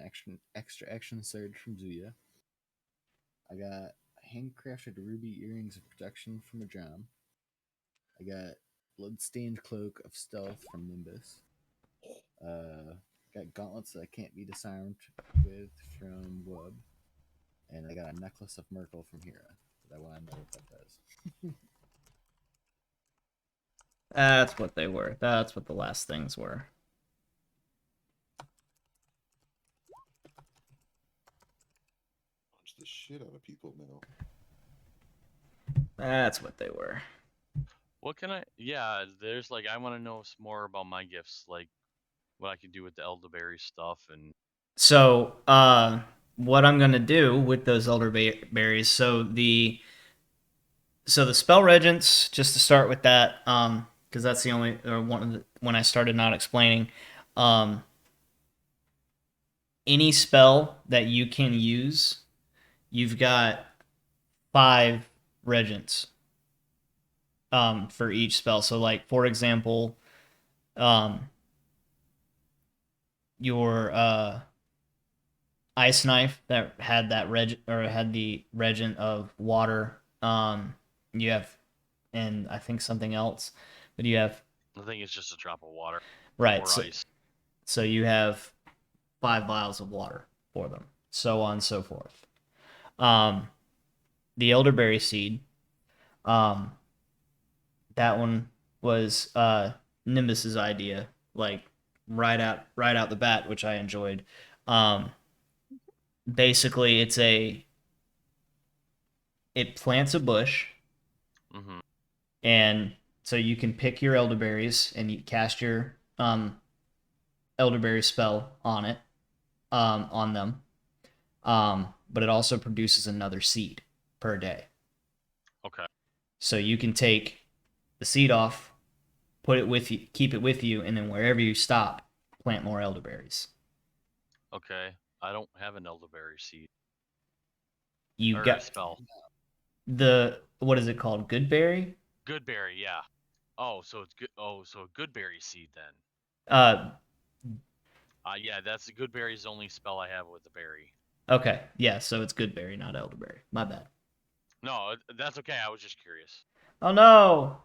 [SPEAKER 8] extra action surge from Zuya. I got handcrafted ruby earrings of protection from a drum. I got bloodstained cloak of stealth from Nimbus. Got gauntlets that I can't be disarmed with from Wub. And I got a necklace of Merkle from Hera. But I want to know what that does.
[SPEAKER 1] That's what they were. That's what the last things were.
[SPEAKER 2] Punch the shit out of people now.
[SPEAKER 1] That's what they were.
[SPEAKER 4] What can I? Yeah, there's like I want to know more about my gifts, like what I can do with the elderberry stuff, and
[SPEAKER 1] So, what I'm gonna do with those elderberries? So the spell regents, just to start with that, because that's the only or one of the when I started not explaining, any spell that you can use, you've got 5 regents. For each spell. So, like, for example, your ice knife that had that had the regent of water. You have, and I think something else, but you have
[SPEAKER 4] I think it's just a drop of water
[SPEAKER 1] right.
[SPEAKER 4] or
[SPEAKER 1] So,
[SPEAKER 4] ice.
[SPEAKER 1] so you have 5 vials of water for them, so on and so forth. The elderberry seed. That one was Nimbus's idea, like right out the bat, which I enjoyed. Basically, it plants a bush,
[SPEAKER 4] Mm-hmm.
[SPEAKER 1] and so you can pick your elderberries and you cast your elderberry spell on it, on them. But it also produces another seed per day.
[SPEAKER 4] Okay.
[SPEAKER 1] So you can take the seed off, put it with you, keep it with you, and then wherever you stop, plant more elderberries.
[SPEAKER 4] Okay. I don't have an elderberry seed.
[SPEAKER 1] You
[SPEAKER 4] Or
[SPEAKER 1] got
[SPEAKER 4] spell.
[SPEAKER 1] the what is it called? Goodberry?
[SPEAKER 4] Goodberry, yeah. Oh, so it's good. Oh, so a goodberry seed then.
[SPEAKER 1] Uh,
[SPEAKER 4] Yeah, that's the goodberry's the only spell I have with the berry.
[SPEAKER 1] okay, yeah. So it's Goodberry, not elderberry. My bad.
[SPEAKER 4] No, that's okay. I was just curious.
[SPEAKER 1] Oh no,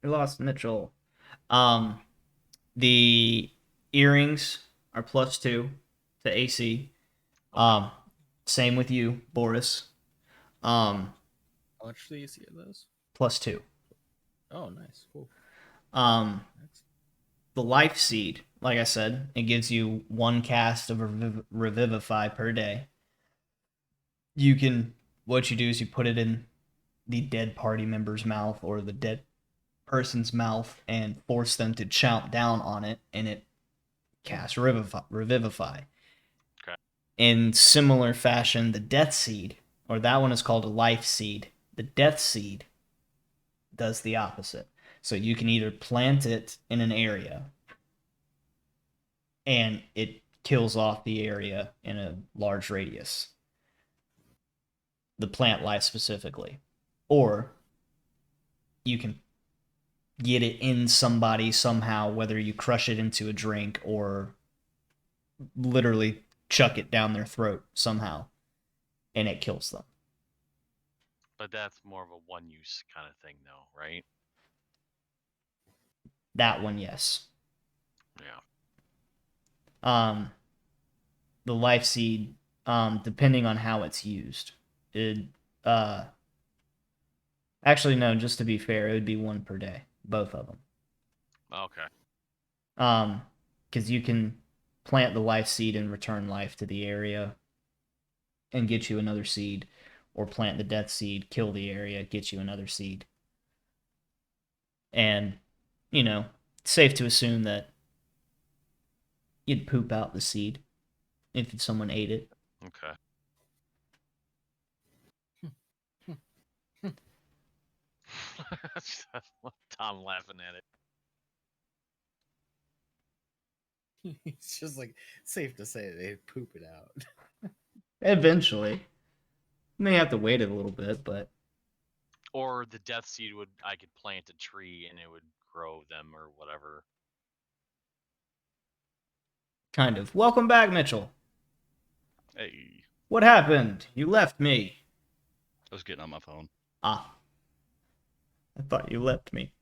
[SPEAKER 1] we lost Mitchell. The earrings are +2 to AC.
[SPEAKER 4] Okay.
[SPEAKER 1] Same with you, Boris.
[SPEAKER 8] How much do you see of those?
[SPEAKER 1] +2.
[SPEAKER 8] Oh, nice. Cool.
[SPEAKER 1] The life seed, like I said, it gives you 1 cast of Revivify per day. What you do is you put it in the dead party member's mouth or the dead person's mouth and force them to chomp down on it, and it casts Revivify.
[SPEAKER 4] Okay.
[SPEAKER 1] In similar fashion, the death seed, or that one is called a life seed, the death seed does the opposite. So you can either plant it in an area and it kills off the area in a large radius, the plant life specifically, or you can get it in somebody somehow, whether you crush it into a drink or literally chuck it down their throat somehow, and it kills them.
[SPEAKER 4] But that's more of a one-use kind of thing, though, right?
[SPEAKER 1] That one, yes.
[SPEAKER 4] Yeah.
[SPEAKER 1] The life seed, depending on how it's used, it actually no, just to be fair, it would be 1 per day, both of them.
[SPEAKER 4] Okay.
[SPEAKER 1] Because you can plant the life seed and return life to the area and get you another seed, or plant the death seed, kill the area, get you another seed. And, it's safe to assume that you'd poop out the seed if someone ate it.
[SPEAKER 4] Okay. Tom laughing at it.
[SPEAKER 8] It's just like safe to say they poop it out.
[SPEAKER 1] Eventually. May have to wait a little bit, but
[SPEAKER 4] Or the death seed I could plant a tree and it would grow them or whatever.
[SPEAKER 1] kind of. Welcome back, Mitchell.
[SPEAKER 10] Hey,
[SPEAKER 1] What happened? You left me.
[SPEAKER 10] I was getting on my phone.
[SPEAKER 1] Ah. I thought you left me.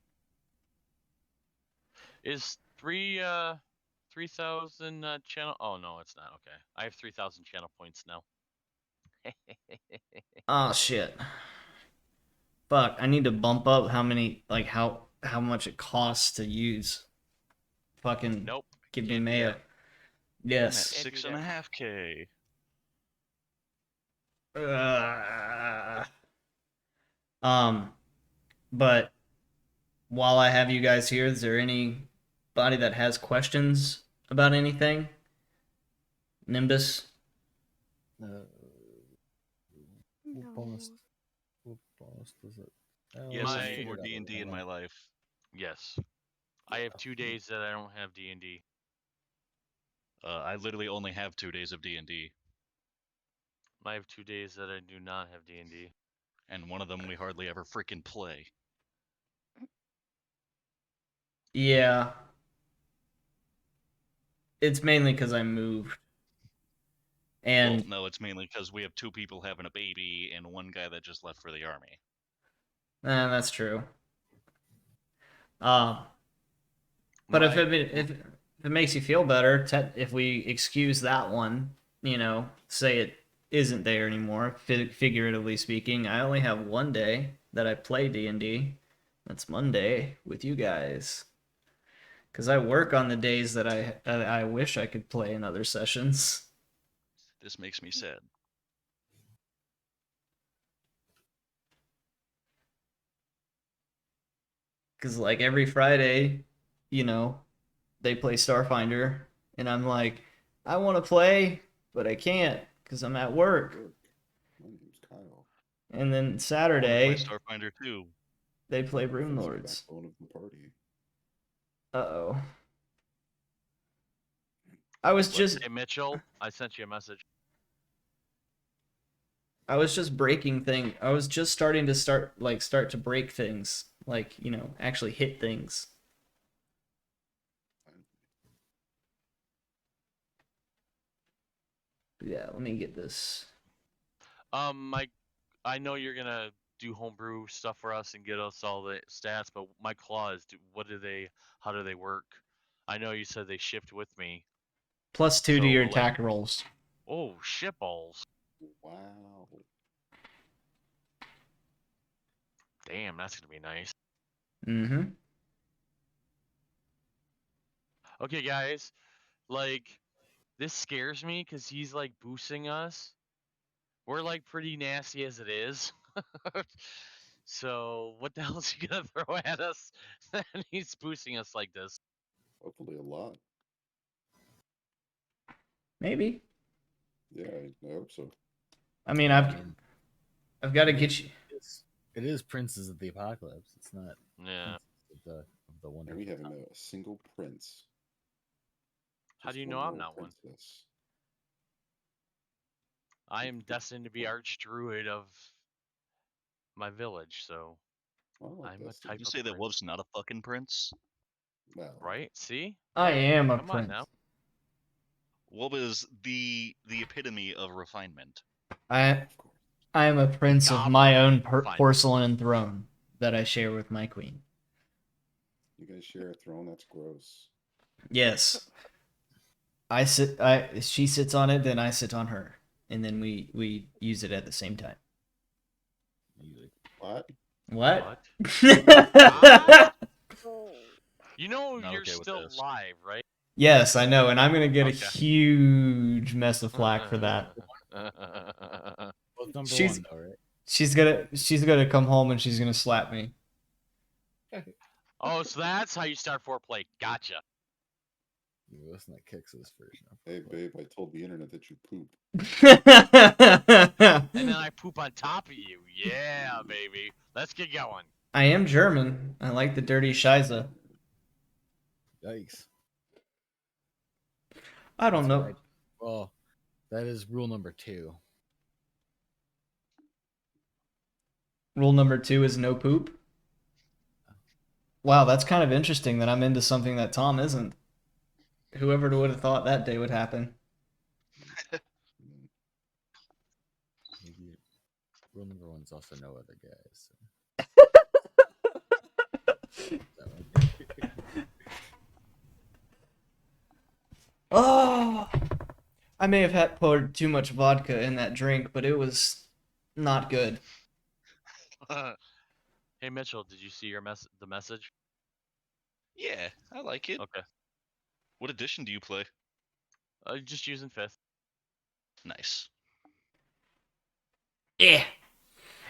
[SPEAKER 4] Is 3,000 channel? Oh no, it's not. Okay, I have 3,000 channel points now.
[SPEAKER 1] Oh shit. Fuck, I need to bump up how much it costs to use. Fucking
[SPEAKER 4] Nope.
[SPEAKER 1] give me
[SPEAKER 4] Can't do
[SPEAKER 1] mayo.
[SPEAKER 4] that.
[SPEAKER 10] I'm at
[SPEAKER 1] Yes.
[SPEAKER 4] Can't do
[SPEAKER 10] 6.5K.
[SPEAKER 1] But while I have you guys here, is there anybody that has questions about anything? Nimbus?
[SPEAKER 8] What
[SPEAKER 7] No.
[SPEAKER 8] boss? What boss does it?
[SPEAKER 10] Yes,
[SPEAKER 4] My-
[SPEAKER 10] I
[SPEAKER 8] I
[SPEAKER 10] need more
[SPEAKER 8] figured out
[SPEAKER 10] D&D in
[SPEAKER 8] what
[SPEAKER 10] my
[SPEAKER 8] I-
[SPEAKER 10] life.
[SPEAKER 4] Yes. I have 2 days that I don't have D&D.
[SPEAKER 10] I literally only have 2 days of D&D,
[SPEAKER 4] I have 2 days that I do not have D&D.
[SPEAKER 10] and one of them we hardly ever freaking play.
[SPEAKER 1] Yeah. It's mainly because I moved. And
[SPEAKER 10] Well, no, it's mainly because we have 2 people having a baby and one guy that just left for the army.
[SPEAKER 1] that's true. But if
[SPEAKER 4] My-
[SPEAKER 1] it makes you feel better, if we excuse that one, say it isn't there anymore, figuratively speaking, I only have 1 day that I play D&D. That's Monday with you guys. Because I work on the days that I wish I could play in other sessions.
[SPEAKER 10] This makes me sad.
[SPEAKER 1] Because, like, every Friday, they play Starfinder, and I'm like, I want to play, but I can't because I'm at work.
[SPEAKER 2] My name's Kyle.
[SPEAKER 1] And then
[SPEAKER 10] I wanna play
[SPEAKER 1] Saturday,
[SPEAKER 10] Starfinder too.
[SPEAKER 1] they play
[SPEAKER 2] I'm the
[SPEAKER 1] Rune
[SPEAKER 2] offensive
[SPEAKER 1] Lords.
[SPEAKER 2] backbone of the party.
[SPEAKER 1] Uh-oh. I was just
[SPEAKER 4] Hey Mitchell, I sent you a message.
[SPEAKER 1] breaking thing. I was just starting to start to break things, actually hit things. Yeah, let me get this.
[SPEAKER 4] Mike, I know you're gonna do homebrew stuff for us and get us all the stats. But my claws, how do they work? I know you said they shift with me.
[SPEAKER 1] +2 to
[SPEAKER 4] So,
[SPEAKER 1] your
[SPEAKER 4] like-
[SPEAKER 1] attack rolls.
[SPEAKER 4] Oh, shit balls!
[SPEAKER 2] Wow.
[SPEAKER 4] Damn, that's gonna be nice.
[SPEAKER 1] Mm-hmm.
[SPEAKER 4] Okay, guys, like this scares me because he's like boosting us. We're like pretty nasty as it is. So what the hell is he gonna throw at us? And he's boosting us like this.
[SPEAKER 2] Hopefully a lot.
[SPEAKER 1] Maybe.
[SPEAKER 2] Yeah, I hope so.
[SPEAKER 1] I mean,
[SPEAKER 8] I
[SPEAKER 1] I've
[SPEAKER 8] mean,
[SPEAKER 1] got to get you.
[SPEAKER 8] it is Princes of the Apocalypse. It's not
[SPEAKER 4] Yeah.
[SPEAKER 8] Princes of the
[SPEAKER 2] And
[SPEAKER 8] Wonderful.
[SPEAKER 2] we haven't met a single prince.
[SPEAKER 4] How
[SPEAKER 2] Just
[SPEAKER 4] do you
[SPEAKER 2] one
[SPEAKER 4] know I'm
[SPEAKER 2] more
[SPEAKER 4] not one?
[SPEAKER 2] princess.
[SPEAKER 4] I am destined to be archdruid of my village, so
[SPEAKER 2] Oh,
[SPEAKER 4] I'm a
[SPEAKER 2] that's
[SPEAKER 4] type
[SPEAKER 10] You
[SPEAKER 4] of
[SPEAKER 10] say that
[SPEAKER 4] prince.
[SPEAKER 10] Wolf's not a fucking prince?
[SPEAKER 2] well,
[SPEAKER 4] Right? See?
[SPEAKER 1] I am a
[SPEAKER 4] Come on
[SPEAKER 1] prince.
[SPEAKER 4] now.
[SPEAKER 10] Wolf is the epitome of refinement.
[SPEAKER 1] I
[SPEAKER 2] of course.
[SPEAKER 1] I am a prince of
[SPEAKER 4] Goblin
[SPEAKER 1] my own
[SPEAKER 4] refinement.
[SPEAKER 1] porcelain throne that I share with my queen.
[SPEAKER 2] You guys share a throne? That's gross.
[SPEAKER 1] Yes. She sits on it, then I sit on her, and then we use it at the same time.
[SPEAKER 2] What?
[SPEAKER 1] What?
[SPEAKER 4] You know
[SPEAKER 10] Not
[SPEAKER 4] you're
[SPEAKER 10] okay with
[SPEAKER 4] still
[SPEAKER 10] this.
[SPEAKER 4] live, right?
[SPEAKER 1] Yes, I know, and I'm gonna get a
[SPEAKER 4] Okay.
[SPEAKER 1] huge mess of flack for that.
[SPEAKER 8] Well, number
[SPEAKER 1] She's-
[SPEAKER 8] one, though, right?
[SPEAKER 1] She's gonna come home and she's gonna slap me.
[SPEAKER 4] Oh, so that's how you start foreplay. Gotcha.
[SPEAKER 8] You listen to Kix's version of
[SPEAKER 2] Hey,
[SPEAKER 8] Foreplay.
[SPEAKER 2] babe, I told the internet that you poop.
[SPEAKER 4] And then I poop on top of you. Yeah, baby. Let's get going.
[SPEAKER 1] I am German. I like the dirty Scheiße.
[SPEAKER 8] Yikes.
[SPEAKER 1] I don't
[SPEAKER 8] That's
[SPEAKER 1] know.
[SPEAKER 8] right. Well, that is rule number 2.
[SPEAKER 1] Rule number 2 is no poop. Wow, that's kind of interesting that I'm into something that Tom isn't. Whoever would have thought that day would happen.
[SPEAKER 2] Mm.
[SPEAKER 8] Maybe rule number 1 is also no other guys. So. That one.
[SPEAKER 1] Oh, I may have had poured too much vodka in that drink, but it was not good.
[SPEAKER 4] Hey Mitchell, did you see your the message?
[SPEAKER 10] Yeah, I like it.
[SPEAKER 4] Okay.
[SPEAKER 10] What edition do you play?
[SPEAKER 4] Just using 5th.
[SPEAKER 10] Nice.
[SPEAKER 1] Yeah,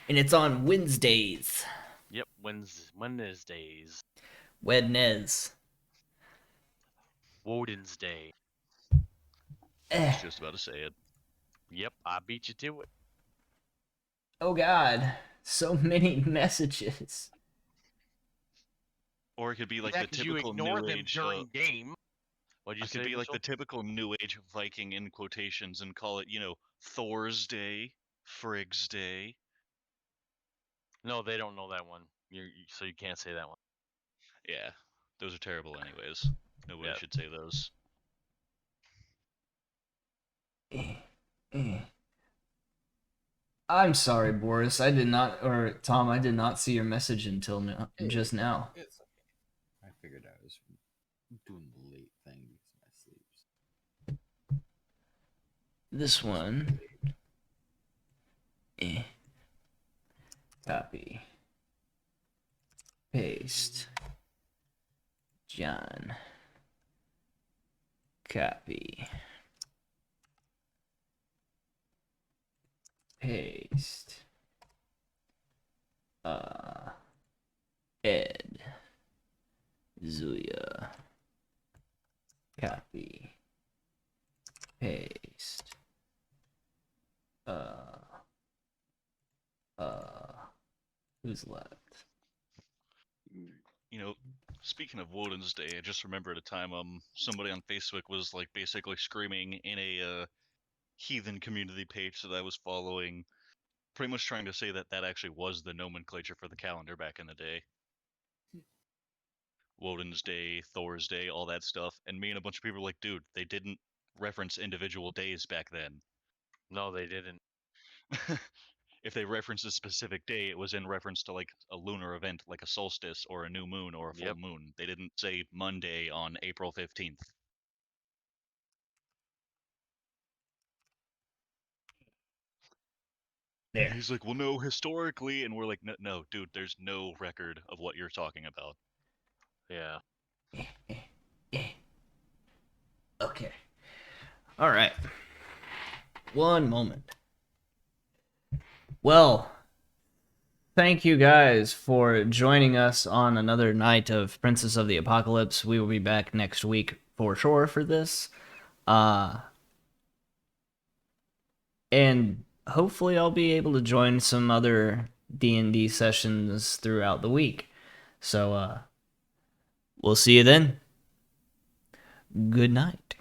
[SPEAKER 1] and it's on Wednesdays.
[SPEAKER 4] Yep, Wednesdays.
[SPEAKER 1] Wednes.
[SPEAKER 4] Woden's Day.
[SPEAKER 10] I was just about to say it.
[SPEAKER 4] Yep, I beat you to it.
[SPEAKER 1] Oh God, so many messages.
[SPEAKER 10] Or it could be like
[SPEAKER 4] Yeah,
[SPEAKER 10] the
[SPEAKER 4] 'cause you
[SPEAKER 10] typical
[SPEAKER 4] ignore
[SPEAKER 10] new
[SPEAKER 4] them
[SPEAKER 10] age.
[SPEAKER 4] during game. What'd you
[SPEAKER 10] It
[SPEAKER 4] say,
[SPEAKER 10] could be like
[SPEAKER 4] Mitchell?
[SPEAKER 10] the typical new age Viking in quotations and call it, Thor's Day, Frigg's Day.
[SPEAKER 4] No, they don't know that one. So you can't say that one.
[SPEAKER 10] Yeah, those are terrible anyways. Nobody
[SPEAKER 4] Yep.
[SPEAKER 10] should say those.
[SPEAKER 1] I'm sorry, Boris. I did not, or Tom, I did not see your message until just now.
[SPEAKER 8] It's okay. I figured I was doing the late thing because of my sleeps.
[SPEAKER 1] This one. Copy. Paste. John. Copy. Paste. Ed. Zuya. Copy. Paste. Who's left?
[SPEAKER 10] Speaking of Woden's Day, I just remembered a time somebody on Facebook was like basically screaming in a heathen community page that I was following, pretty much trying to say that that actually was the nomenclature for the calendar back in the day. Woden's Day, Thor's Day, all that stuff. And me and a bunch of people were like, dude, they didn't reference individual days back then.
[SPEAKER 4] No, they didn't.
[SPEAKER 10] if they referenced a specific day, it was in reference to like a lunar event, like a solstice or a new moon or a full
[SPEAKER 4] Yep.
[SPEAKER 10] moon. They didn't say Monday on April 15th.
[SPEAKER 1] There.
[SPEAKER 10] And he's like, well, no, historically, and we're like, no, dude, there's no record of what you're talking about.
[SPEAKER 4] Yeah.
[SPEAKER 1] Okay. All right. One moment. Well, thank you guys for joining us on another night of Princess of the Apocalypse. We will be back next week for sure for this. And hopefully I'll be able to join some other D&D sessions throughout the week. So we'll see you then. Good night.